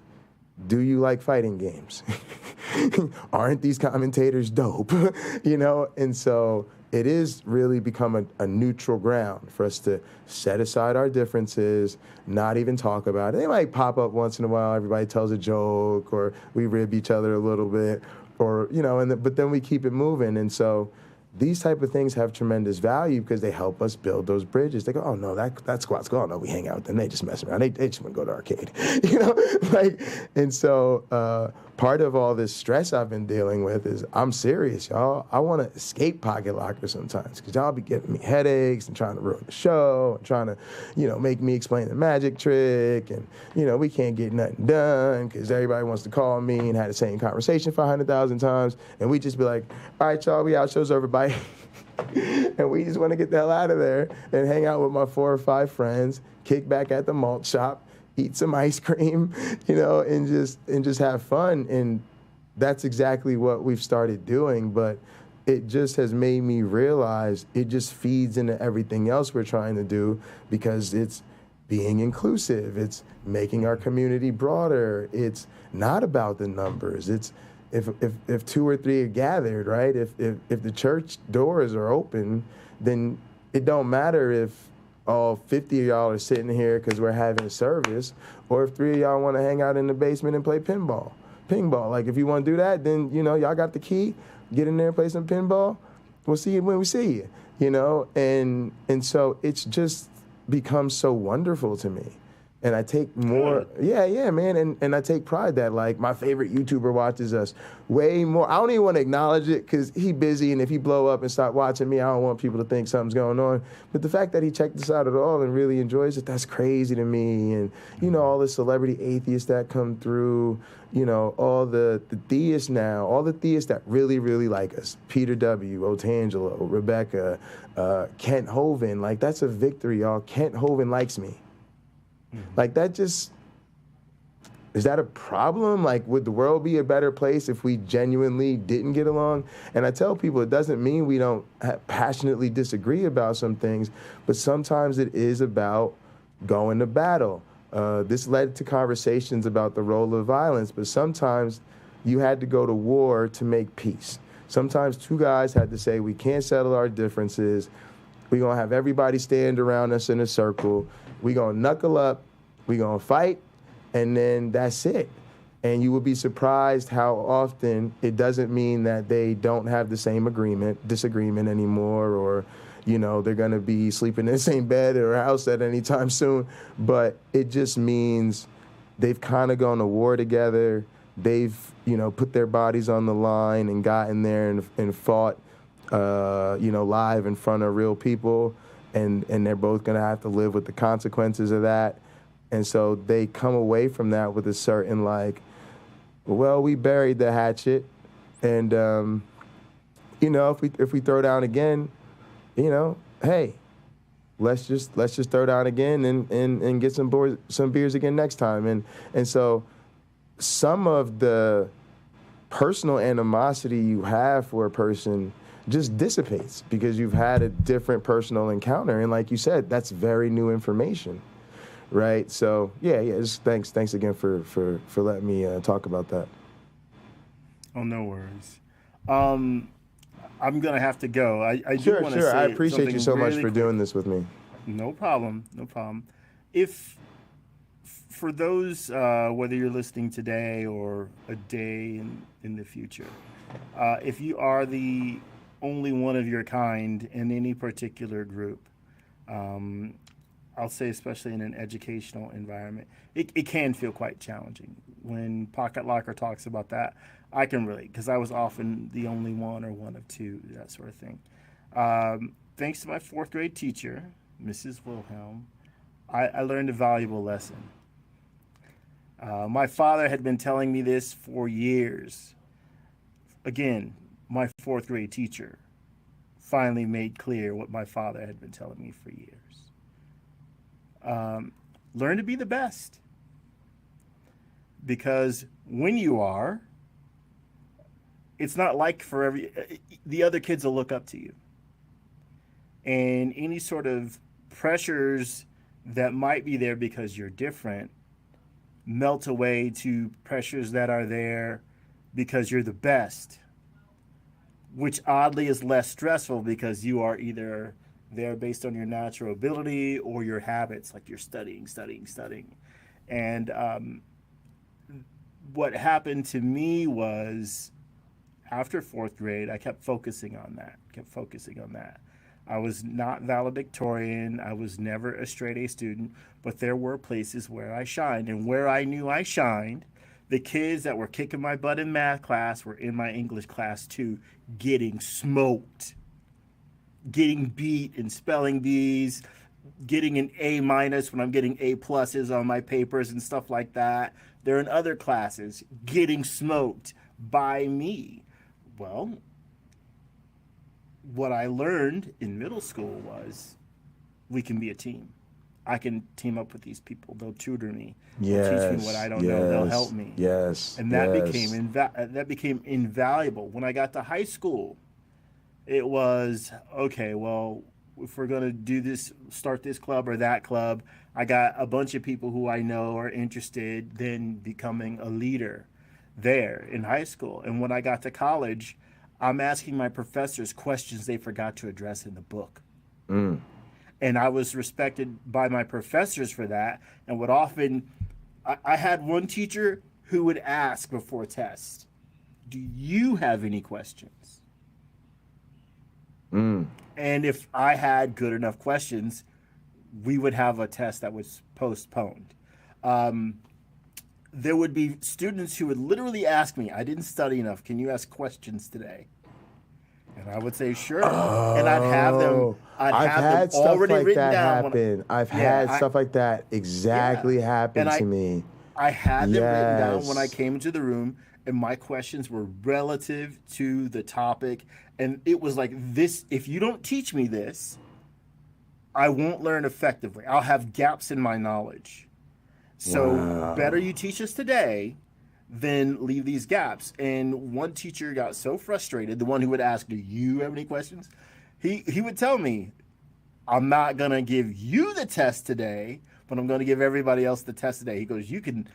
do you like fighting games? Aren't these commentators dope? You know, and so it is really become a neutral ground for us to set aside our differences, not even talk about it. They might pop up once in a while. Everybody tells a joke, or we rib each other a little bit, or, you know, but then we keep it moving. And so these type of things have tremendous value because they help us build those bridges. They go, oh no, that squad's gone. No, we hang out. Then they just mess around. They just want to go to arcade, you know. Like, and so part of all this stress I've been dealing with is I'm serious, y'all. I want to escape Pocket Locker sometimes because y'all be giving me headaches and trying to ruin the show and trying to, you know, make me explain the magic trick, and, you know, we can't get nothing done because everybody wants to call me and have the same conversation 500,000 times, and we just be like, all right, y'all, we out, show's over, bye. And we just want to get the hell out of there and hang out with my 4 or 5 friends, kick back at the malt shop, eat some ice cream, you know, and just have fun. And that's exactly what we've started doing. But it just has made me realize it just feeds into everything else we're trying to do, because it's being inclusive. It's making our community broader. It's not about the numbers. It's if 2 or 3 are gathered, right? If the church doors are open, then it don't matter if all 50 of y'all are sitting here because we're having a service, or if 3 of y'all want to hang out in the basement and play pinball. Like, if you want to do that, then, you know, y'all got the key. Get in there and play some pinball. We'll see you when we see you, you know? And so it's just become so wonderful to me. And I take more, yeah, man. And I take pride that, like, my favorite YouTuber watches us way more. I don't even want to acknowledge it because he busy, and if he blow up and start watching me, I don't want people to think something's going on. But the fact that he checked us out at all and really enjoys it, that's crazy to me. And, you know, all the celebrity atheists that come through, you know, all the theists now, all the theists that really, really like us, Peter W., Otangelo, Rebecca, Kent Hovind, like, that's a victory, y'all. Kent Hovind likes me. Like, that just, is that a problem? Like, would the world be a better place if we genuinely didn't get along? And I tell people it doesn't mean we don't passionately disagree about some things, but sometimes it is about going to battle. This led to conversations about the role of violence, but sometimes you had to go to war to make peace. Sometimes 2 guys had to say, we can't settle our differences. We're going to have everybody stand around us in a circle. We're going to knuckle up, we're going to fight, and then that's it. And you will be surprised how often it doesn't mean that they don't have the same disagreement anymore, or, you know, they're going to be sleeping in the same bed or house at any time soon. But it just means they've kind of gone to war together. They've, put their bodies on the line and gotten there and fought, live in front of real people. And they're both going to have to live with the consequences of that. And so they come away from that with a certain well, we buried the hatchet. And, if we throw down again, hey, let's just throw down again and get some beers again next time. And so some of the personal animosity you have for a person just dissipates because you've had a different personal encounter. And like you said, that's very new information, right? So just thanks again for letting me talk about that. Oh, no worries. I'm gonna have to go. I do want to sure. say I appreciate you so much really for quick. doing this with me. No problem. If for those, whether you're listening today or a day in the future, if you are the only one of your kind in any particular group, I'll say especially in an educational environment, it can feel quite challenging. When Pocket Locker talks about that, I can relate because I was often the only one or one of two, that sort of thing. Thanks to my fourth grade teacher, Mrs. Wilhelm, I learned a valuable lesson. My father had been telling me this for years. Again, my fourth grade teacher finally made clear what my father had been telling me for years. Learn to be the best. Because when you are, it's not like the other kids will look up to you. And any sort of pressures that might be there because you're different melt away to pressures that are there because you're the best, which oddly is less stressful because you are either there based on your natural ability or your habits, like you're studying. And what happened to me was after fourth grade, I kept focusing on that. I was not valedictorian. I was never a straight A student, but there were places where I shined. And where I knew I shined, the kids that were kicking my butt in math class were in my English class too, getting smoked, getting beat in spelling bees, getting an A- when I'm getting A+ on my papers and stuff like that. They're in other classes getting smoked by me. Well, what I learned in middle school was we can be a team. I can team up with these people. They'll tutor me. They'll teach me what I don't know. They'll help me. And that became invaluable. When I got to high school, it was, okay, well, if we're going to do this, start this club or that club, I got a bunch of people who I know are interested then becoming a leader there in high school. And when I got to college, I'm asking my professors questions they forgot to address in the book. And I was respected by my professors for that. And would often, I had one teacher who would ask before tests, do you have any questions? And if I had good enough questions, we would have a test that was postponed. There would be students who would literally ask me, I didn't study enough, can you ask questions today? And I would say, sure. And I'd have them already written down. I've had stuff like that happen to me. I had them written down when I came into the room, and my questions were relative to the topic. And it was like this, if you don't teach me this, I won't learn effectively. I'll have gaps in my knowledge. So better you teach us today than leave these gaps. And one teacher got so frustrated, the one who would ask, do you have any questions? He would tell me, I'm not going to give you the test today, but I'm going to give everybody else the test today. He goes, you can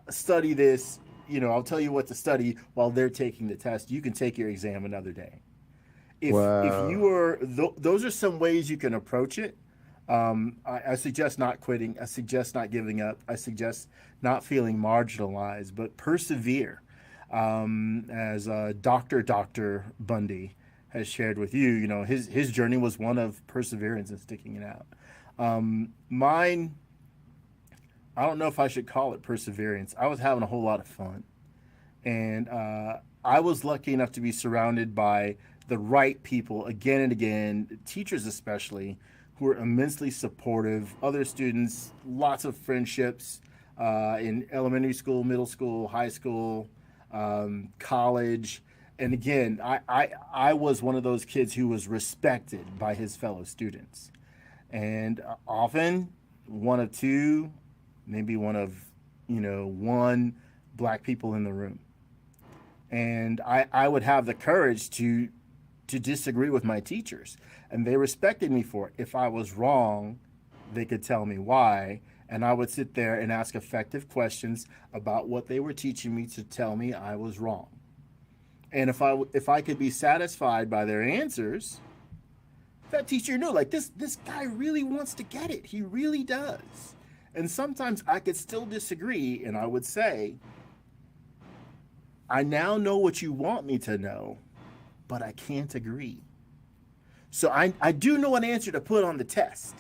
study this. I'll tell you what to study while they're taking the test. You can take your exam another day. If you are, those are some ways you can approach it. I suggest not quitting. I suggest not giving up. I suggest not feeling marginalized, but persevere. As Dr. Bundy has shared with you, his journey was one of perseverance and sticking it out. Mine I don't know if I should call it perseverance. I was having a whole lot of fun. And I was lucky enough to be surrounded by the right people again and again, teachers especially, who were immensely supportive. Other students, lots of friendships in elementary school, middle school, high school, college. And again, I was one of those kids who was respected by his fellow students. And often one of two, maybe one of, one black people in the room. And I would have the courage to disagree with my teachers. And they respected me for it. If I was wrong, they could tell me why. And I would sit there and ask effective questions about what they were teaching me to tell me I was wrong. And if I could be satisfied by their answers, that teacher knew, like, this guy really wants to get it. He really does. And sometimes I could still disagree, and I would say, I now know what you want me to know, but I can't agree. So I do know an answer to put on the test.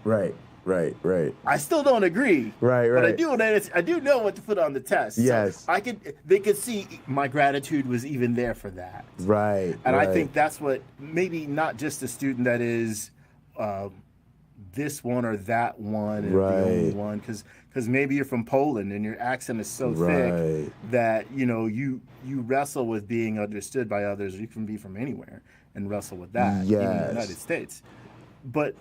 Right. I still don't agree. Right. But I do know what to put on the test. Yes. So they could see my gratitude was even there for that. Right. And I think that's what, maybe not just a student that is this one or that one and the only one, because maybe you're from Poland and your accent is so thick that you wrestle with being understood by others. You can be from anywhere and wrestle with that, even in the United States. But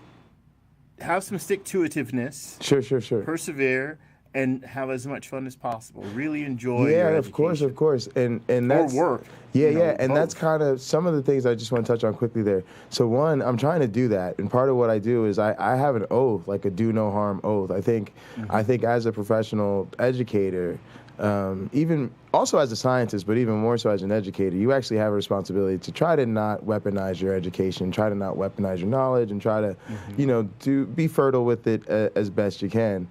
have some stick-to-itiveness. Sure. Persevere and have as much fun as possible. Really enjoy. Yeah, your of course, and that's work. And both. that's kind of some of the things I just want to touch on quickly there. So one, I'm trying to do that, and part of what I do is I have an oath, like a do no harm oath. I think as a professional educator, even also as a scientist, but even more so as an educator, you actually have a responsibility to try to not weaponize your education, try to not weaponize your knowledge, and try to be fertile with it as best you can.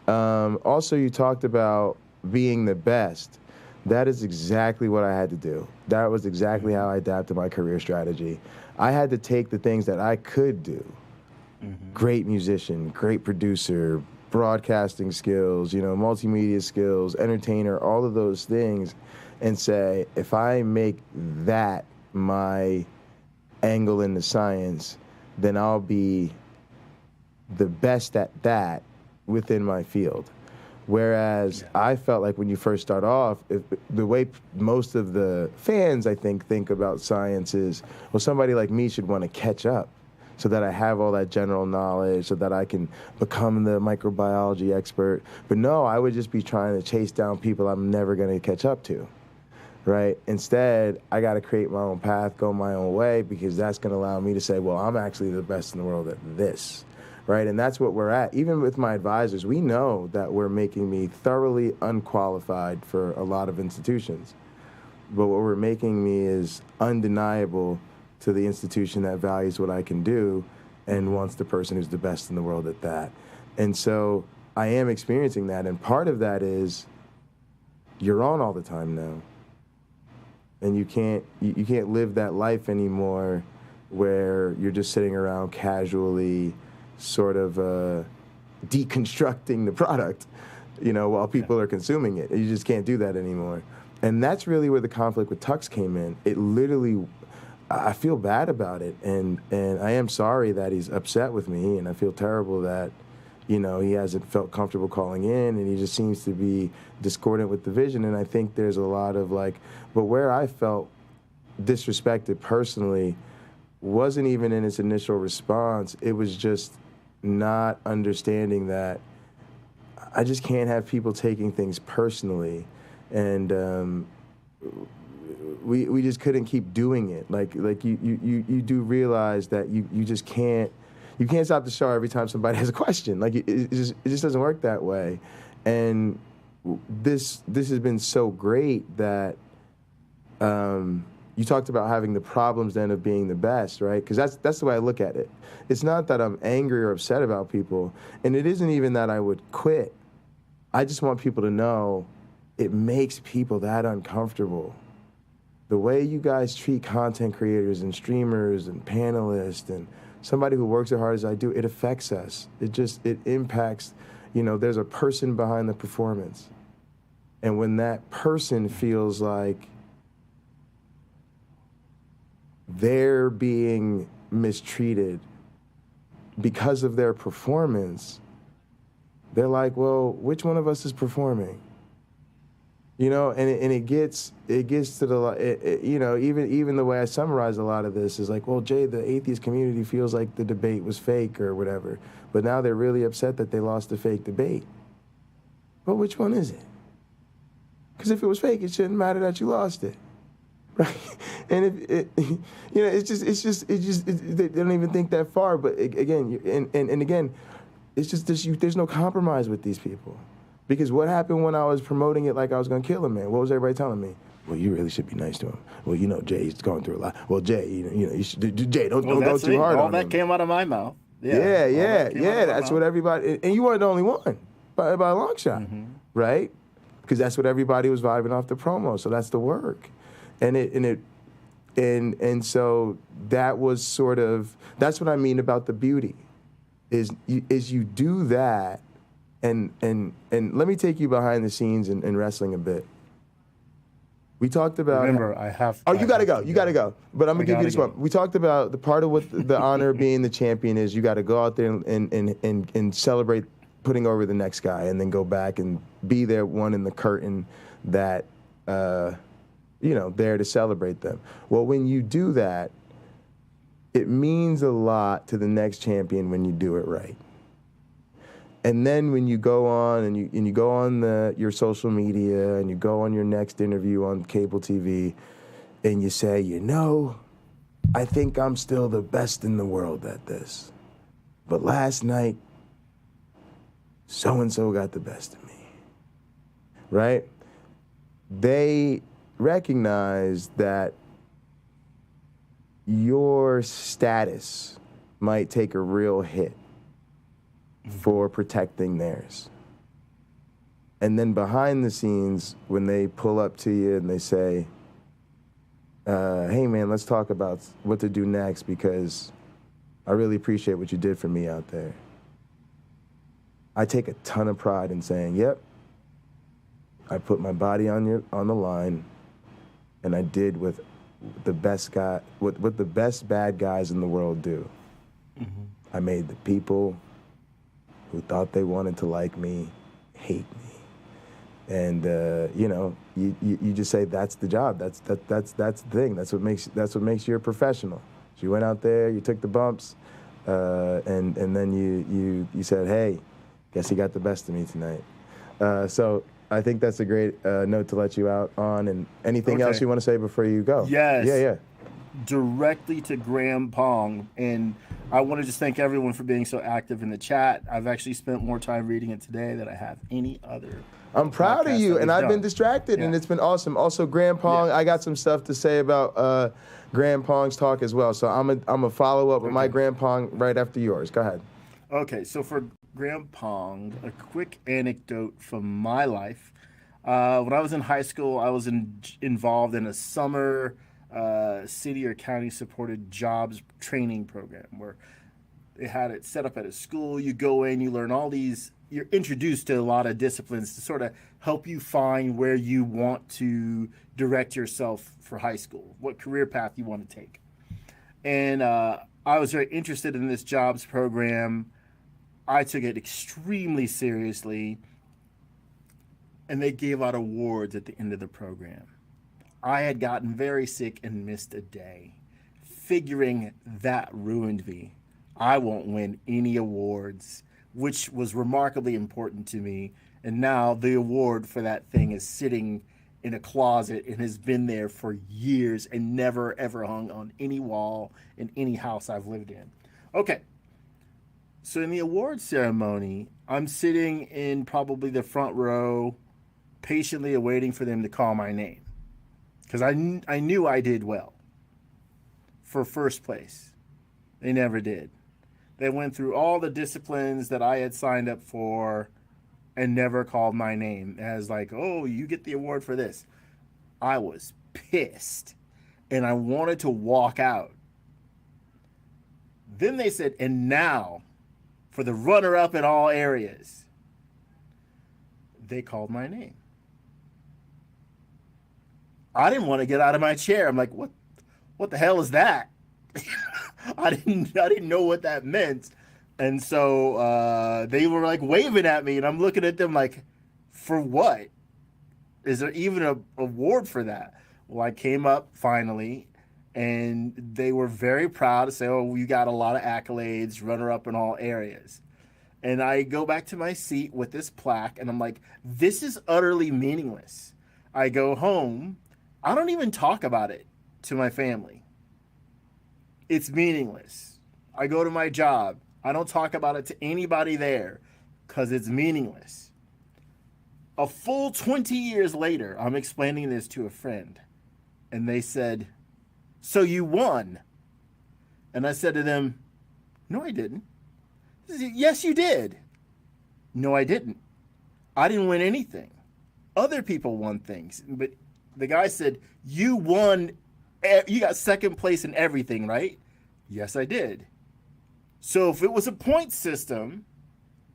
Also, you talked about being the best. That is exactly what I had to do. That was exactly how I adapted my career strategy. I had to take the things that I could do, great musician, great producer, broadcasting skills, multimedia skills, entertainer, all of those things, and say, if I make that my angle in the science, then I'll be the best at that within my field. Whereas I felt like when you first start off, the way most of the fans, I think about science is, well, somebody like me should want to catch up so that I have all that general knowledge, so that I can become the microbiology expert. But no, I would just be trying to chase down people I'm never going to catch up to, right? Instead, I got to create my own path, go my own way, because that's going to allow me to say, well, I'm actually the best in the world at this. Right, and that's what we're at. Even with my advisors, we know that we're making me thoroughly unqualified for a lot of institutions. But what we're making me is undeniable to the institution that values what I can do and wants the person who's the best in the world at that. And so I am experiencing that, and part of that is you're on all the time now. And you can't live that life anymore where you're just sitting around casually sort of deconstructing the product, while people are consuming it. You just can't do that anymore. And that's really where the conflict with Tux came in. It literally, I feel bad about it, and I am sorry that he's upset with me, and I feel terrible that, he hasn't felt comfortable calling in, and he just seems to be discordant with the vision. And I think there's a lot of but where I felt disrespected personally wasn't even in its initial response. It was just not understanding that I just can't have people taking things personally, and we just couldn't keep doing it. Like you do realize that you just can't stop the show every time somebody has a question. It just doesn't work that way. And this has been so great that you talked about having the problems then of being the best, right? Because that's the way I look at it. It's not that I'm angry or upset about people, and it isn't even that I would quit. I just want people to know it makes people that uncomfortable. The way you guys treat content creators and streamers and panelists and somebody who works as hard as I do, it affects us. It impacts, there's a person behind the performance. And when that person feels like they're being mistreated because of their performance, they're like, well, which one of us is performing? And it gets to the, even the way I summarize a lot of this is like, well, Jay, the atheist community feels like the debate was fake or whatever, but now they're really upset that they lost the fake debate. Well, which one is it? Because if it was fake, it shouldn't matter that you lost it, right? And they don't even think that far. But again, it's just there's no compromise with these people. Because what happened when I was promoting it like I was going to kill him, man? What was everybody telling me? Well, you really should be nice to him. Well, Jay's going through a lot. Well, Jay, you should, Jay, don't go too hard on him. All that came out of my mouth. Yeah. That's what everybody, and you weren't the only one by a long shot, right? Because that's what everybody was vibing off the promo. So that's the work, and so that was sort of, that's what I mean about the beauty, is you do that. And let me take you behind the scenes in wrestling a bit. We talked about. Remember, I have. Oh, you gotta go. You gotta go. But I'm gonna give you this one. We talked about the part of what the honor of being the champion is. You got to go out there and celebrate putting over the next guy, and then go back and be there one in the curtain that there to celebrate them. Well, when you do that, it means a lot to the next champion when you do it right. And then when you go on and you go on your social media and you go on your next interview on cable TV and you say, I think I'm still the best in the world at this. But last night, so-and-so got the best of me, right? They recognize that your status might take a real hit for protecting theirs. And then behind the scenes, when they pull up to you and they say, hey man, let's talk about what to do next because I really appreciate what you did for me out there. I take a ton of pride in saying, yep, I put my body on the line and I did what the best bad guys in the world do. I made the people who thought they wanted to like me hate me, and you just say that's the job. That's the thing. That's what makes you a professional. So you went out there, you took the bumps, and then you said, hey, guess he got the best of me tonight. So I think that's a great note to let you out on. And anything else you want to say before you go? Yes. Yeah. Directly to Graham Pong, and I want to just thank everyone for being so active in the chat. I've actually spent more time reading it today than I have any other. I'm proud of you, and I've been distracted, and it's been awesome. Also, Graham Pong, I got some stuff to say about Graham Pong's talk as well, so I'm a follow up with my Graham Pong right after yours. Go ahead. Okay, so for Graham Pong, a quick anecdote from my life. When I was in high school, I was involved in a summer city or county supported jobs training program where they had it set up at a school. You go in, you learn all these, you're introduced to a lot of disciplines to sort of help you find where you want to direct yourself for high school, what career path you want to take. And I was very interested in this jobs program. I took it extremely seriously, and they gave out awards at the end of the program. I had gotten very sick and missed a day. Figuring that ruined me. I won't win any awards, which was remarkably important to me. And now the award for that thing is sitting in a closet and has been there for years and never, ever hung on any wall in any house I've lived in. Okay. So in the award ceremony, I'm sitting in probably the front row, patiently awaiting for them to call my name. Because I knew I did well for first place. They never did. They went through all the disciplines that I had signed up for and never called my name as like, oh, you get the award for this. I was pissed and I wanted to walk out. Then they said, and now for the runner-up in all areas, they called my name. I didn't want to get out of my chair. I'm like, what the hell is that? I didn't know what that meant. And so they were like waving at me, and I'm looking at them like, for what? Is there even a award for that? Well, I came up finally, and they were very proud to say, oh, you got a lot of accolades, runner-up in all areas. And I go back to my seat with this plaque, and I'm like, this is utterly meaningless. I go home. I don't even talk about it to my family. It's meaningless. I go to my job. I don't talk about it to anybody there because it's meaningless. A full 20 years later, I'm explaining this to a friend, and they said, so you won? And I said to them, no, I didn't. They said, yes, you did. No, I didn't. I didn't win anything. Other people won things. But the guy said, you won, you got second place in everything, right? Yes, I did. So if it was a point system,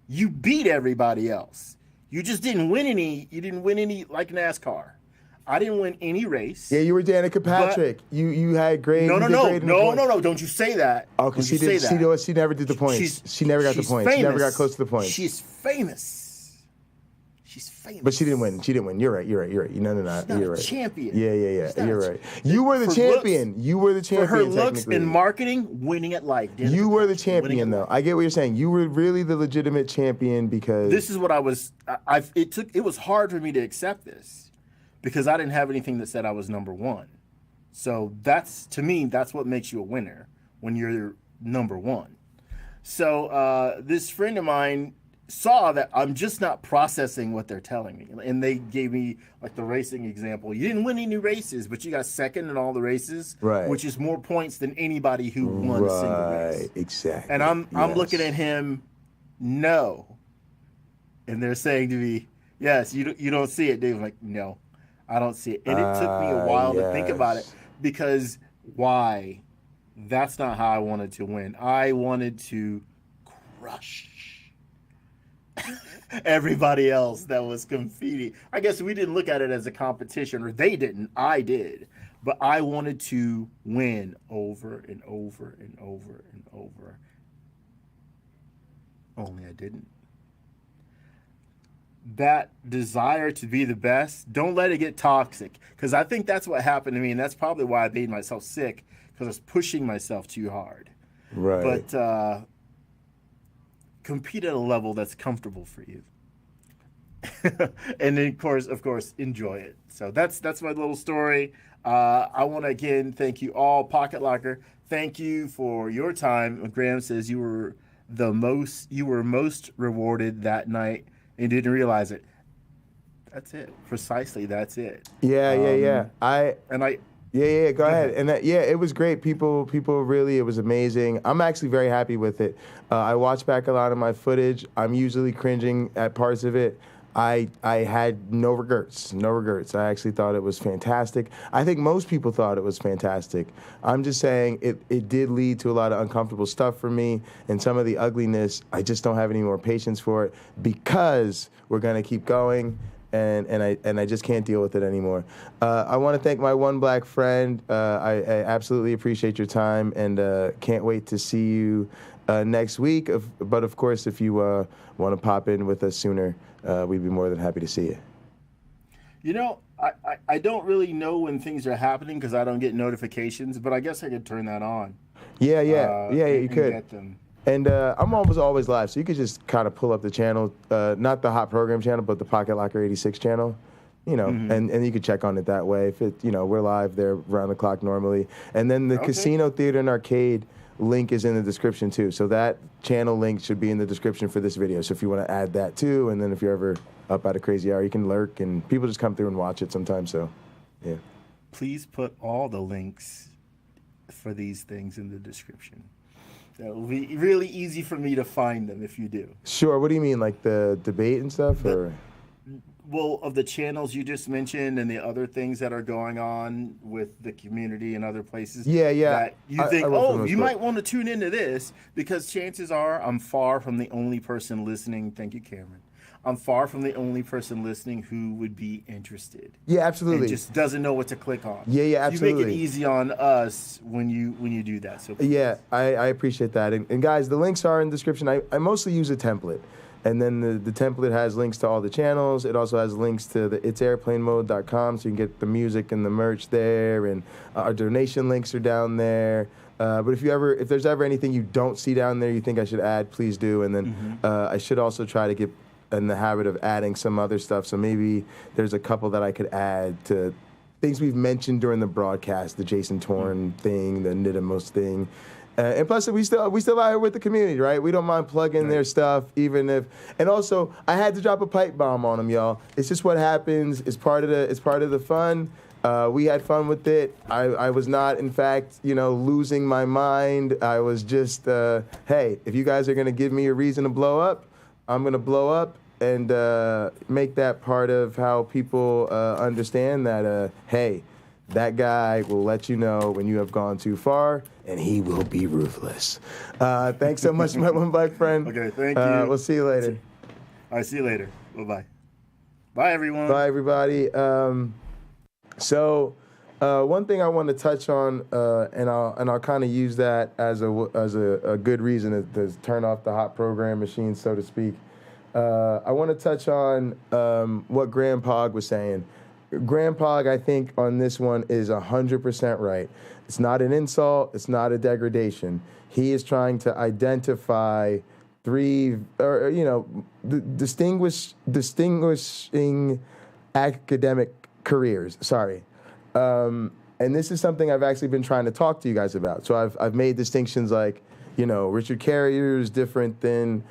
you beat everybody else. You just didn't win any. You didn't win any like NASCAR. I didn't win any race. Yeah, you were Danica Patrick. You had great. No. Don't you say that? Oh, because she never did the points. She never got the points. Famous. She never got close to the points. She's famous. She's famous. But she didn't win. You're right. You're right. No. You're right. Champion. Yeah. You're right. You were the champion. You were the champion. For her looks in marketing, winning at life. You were the champion, though. I get what you're saying. You were really the legitimate champion because this is what I was. It was hard for me to accept this because I didn't have anything that said I was number one. So to me, that's what makes you a winner when you're number one. So this friend of mine saw that I'm just not processing what they're telling me. And they gave me like the racing example. You didn't win any races, but you got second in all the races, right? Which is more points than anybody who won a single race. Exactly. And I'm looking at him, no. And they're saying to me, yes, you don't see it, Dave. I'm like, no, I don't see it. And it took me a while to think about it because why? That's not how I wanted to win. I wanted to crush everybody else that was competing. I guess we didn't look at it as a competition, or they didn't. I did. But I wanted to win over and over and over and over. Only I didn't. That desire to be the best, don't let it get toxic. Because I think that's what happened to me, and that's probably why I made myself sick, because I was pushing myself too hard. Right. But compete at a level that's comfortable for you. And then, of course, enjoy it. So that's my little story. I want to, again, thank you all. Pocket Locker, thank you for your time. Graham says you were most rewarded that night and didn't realize it. That's it. Precisely, that's it. Yeah. Yeah, go ahead. And it was great. People really, it was amazing. I'm actually very happy with it. I watched back a lot of my footage. I'm usually cringing at parts of it. I had no regrets. I actually thought it was fantastic. I think most people thought it was fantastic. I'm just saying it did lead to a lot of uncomfortable stuff for me, and some of the ugliness, I just don't have any more patience for it because we're going to keep going. And I just can't deal with it anymore. I want to thank my one black friend. I absolutely appreciate your time and can't wait to see you next week. But of course, if you want to pop in with us sooner, we'd be more than happy to see you. You know, I don't really know when things are happening because I don't get notifications, but I guess I could turn that on. Yeah, you could. Get them. And I'm always live, so you could just kind of pull up the channel, not the Hot Program channel, but the Pocket Locker 86 channel, and you could check on it that way. If it, we're live there around the clock normally. And then the Casino Theater and Arcade link is in the description too. So that channel link should be in the description for this video. So if you want to add that too, and then if you're ever up at a crazy hour, you can lurk, and people just come through and watch it sometimes. So, yeah. Please put all the links for these things in the description. That will be really easy for me to find them if you do. Sure. What do you mean, like the debate and stuff, or? Well, of the channels you just mentioned and the other things that are going on with the community and other places. Yeah. That you think, you might want to tune into this, because chances are I'm far from the only person listening. Thank you, Cameron. I'm far from the only person listening who would be interested. Yeah, absolutely. And just doesn't know what to click on. Yeah, absolutely. You make it easy on us when you do that. So please. Yeah, I appreciate that. And guys, the links are in the description. I mostly use a template. And then the template has links to all the channels. It also has links to the itsairplanemode.com, so you can get the music and the merch there. And our donation links are down there. But if there's ever anything you don't see down there you think I should add, please do. And then I should also try to get in the habit of adding some other stuff. So maybe there's a couple that I could add to things we've mentioned during the broadcast, the Jason Torn thing, the Nidamos thing. And plus, we still out here with the community, right? We don't mind plugging their stuff, even if. And also, I had to drop a pipe bomb on them, y'all. It's just what happens. It's part of the fun. We had fun with it. I was not, in fact, losing my mind. I was just, hey, if you guys are gonna give me a reason to blow up, I'm gonna blow up and make that part of how people understand that, hey, that guy will let you know when you have gone too far, and he will be ruthless. Thanks so much, my one black friend. Okay, thank you. We'll see you later. All right, see you later. Bye-bye. Bye, everyone. Bye, everybody. So one thing I want to touch on, and I'll kind of use that as a good reason to turn off the hot program machine, so to speak. I want to touch on what Graham Pog was saying. Graham Pog, I think, on this one is 100% right. It's not an insult. It's not a degradation. He is trying to identify distinguishing academic careers. Sorry. And this is something I've actually been trying to talk to you guys about. So I've made distinctions like, Richard Carrier is different than,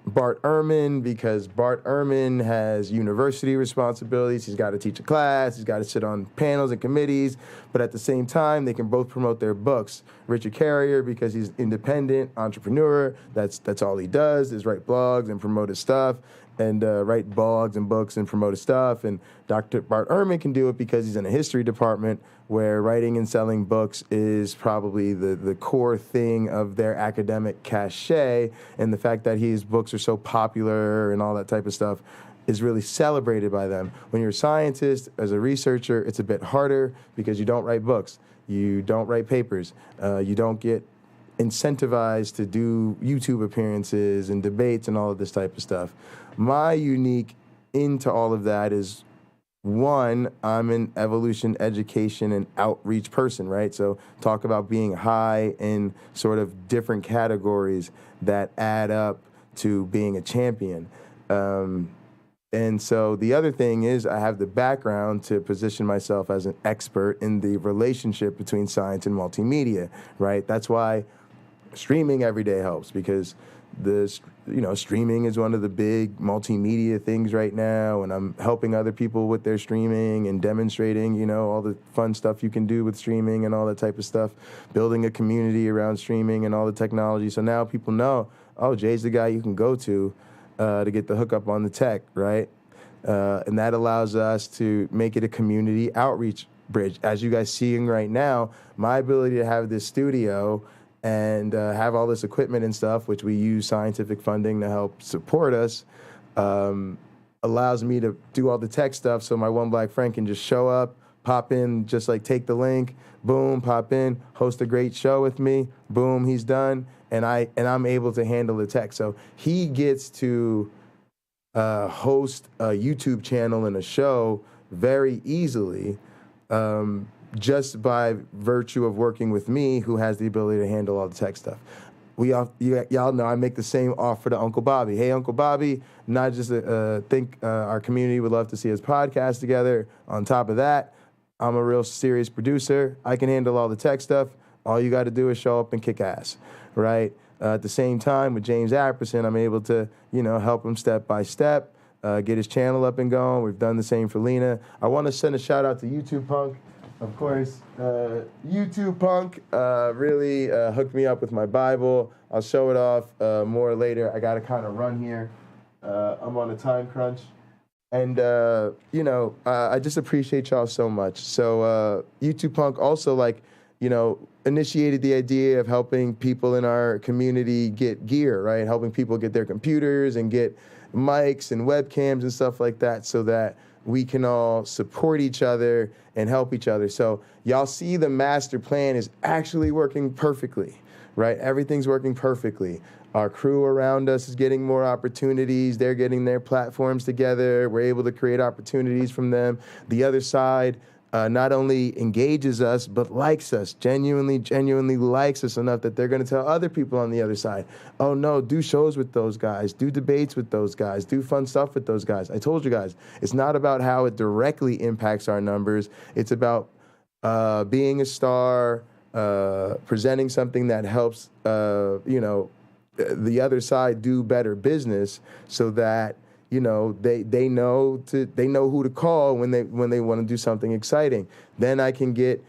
Bart Ehrman, because Bart Ehrman has university responsibilities. He's got to teach a class. He's got to sit on panels and committees. But at the same time, they can both promote their books. Richard Carrier, because he's independent entrepreneur. That's all he does is write blogs and promote his stuff, and write blogs and books and promote his stuff. And Dr. Bart Ehrman can do it because he's in a history department where writing and selling books is probably the core thing of their academic cachet. And the fact that his books are so popular and all that type of stuff is really celebrated by them. When you're a scientist, as a researcher, it's a bit harder because you don't write books. You don't write papers. You don't get incentivized to do YouTube appearances and debates and all of this type of stuff. My unique into all of that is, one, I'm an evolution, education, and outreach person, right? So talk about being high in sort of different categories that add up to being a champion. And so the other thing is I have the background to position myself as an expert in the relationship between science and multimedia, right? That's why streaming every day helps, because streaming is one of the big multimedia things right now, and I'm helping other people with their streaming and demonstrating, all the fun stuff you can do with streaming and all that type of stuff, building a community around streaming and all the technology. So now people know, oh, Jay's the guy you can go to get the hookup on the tech, right? And that allows us to make it a community outreach bridge. As you guys seeing right now, my ability to have this studio and have all this equipment and stuff, which we use scientific funding to help support us, allows me to do all the tech stuff. So my one black friend can just show up, pop in, just like take the link, boom, pop in, host a great show with me, boom, he's done, and I'm able to handle the tech. So he gets to host a YouTube channel and a show very easily. Just by virtue of working with me, who has the ability to handle all the tech stuff. Y'all know I make the same offer to Uncle Bobby. Hey, Uncle Bobby, not just think our community would love to see us podcast together. On top of that, I'm a real serious producer. I can handle all the tech stuff. All you got to do is show up and kick ass, right? At the same time, with James Apperson, I'm able to, help him step by step, get his channel up and going. We've done the same for Lena. I want to send a shout out to YouTube Punk. Of course, YouTube Punk really hooked me up with my Bible. I'll show it off more later. I got to kind of run here. I'm on a time crunch. And, I just appreciate y'all so much. So YouTube Punk also, initiated the idea of helping people in our community get gear, right? Helping people get their computers and get mics and webcams and stuff like that so that we can all support each other and help each other. So y'all see the master plan is actually working perfectly, right? Everything's working perfectly. Our crew around us is getting more opportunities. They're getting their platforms together. We're able to create opportunities from them. The other side not only engages us, but likes us, genuinely likes us enough that they're going to tell other people on the other side, oh no, do shows with those guys, do debates with those guys, do fun stuff with those guys. I told you guys, it's not about how it directly impacts our numbers. It's about being a star, presenting something that helps, the other side do better business so that they know who to call when they want to do something exciting. Then I can get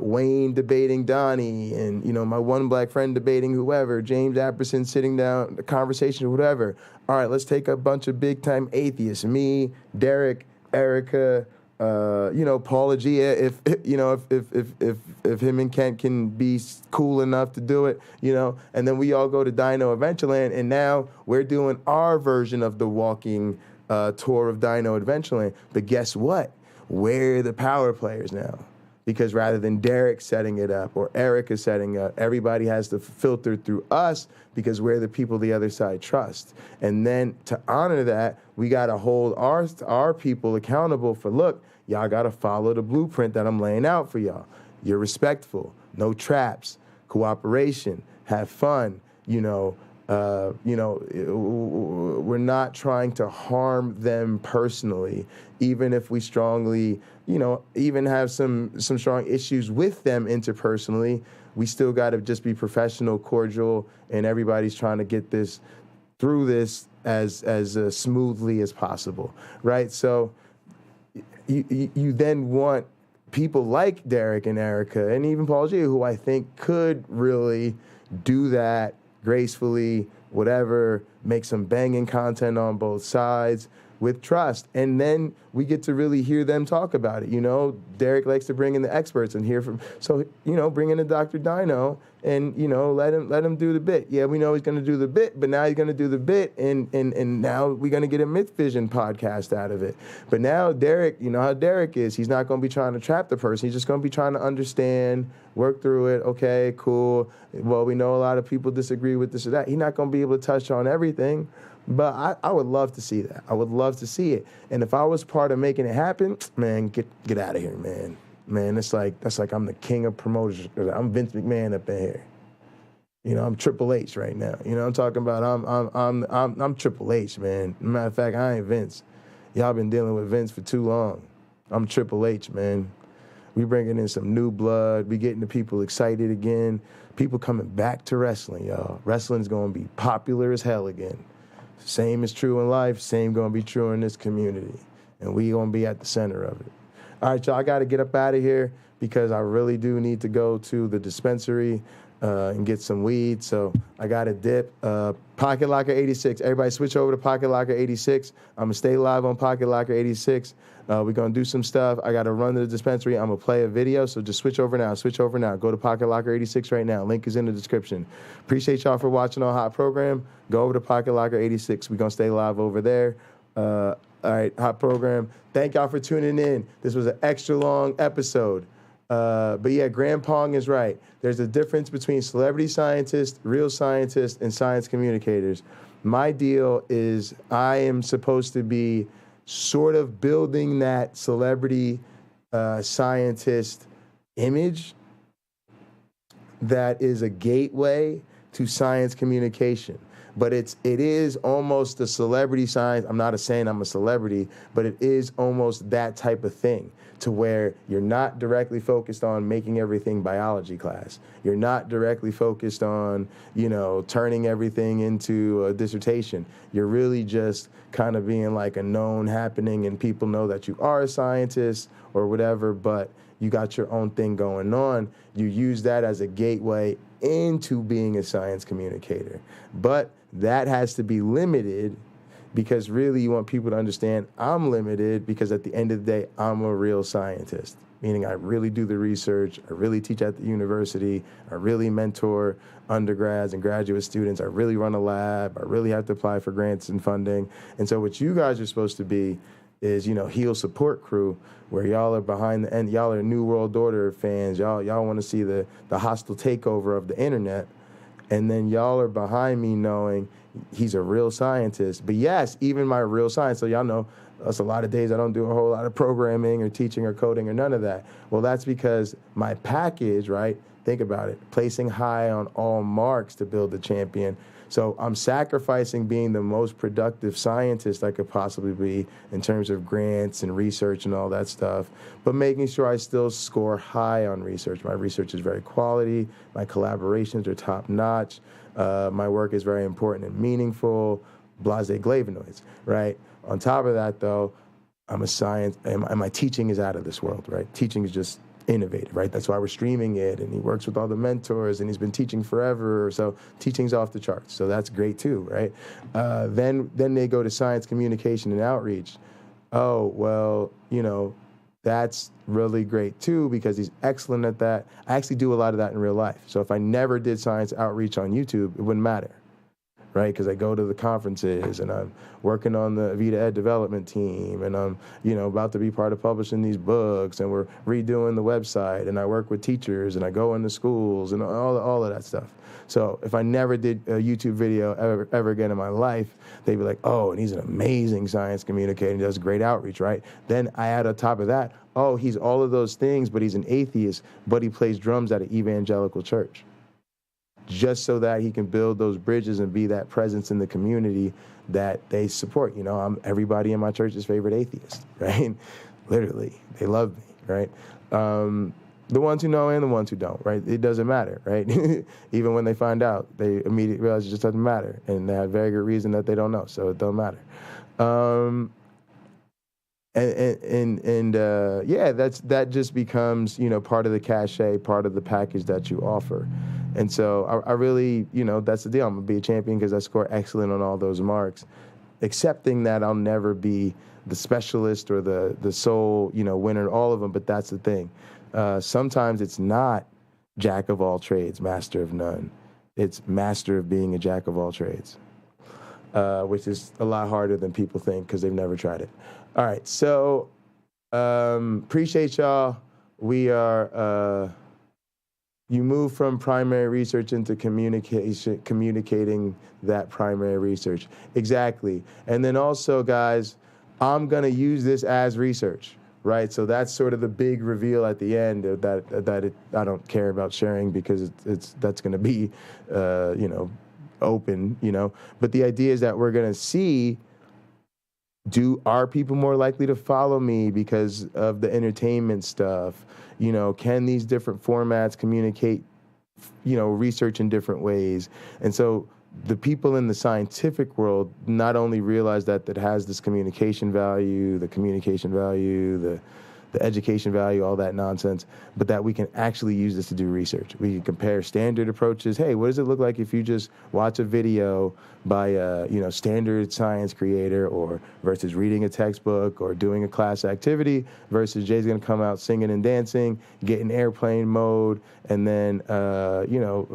Wayne debating Donnie, and my one black friend debating whoever, James Apperson sitting down, a conversation, whatever. All right, let's take a bunch of big time atheists, me, Derek, Erica, Paula G, if him and Kent can be cool enough to do it, and then we all go to Dino Adventureland, and now we're doing our version of the walking tour of Dino Adventureland. But guess what? We're the power players now. Because rather than Derek setting it up or Erica setting up, everybody has to filter through us because we're the people the other side trusts. And then to honor that, we got to hold our people accountable for, look, y'all got to follow the blueprint that I'm laying out for y'all. You're respectful, no traps, cooperation, have fun, we're not trying to harm them personally, even if we strongly, even have some strong issues with them interpersonally. We still got to just be professional, cordial, and everybody's trying to get this through this as smoothly as possible, right? So you then want people like Derek and Erica and even Paul G, who I think could really do that gracefully, whatever, make some banging content on both sides with trust. And then we get to really hear them talk about it. Derek likes to bring in the experts and hear from, so, bring in a Dr. Dino and, let him do the bit. Yeah, we know he's going to do the bit, but now he's going to do the bit and now we're going to get a Myth Vision podcast out of it. But now Derek, you know how Derek is, he's not going to be trying to trap the person. He's just going to be trying to understand, work through it. Okay, cool. Well, we know a lot of people disagree with this or that. He's not going to be able to touch on everything. But I would love to see that. I would love to see it. And if I was part of making it happen, man, get out of here, man. Man, that's like I'm the king of promoters. I'm Vince McMahon up in here. I'm Triple H right now. I'm talking about I'm Triple H, man. Matter of fact, I ain't Vince. Y'all been dealing with Vince for too long. I'm Triple H, man. We bringing in some new blood. We getting the people excited again. People coming back to wrestling, y'all. Wrestling's gonna be popular as hell again. Same is true in life, same gonna be true in this community. And we gonna be at the center of it. All right, y'all, I gotta get up out of here because I really do need to go to the dispensary and get some weed. So I gotta dip. Pocket Locker 86, everybody switch over to Pocket Locker 86. I'm gonna stay live on Pocket Locker 86. We're gonna do some stuff. I gotta run to the dispensary. I'm gonna play a video, so just switch over now. Go to Pocket Locker 86 right now. Link is in the description. Appreciate y'all for watching our hot program. Go over to Pocket Locker 86. We're gonna stay live over there. All right, hot program. Thank y'all for tuning in. This was an extra long episode. But yeah, Graham Pong is right. There's a difference between celebrity scientists, real scientists, and science communicators. My deal is I am supposed to be sort of building that celebrity scientist image that is a gateway to science communication. But it is almost a celebrity science. I'm not saying I'm a celebrity, but it is almost that type of thing to where you're not directly focused on making everything biology class. You're not directly focused on, turning everything into a dissertation. You're really just kind of being like a known happening and people know that you are a scientist or whatever, but you got your own thing going on. You use that as a gateway into being a science communicator. But that has to be limited because really you want people to understand I'm limited because at the end of the day, I'm a real scientist. meaning I really do the research, I really teach at the university, I really mentor undergrads and graduate students, I really run a lab, I really have to apply for grants and funding. And so what you guys are supposed to be is, heel support crew, where y'all are behind the end, y'all are New World Order fans, y'all want to see the hostile takeover of the internet, and then y'all are behind me knowing he's a real scientist. But yes, even my real science, so y'all know, that's a lot of days I don't do a whole lot of programming or teaching or coding or none of that. Well, that's because my package, right? Think about it, placing high on all marks to build the champion. So I'm sacrificing being the most productive scientist I could possibly be in terms of grants and research and all that stuff, but making sure I still score high on research. My research is very quality. My collaborations are top notch. My work is very important and meaningful, blase glavinoids, right? On top of that, though, I'm a science, and my teaching is out of this world, right? Teaching is just innovative, right? That's why we're streaming it, and he works with all the mentors, and he's been teaching forever, so teaching's off the charts. So that's great too, right? Then they go to science communication and outreach. Oh, well, that's really great too, because he's excellent at that. I actually do a lot of that in real life. So if I never did science outreach on YouTube, it wouldn't matter, right? Because I go to the conferences and I'm working on the Vita Ed development team, and I'm, about to be part of publishing these books, and we're redoing the website, and I work with teachers, and I go into schools and all of that stuff. So if I never did a YouTube video ever again in my life, they'd be like, oh, and he's an amazing science communicator, he does great outreach, right? Then I add on top of that, oh, he's all of those things, but he's an atheist, but he plays drums at an evangelical church, just so that he can build those bridges and be that presence in the community that they support. I'm everybody in my church's favorite atheist, right? Literally, they love me, right? The ones who know and the ones who don't, right? It doesn't matter, right? Even when they find out, they immediately realize it just doesn't matter, and they have very good reason that they don't know, so it don't matter. That just becomes, part of the cachet, part of the package that you offer. And so I really, that's the deal. I'm going to be a champion because I score excellent on all those marks, accepting that I'll never be the specialist or the sole, winner in all of them. But that's the thing. Sometimes it's not jack of all trades, master of none. It's master of being a jack of all trades, which is a lot harder than people think because they've never tried it. All right. So appreciate y'all. We are... You move from primary research into communicating that primary research. Exactly. And then also, guys, I'm going to use this as research, right? So that's sort of the big reveal at the end that I don't care about sharing because that's going to be, open, But the idea is that we're going to see, are people more likely to follow me because of the entertainment stuff? Can these different formats communicate, research in different ways? And so the people in the scientific world not only realize that it has this communication value, the education value, all that nonsense, but that we can actually use this to do research. We can compare standard approaches. Hey, what does it look like if you just watch a video by a standard science creator, or versus reading a textbook or doing a class activity, versus Jay's gonna come out singing and dancing, get in airplane mode, and then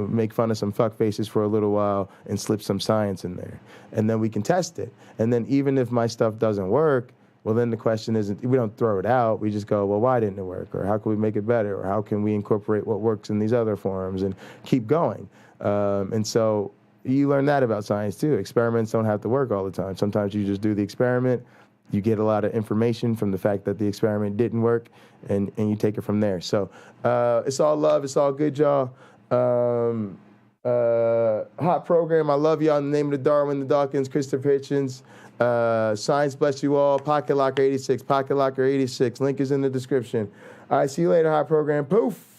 make fun of some fuck faces for a little while and slip some science in there, and then we can test it. And then even if my stuff doesn't work, well, then the question isn't, we don't throw it out. We just go, well, why didn't it work? Or how can we make it better? Or how can we incorporate what works in these other forms and keep going? And so you learn that about science too. Experiments don't have to work all the time. Sometimes you just do the experiment. You get a lot of information from the fact that the experiment didn't work, and you take it from there. So it's all love. It's all good, y'all. Hot program. I love y'all. In the name of the Darwin, the Dawkins, Christopher Hitchens. Science bless you all. Pocket Locker 86. Pocket Locker 86. Link is in the description. All right, see you later, hot program. Poof.